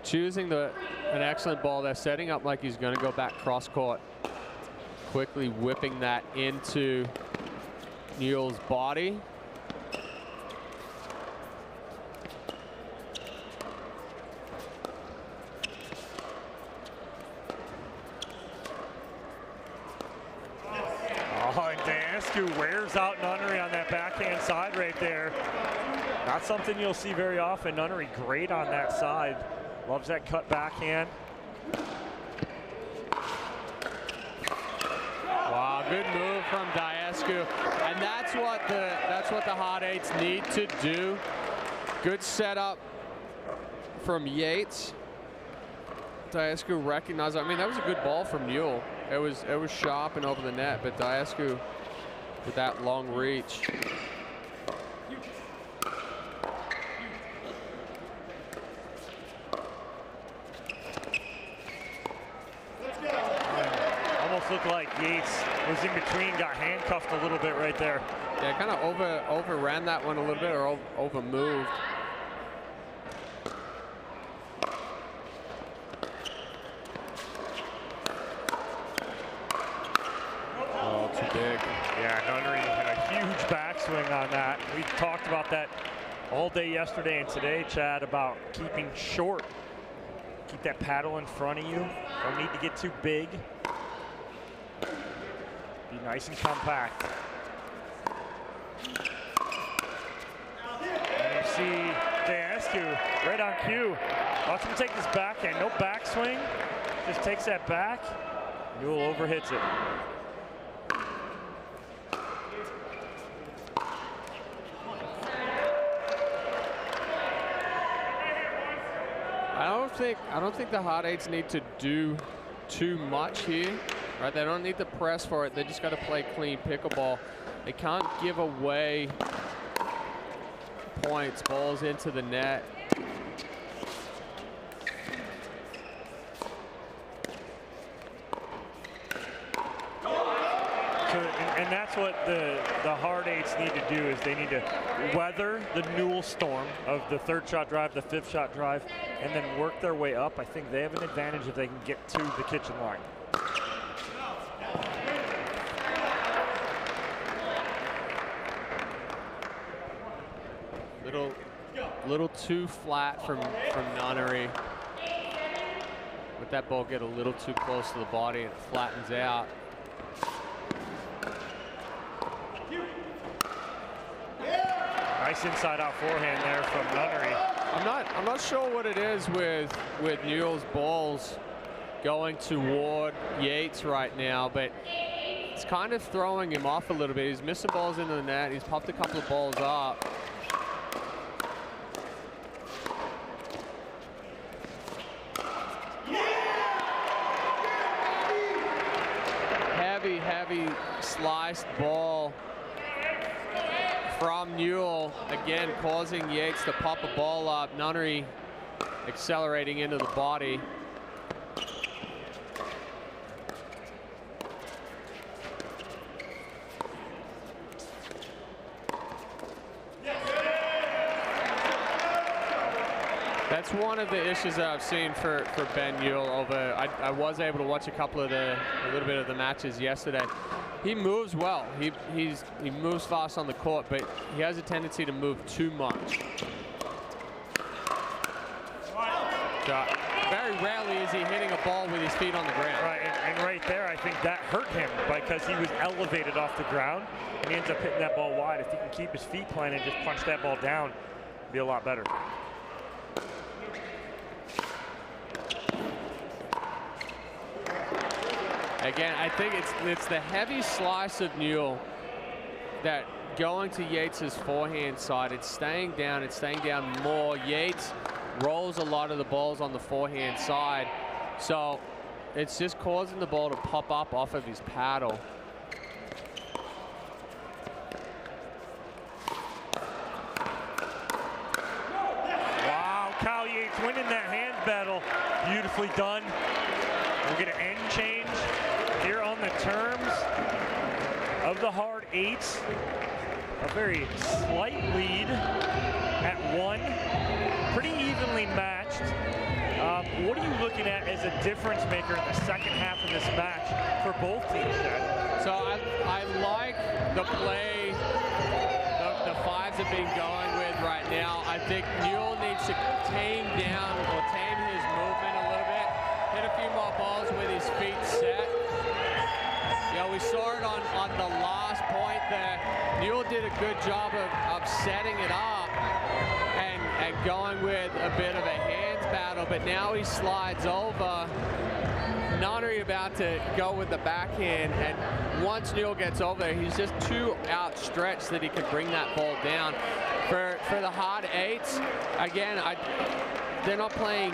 Choosing an excellent ball there, setting up like he's going to go back cross court. Quickly whipping that into Newell's body. Oh, and Diascu wears out Nunnery on that backhand side right there. Not something you'll see very often. Nunnery great on that side. Loves that cut backhand. Wow, good move from Diascu, and that's what the Hot Eights need to do. Good setup from Yates. Diascu recognized. I mean, that was a good ball from Newell. It was sharp and over the net, but Diascu with that long reach. Almost looked like Yates was in between, got handcuffed a little bit right there. Yeah, kind of overran that one a little bit, or over moved. Oh, too big. Yeah, Nunnery had a huge backswing on that. We talked about that all day yesterday and today, Chad, about keeping short. Keep that paddle in front of you. Don't need to get too big. Be nice and compact. And you see Diascu right on cue. Watch him take this backhand. No backswing. Just takes that back. Newell overhits it. I don't think the Hot Eights need to do too much here, right? They don't need to press for it. They just got to play clean pickleball. They can't give away points, balls into the net. And that's what the Hard Eights need to do, is they need to weather the Newell storm of the third shot drive, the fifth shot drive, and then work their way up. I think they have an advantage if they can get to the kitchen line. Little too flat from Nunnery. Let that ball get a little too close to the body and it flattens out. Nice inside out forehand there from Nunnery. I'm not sure what it is with Newell's balls going toward Yates right now, but it's kind of throwing him off a little bit. He's missing balls into the net. He's popped a couple of balls up. Heavy sliced ball from Newell, again causing Yates to pop a ball up. Nunnery accelerating into the body. That's one of the issues that I've seen for Ben Newell over. I was able to watch a little bit of the matches yesterday. He moves well. He moves fast on the court, but he has a tendency to move too much. So very rarely is he hitting a ball with his feet on the ground. Right, and right there, I think that hurt him because he was elevated off the ground, and he ends up hitting that ball wide. If he can keep his feet planted and just punch that ball down, it'd be a lot better. Again, I think it's the heavy slice of Newell that going to Yates's forehand side. It's staying down more. Yates rolls a lot of the balls on the forehand side. So it's just causing the ball to pop up off of his paddle. Wow, Kyle Yates winning that hand battle. Beautifully done. We'll get an end change here on the terms of the hard eights. A very slight lead at 1. Pretty evenly matched. What are you looking at as a difference maker in the second half of this match for both teams, Chad? So I like the play the fives have been going with right now. I think Newell needs to tame his movement a little bit, hit a few more balls with his feet set. You know, we saw it on the last point there. Newell did a good job of setting it up and going with a bit of a hands battle, but now he slides over. Nunnery about to go with the backhand, and once Newell gets over there, he's just too outstretched that he could bring that ball down. For the hard eights, again, they're not playing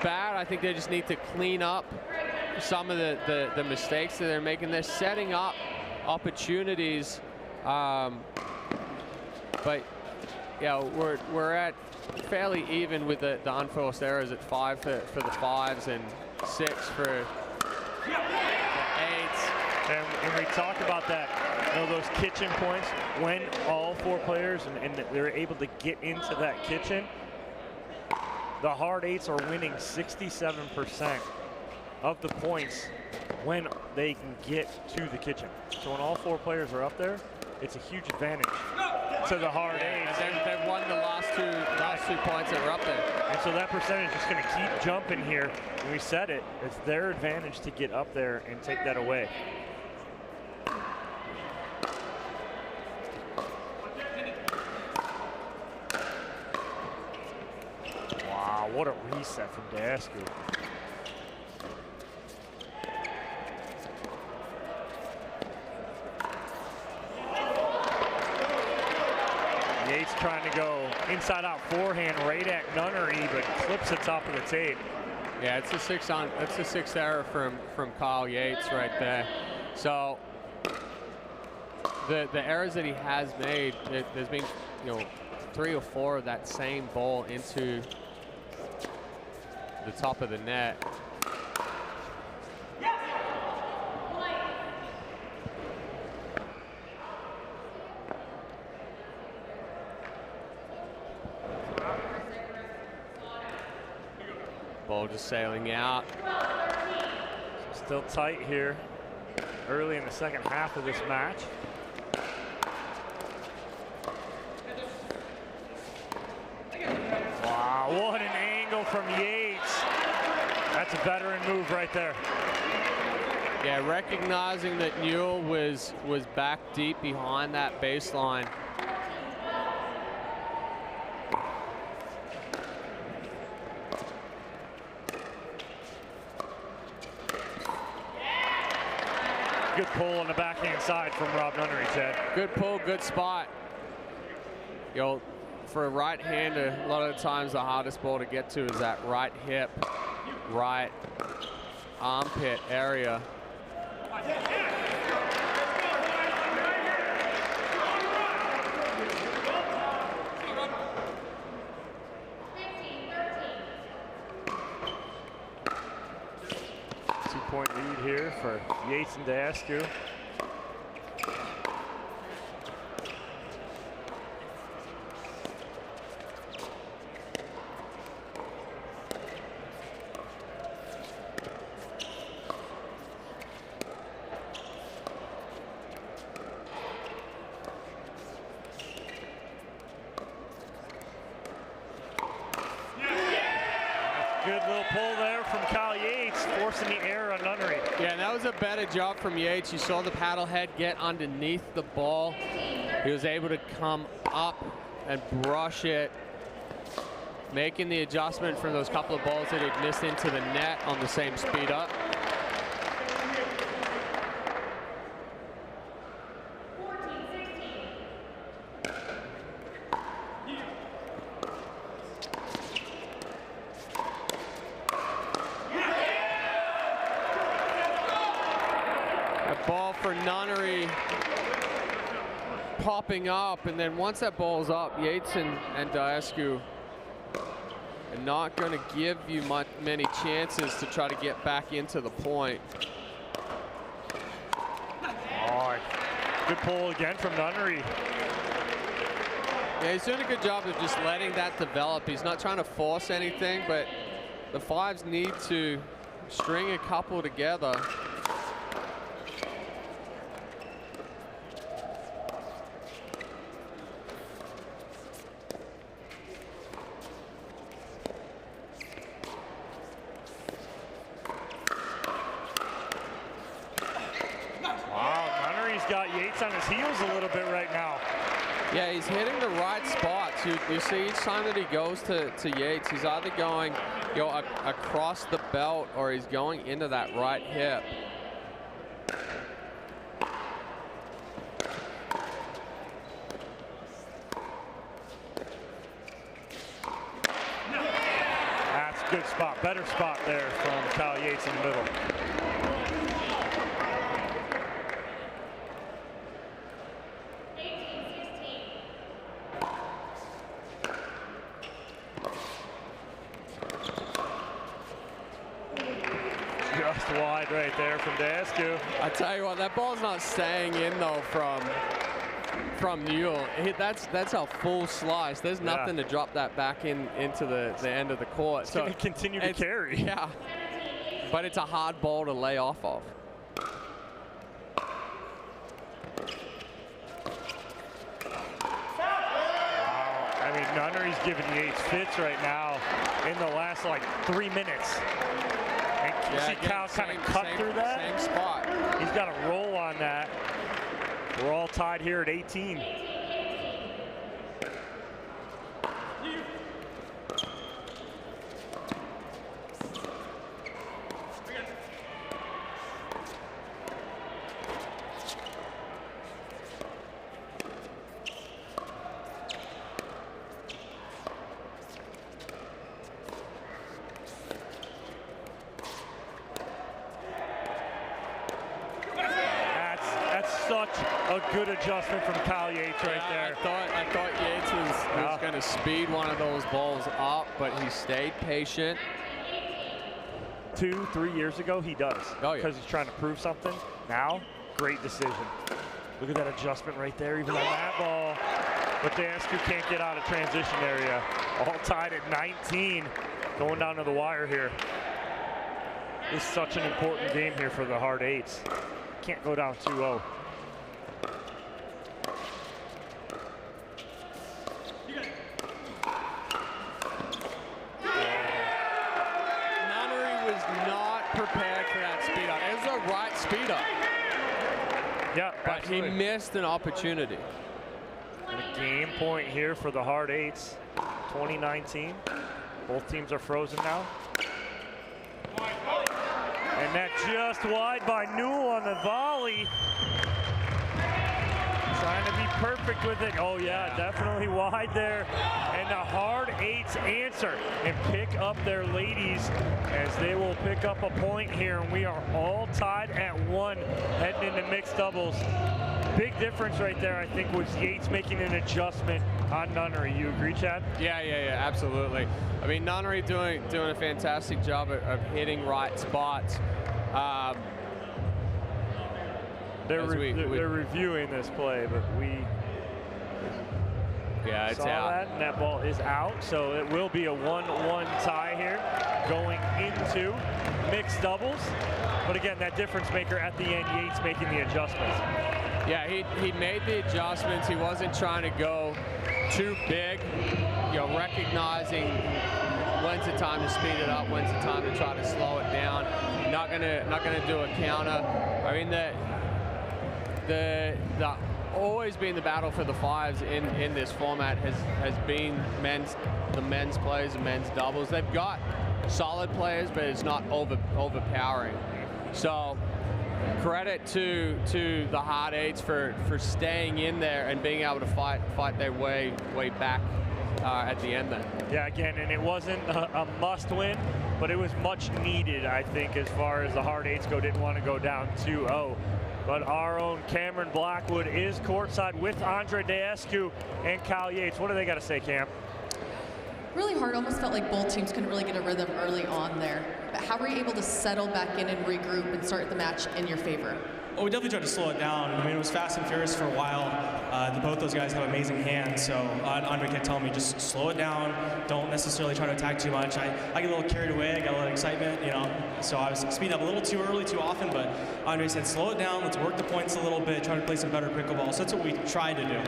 bad. I think they just need to clean up some of the mistakes that they're making. They're setting up opportunities, but yeah, we're at fairly even with the unforced errors at 5 for the fives and 6 for the eights. And we talked about that, you know, those kitchen points when all 4 players and they're able to get into that kitchen. The hard eights are winning 67% of the points when they can get to the kitchen. So when all 4 players are up there, it's a huge advantage to the hard eights. And they've won the last two points that were up there. And so that percentage is going to keep jumping here. And we said it, it's their advantage to get up there and take that away. Wow, what a reset from Dasku. Yates trying to go inside out forehand right at Nunnery, but clips the top of the tape. Yeah, it's a 6 on. That's a 6th error from Kyle Yates right there. So the errors that he has made, there's been 3 or 4 of that same ball into the top of the net. Ball just sailing out. Still tight here early in the second half of this match. Wow, what an angle from Yates. That's a veteran move right there. Yeah, recognizing that Newell was back deep behind that baseline. Good pull on the backhand side from Rob Nunnery, Chad. Good pull, good spot. For a right-hander, a lot of the times the hardest ball to get to is that right hip, right armpit area. Two-point lead here for Yates and Dasku. Good little pull there from Kyle Yates, forcing the error on Nunnery. Yeah, and that was a better job from Yates. You saw the paddle head get underneath the ball. He was able to come up and brush it, making the adjustment from those couple of balls that had missed into the net on the same speed up. for Nunnery popping up, and then once that ball's up, Yates and Diascu are not going to give you many chances to try to get back into the point. Oh, good pull again from Nunnery. Yeah, he's doing a good job of just letting that develop. He's not trying to force anything, but the fives need to string a couple together. Got Yates on his heels a little bit right now. Yeah, he's hitting the right spots. You see each time that he goes to Yates, he's either going across the belt or he's going into that right hip. That's a good spot, better spot there from Kyle Yates in the middle. Wide right there from Diascu. I tell you what, that ball's not staying in though from Newell. That's a full slice. There's nothing to drop that back into the end of the court. It's going to continue to carry. Yeah, but it's a hard ball to lay off of. I mean, Nunnery's giving Yates fits right now in the last like 3 minutes. And you see Kyle kind of cut through that. Same spot. He's got a roll on that. We're all tied here at 18. Such a good adjustment from Kyle Yates right there. I thought Yates was going to speed one of those balls up, but he stayed patient. 2-3 years ago, he does. Oh, yeah. Because he's trying to prove something. Now, great decision. Look at that adjustment right there, even on that ball. But Diascu can't get out of transition area. All tied at 19, going down to the wire here. This is such an important game here for the hard eights. Can't go down 2-0. Prepared for that speed up. It was the right speed up. Yeah, but absolutely. He missed an opportunity. And a game point here for the hard eights. 2019. Both teams are frozen now. And that just wide by Newell on the volley. Trying to be perfect with it. Oh yeah, definitely wide there. And the hard eights answer and pick up their ladies as they will pick up a point here. And we are all tied at 1 heading into mixed doubles. Big difference right there, I think, was Yates making an adjustment on Nunnery. You agree, Chad? Yeah, absolutely. I mean, Nunnery doing a fantastic job of hitting right spots. They're reviewing this play, but it's saw out. That, and that ball is out, so it will be a 1-1 tie here going into mixed doubles. But again, that difference maker at the end, Yates making the adjustments. Yeah, he made the adjustments. He wasn't trying to go too big, recognizing when's the time to speed it up, when's the time to try to slow it down. Not gonna do a counter. I mean, the always been the battle for the fives in this format has been the men's players and men's doubles. They've got solid players, but it's not overpowering. So credit to the hard eights for staying in there and being able to fight their way back at the end then. Yeah, again, and it wasn't a must win, but it was much needed, I think, as far as the hard eights go. Didn't want to go down 2-0. But our own Cameron Blackwood is courtside with Andre Daescu and Kyle Yates. What do they got to say, Cam? Really hard, almost felt like both teams couldn't really get a rhythm early on there. But how were you able to settle back in and regroup and start the match in your favor? Well, we definitely tried to slow it down. I mean, it was fast and furious for a while. Both those guys have amazing hands, so Andre kept telling me, just slow it down. Don't necessarily try to attack too much. I get a little carried away. I got a little excitement, you know. So I was speeding up a little too early, too often, but Andre said, slow it down. Let's work the points a little bit, try to play some better pickleball. So that's what we tried to do.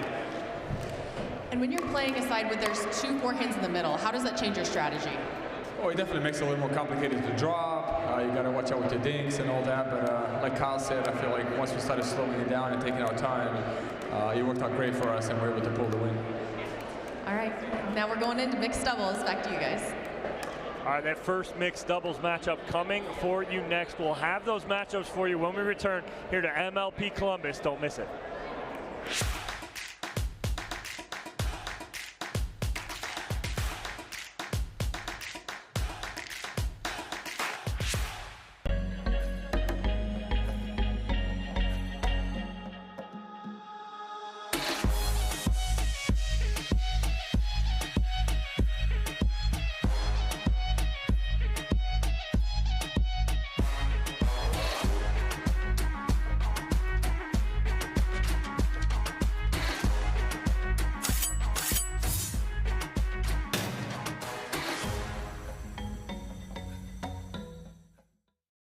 And when you're playing a side where there's 2 forehands in the middle, how does that change your strategy? Oh, it definitely makes it a little more complicated to drop. You got to watch out with your dinks and all that. But like Kyle said, I feel like once we started slowing it down and taking our time, it worked out great for us, and we were able to pull the win. All right, now we're going into mixed doubles. Back to you guys. All right, that first mixed doubles matchup coming for you next. We'll have those matchups for you when we return here to MLP Columbus. Don't miss it.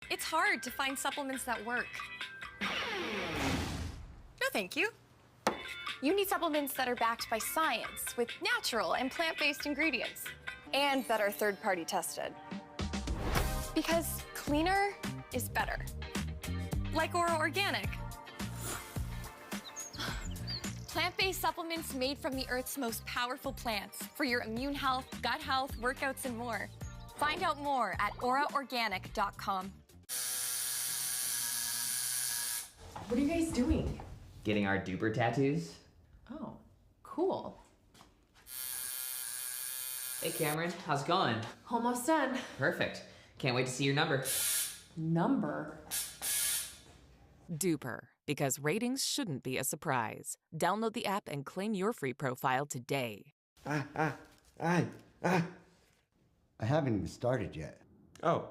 It's hard to find supplements that work. No, thank you. You need supplements that are backed by science with natural and plant-based ingredients and that are third-party tested. Because cleaner is better. Like Ora Organic. Plant-based supplements made from the Earth's most powerful plants for your immune health, gut health, workouts, and more. Find out more at oraorganic.com. What are you guys doing? Getting our duper tattoos. Oh, cool. Hey Cameron, how's it going? Almost done. Perfect. Can't wait to see your number. Number? Duper, because ratings shouldn't be a surprise. Download the app and claim your free profile today. I haven't even started yet. Oh.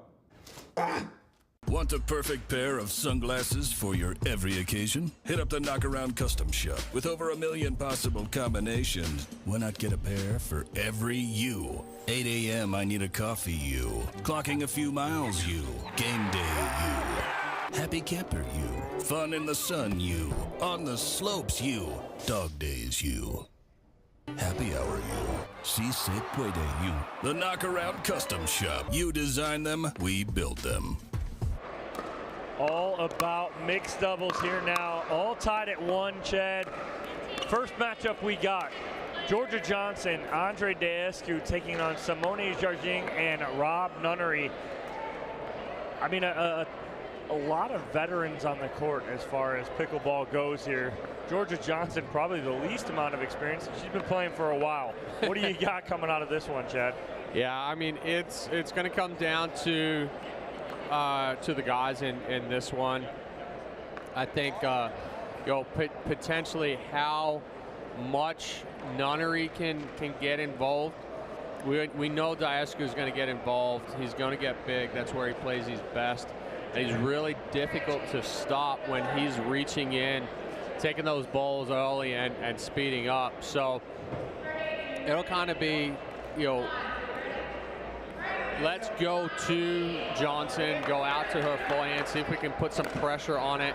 Want the perfect pair of sunglasses for your every occasion? Hit up the Knockaround Custom Shop. With over 1 million possible combinations, why not get a pair for every you? 8 a.m. I need a coffee you. Clocking a few miles you. Game day you. Happy camper you. Fun in the sun you. On the slopes you. Dog days you. Happy hour you. Si se puede you. The Knockaround Custom Shop. You design them, we build them. All about mixed doubles here now. All tied at 1, Chad. First matchup we got. Georgia Johnson, Andre Daescu taking on Simone Jargin and Rob Nunnery. I mean, a lot of veterans on the court as far as pickleball goes here. Georgia Johnson, probably the least amount of experience. She's been playing for a while. What do you got coming out of this one, Chad? Yeah, I mean, it's going to come down to the guys in this one. I think, potentially how much Nunnery can get involved. We know Daescu is going to get involved. He's going to get big. That's where he plays his best. And he's really difficult to stop when he's reaching in, taking those balls early and speeding up. So it'll kind of be, let's go to Johnson, go out to her forehand, see if we can put some pressure on it.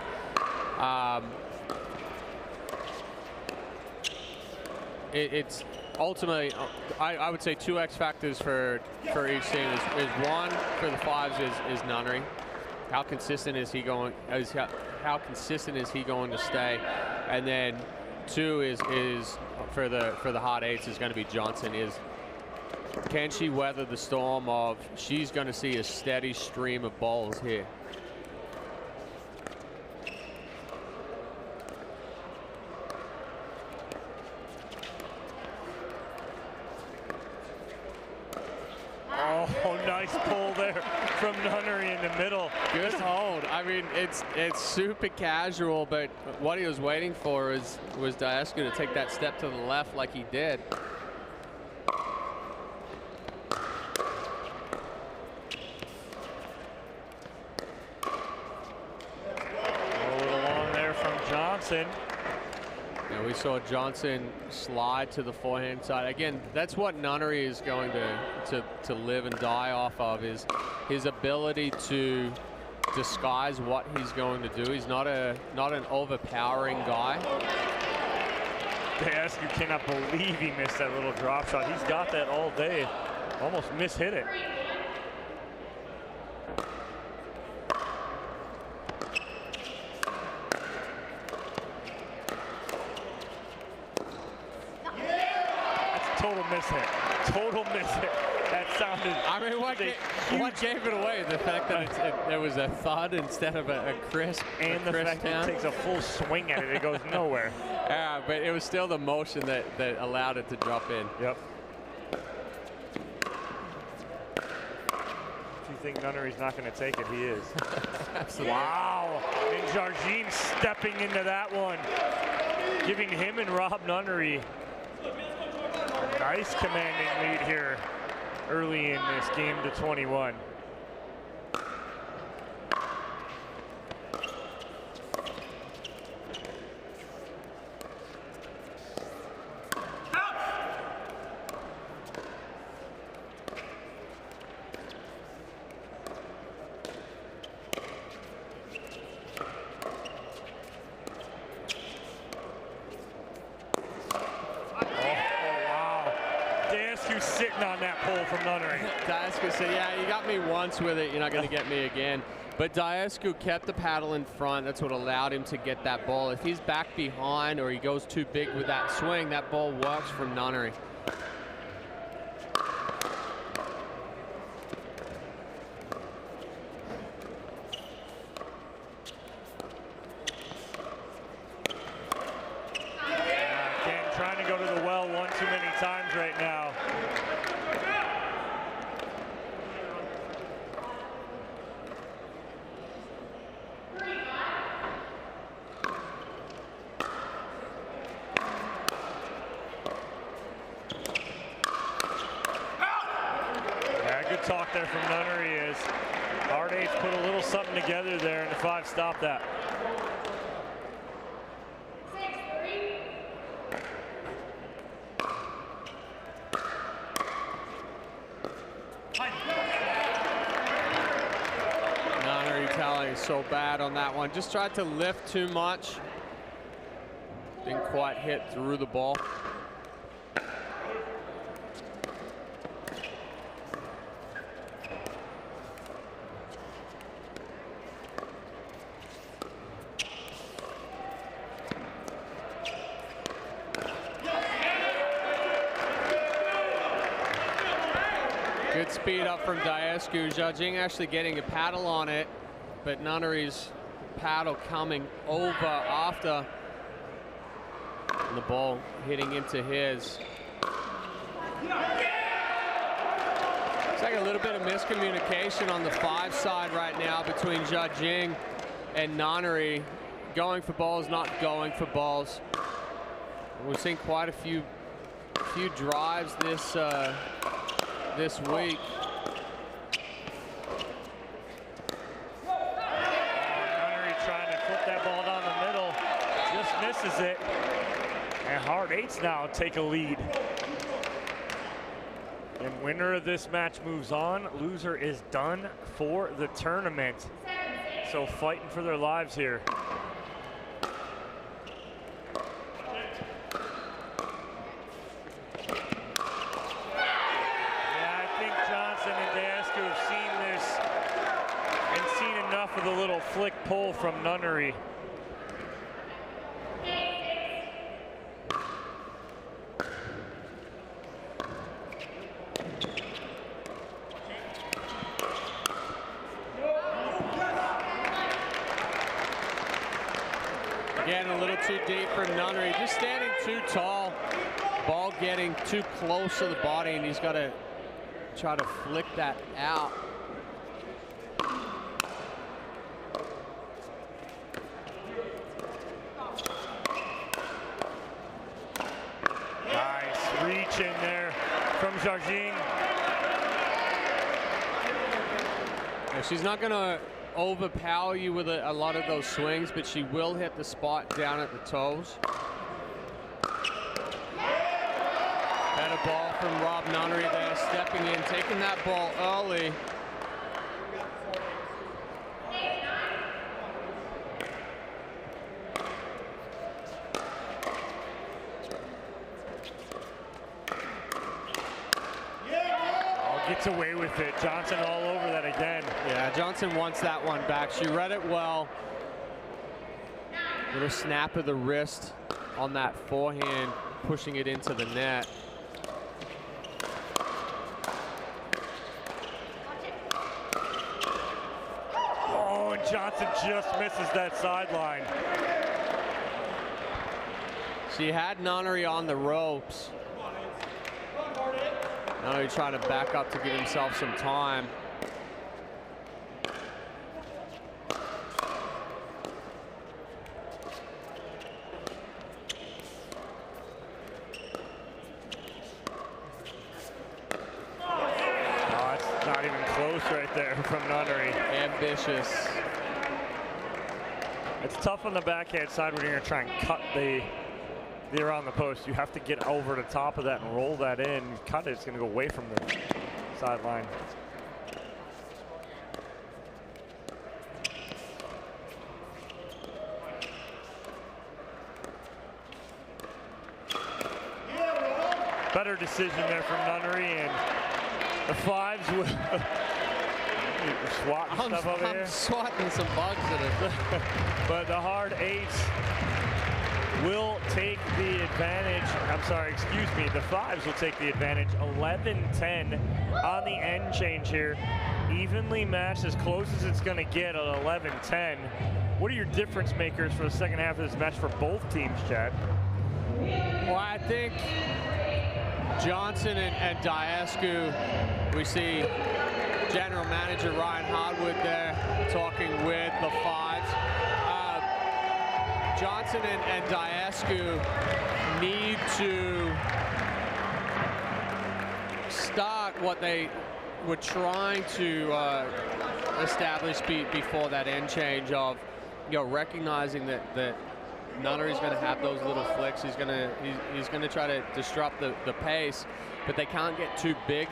It's ultimately, I would say 2 X factors for each team is one for the fives is Nunnery. How consistent is he going? How consistent is he going to stay? And then 2 is for the hot eights is going to be Johnson. Can she weather the storm of she's going to see a steady stream of balls here? Oh, nice pull there from Nunnery in the middle. Good hold. I mean, it's super casual, but what he was waiting for was Diasco to take that step to the left like he did. A little long there from Johnson. Yeah, we saw Johnson slide to the forehand side. Again, that's what Nunnery is going to live and die off of, is his ability to disguise what he's going to do. He's not an overpowering guy. Diasco cannot believe he missed that little drop shot. He's got that all day. Almost mishit it. Total mishit. Total mishit. That sounded. I mean, what gave it away? The fact that it was a thud instead of a crisp. And the fact that it takes a full swing at it, it goes nowhere. Yeah, but it was still the motion that allowed it to drop in. Yep. If you think Nunnery's not going to take it, he is. Absolutely. Wow. And Jargin stepping into that one, giving him and Rob Nunnery a nice commanding lead here early in this game to 21. Sitting on that pole from Nunnery. Diasco said, yeah, you got me once with it, you're not going to get me again. But Diasco kept the paddle in front. That's what allowed him to get that ball. If he's back behind or he goes too big with that swing, that ball works from Nunnery. Again, trying to go to the well one too many times right now. Talk there from Nunnery is Hard Eights put a little something together there, and the 5 stopped that. Nunnery telling so bad on that one. Just tried to lift too much. Didn't quite hit through the ball. Good speed up from Diasco. Jargin actually getting a paddle on it, but Nunnery's paddle coming over after the ball hitting into his. It's like a little bit of miscommunication on the 5 side right now between Jargin and Nunnery. Going for balls, not going for balls. We've seen quite a few drives this week. Nunnery trying to flip that ball down the middle, just misses it. And Hard Eights now take a lead. And winner of this match moves on. Loser is done for the tournament. So fighting for their lives here. With a little flick pull from Nunnery. Again, a little too deep for Nunnery. Just standing too tall. Ball getting too close to the body, and he's got to try to flick that out. Nice reach in there from Jardim. Yeah, she's not going to overpower you with a lot of those swings, but she will hit the spot down at the toes. Better ball from Rob Nunnery there, stepping in, taking that ball early. Gets away with it. Johnson all over that again. Yeah, Johnson wants that one back. She read it well. Little snap of the wrist on that forehand, pushing it into the net. Oh, and Johnson just misses that sideline. She had Nunnery on the ropes. Now he's trying to back up to give himself some time. Oh, it's not even close right there from Nunnery. Ambitious. It's tough on the backhand side when you're going to try and cut the around the post. You have to get over the top of that and roll that in. You cut it, it's going to go away from the sideline. Better decision there from Nunnery, and the fives will swatting stuff over here. I'm swatting some bugs at it. But the hard eights will take the advantage. I'm sorry, excuse me. The fives will take the advantage. 11-10 on the end change here. Evenly matched, as close as it's going to get at 11-10. What are your difference makers for the second half of this match for both teams, Chad? Well, I think Johnson and Diascu, we see General Manager Ryan Hardwood there talking with the fives. Johnson and Diascu need to start what they were trying to establish before that end change of, recognizing that Nunnery's going to have those little flicks. He's going to try to disrupt the pace, but they can't get too big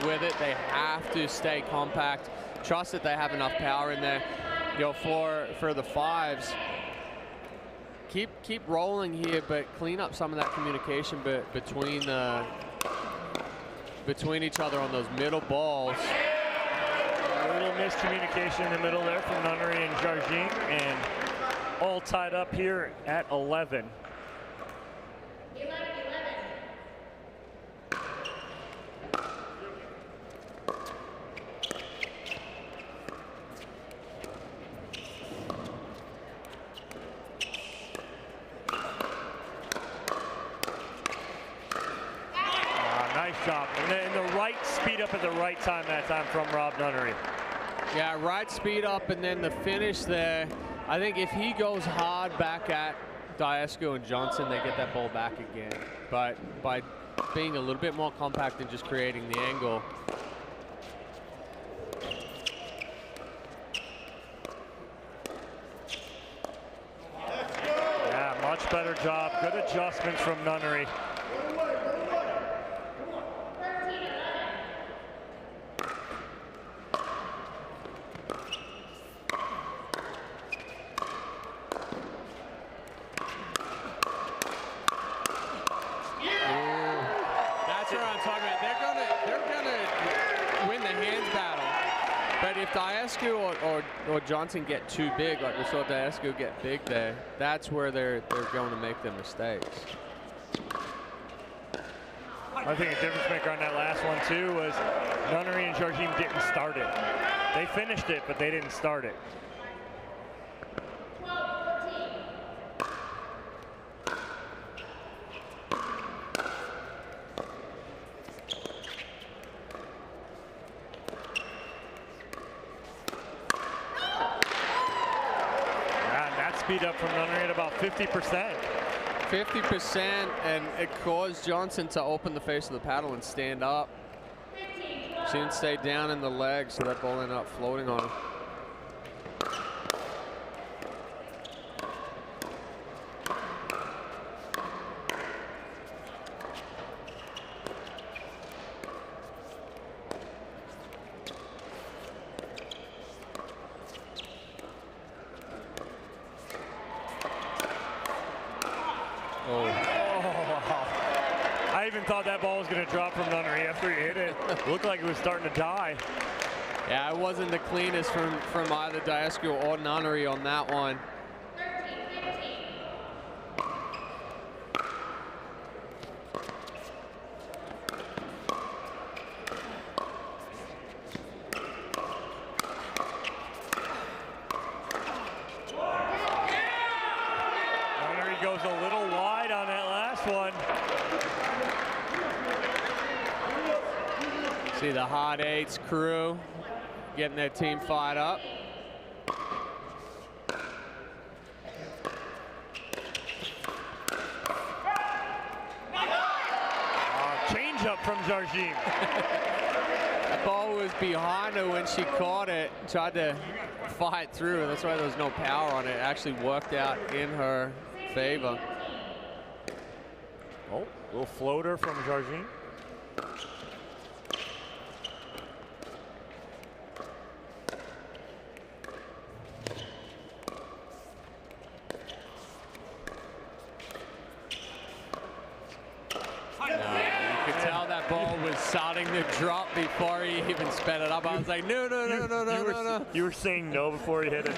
with it. They have to stay compact. Trust that they have enough power in there. For the fives. Keep rolling here, but clean up some of that communication between each other on those middle balls. A little miscommunication in the middle there from Nunnery and Jardim, and all tied up here at 11. Job. And the right speed up at the right time that time from Rob Nunnery. Yeah, right speed up, and then the finish there. I think if he goes hard back at Diascu and Johnson, they get that ball back again. But by being a little bit more compact and just creating the angle. Yeah, much better job. Good adjustments from Nunnery. Or Johnson get too big, like we saw Diascu get big there, that's where they're going to make their mistakes. I think a difference maker on that last one too was Nunnery and Jardim didn't start it. They finished it, but they didn't start it. speed up from Nunnery at about 50%. 50%, and it caused Johnson to open the face of the paddle and stand up. She didn't stay down in the leg, so that ball ended up floating on her. I even thought that ball was going to drop from Nunnery after he hit it. It looked like it was starting to die. Yeah, it wasn't the cleanest from either Diasco or Nunnery on that one. Nunnery goes a little wide on that last one. See the Hot Eights crew getting their team fired up. Change up from Jardim. The ball was behind her when she caught it, tried to fight through. That's why there was no power on it. It actually worked out in her favor. Oh, little floater from Jardim. Starting to drop before he even sped it up. I was like, no. You were saying no before he hit it.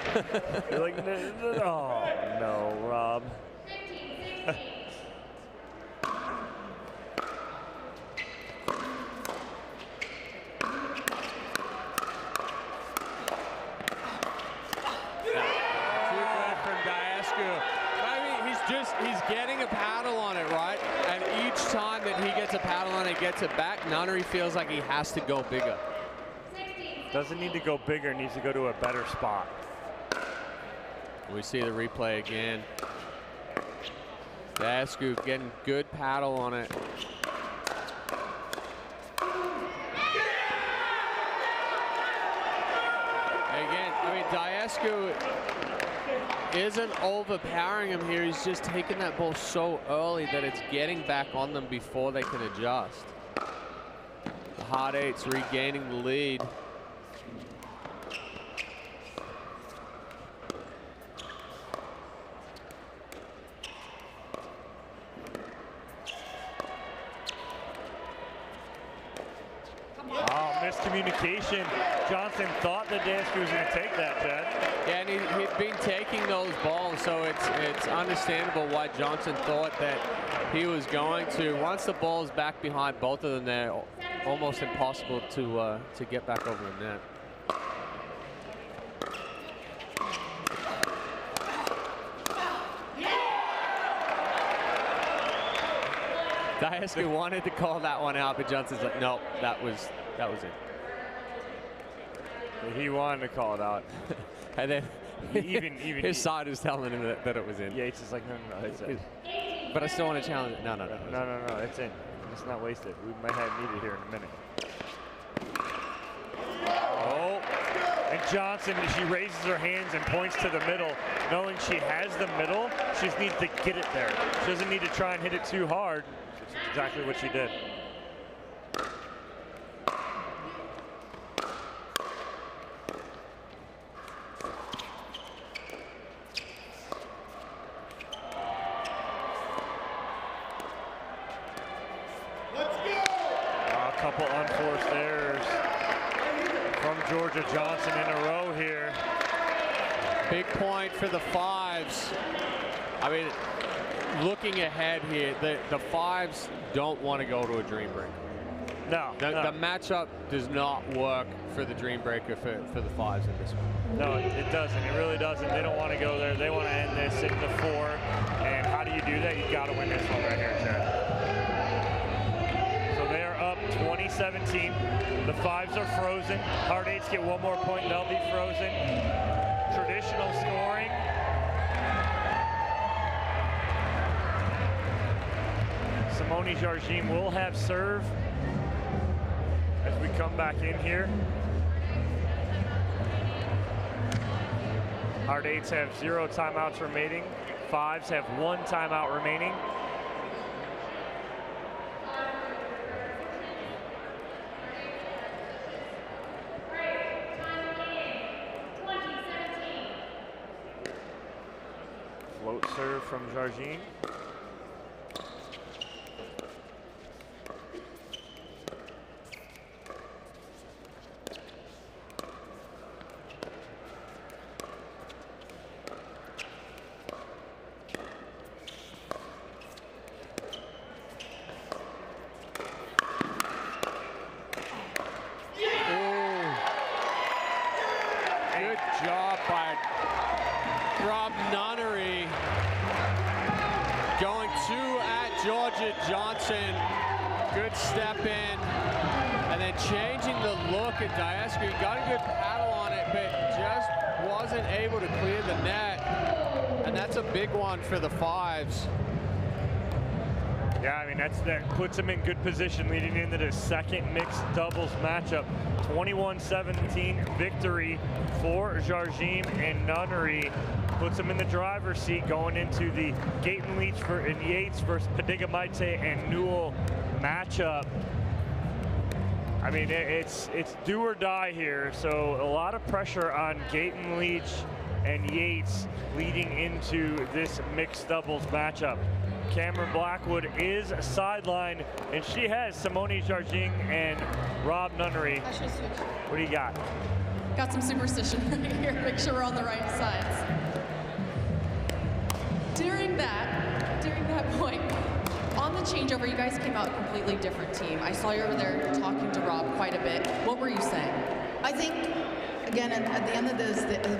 You're like, no. Oh, no, Rob. He's getting a paddle on it, right? And each time that he gets a paddle on it, gets it back, Nunnery feels like he has to go bigger. Doesn't need to go bigger, needs to go to a better spot. We see the replay again. Diasco getting good paddle on it. Again, I mean, Diasco isn't overpowering him here. He's just taking that ball so early that it's getting back on them before they can adjust. The Hot Eights regaining the lead. Oh, miscommunication. Johnson thought that Diasco was going to take that, Chad. Yeah, and he'd been taking those balls, so it's understandable why Johnson thought that he was going to. Once the ball's back behind both of them, they're almost impossible to get back over the net. Diasco wanted to call that one out, but Johnson's like, no, that was it. He wanted to call it out. And then even his side is telling him that it was in. Yates is like, no, it's in. But I still want to challenge it. No, it's in. Let's not waste it. We might need it here in a minute. Oh, and Johnson, she raises her hands and points to the middle, knowing she has the middle. She just needs to get it there. She doesn't need to try and hit it too hard. Which is exactly what she did. Couple unforced errors from Georgia Johnson in a row here. Big point for the Fives. I mean, looking ahead here, the Fives don't want to go to a Dreambreaker. No, the matchup does not work for the Dreambreaker for the Fives in this one. No, it doesn't. It really doesn't. They don't want to go there. They want to end this in the 4. And how do you do that? You got to win this one right here, Chad. 2017. The Fives are frozen. Hard Eights get one more point, they'll be frozen. Traditional scoring. Simone Jargim will have serve as we come back in here. Hard 8s have 0 timeouts remaining. 5s have 1 timeout remaining. Float serve from Jargim. Johnson, good step in, and then changing the look at Diasky. Got a good paddle on it, but just wasn't able to clear the net, and that's a big one for the 5s. Yeah, I mean, that puts him in good position leading into the second mixed doubles matchup. 21-17 victory for Jargim and Nunnery. Puts him in the driver's seat going into the Gaten Leach and Yates versus Padiga Maite and Newell matchup. I mean, it's do or die here, so a lot of pressure on Gaten Leach and Yates leading into this mixed doubles matchup. Cameron Blackwood is sidelined, and she has Simone Jargim and Rob Nunnery. I should have switched. What do you got? Got some superstition right here. Make sure we're on the right sides. During that point, on the changeover, you guys came out a completely different team. I saw you over there talking to Rob quite a bit. What were you saying? I think, again, at the end of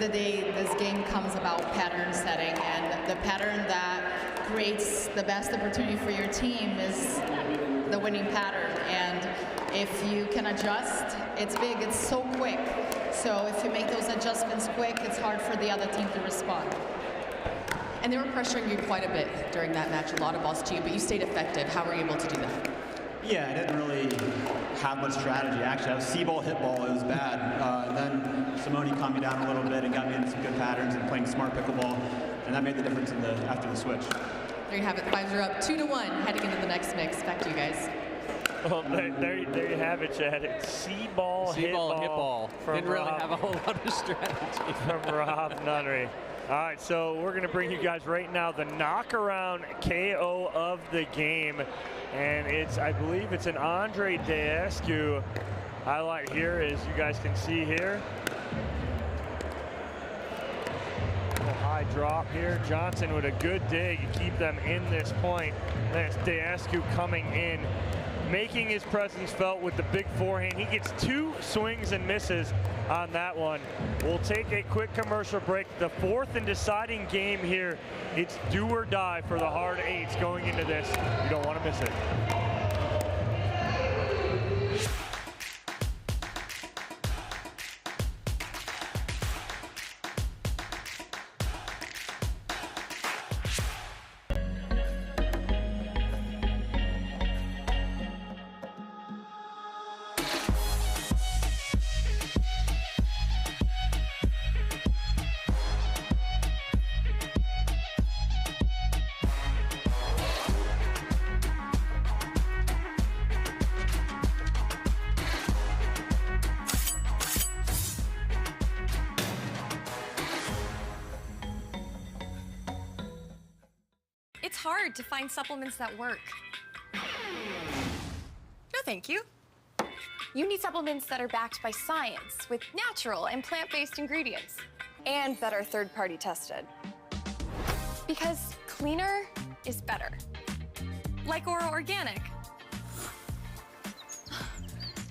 the day, this game comes about pattern setting, and the pattern that creates the best opportunity for your team is the winning pattern. And if you can adjust, it's big, it's so quick. So if you make those adjustments quick, it's hard for the other team to respond. And they were pressuring you quite a bit during that match, a lot of balls to you, but you stayed effective. How were you able to do that? Yeah, I didn't really have much strategy. Actually, I was C-ball, hit ball, it was bad. And then Simone calmed me down a little bit and got me into some good patterns and playing smart pickleball, and that made the difference after the switch. There you have it, 5s are up 2-1 heading into the next mix. Back to you guys. Well, there you have it, Chad. It's C-ball, hit ball. Didn't really have a whole lot of strategy. From Rob Nunnery. All right, so we're going to bring you guys right now the knockaround KO of the game. And I believe it's an Andre Deescu highlight here, as you guys can see here. High drop here. Johnson with a good dig to keep them in this point. That's Deescu coming in, making his presence felt with the big forehand. He gets 2 swings and misses on that one. We'll take a quick commercial break. The 4th and deciding game here. It's do or die for the hard 8s going into this. You don't want to miss it. It's hard to find supplements that work. No, thank you. You need supplements that are backed by science with natural and plant-based ingredients and that are third-party tested. Because cleaner is better. Like Ora Organic.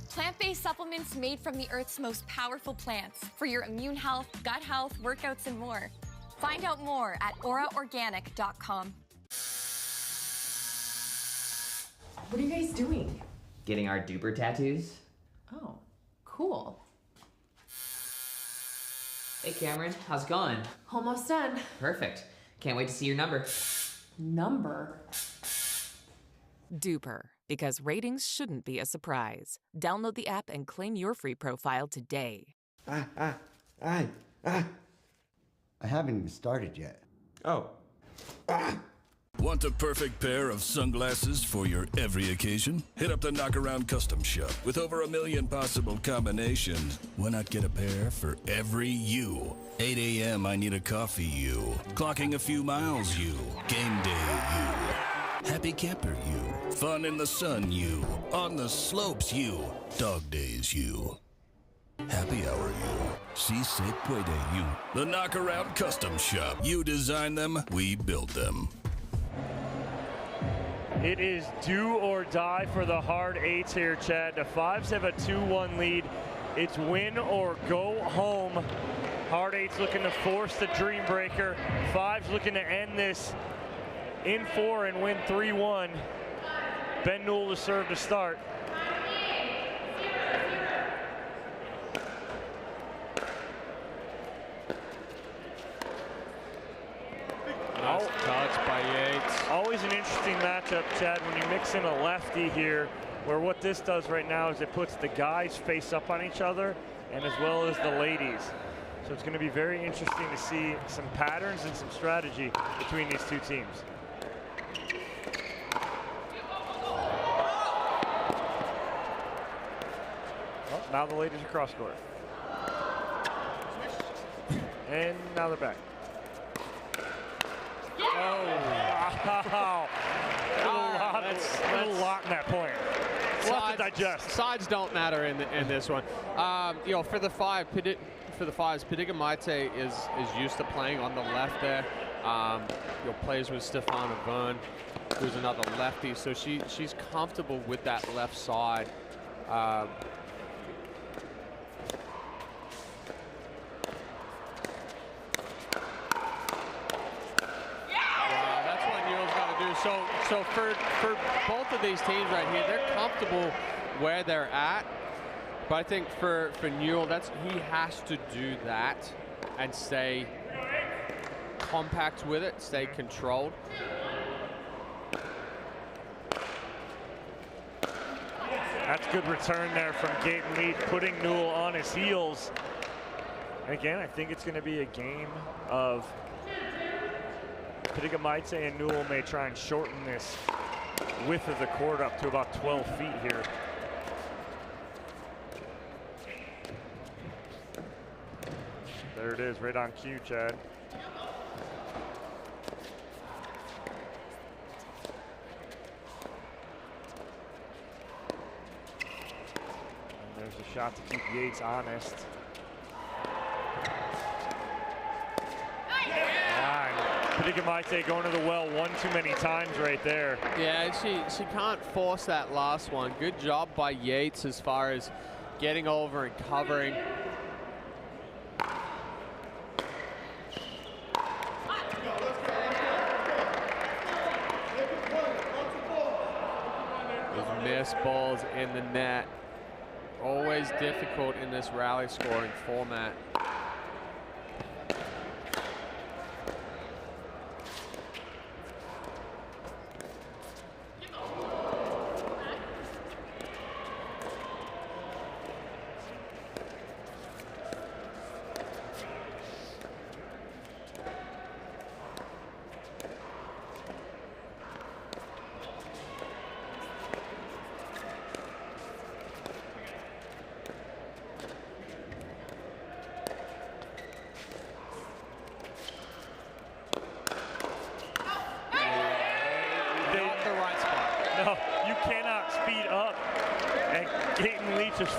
Plant-based supplements made from the Earth's most powerful plants for your immune health, gut health, workouts, and more. Find out more at oraorganic.com. What are you guys doing? Getting our duper tattoos. Oh, cool. Hey Cameron, how's it going? Almost done. Perfect. Can't wait to see your number. Number? Duper, because ratings shouldn't be a surprise. Download the app and claim your free profile today. I haven't even started yet. Oh. Want the perfect pair of sunglasses for your every occasion? Hit up the Knockaround Custom Shop. With over 1 million possible combinations, why not get a pair for every you? 8 a.m. I need a coffee you. Clocking a few miles you. Game day you. Happy camper you. Fun in the sun you. On the slopes you. Dog days you. Happy hour you. Si se puede you. The Knockaround Custom Shop. You design them, we build them. It is do or die for the hard eights here, Chad. The fives have a 2-1 lead. It's win or go home. Hard eights looking to force the Dreambreaker. Fives looking to end this in 4 and win 3-1. Ben Newell to serve to start. Nice touch by Yates. Always an interesting matchup, Chad, when you mix in a lefty here, where what this does right now is it puts the guys face up on each other and as well as the ladies. So it's going to be very interesting to see some patterns and some strategy between these two teams. Well, now the ladies are cross court. And now they're back. Oh, a lot in that point. Lot to digest. Sides don't matter in this one. You know, for the fives, Pidigamite is used to playing on the left there. You know, plays with Stefana Vern, who's another lefty, so she's comfortable with that left side. So for both of these teams right here, they're comfortable where they're at. But I think for Newell, he has to do that and stay compact with it, stay controlled. That's good return there from Gaten Lead, putting Newell on his heels. And again, I think it's going to be a game of Pidigamite and Newell may try and shorten this width of the court up to about 12 feet here. There it is, right on cue, Chad. And there's a shot to keep Yates honest. Pidigamite going to the well one too many times right there. Yeah, she can't force that last one. Good job by Yates as far as getting over and covering. Those missed balls in the net. Always difficult in this rally scoring format.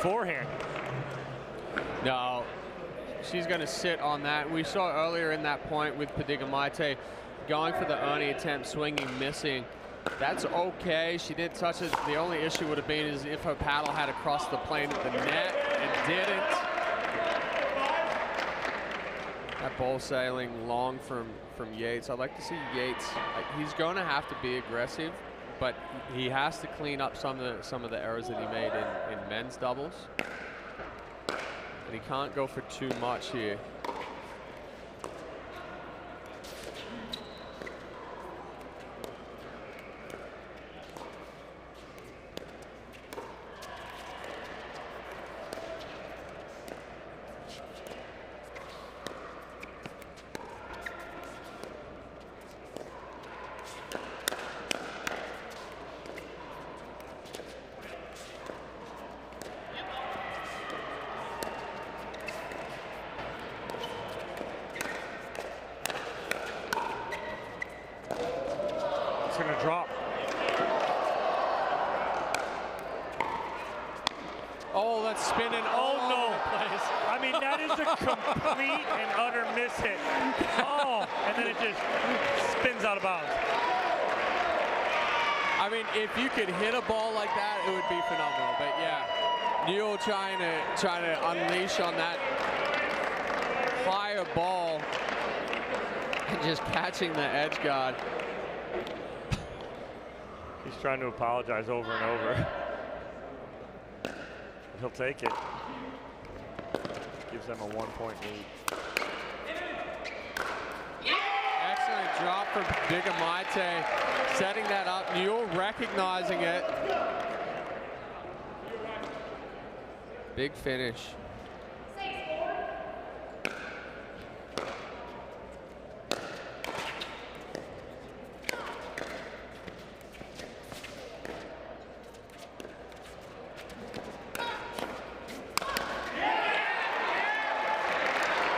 Forehand. No, she's going to sit on that. We saw earlier in that point with Pidigamite going for the Ernie attempt, swinging, missing. That's okay. She did touch it. The only issue would have been is if her paddle had crossed the plane at the net. It didn't. That ball sailing long from Yates. I'd like to see Yates. He's going to have to be aggressive, but he has to clean up some of the errors that he made in men's doubles. But he can't go for too much here. gonna drop. Oh, that's spinning all over the place. I mean, that is a complete and utter miss hit. Oh, and then it just spins out of bounds. I mean, if you could hit a ball like that, it would be phenomenal. But yeah, Newell trying to unleash on that higher ball and just catching the edge guard. He's trying to apologize over and over. He'll take it. Gives them a 1-point lead. Excellent drop from Digamite, setting that up. Newell recognizing it. Big finish.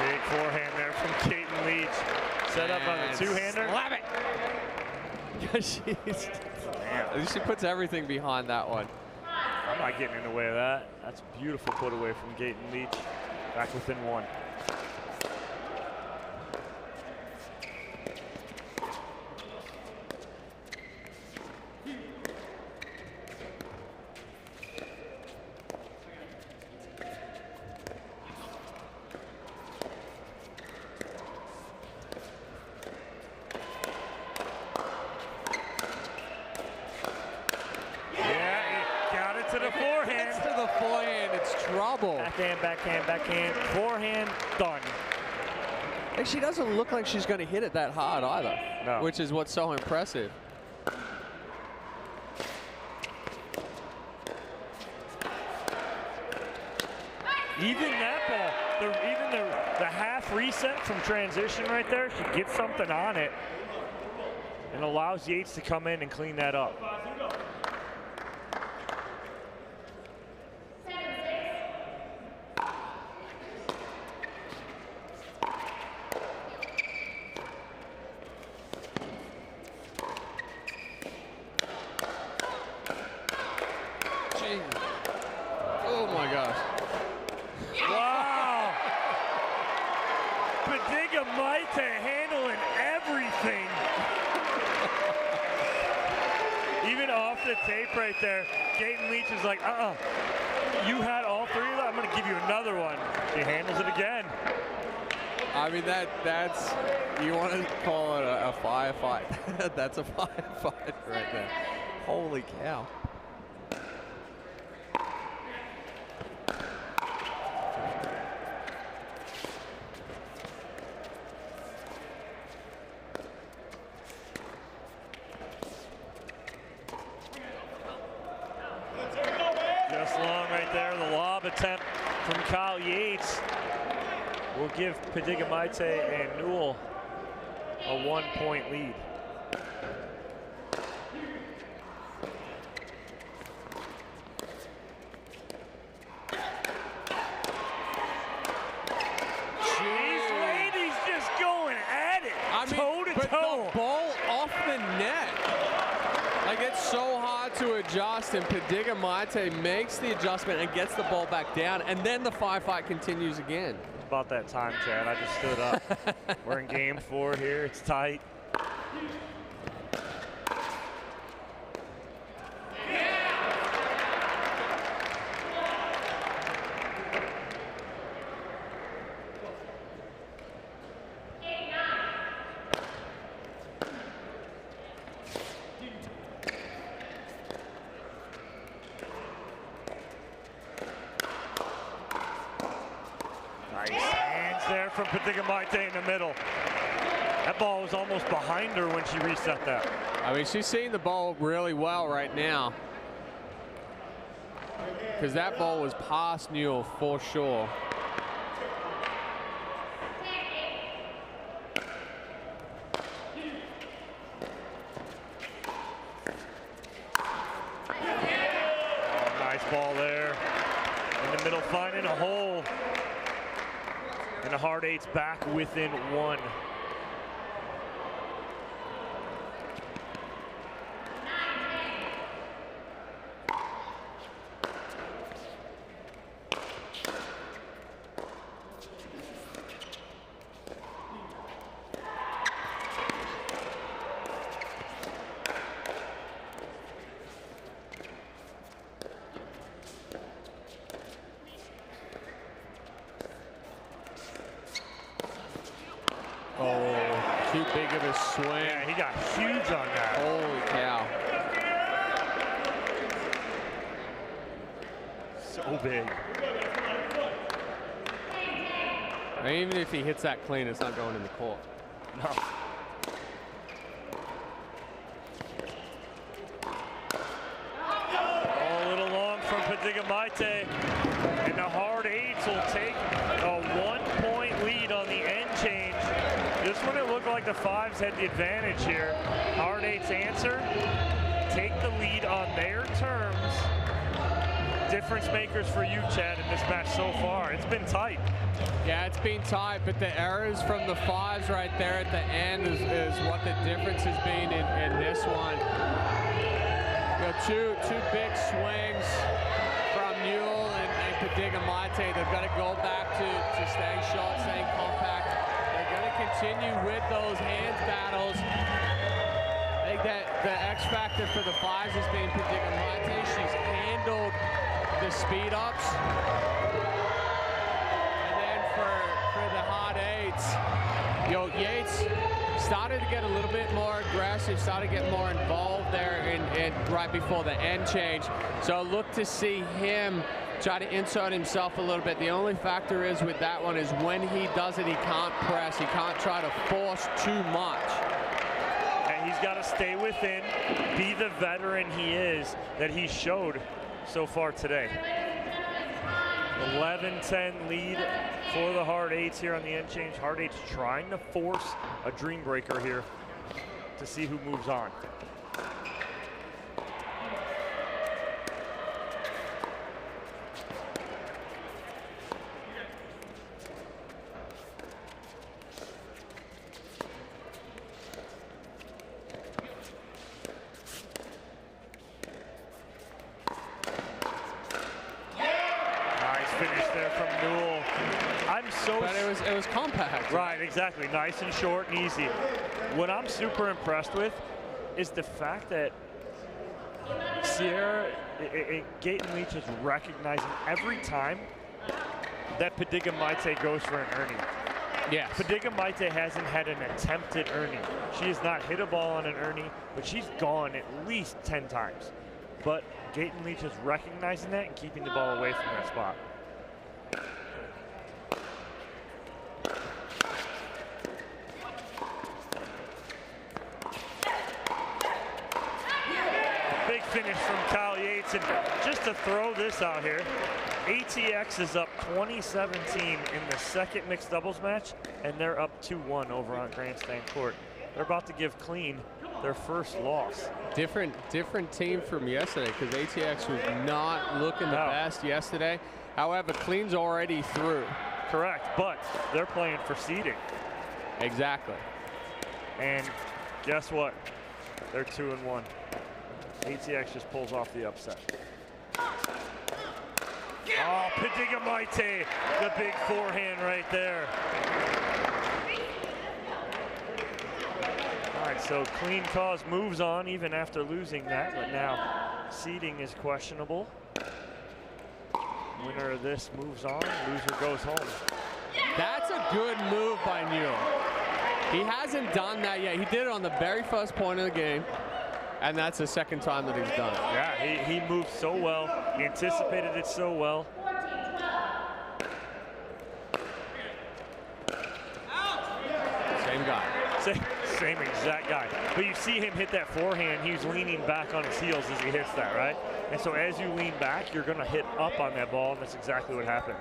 Big forehand there from Kaiten Leach. Set up on the two-hander. Slap it! She puts everything behind that one. I'm not getting in the way of that. That's a beautiful put away from Kaiten Leach. Back within one. Backhand, forehand, done. And she doesn't look like she's going to hit it that hard either, no. Which is what's so impressive. Even that ball, even the half reset from transition right there, she gets something on it and allows Yates to come in and clean that up. Oh my gosh. Wow. Digamite handling everything. Even off the tape right there, Kaiten Leach is like, you had all three of them, I'm gonna give you another one. She handles it again. I mean, that's, you want to call it a firefight. That's a firefight right there. Holy cow. Just long right there, the lob attempt from Kyle Yates will give Digamite and Newell a 1-point lead. These ladies just going at it, toe to toe. But the ball off the net. Like, it's so hard to adjust, and Digamite makes the adjustment and gets the ball back down, and then the firefight continues again. About that time, Chad. I just stood up. We're in game 4 here. It's tight. Nice hands there from Digamite in the middle. That ball was almost behind her when she reset that. I mean, she's seeing the ball really well right now, because that ball was past Newell for sure. Oh, nice ball there. In the middle, finding a hole. And the hard eight's back within one. Oh, too big of a swing. Yeah, he got huge on that. Holy cow. So big. And even if he hits that clean, it's not going in the court. No. Oh, a little long from Padigamite. And the hard eights will take a 1-point lead on the end change. This one, it looked like the fives had the advantage here. Hard eights answer, take the lead on their terms. Difference makers for you, Chad, in this match so far. It's been tight. Yeah, it's been tight, but the errors from the fives right there at the end is what the difference has been in this one. You know, two big swings from Newell and Padigamite. They've got to go back to staying short, staying compact. They're going to continue with those hands battles. I think that the X factor for the fives has been Padigamite. She's handled the speed ups. And then for the hard eights, you know, Yates started to get a little bit more aggressive, started to get more involved there right before the end change. So look to see him try to insert himself a little bit. The only factor is with that one is when he does it, he can't press. He can't try to force too much. And he's got to stay within, be the veteran he is that he showed so far today. 11-10 lead for the hard eights here on the end change. Hard eights trying to force a Dreambreaker here to see who moves on. But it was compact. Right, exactly. Nice and short and easy. What I'm super impressed with is the fact that Sierra, Gaten Leach is recognizing every time that Padigamite goes for an Ernie. Yes. Padigamite hasn't had an attempted Ernie. She has not hit a ball on an Ernie, but she's gone at least 10 times. But Gaten Leach is recognizing that and keeping the ball away from that spot. Finish from Kyle Yates, and just to throw this out here, ATX is up 20-17 in the second mixed doubles match, and they're up 2-1 over on Grandstand Court. They're about to give Clean their first loss. Different team from yesterday, because ATX was not looking the best yesterday. However, Clean's already through. Correct, but they're playing for seeding. Exactly. And guess what? They're 2-1. ATX just pulls off the upset. Oh, Padigamite, the big forehand right there. All right, so Clean Cause moves on even after losing that, but now seeding is questionable. Winner of this moves on, loser goes home. That's a good move by Newell. He hasn't done that yet. He did it on the very first point of the game. And that's the second time that he's done it. Yeah, he moved so well, anticipated it so well. Same guy. Same exact guy. But you see him hit that forehand, he was leaning back on his heels as he hits that, right? And so as you lean back, you're gonna hit up on that ball, and that's exactly what happens.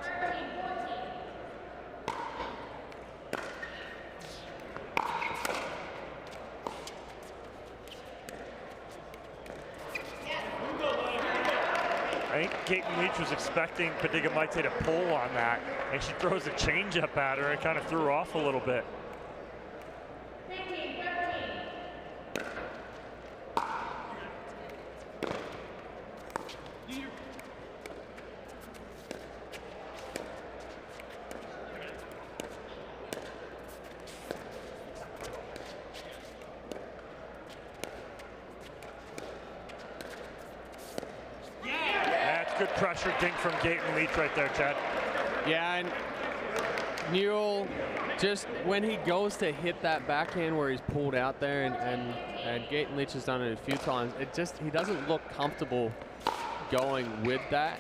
I think Gaten Leach was expecting Padigamite to pull on that, and she throws a changeup at her and kind of threw her off a little bit. Good pressure dink from Gaten Leach right there, Chad. Yeah, and Newell just when he goes to hit that backhand where he's pulled out there, and Gaten Leach has done it a few times, he doesn't look comfortable going with that.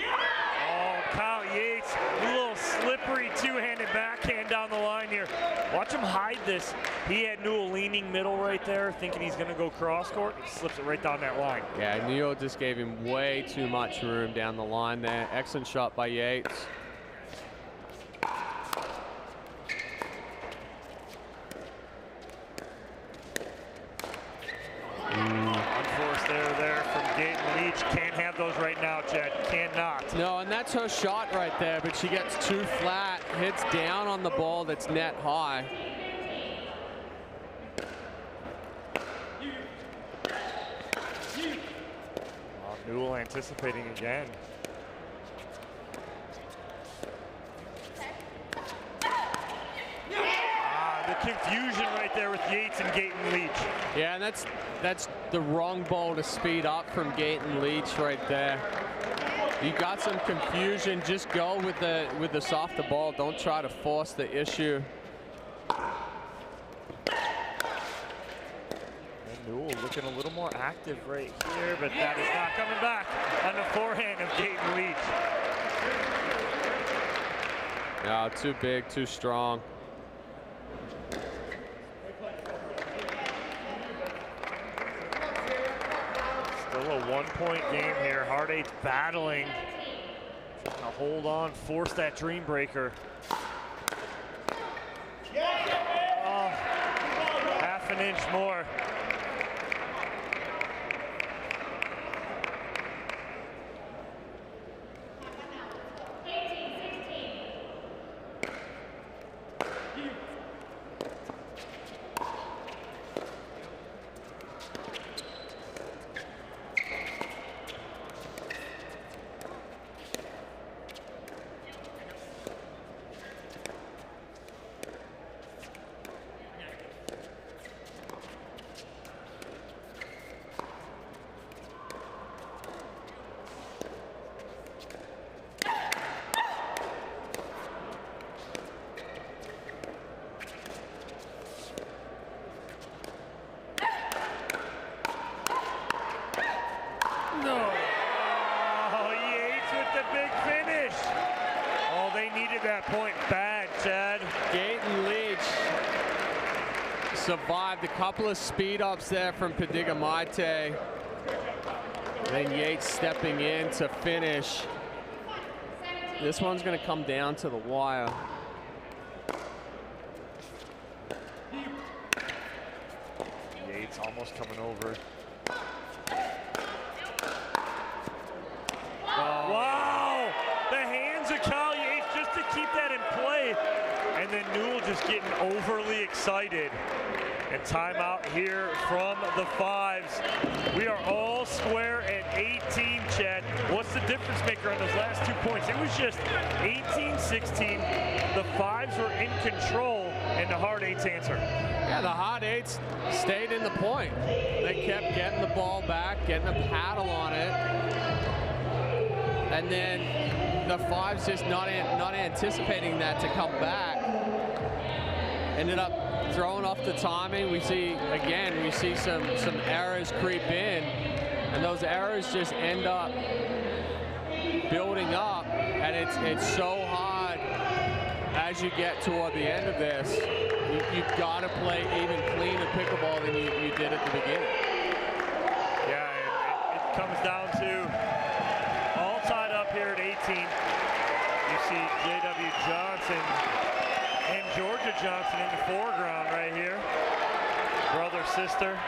Oh, Kyle Yates, a little slippery two-handed backhand down the line here. Watch him hide this. He had Newell leaning middle right there, thinking he's going to go cross court. He slips it right down that line. Yeah, Newell just gave him way too much room down the line there. Excellent shot by Yates. Unforced error there from Gaten Leach. Can't have those right now, Chad. Cannot. No, and that's her shot right there, but she gets too flat, hits down on the ball that's net high. Newell anticipating again. The confusion right there with Yates and Gaten Leach. Yeah, and that's the wrong ball to speed up from Gaten Leach right there. You got some confusion. Just go with the softer ball. Don't try to force the issue. Newell looking a little more active right here, but that is not coming back on the forehand of Gaten Leach. No, too big, too strong. Still a one-point game here. Hard Eight's battling, trying to hold on, force that Dreambreaker. Oh, half an inch more. Survived a couple of speed ups there from Padiga Maite. Then Yates stepping in to finish. This one's going to come down to the wire. Yates almost coming over. Oh. Wow! The hands of Kyle Yates just to keep that in play. And then Newell just getting overly excited. And timeout here from the Fives. We are all square at 18, Chad. What's the difference maker on those last 2 points? It was just 18-16. The Fives were in control, and the Hard Eights answered. Yeah, the Hard Eights stayed in the point. They kept getting the ball back, getting a paddle on it. And then the Fives just not anticipating that to come back. Ended up throwing off the timing. We see some errors creep in, and those errors just end up building up, and it's so hard as you get toward the end of this. You've got to play even cleaner pickleball than you did at the beginning. Yeah, it comes down to all tied up here at 18. You see J.W. Johnson and Georgia Johnson in the foreground right here. Brother, sister,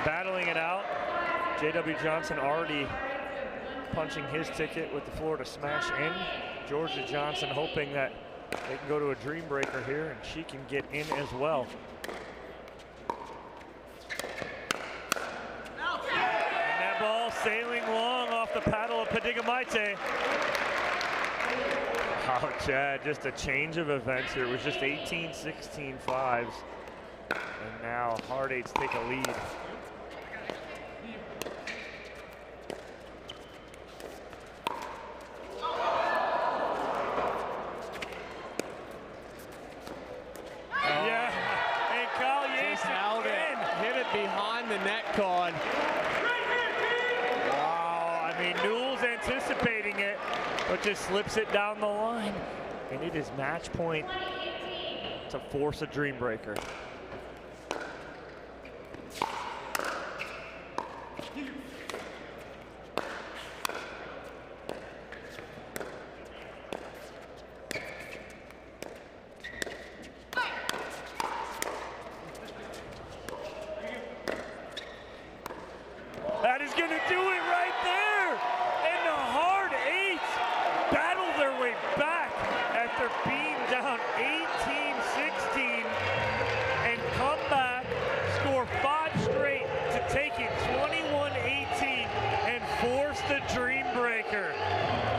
battling it out. J.W. Johnson already punching his ticket with the Florida Smash in. Georgia Johnson hoping that they can go to a Dreambreaker here and she can get in as well. And that ball sailing long off the paddle of Padiga Maite. Oh, Chad, just a change of events here. It was just 18-16 Fives. And now Hard Eights take a lead. just slips it down the line. And it is match point to force a Dreambreaker. That is going to do it right there. And the hard eights battle their way back after being down 18-16 and come back, score 5 straight to take it 21-18 and force the Dreambreaker.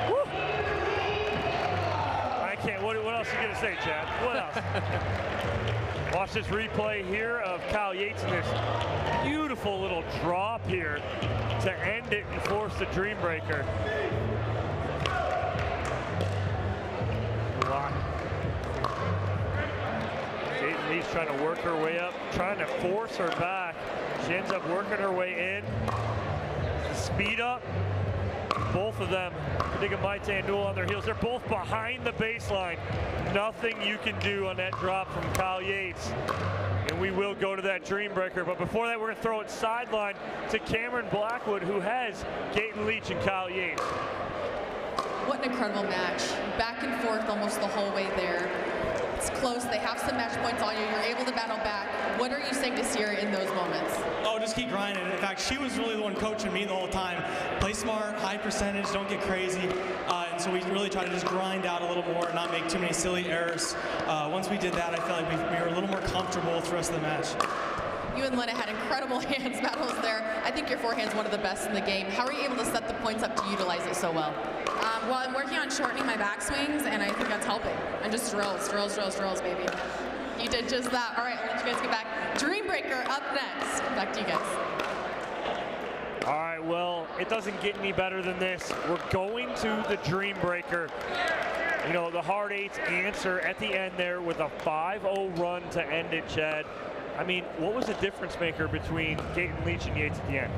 Woo. I can't, what else are you going to say, Chad? What else? Watch this replay here of Kyle Yates and this beautiful little drop here to end it and force the Dreambreaker. Jaden Lee's trying to work her way up, trying to force her back. She ends up working her way in. The speed up. Both of them, Digamaite and Newell on their heels. They're both behind the baseline. Nothing you can do on that drop from Kyle Yates. And we will go to that Dreambreaker. But before that, we're going to throw it sideline to Cameron Blackwood, who has Gaten Leach and Kyle Yates. What an incredible match. Back and forth almost the whole way there. It's close. They have some match points on you. You're able to battle back. What are you saying to Sierra in those moments? Oh, just keep grinding. In fact, she was really the one coaching me the whole time. Play smart, high percentage, don't get crazy. And so we really try to just grind out a little more and not make too many silly errors. Once we did that, I felt like we were a little more comfortable with the rest of the match. You and Lena had incredible hands battles there. I think your forehand's one of the best in the game. How are you able to set the points up to utilize it so well? Well, I'm working on shortening my backswings, and I think that's helping. And just drills, baby. You did just that. All right, I'll let you guys get back. Dreambreaker up next. Back to you guys. All right, well, it doesn't get any better than this. We're going to the Dreambreaker. You know, the hard eights answer at the end there with a 5-0 run to end it, Chad. I mean, what was the difference maker between Gaten Leach and Yates at the end?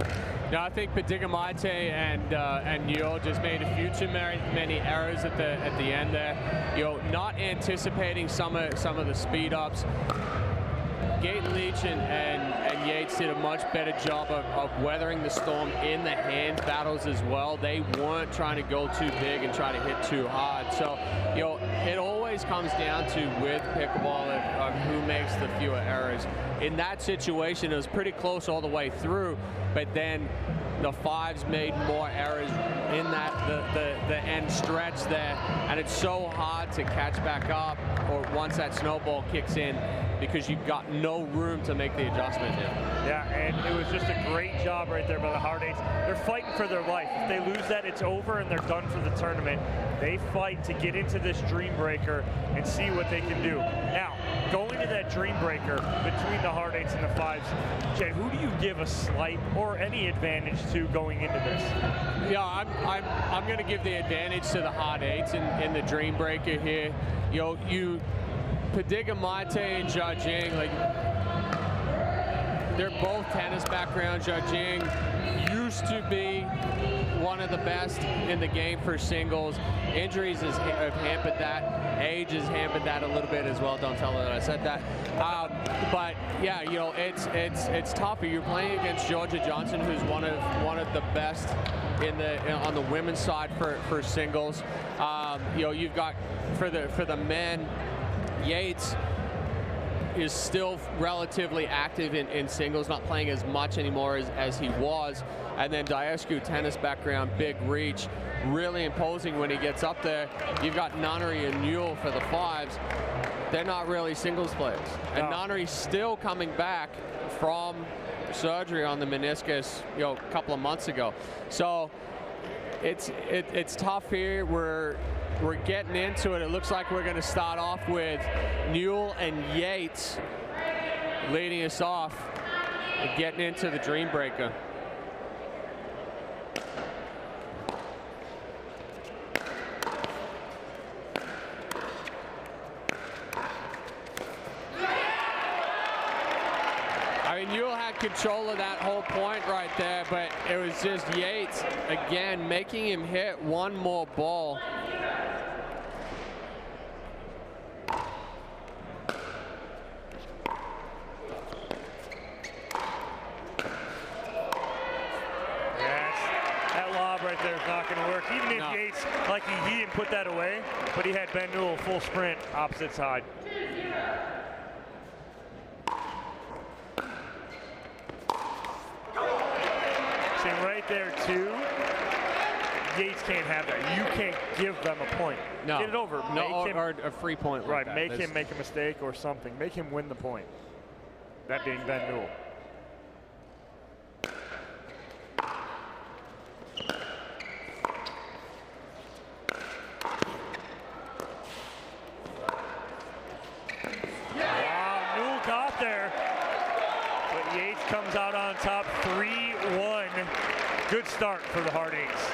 No, I think Padigamate and Newell just made a few too many errors at the end there. You know, not anticipating some of the speed ups. Gaten Leach and Yates did a much better job of weathering the storm in the hands battles as well. They weren't trying to go too big and try to hit too hard. So, you know, it always comes down to, with pickleball, of who makes the fewer errors. In that situation, it was pretty close all the way through, but then the fives made more errors in that the end stretch there, and it's so hard to catch back up or once that snowball kicks in, because you've got no room to make the adjustment here. Yeah, and it was just a great job right there by the hard eights. They're fighting for their life. If they lose that, it's over and they're done for the tournament. They fight to get into this Dreambreaker and see what they can do. Now, going to that Dreambreaker between the hard eights and the fives, Jed, who do you give a slight or any advantage to going into this? Yeah, I'm going to give the advantage to the hard eights in the Dreambreaker here. You know, Padigamate and Jiajing, like, they're both tennis background. Jiajing used to be one of the best in the game for singles. Injuries have hampered that. Age has hampered that a little bit as well. Don't tell her that I said that. But yeah, you know, it's tougher. You're playing against Georgia Johnson, who's one of the best on the women's side for singles. You know, you've got for the men, Yates is still relatively active in singles, not playing as much anymore as he was. And then Diescu, tennis background, big reach, really imposing when he gets up there. You've got Nunnery and Newell for the fives. They're not really singles players. And Nunnery's still coming back from surgery on the meniscus, you know, a couple of months ago. So it's tough here. We're getting into it. It looks like we're going to start off with Newell and Yates leading us off and getting into the Dreambreaker. I mean, Newell had control of that whole point right there, but it was just Yates, again, making him hit one more ball. but he had Ben Newell full sprint opposite side. See right there too. Yates can't have that. You can't give them a point. No. Get it over. No, Make him, or a free point. Like right. that. Make him make a mistake or something. Make him win the point. That being Ben Newell. Wow, Newell got there. But Yates comes out on top 3-1. Good start for the Hard Eights.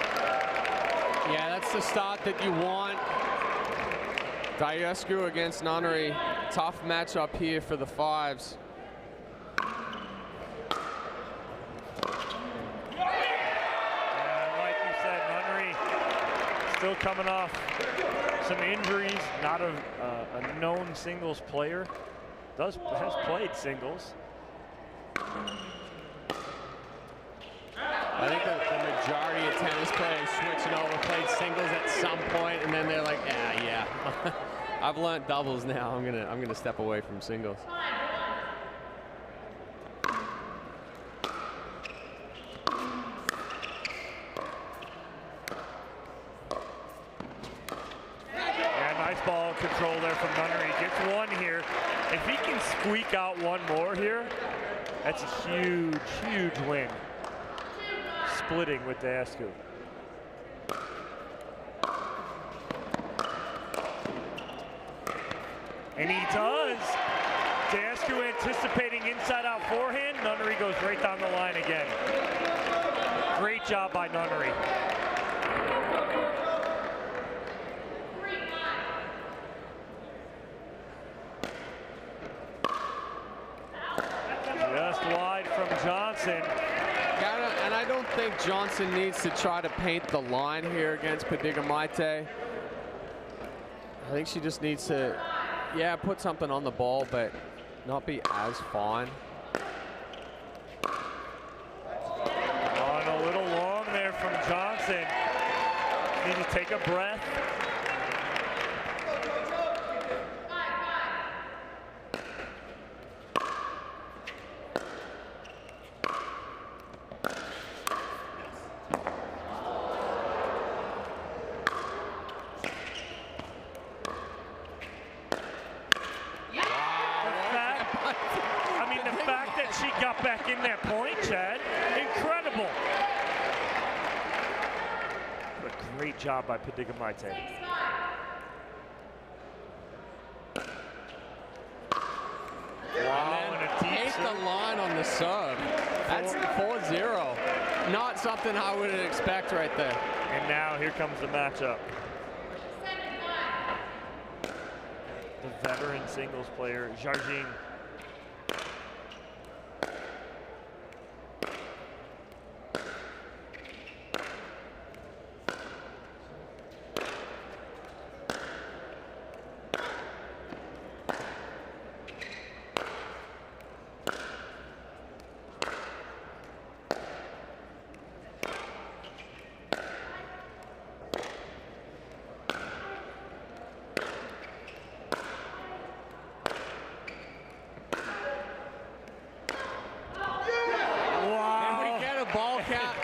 Yeah, that's the start that you want. Diescu against Nunnery. Tough matchup here for the fives. And like you said, Nunnery still coming off some injuries. Not a known singles player. Has played singles. I think the majority of tennis players switching over played singles at some point, and then they're like, yeah. I've learned doubles now. I'm gonna step away from singles. Yeah, nice ball control there from Nunnery. Gets one here. If he can squeak out one more here, that's a huge, huge win. Splitting with Diescu. And he does. Diescu anticipating inside out forehand. Nunnery goes right down the line again. Great job by Nunnery. Just wide from Johnson. And I don't think Johnson needs to try to paint the line here against Padigamite. I think she just needs to, yeah, put something on the ball, but not be as fine. On a little long there from Johnson. Need to take a breath. Back in that point, Chad. Incredible. But great job by Padigamite. Wow, and a deep the line on the serve. That's 4-0. Not something I would expect right there. And now here comes the matchup. The veteran singles player, Jardim.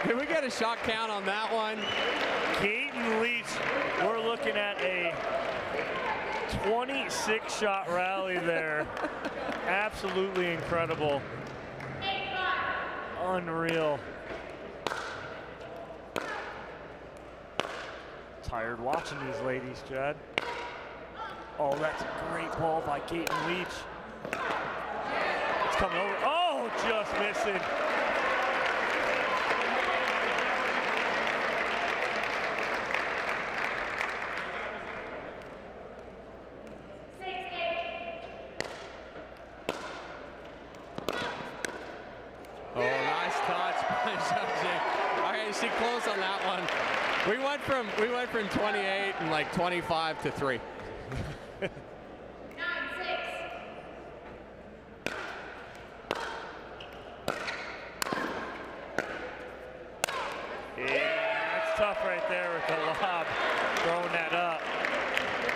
Can we get a shot count on that one? Keaton Leach, we're looking at a 26-shot rally there. Absolutely incredible. Unreal. Tired watching these ladies, Chad. Oh, that's a great ball by Keaton Leach. It's coming over. Oh, just missing. Close on that one. We went from 28 and like 25 to 3. Yeah, that's tough right there with the lob, throwing that up.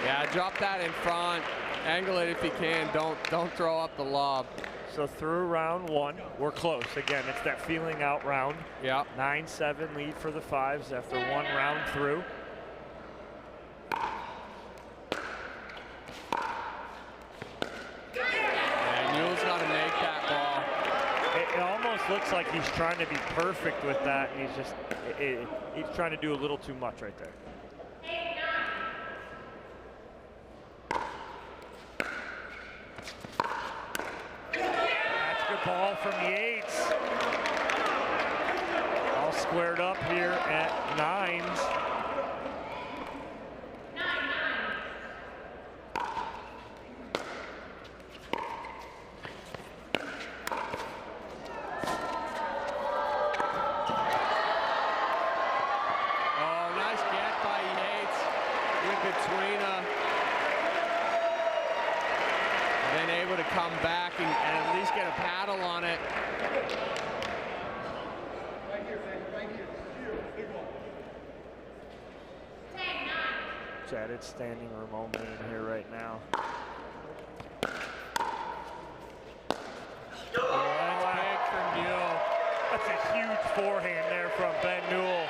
Yeah, drop that in front. Angle it if you can. Don't throw up the lob. So through round 1, we're close. Again, it's that feeling out round. Yeah. 9-7 lead for the Fives after 1 round through. And Newell's got to make that ball. It almost looks like he's trying to be perfect with that, and he's just he's trying to do a little too much right there. That's a good ball from Yates. All squared up here at 9s. Come back and at least get a paddle on it. Chad, it's standing room only in here right now. That's big from Newell. That's a huge forehand there from Ben Newell.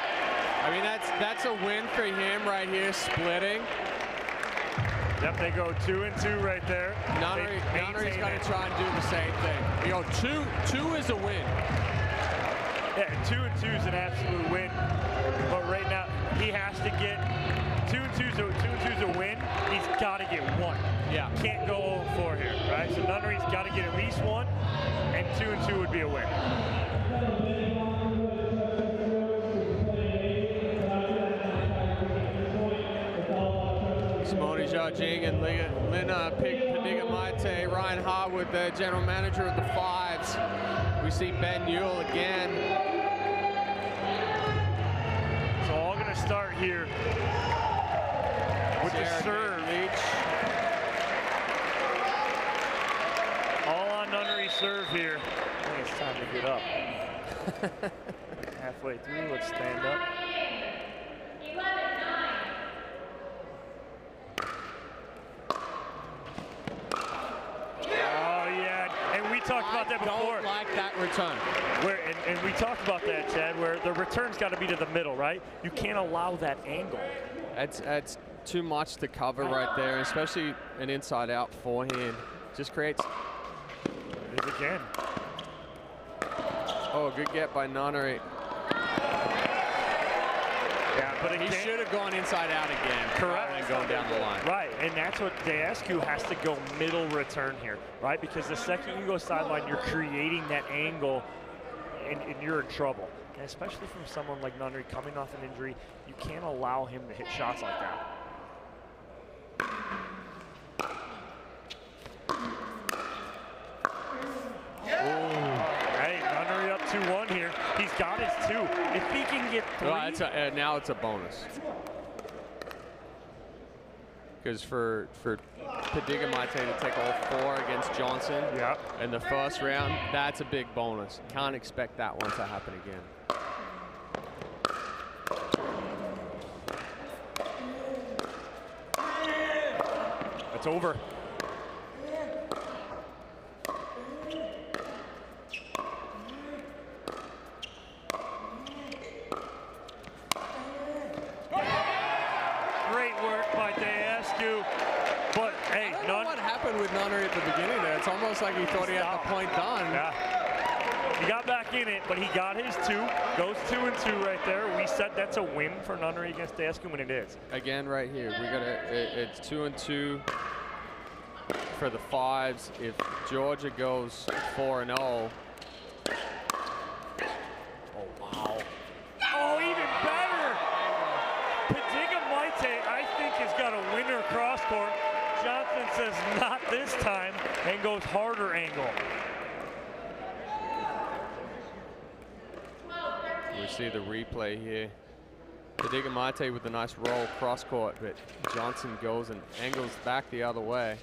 I mean, that's a win for him right here, splitting. Yep, they go 2 and 2 right there. Nunnery's got to try and do the same thing. You know, two is a win. Yeah, 2 and 2 is an absolute win. But right now, he has to get 2 and 2 is a win. He's got to get 1. Yeah. Can't go 0-4 here, right? So Nunnery's got to get at least 1, and 2 and 2 would be a win. Simone Judging and Lina Padiga-Maite, Ryan Harwood, the general manager of the Fives. We see Ben Newell again. So all going to start here with the serve. All on Nunnery's serve here. I think it's time to get up. Halfway through, let's stand up. Talked about that before. Don't like that return. And we talked about that, Chad, where the return's got to be to the middle, right? You can't allow that angle. That's too much to cover right there, especially an inside-out forehand. Just creates. It is again. Oh, good get by Nunnery. Yeah, but he should have gone inside out again. Correct. And going down the line. Right, and that's what they ask you, has to go middle return here, right? Because the second you go sideline, you're creating that angle, and you're in trouble. And especially from someone like Nunnery coming off an injury, you can't allow him to hit shots like that. Hey, Nunnery up 2-1 here. He's got his 2. If he can get 3. Well, now it's a bonus. Because for Padiga-Maite to take all 4 against Johnson in the first round, that's a big bonus. Can't expect that one to happen again. It's over. But hey, I don't know what happened with Nunnery at the beginning there. It's almost like he thought he had the point done. Yeah. He got back in it, but he got his 2. Goes 2 and 2 right there. We said that's a win for Nunnery against Dasku, and it is. Again, right here, we got it's 2 and 2 for the Fives. If Georgia goes 4 and 0. Oh wow. Oh, even better. Padiga-Maite, I think, has got a winner cross court. Johnson says not this time and goes harder angle. We see the replay here. Padiga-Maite with a nice roll cross court, but Johnson goes and angles back the other way.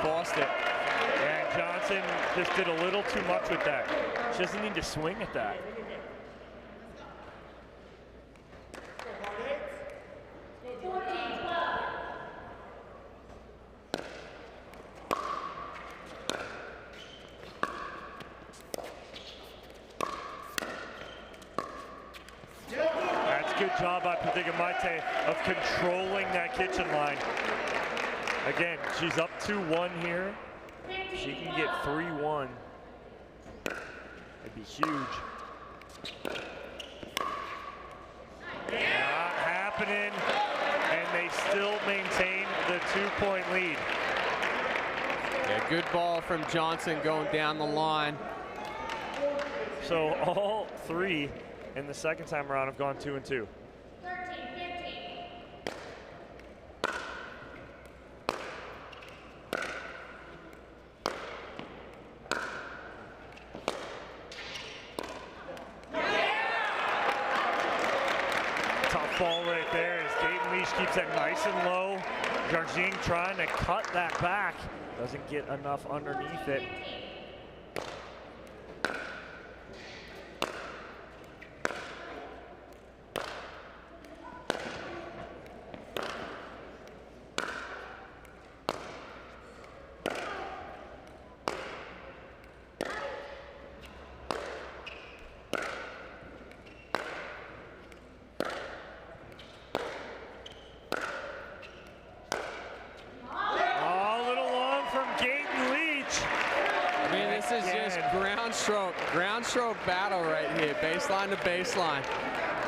Forced it. And Johnson just did a little too much with that. She doesn't need to swing at that. job by Padigamite of controlling that kitchen line. Again, she's up 2-1 here. She can get 3-1. It'd be huge. Not happening, and they still maintain the 2-point lead. Yeah, good ball from Johnson going down the line. So all three in the second time around have gone 2-2. Tough ball right there as Dayton Leach keeps it nice and low. Jargine trying to cut that back. Doesn't get enough underneath it. Ground stroke battle right here, baseline to baseline.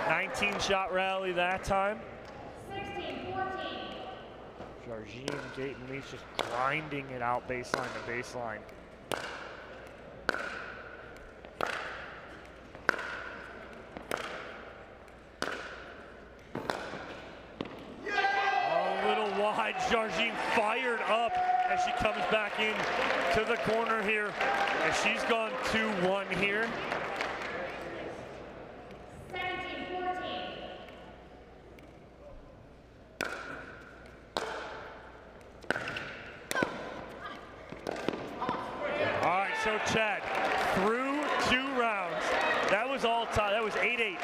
19-shot rally that time. 16-14. Jargine, Dayton Leach just grinding it out baseline to baseline. A little wide, Jargine fired up as she comes back in to the corner here. And she's gone 2-1 here. 17-14. All right, so Chad, through 2 rounds, that was all tied. That was 8-8.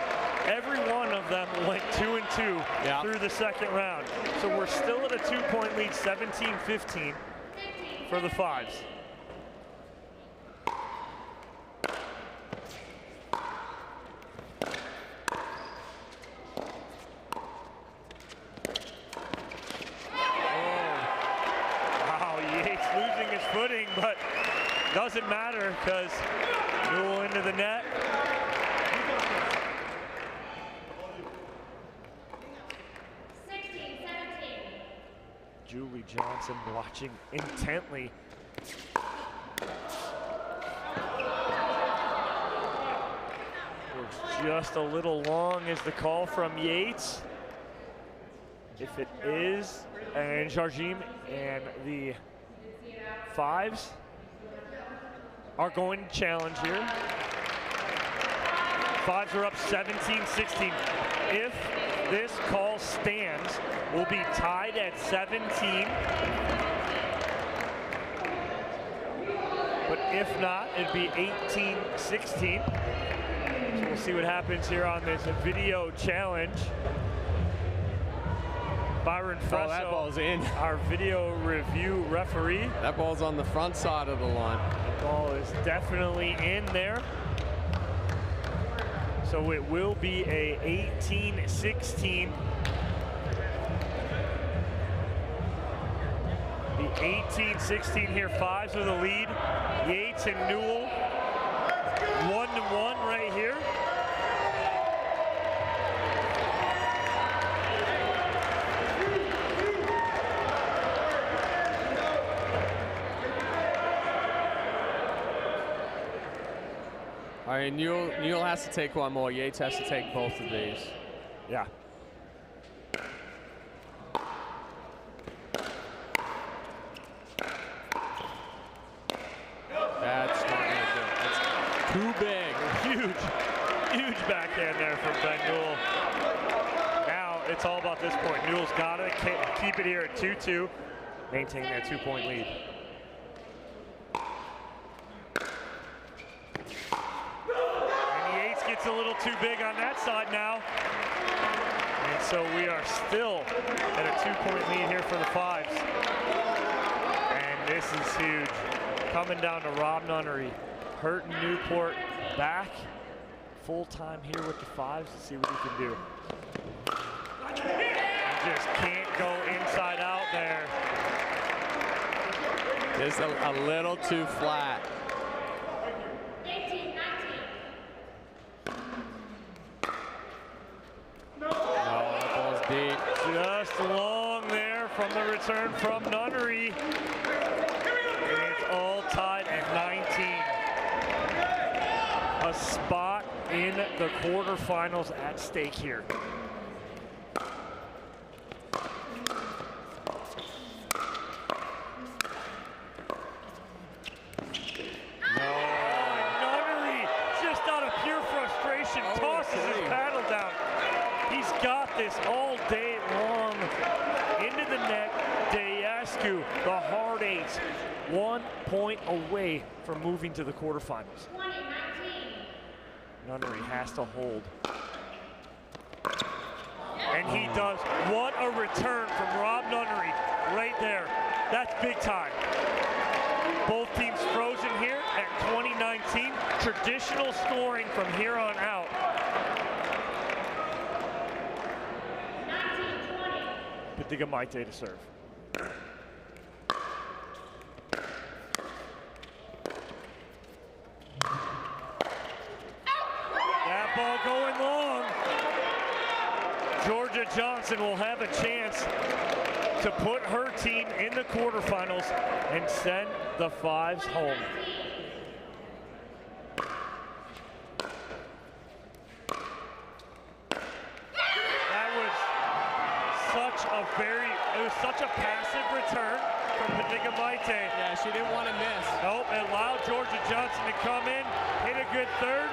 Every one of them went 2-2 through the second round. So we're still at a 2-point lead, 17-15 for the Fives. Footing, but doesn't matter because Newell into the net. Julie Johnson watching intently. Looks just a little long is the call from Yates. If it is, and Jargine and the Fives are going to challenge here. Fives are up 17-16. If this call stands, we'll be tied at 17. But if not, it'd be 18-16. So we'll see what happens here on this video challenge. Byron Fresso, that ball's in. Our video review referee. That ball's on the front side of the line. The ball is definitely in there. So it will be a 18-16. The 18-16 here, Fives with the lead. Yates and Newell, 1-1 right here. All right, Newell has to take one more. Yates has to take both of these. Yeah. That's not gonna do it. That's too big. Huge backhand there from Ben Newell. Now it's all about this point. Newell's got to keep it here at 2-2, maintain that 2-point lead. It's a little too big on that side now. And so we are still at a 2-point lead here for the Fives. And this is huge. Coming down to Rob Nunnery. Hurton Newport back full time here with the Fives to see what he can do. Just a little too flat. 18, 19. No, that ball's deep. Just long there from the return from Nunnery. And it's all tied at 19. A spot in the quarterfinals at stake here. Tosses his paddle down. He's got this all day long. Into the net, Dayascu, the hard ace, 1 point away from moving to the quarterfinals. 20, 19. Nunnery has to hold. And he does. What a return from Rob Nunnery right there. That's big time. Both teams frozen here at 2019. Traditional scoring from here on out. 19, 20. Maite to serve. That ball going long. Georgia Johnson will have a chance to put her team in the quarterfinals and send the Fives home. That was such a passive return from Maite. Yeah, she didn't want to miss. Nope, it allowed Georgia Johnson to come in, hit a good third,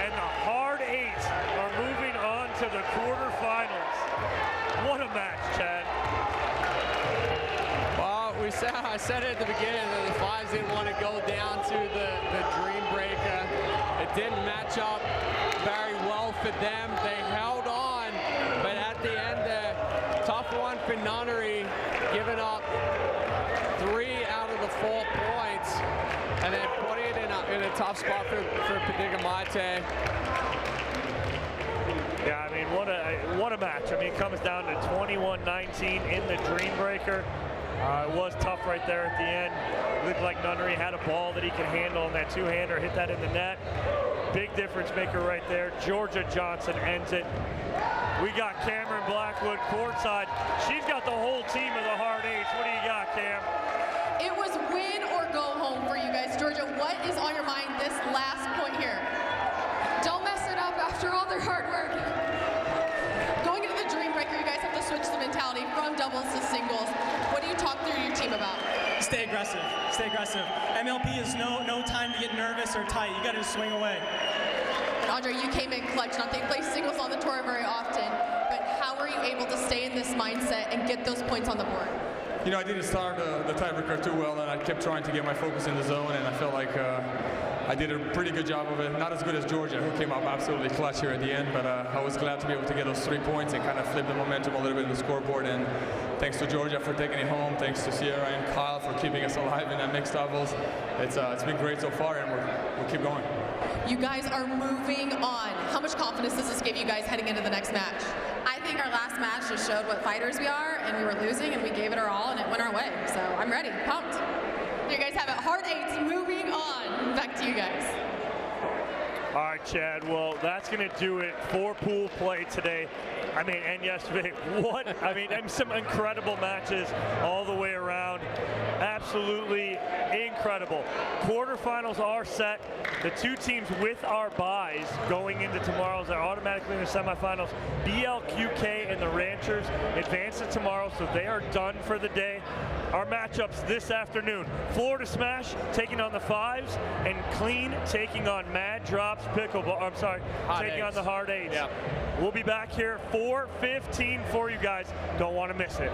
and the hard eights are moving on to the quarterfinals. What a match, Chad. Well, I said it at the beginning that the Fives didn't want to go down to the Dreambreaker. It didn't match up very well for them. They held on, but at the end, tough one for Nunnery, giving up 3 out of the 4 points, and then putting it in a tough spot for Maite. Yeah, I mean, what a match. I mean, it comes down to 21-19 in the Dreambreaker. It was tough right there at the end. It looked like Nunnery had a ball that he could handle, and that two-hander hit that in the net. Big difference maker right there. Georgia Johnson ends it. We got Cameron Blackwood courtside. She's got the whole team of the hard eights. What do you got, Cam? It was win or go home for you guys. Georgia, what is on your mind this last point here? Don't mess it up after all their hard work. Going into the Dreambreaker, you guys have to switch the mentality from doubles to singles. What do you talk through your team about? Stay aggressive. Stay aggressive. MLP is no time to get nervous or tight. You got to swing away. And Andre, you came in clutch. Not that you play singles on the tour very often, but how were you able to stay in this mindset and get those points on the board? You know, I didn't start the tiebreaker too well, and I kept trying to get my focus in the zone, and I felt like I did a pretty good job of it. Not as good as Georgia, who came up absolutely clutch here at the end, but I was glad to be able to get those 3 points and kind of flip the momentum a little bit in the scoreboard. And thanks to Georgia for taking it home. Thanks to Sierra and Kyle for keeping us alive in that mixed doubles. It's been great so far, and we'll keep going. You guys are moving on. How much confidence does this give you guys heading into the next match? I think our last match just showed what fighters we are, and we were losing, and we gave it our all, and it went our way. So I'm ready, pumped. There you guys have it. Hard eights moving on. Back to you guys. All right, Chad. Well, that's going to do it for pool play today. I mean, and yesterday. And some incredible matches all the way around. Absolutely incredible. Quarterfinals are set. The 2 teams with our byes going into tomorrow's are automatically in the semifinals. BLQK and the Ranchers advance to tomorrow, so they are done for the day. Our matchups this afternoon: Florida Smash taking on the Fives, and Clean taking on Mad Drops Pickleball. I'm sorry, taking on the Hard Eights. Yep. We'll be back here 4:15 for you guys. Don't want to miss it.